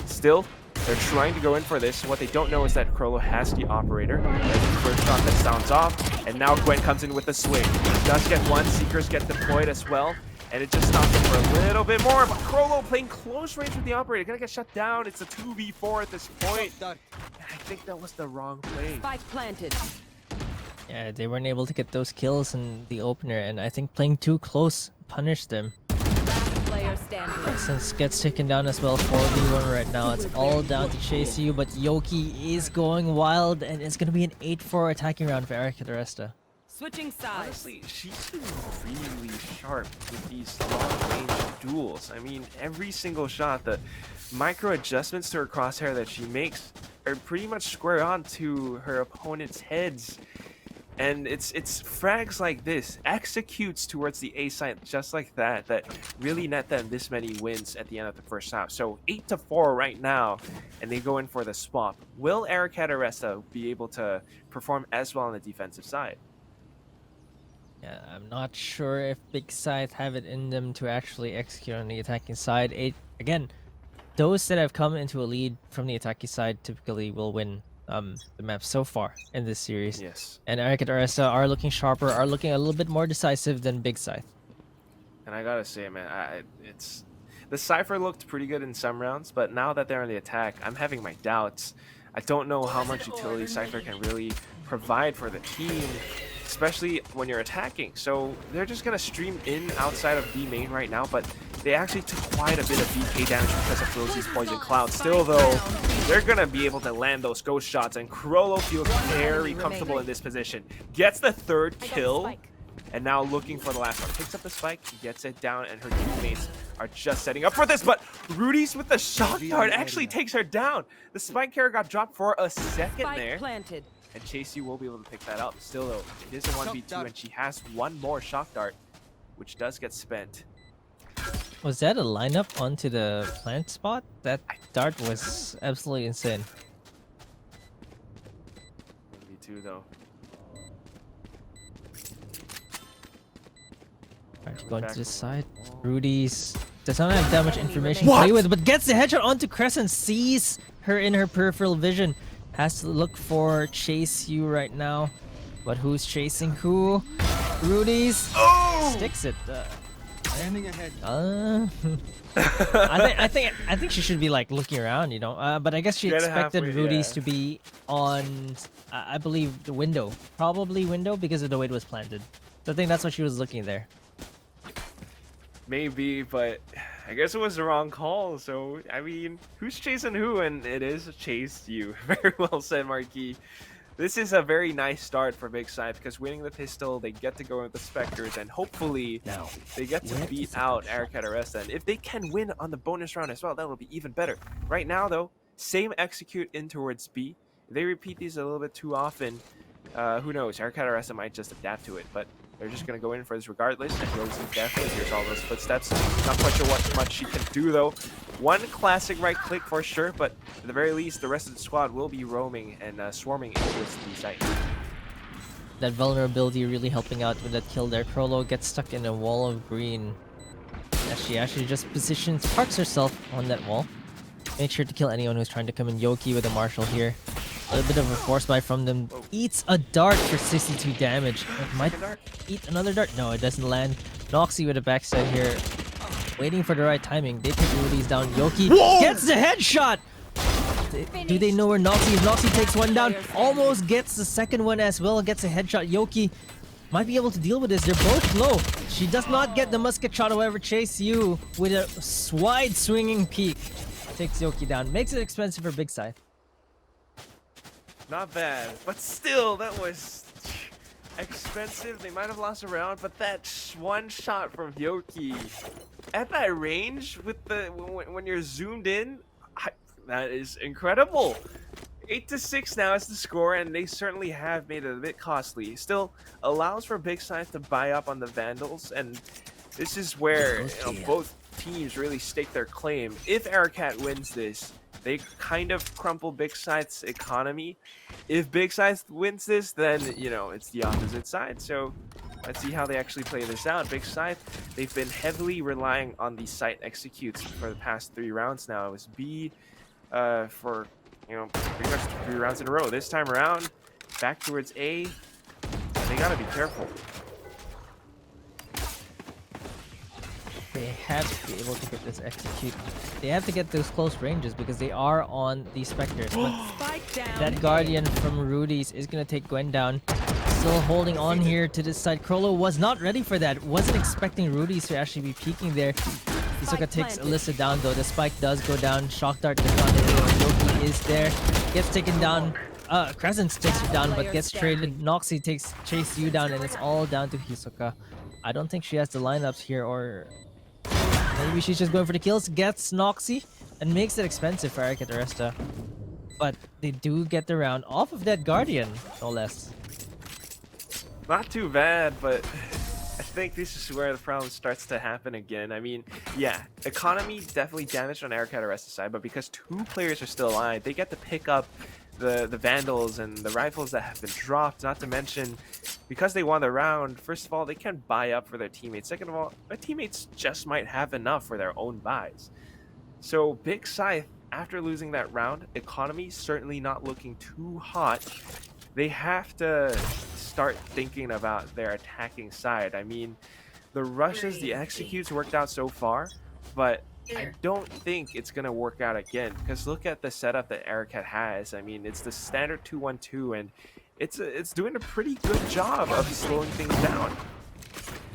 still, they're trying to go in for this. What they don't know is that Crollo has the operator. There's the first shot that sounds off, and now Gwen comes in with the swing. Does get one, Seekers get deployed as well, and it just stops him for a little bit more. But Crollo playing close range with the operator, gonna get shut down. It's a 2v4 at this point. And I think that was the wrong play. Spike planted. Yeah, they weren't able to get those kills in the opener, and I think playing too close punished them. Last player standing. Ascent gets taken down as well, 4v1 right now. It's all down to Chase You, but Yoki is going wild, and it's going to be an 8-4 attacking round for Aricat.Aresta. Switching sides. Honestly, she's been really sharp with these long-range duels. I mean, every single shot, the micro adjustments to her crosshair that she makes are pretty much square on to her opponent's heads. And it's frags like this, executes towards the A site just like that, that really net them this many wins at the end of the first half. So 8-4 right now, and they go in for the swap. Will Aricat.Aresta be able to perform as well on the defensive side? Yeah, I'm not sure if Big Scythe have it in them to actually execute on the attacking side. Again, those that have come into a lead from the attacking side typically will win the map so far in this series. Yes. And Aricat.Aresta are looking sharper, are looking a little bit more decisive than Big Scythe. And I gotta say, man, it's the Cypher looked pretty good in some rounds, but now that they're on the attack, I'm having my doubts. I don't know how much utility Cypher can really provide for the team, especially when you're attacking. So they're just gonna stream in outside of B main right now, but they actually took quite a bit of BK damage because of Rosie's Poison Cloud. Still though, they're gonna be able to land those ghost shots, and Krollo feels very comfortable in this position. Gets the third kill, and now looking for the last one. Picks up the spike, gets it down, and her teammates are just setting up for this, but Rudy's with the shock dart actually takes her down. The spike carrier got dropped for a second there. Planted. And Chase U will be able to pick that up. Still though, it is a 1v2 and she has one more shock dart, which does get spent. Was that a lineup onto the plant spot? That dart was absolutely insane. 1v2 though. Trying to go into this side. Rudy's does not have that much information What? to play with, but gets the headshot onto Crescent, sees her in her peripheral vision. Has to look for Chase U right now. But who's chasing who? Rudy's sticks it. Standing ahead. I think she should be like looking around, you know. But I guess she Get expected halfway, Rudy's yeah. to be on, I believe, the window, probably window because of the way it was planted. So I think that's what she was looking there. Maybe, but I guess it was the wrong call. So, I mean, who's chasing who? And it is Chase U. Very well said, Marquis. This is a very nice start for Big Scythe because winning the pistol, they get to go with the Spectres, and hopefully Now, they get to where beat is out the Aricat.Aresta. And if they can win on the bonus round as well, that'll be even better. Right now, though, same execute in towards B. If they repeat these a little bit too often, who knows? Aricat.Aresta might just adapt to it, but they're just going to go in for this regardless. And Rosie definitely hears all those footsteps. Not quite sure what much she can do, though. One classic right click for sure, but at the very least, the rest of the squad will be roaming and swarming into the site. That vulnerability really helping out with that kill there. Krollo gets stuck in a wall of green. As she actually just parks herself on that wall. Make sure to kill anyone who's trying to come in. Yoki with a Marshall here. A little bit of a force buy from them. Eats a dart for 62 damage. It might eat another dart. No, it doesn't land. Noxy with a backside here. Waiting for the right timing. They take Rudy's down. Yoki gets the headshot! Do they know where Noxy is? Noxy takes one down. Almost gets the second one as well. Gets a headshot. Yoki might be able to deal with this. They're both low. She does not get the musket shot. However, Chase U with a wide swinging peek takes Yoki down. Makes it expensive for Big Scythe. Not bad, but still, that was expensive. They might have lost a round, but that one shot from Yoki at that range with the when you're zoomed in, that is incredible. 8-6 now is the score, and they certainly have made it a bit costly. Still allows for Big Scythe to buy up on the Vandals, and this is where both teams really stake their claim. If Aricat wins this, they kind of crumple Big Scythe's economy. If Big Scythe wins this, then, you know, it's the opposite side. So let's see how they actually play this out. Big Scythe, they've been heavily relying on the site executes for the past 3 rounds now. It was B for, you know, pretty much 3 rounds in a row. This time around, back towards A. They gotta be careful. They have to be able to get this execute. They have to get those close ranges because they are on the Spectres. But Spike down. that Guardian from Rudy's is going to take Gwen down. Still holding on here to this side. Krollo was not ready for that. Wasn't expecting Rudy's to actually be peeking there. Hisoka takes Alyssa down though. The spike does go down. Shock Dart does not hit anyone. Yoki is there. Gets taken down. Crescent takes her down but gets traded. Noxy takes Chase U down and it's all down to Hisoka. I don't think she has the lineups here, or maybe she's just going for the kills. Gets Noxy and makes it expensive for Aricat.Aresta. but they do get the round off of that Guardian, no less. Not too bad, but I think this is where the problem starts to happen again. I mean, yeah, economy definitely damaged on Aricat.Aresta's side, but because 2 players are still alive, they get to pick up the Vandals and the rifles that have been dropped, not to mention, because they won the round, first of all, they can buy up for their teammates. Second of all, their teammates just might have enough for their own buys. So Big Scythe, after losing that round, economy certainly not looking too hot. They have to start thinking about their attacking side. I mean, the rushes, the executes worked out so far, but I don't think it's going to work out again, because look at the setup that Aricat has. I mean, it's the standard 2-1-2, and it's doing a pretty good job of slowing things down.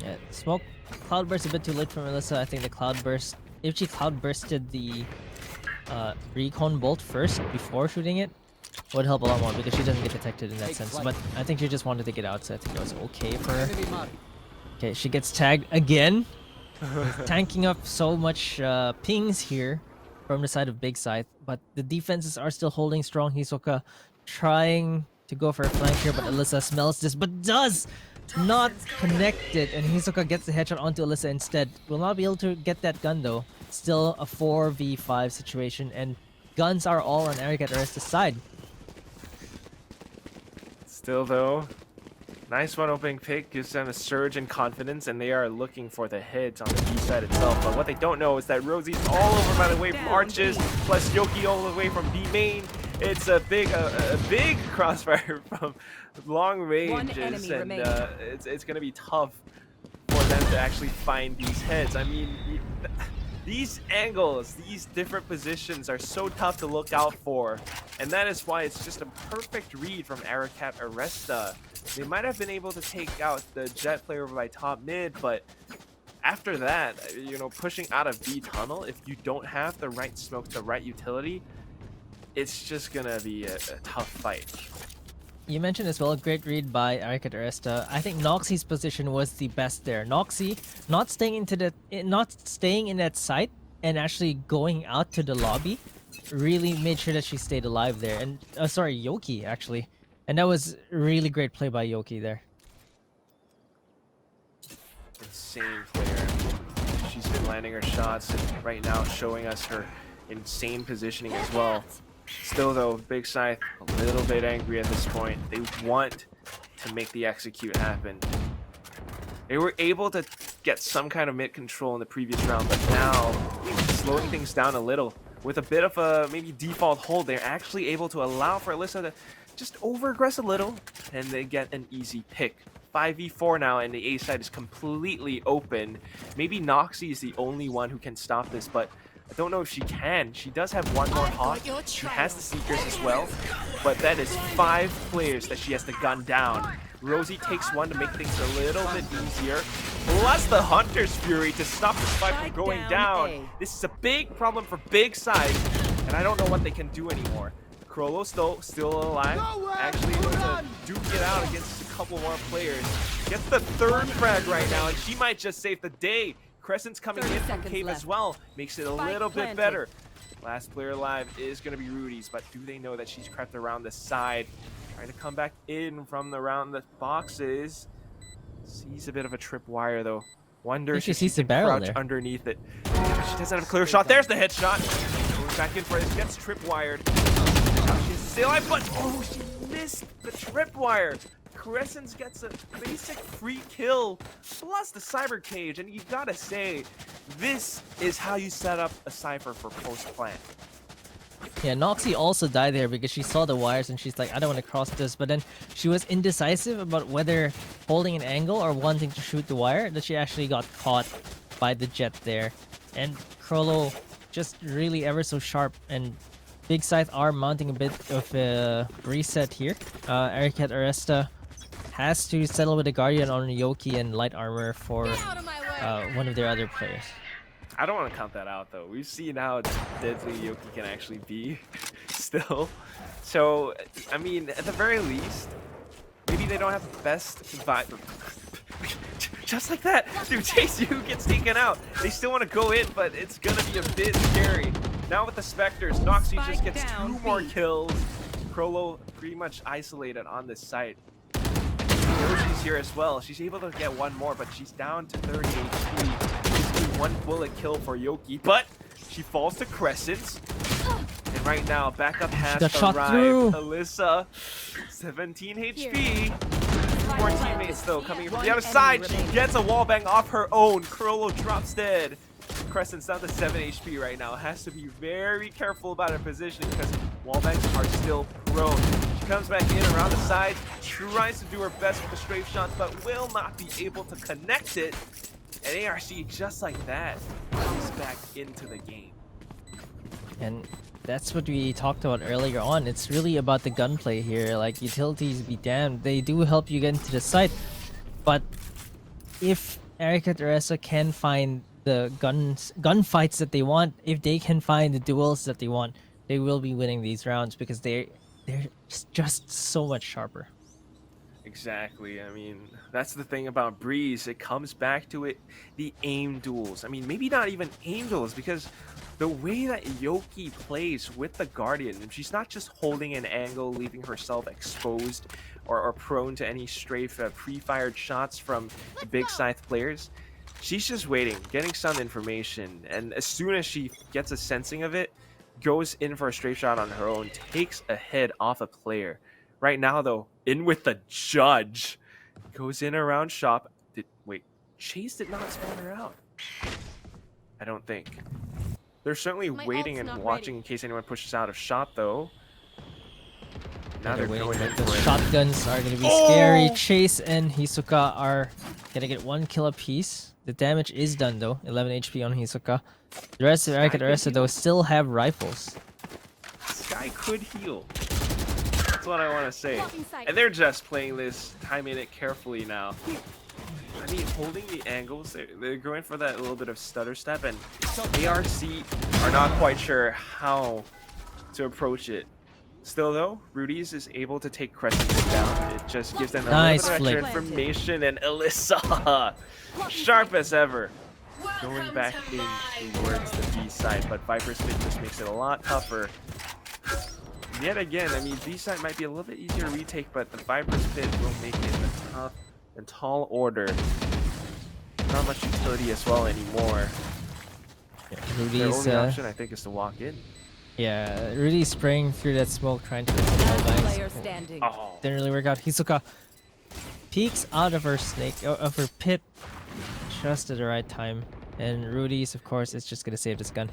Yeah, smoke cloudburst a bit too late for Melissa. I think the cloudburst, if she cloudbursted the recon bolt first before shooting it, would help a lot more, because she doesn't get detected in that sense. But I think she just wanted to get out, so I think it was okay for her. Okay, she gets tagged again. Tanking up so much pings here from the side of Big Scythe, but the defenses are still holding strong. Hisoka trying to go for a flank here, but Alyssa smells this, but does not connect it, and Hisoka gets the headshot onto Alyssa instead. Will not be able to get that gun though. Still a 4v5 situation, and guns are all on Aricat.Aresta's side. Still though, nice one opening pick, gives them a surge in confidence, and they are looking for the hits on the B side itself. But what they don't know is that Rosie's all over by the way from Arches, plus Yoki all the way from B main. It's a big crossfire from long ranges, and it's gonna be tough for them to actually find these heads. I mean, these angles, these different positions are so tough to look out for, and that is why it's just a perfect read from Aricat.Aresta. They might have been able to take out the Jet player over by top mid, but after that, you know, pushing out of B tunnel, if you don't have the right smoke, the right utility, it's just gonna be a tough fight. You mentioned as well, great read by Aricat.Aresta. I think Noxie's position was the best there. Noxie not staying in that site and actually going out to the lobby really made sure that she stayed alive there. And sorry, Yoki actually. And that was really great play by Yoki there. Insane player. She's been landing her shots and right now showing us her insane positioning as well. Still though, Big Scythe a little bit angry at this point. They want to make the execute happen. They were able to get some kind of mid control in the previous round, but now slowing things down a little. With a bit of a maybe default hold, they're actually able to allow for Alyssa to just over-aggress a little, and they get an easy pick. 5v4 now, and the A side is completely open. Maybe Noxie is the only one who can stop this, but I don't know if she can. She does have one more hawk. She has the sneakers as well, but that is 5 players that she has to gun down. Rosie takes one to make things a little bit easier, plus the Hunter's Fury to stop the fight from going down. This is a big problem for Big Scythe, and I don't know what they can do anymore. Krolo's still alive, actually able to duke it out against a couple more players. Gets the 3rd frag right now, and she might just save the day. Crescent's coming in from Cave as well, makes it a little bit better. Last player alive is going to be Rudy's, but do they know that she's crept around the side, trying to come back in from around the boxes? Sees a bit of a tripwire though. Wonders if she sees can the barrel crouch there underneath it. She doesn't have a clear shot. There's the headshot. Going back in for this, gets tripwired. Now she's still alive, but oh, she missed the tripwire. Crescent gets a basic free kill, plus the Cyber Cage, and you gotta say, this is how you set up a Cypher for post-plant. Yeah, Noxie also died there because she saw the wires and she's like, I don't want to cross this, but then she was indecisive about whether holding an angle or wanting to shoot the wire, that she actually got caught by the Jet there. And Krolo just really ever so sharp, and Big Scythe are mounting a bit of a reset here. Aricat.Aresta has to settle with the Guardian on Yoki and light armor for one of their other players. I don't want to count that out though. We've seen how deadly Yoki can actually be still. So, I mean, at the very least, maybe they don't have the best vibe. Just like that, dude, Chase Yu gets taken out. They still want to go in, but it's gonna be a bit scary. Now with the Spectres, Noxy just Spike gets down 2 more B. kills. Crollo pretty much isolated on this site. Yoshi's here as well. She's able to get 1 more, but she's down to 30 HP. Just 1 bullet kill for Yoki, but she falls to Crescent. And right now, backup has got shot arrived. through. Alyssa, 17 HP. Here. 2 more teammates though coming in from the One other side. enemy She remaining. gets a wallbang off her own. Crollo drops dead. Crescent's down to 7 HP right now. Has to be very careful about her positioning because wallbangs are still prone. She comes back in around the side, tries to do her best with the strafe shots, but will not be able to connect it. And ARC, just like that, comes back into the game. And that's what we talked about earlier on. It's really about the gunplay here. Like, utilities be damned, they do help you get into the site, but if Aricat.Aresta can find the gunfights that they want, if they can find the duels that they want, they will be winning these rounds because they're just so much sharper. Exactly. I mean, that's the thing about Breeze. It comes back to it, the aim duels. I mean, maybe not even aim duels, because the way that Yoki plays with the Guardian, she's not just holding an angle, leaving herself exposed or prone to any strafe pre-fired shots from the Big Scythe players. She's just waiting, getting some information, and as soon as she gets a sensing of it, goes in for a strafe shot on her own, takes a head off a player. Right now, though, in with the Judge. Goes in around shop. Wait, Chase did not spawn her out. I don't think. They're certainly My waiting ult's and not watching ready. in case anyone pushes out of shop, though. Now They're they're waiting, going in but the for it. shotguns are gonna be scary. Oh! Chase and Hisoka are gonna get 1 kill apiece. The damage is done though, 11 HP on Hisoka. The rest of Aricat.Aresta though still have rifles. This guy could heal. That's what I want to say. Blocking sight. And they're just playing this, timing it carefully now. I mean, holding the angles, they're going for that little bit of stutter step, and ARC are not quite sure how to approach it. Still though, Rudy's is able to take Crescent down. It just gives them a Nice little bit of extra flick. information, and Alyssa, sharp as ever, going back in towards the B side, but Viper's Pit just makes it a lot tougher. Yet again, I mean, B side might be a little bit easier to retake, but the Viper's Pit will make it a tough and tall order. Not much utility as well anymore. Yeah, Their Rudy's only option, I think, is to walk in. yeah, Rudy's spraying through that smoke trying to get some Last wallbangs. player standing. Oh, Didn't really work out. Hisoka peeks out of her of her pit just at the right time, and Rudy's, of course, is just gonna save this gun.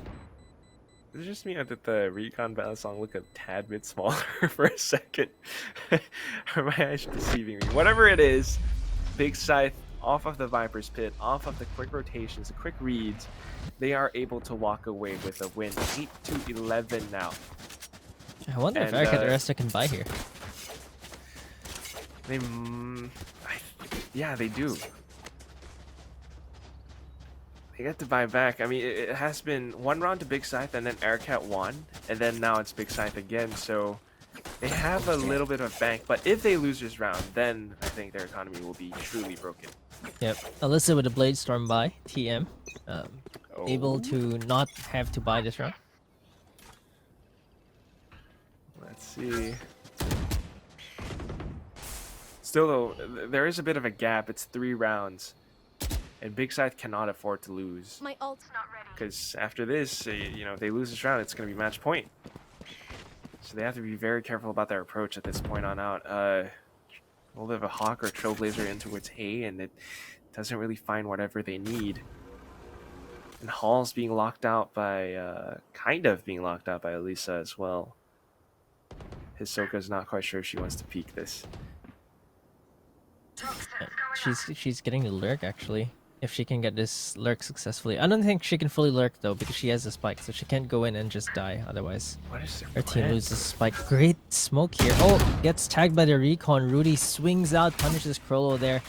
it's just me that the recon battle song look a tad bit smaller for a second. Or my eyes deceiving me? Whatever it is, Big Scythe off of the Viper's Pit, off of the quick rotations, the quick reads, they are able to walk away with a win. 8-11 now. I wonder if And, Aricat.Aresta can buy here. They, yeah, they do. They get to buy back. I mean, it has been 1 round to Big Scythe, and then Aricat won, and then now it's Big Scythe again. So they have a little bit of bank, but if they lose this round, then I think their economy will be truly broken. Yep, Alyssa with a Blade Storm buy, TM, able Oh. to not have to buy this round. Let's see. Still, though, there is a bit of a gap. It's 3 rounds, and Big Scythe cannot afford to lose. My ult's not ready. Because after this, you know, if they lose this round, it's going to be match point. So they have to be very careful about their approach at this point on out. A little bit of a Hawk or Trailblazer in towards A, and it doesn't really find whatever they need. And Hall's being locked out by, kind of being locked out by Elisa as well. Hisoka's not quite sure she wants to peek this. She's getting the lurk actually. If she can get this lurk successfully, I don't think she can fully lurk though because she has a spike, so she can't go in and just die. Otherwise, What is their her team plan? loses spike. Great smoke here. Oh, gets tagged by the recon. Rudy swings out, punishes Crollo there.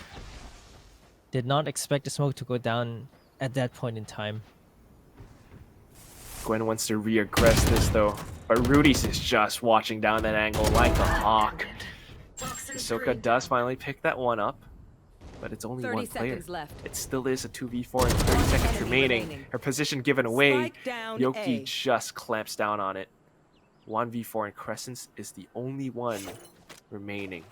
Did not expect the smoke to go down at that point in time. Gwen wants to re-aggress this though, but Rudy's is just watching down that angle like a hawk. Hisoka does finally pick that one up. but it's only 30 one player. seconds left. It still is a 2v4 and 30 seconds enemy remaining. remaining. Her position given away. Spike down Yoki A. just clamps down on it. 1v4 and Crescent is the only one remaining.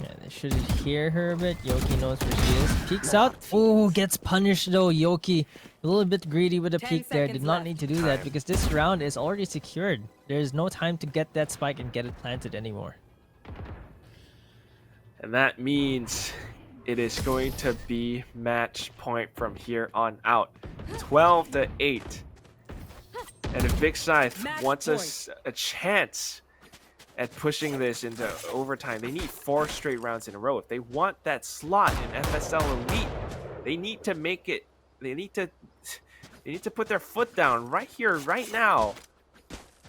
Yeah, they should hear her a bit. Yoki knows where she is. Peeks out. Oh, gets punished though. Yoki, a little bit greedy with a 10 peek there. Did seconds not left. need to do that because this round is already secured. There's no time to get that spike and get it planted anymore. And that means it is going to be match point from here on out. 12-8. And if Big Scythe Match wants point. a chance at pushing this into overtime, they need 4 straight rounds in a row. If they want that slot in FSL Elite, they need to make it. They need to put their foot down right here, right now.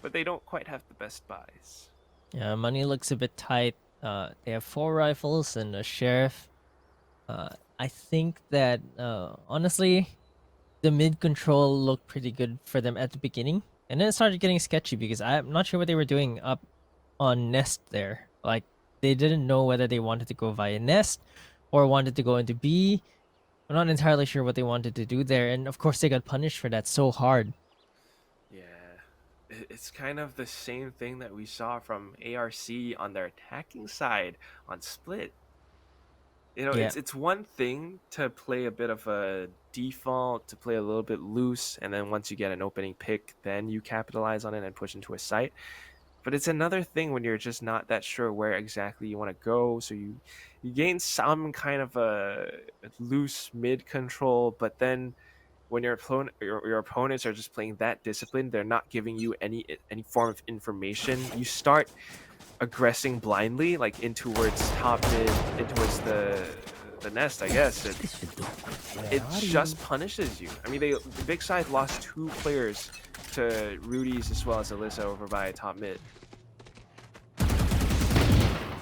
But they don't quite have the best buys. Yeah, money looks a bit tight. They have 4 rifles and a sheriff. I think that honestly, the mid control looked pretty good for them at the beginning, and then it started getting sketchy because I'm not sure what they were doing up on Nest there. Like they didn't know whether they wanted to go via Nest or wanted to go into B. I'm not entirely sure what they wanted to do there, and of course they got punished for that so hard. Yeah, it's kind of the same thing that we saw from ARC on their attacking side on Split. You know, Yeah. it's one thing to play a bit of a default, to play a little bit loose, and then once you get an opening pick, then you capitalize on it and push into a site. But it's another thing when you're just not that sure where exactly you want to go, so you gain some kind of a loose mid control, but then when your opponents are just playing that disciplined, they're not giving you any form of information. You start aggressing blindly, like in towards top mid, in towards the nest, I guess. It just punishes you. I mean, the Big Scythe lost 2 players to Rudy's as well as Alyssa over by top mid.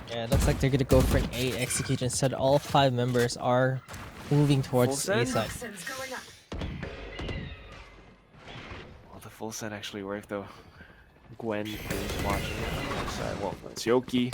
Yeah, it looks like they're gonna go for an A execute instead. All 5 members are moving towards Full A send? side. Well, the full set actually worked though. Gwen is watching it. Well, it's Yoki.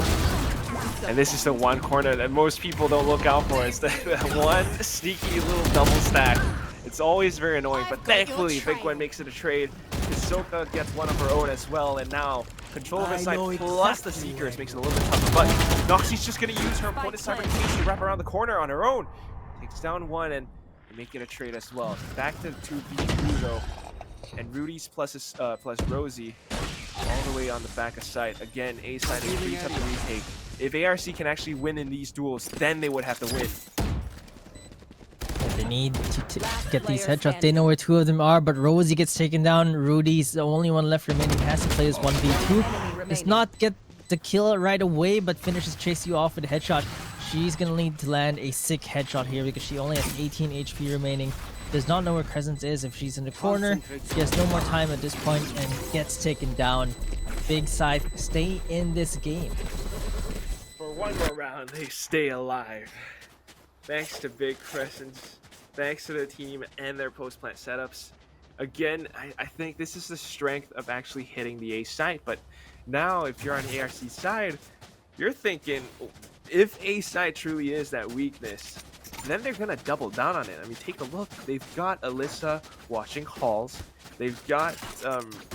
And this is the one corner that most people don't look out for. It's that one sneaky little double stack. It's always very annoying, but thankfully Big Gwen makes it a trade. Hisoka gets one of her own as well, and now control of the side plus the Seekers makes it a little bit tougher. But Noxie's just going to use her opponent's Cybercase to wrap around the corner on her own. Takes down one and making a trade as well. Back to 2v2 though. And Rudy's plus Rosie all the way on the back of site. Again, A side is pretty tough to retake. If ARC can actually win in these duels, then they would have to win. They need to get these headshots. They know where 2 of them are, but Rosie gets taken down. Rudy's the only one left remaining. Has to play this 1v2. Does not get the kill right away, but finishes chase you off with a headshot. She's gonna need to land a sick headshot here because she only has 18 HP remaining. Does not know where Crescent is if she's in the corner. She has no more time at this point and gets taken down. Big Scythe stay in this game. For one more round, they stay alive. Thanks to Big Crescents, thanks to the team and their post-plant setups. Again, I think this is the strength of actually hitting the A site, but now if you're on ARC's side, you're thinking, if A site truly is that weakness, then they're gonna double down on it. I mean, take a look. They've got Alyssa watching halls. They've got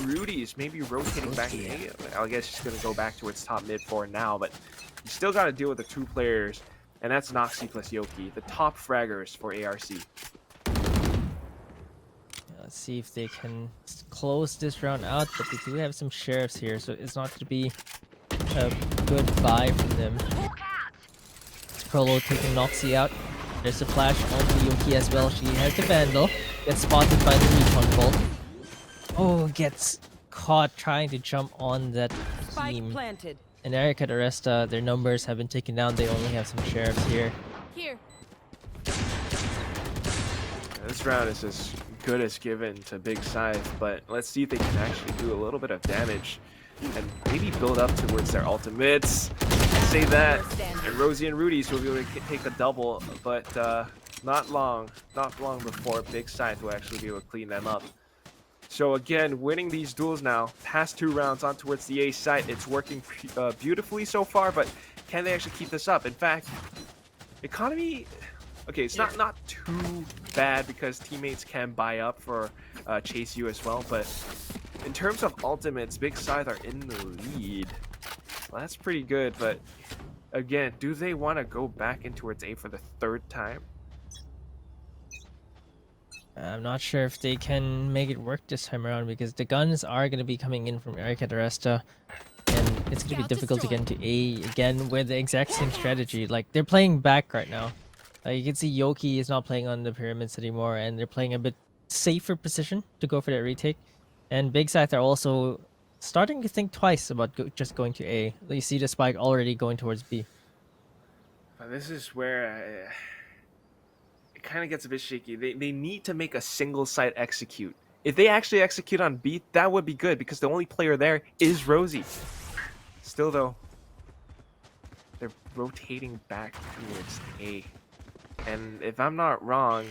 Rudy's maybe rotating back to A. I guess she's gonna go back towards top mid for now, but you still gotta deal with the 2 players, and that's Noxie plus Yoki, the top fraggers for ARC. Let's see if they can close this round out, but they do have some sheriffs here, so it's not gonna be a good buy from them. Prolo taking Noxie out. There's a flash onto Yoki as well. She has the Vandal. Gets spotted by the recon bolt. Oh, gets caught trying to jump on that Spike team. planted. And Aricat.Aresta, their numbers have been taken down. They only have some sheriffs here. Here. This round is as good as given to Big Scythe, but let's see if they can actually do a little bit of damage and maybe build up towards their ultimates. Say that, and Rosie and Rudy's will be able to take a double, but not long before Big Scythe will actually be able to clean them up. So again, winning these duels now, past 2 rounds on towards the A site, it's working beautifully so far, but can they actually keep this up? In fact, Economy, okay, it's not too bad because teammates can buy up for Chase U as well, but in terms of ultimates, Big Scythe are in the lead. Well, that's pretty good, but again, do they want to go back in towards A for the third time? I'm not sure if they can make it work this time around because the guns are going to be coming in from Aricat.Aresta, and it's going to be difficult to get into A again with the exact same strategy. Like, they're playing back right now. You can see Yoki is not playing on the pyramids anymore, and they're playing a bit safer position to go for that retake. And Big Scythe are also starting to think twice about just going to A. You see the spike already going towards B. This is where it kind of gets a bit shaky. They need to make a single site execute. If they actually execute on B, that would be good because the only player there is Rosie. Still though, they're rotating back towards A. And if I'm not wrong,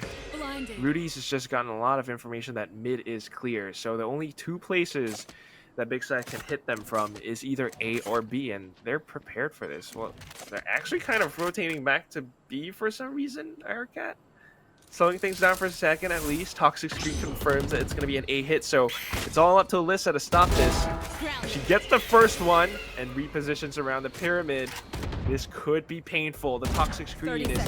Rudy's has just gotten a lot of information that mid is clear. So the only two places that Big Scythe can hit them from is either A or B, and they're prepared for this. Well, they're actually kind of rotating back to B for some reason, Aricat. Slowing things down for a second at least. Toxic Screen confirms that it's going to be an A hit, so it's all up to Alyssa to stop this. She gets the first one and repositions around the pyramid. This could be painful. The Toxic Screen is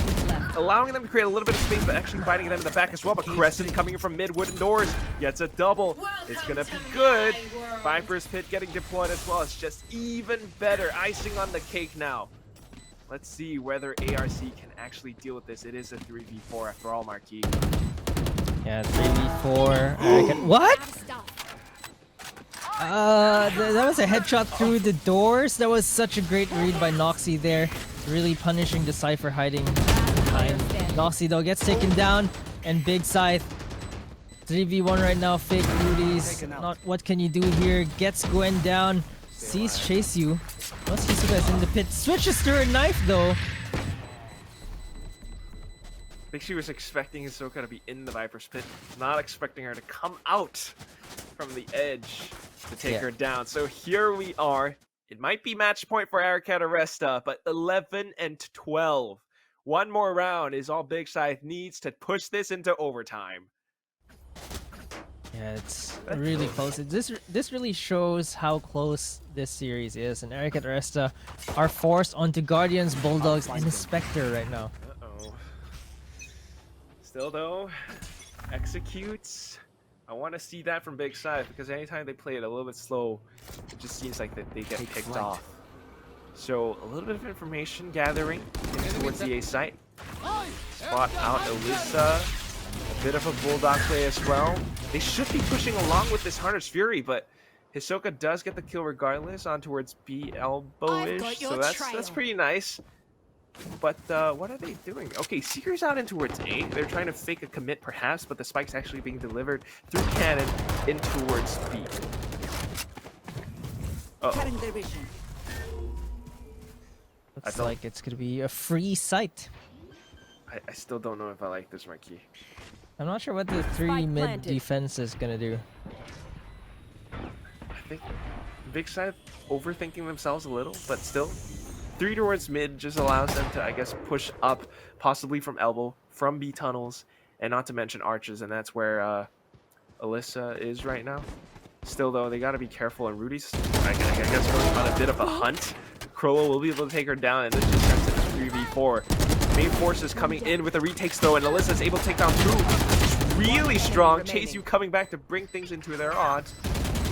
allowing them to create a little bit of space, but actually biting them in the back as well. But Crescent coming in from mid wooden doors gets a double. It's going to be good. Viper's Pit getting deployed as well. It's just even better. Icing on the cake now. Let's see whether ARC can actually deal with this. It is a 3v4 after all, Marquis. Yeah, 3v4. What? That was a headshot through the doors. That was such a great read by Noxy there. Really punishing the Cypher hiding behind. Noxy though gets taken down, and Big Scythe 3v1 right now. Fake Rudy's. Not what can you do here? Gets Gwen down. Sees Chase You. Once Hisuga's in the pit, switches to her knife though. I think she was expecting Hisoka to be in the Viper's Pit, not expecting her to come out from the edge to take her down. So here we are. It might be match point for Aricat.Aresta, but 11 and 12. One more round is all Big Scythe needs to push this into overtime. Yeah, it's really close. This really shows how close this series is, and Aricat.Aresta are forced onto Guardians, Bulldogs, and a Spectre right now. Uh-oh. Still though, executes. I want to see that from Big Scythe because anytime they play it a little bit slow, it just seems like that they get picked off. So a little bit of information gathering towards the A site. Spot out Alyssa. A bit of a Bulldog play as well. They should be pushing along with this Hunter's Fury, but Hisoka does get the kill regardless on towards B elbow-ish. So that's pretty nice. But what are they doing? Okay, Seeker's out in towards A. They're trying to fake a commit perhaps, but the spike's actually being delivered through cannon in towards B. Looks like it's gonna be a free site. I still don't know if I like this, Marquis. I'm not sure what the 3 mid defense is gonna do. I think Big Scythe overthinking themselves a little, but still. 3 towards mid just allows them to, I guess, push up, possibly from elbow, from B tunnels, and not to mention arches, and that's where Alyssa is right now. Still, though, they gotta be careful, and Rudy's, I guess, going on a bit of a hunt. Krollo will be able to take her down, and this just turns into 3v4. Main forces coming in with the retakes, though, and Alyssa's able to take down 2. It's really strong. Chase You coming back to bring things into their odds.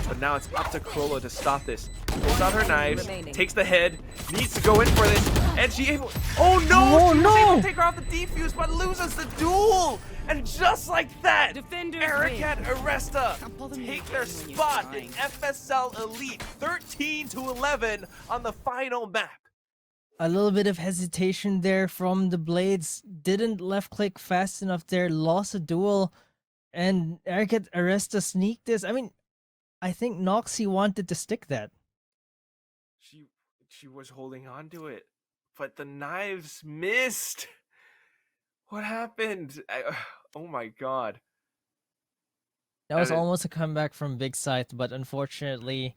But now it's up to Krollo to stop this. Pulls out her knives, takes the head, needs to go in for this, and she able— oh no! She was able to take her off the defuse, but loses the duel! And just like that, Aricat.Aresta take their spot in FSL Elite 13-11 on the final map. A little bit of hesitation there from the Blades. Didn't left click fast enough there, lost a duel, and Aricat.Aresta sneaked this. I mean, I think Noxy wanted to stick that. She was holding on to it, but the knives missed. What happened? Oh my god. That was almost a comeback from Big Scythe, but unfortunately,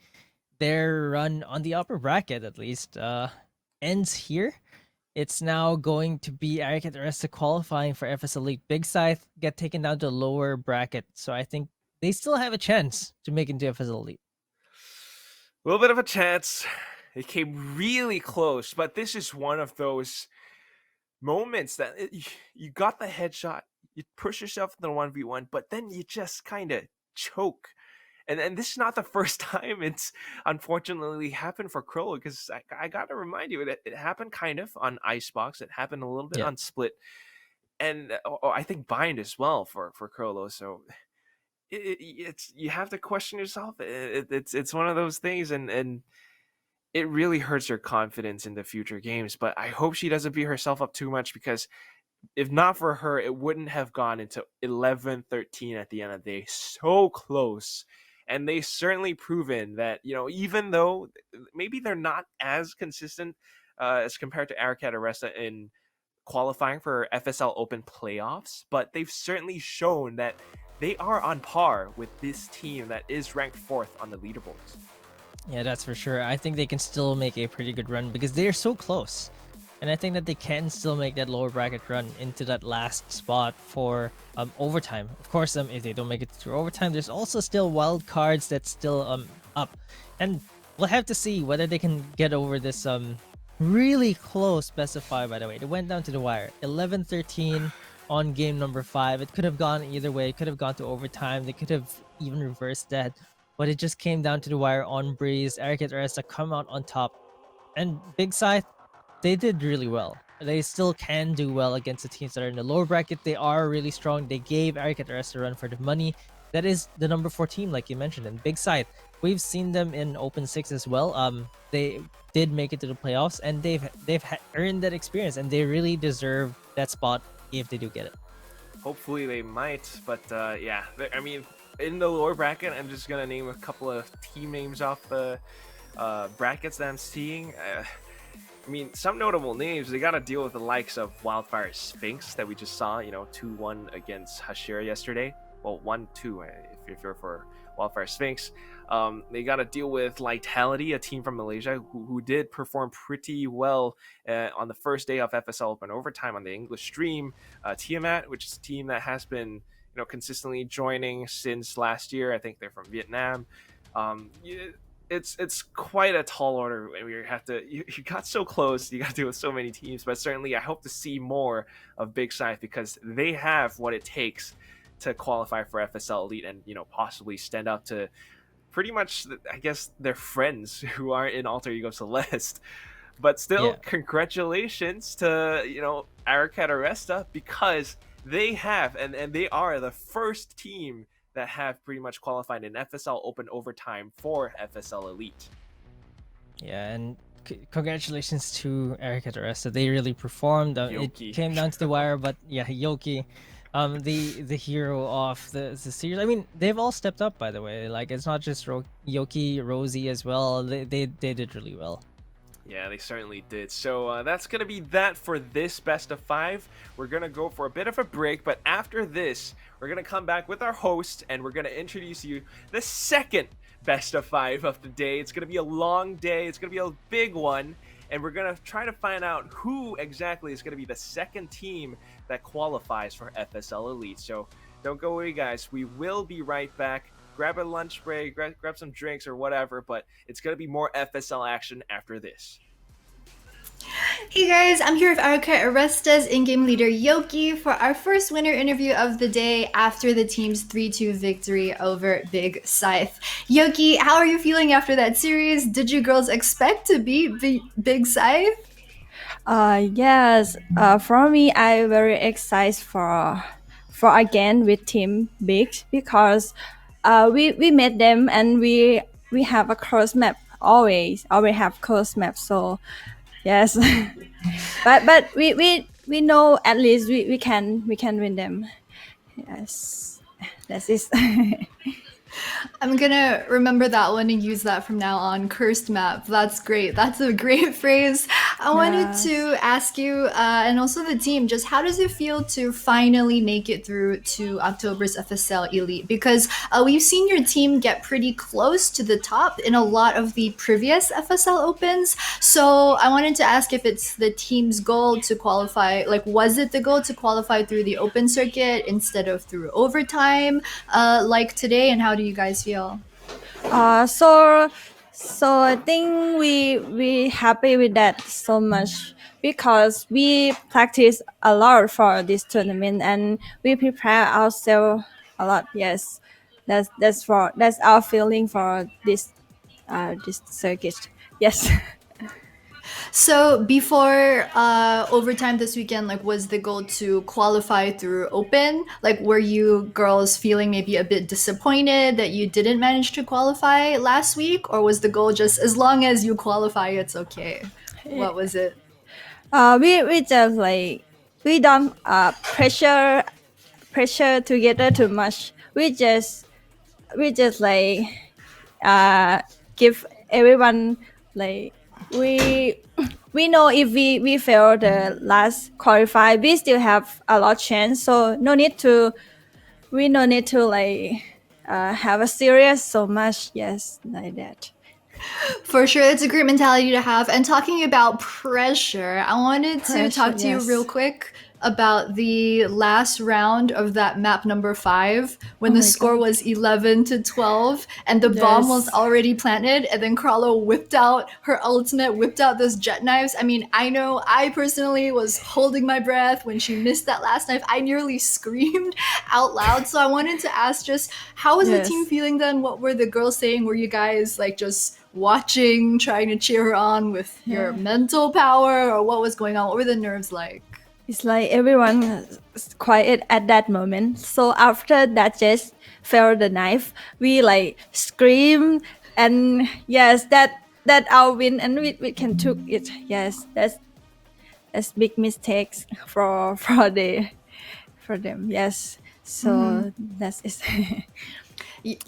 their run on the upper bracket, at least, ends here. it's now going to be Aricat.Aresta qualifying for FSL Elite. Big Scythe get taken down to a lower bracket, so I think they still have a chance to make it into FSL Elite. A little bit of a chance. It came really close, but this is one of those moments that you got the headshot, you push yourself in the 1v1, but then you just kind of choke. And this is not the first time it's unfortunately happened for Krollo, because I got to remind you, it happened kind of on Icebox. It happened a little bit Yeah. on Split. And I think Bind as well for Krollo. So it's you have to question yourself. It's one of those things, and it really hurts your confidence in the future games. But I hope she doesn't beat herself up too much, because if not for her, it wouldn't have gone into 11-13 at the end of the day. So close. And they certainly proven that, even though maybe they're not as consistent as compared to Aricat.Aresta in qualifying for FSL Open playoffs, but they've certainly shown that they are on par with this team that is ranked 4th on the leaderboards. Yeah, that's for sure. I think they can still make a pretty good run because they are so close. And I think that they can still make that lower bracket run into that last spot for overtime. Of course, if they don't make it through overtime, there's also still wild cards that's still up. And we'll have to see whether they can get over this really close best of 5, by the way. It went down to the wire. 11-13 on game number 5. It could have gone either way. It could have gone to overtime. They could have even reversed that. But it just came down to the wire on Breeze. Aricat.Aresta come out on top. And Big Scythe, they did really well. They still can do well against the teams that are in the lower bracket. They are really strong. They gave Aricat.Aresta a run for the money. That is the number 4 team, like you mentioned. And Big Scythe, we've seen them in Open 6 as well. They did make it to the playoffs, and they've earned that experience, and they really deserve that spot if they do get it. Hopefully they might, but yeah, I mean, in the lower bracket, I'm just gonna name a couple of team names off the brackets that I'm seeing. I mean, some notable names. They got to deal with the likes of Wildfire Sphinx that we just saw, 2-1 against Hashira yesterday. Well, 1-2 if you're for Wildfire Sphinx. They got to deal with Lightality, a team from Malaysia who did perform pretty well on the first day of FSL Open Overtime on the English stream. Tiamat, which is a team that has been consistently joining since last year. I think they're from Vietnam. It's quite a tall order. You got so close. You got to deal with so many teams, but certainly I hope to see more of Big Scythe, because they have what it takes to qualify for FSL Elite and possibly stand up to pretty much, I guess, their friends who are in Alter Ego Celeste. But still, Congratulations to Aricat.Aresta, because they have and they are the first team that have pretty much qualified in FSL Open Overtime for FSL Elite. Yeah, and congratulations to Aricat.Aresta. They really performed. It came down to the wire, but yeah, Yoki, the hero of the series. I mean, they've all stepped up, by the way. Like, it's not just Yoki, Rosie as well. They did really well. Yeah, they certainly did. So that's going to be that for this best of 5. We're going to go for a bit of a break, but after this, we're going to come back with our host, and we're going to introduce you the second best of 5 of the day. It's going to be a long day. It's going to be a big one, and we're going to try to find out who exactly is going to be the second team that qualifies for FSL Elite. So don't go away, guys. We will be right back. Grab a lunch break, grab some drinks or whatever, but it's going to be more FSL action after this. Hey guys, I'm here with Aricat.Aresta's in-game leader Yoki for our first winner interview of the day after the team's 3-2 victory over Big Scythe. Yoki, how are you feeling after that series? Did you girls expect to beat Big Scythe? Yes. For me, I'm very excited for again with Team Big, because we met them and we have a close map, always have close map. So yes, but we know at least we can win them. Yes, that's it. I'm gonna remember that one and use that from now on. Cursed map. That's great. That's a great phrase. I wanted Yes. to ask you, and also the team, just how does it feel to finally make it through to October's FSL Elite? Because we've seen your team get pretty close to the top in a lot of the previous FSL Opens. So I wanted to ask if it's the team's goal to qualify. Like, was it the goal to qualify through the Open circuit instead of through overtime, like today? And how do you guys feel? So I think we happy with that so much because we practice a lot for this tournament and we prepare ourselves a lot. Yes, that's our feeling for this circuit. Yes. So before overtime this weekend, like, was the goal to qualify through open? Like, were you girls feeling maybe a bit disappointed that you didn't manage to qualify last week, or was the goal just as long as you qualify, it's okay? What was it? We just like we don't pressure together too much. We just like give everyone like we know if we fail the last qualify, we still have a lot chance. So no need to like have a serious so much. Yes, like that. For sure, it's a great mentality to have. And talking about pressure, I wanted to Pressure, talk to you yes. real quick about the last round of that map number 5 when Oh the my score God. was 11 to 12 and the bomb was Yes. already planted, and then Carlo whipped out her ultimate, whipped out those jet knives. I mean, I know I personally was holding my breath when she missed that last knife. I nearly screamed out loud. So I wanted to ask, just how was the Yes. team feeling then? What were the girls saying? Were you guys like just watching, trying to cheer her on with your mental power, or what was going on? What were the nerves like? It's like everyone is quiet at that moment. So after that just fell the knife, we like scream and yes, that our win and we can took it. Yes, that's big mistakes for them. Yes. So that's it.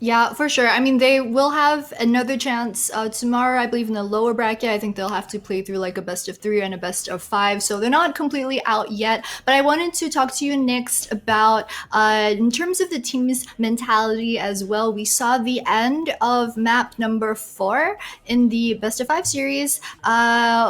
Yeah, for sure. I mean, they will have another chance tomorrow, I believe, in the lower bracket. I think they'll have to play through like a best of 3 and a best of 5. So they're not completely out yet. But I wanted to talk to you next about, in terms of the team's mentality as well. We saw the end of map number 4 in the best of 5 series,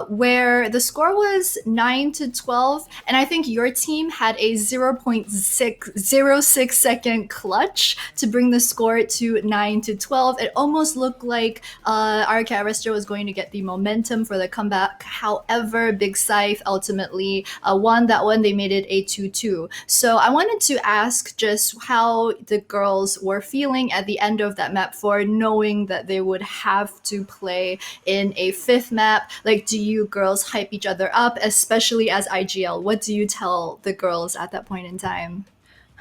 where the score was 9 to 12. And I think your team had a 0.606 second clutch to bring the score to 9 to 12. It almost looked like Aricat.Aresta was going to get the momentum for the comeback. However, Big Scythe ultimately won that one. They made it a 2-2. So I wanted to ask just how the girls were feeling at the end of that map 4, knowing that they would have to play in a 5th map. Like, do you girls hype each other up, especially as IGL? What do you tell the girls at that point in time?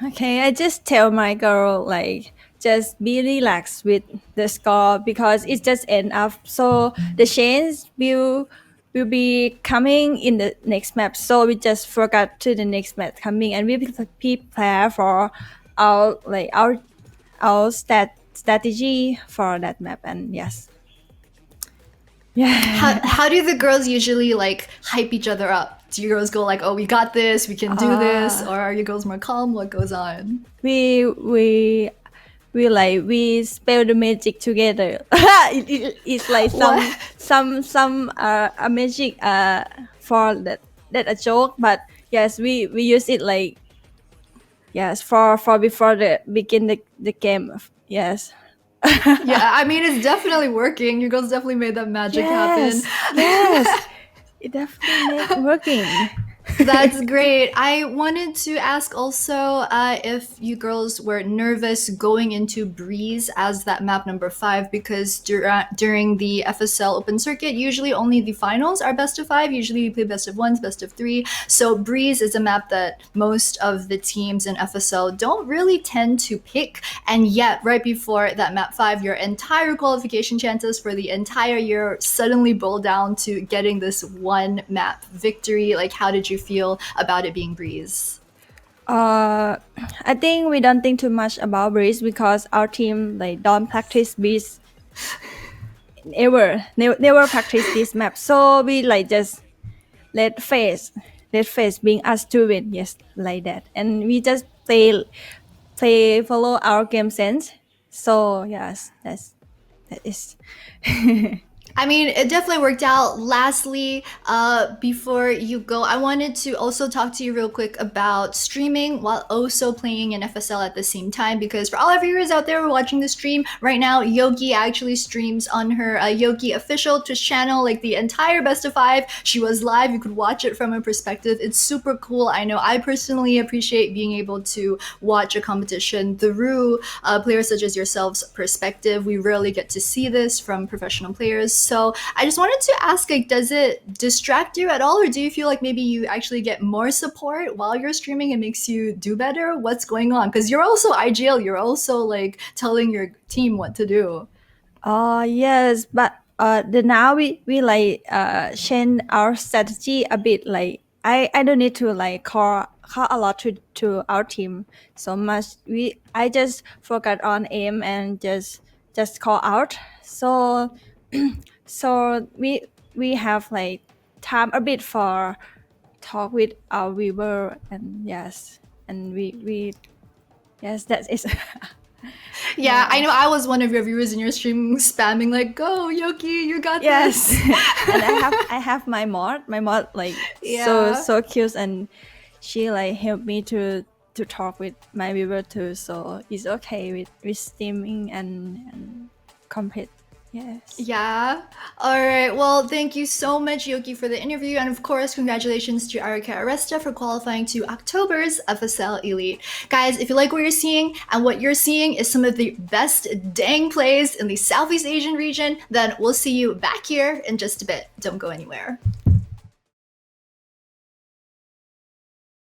Okay, I just tell my girl like just be relaxed with the score because it just end up. So the change will be coming in the next map. So we just forgot to the next map coming and we will prepare for our strategy for that map and yes. Yeah. How do the girls usually like hype each other up? Do you girls go like, "Oh, we got this, we can do this," or are you girls more calm? What goes on? we we spell the magic together. It's like What? some a magic for that a joke, but yes, we use it like yes for before the begin the game. Yes. Yeah, I mean, it's definitely working. You girls definitely made that magic happen. Yes. It definitely make working. That's great. I wanted to ask also if you girls were nervous going into Breeze as that map number 5, because during the FSL Open Circuit, usually only the finals are best of 5. Usually we play best of 1s, best of 3. So Breeze is a map that most of the teams in FSL don't really tend to pick. And yet, right before that map 5, your entire qualification chances for the entire year suddenly boil down to getting this one map victory. Like, how did you feel about it being Breeze? I think we don't think too much about breeze because our team like don't practice breeze never practice this map. So we like just let face being us to win, yes, like that, and we just play follow our game sense. So yes, that is. I mean, it definitely worked out. Lastly, before you go, I wanted to also talk to you real quick about streaming while also playing in FSL at the same time. Because for all our viewers out there who are watching the stream right now, Yogi actually streams on her Yogi official Twitch channel, like the entire best of 5. She was live. You could watch it from her perspective. It's super cool. I know I personally appreciate being able to watch a competition through players such as yourselves' perspective. We rarely get to see this from professional players. So I just wanted to ask, like, does it distract you at all, or do you feel like maybe you actually get more support while you're streaming? It makes you do better. What's going on? Because you're also IGL. You're also like telling your team what to do. Yes, but the now we like change our strategy a bit. Like I don't need to like call a lot to our team so much. I just focus on aim and just call out. So so we have like time a bit for talk with our viewer, and yes, and we yes, that is. Yeah, I know I was one of your viewers in your stream spamming like, "Go Yoki, you got Yes, this." and I have my mod like Yeah. so cute, and she like helped me to talk with my viewer too, so it's okay with streaming and compete. Yes. Yeah. All right. Well, thank you so much, Yoki, for the interview. And of course, congratulations to Aricat.Aresta for qualifying to October's FSL Elite. Guys, if you like what you're seeing, and what you're seeing is some of the best dang plays in the Southeast Asian region, then we'll see you back here in just a bit. Don't go anywhere.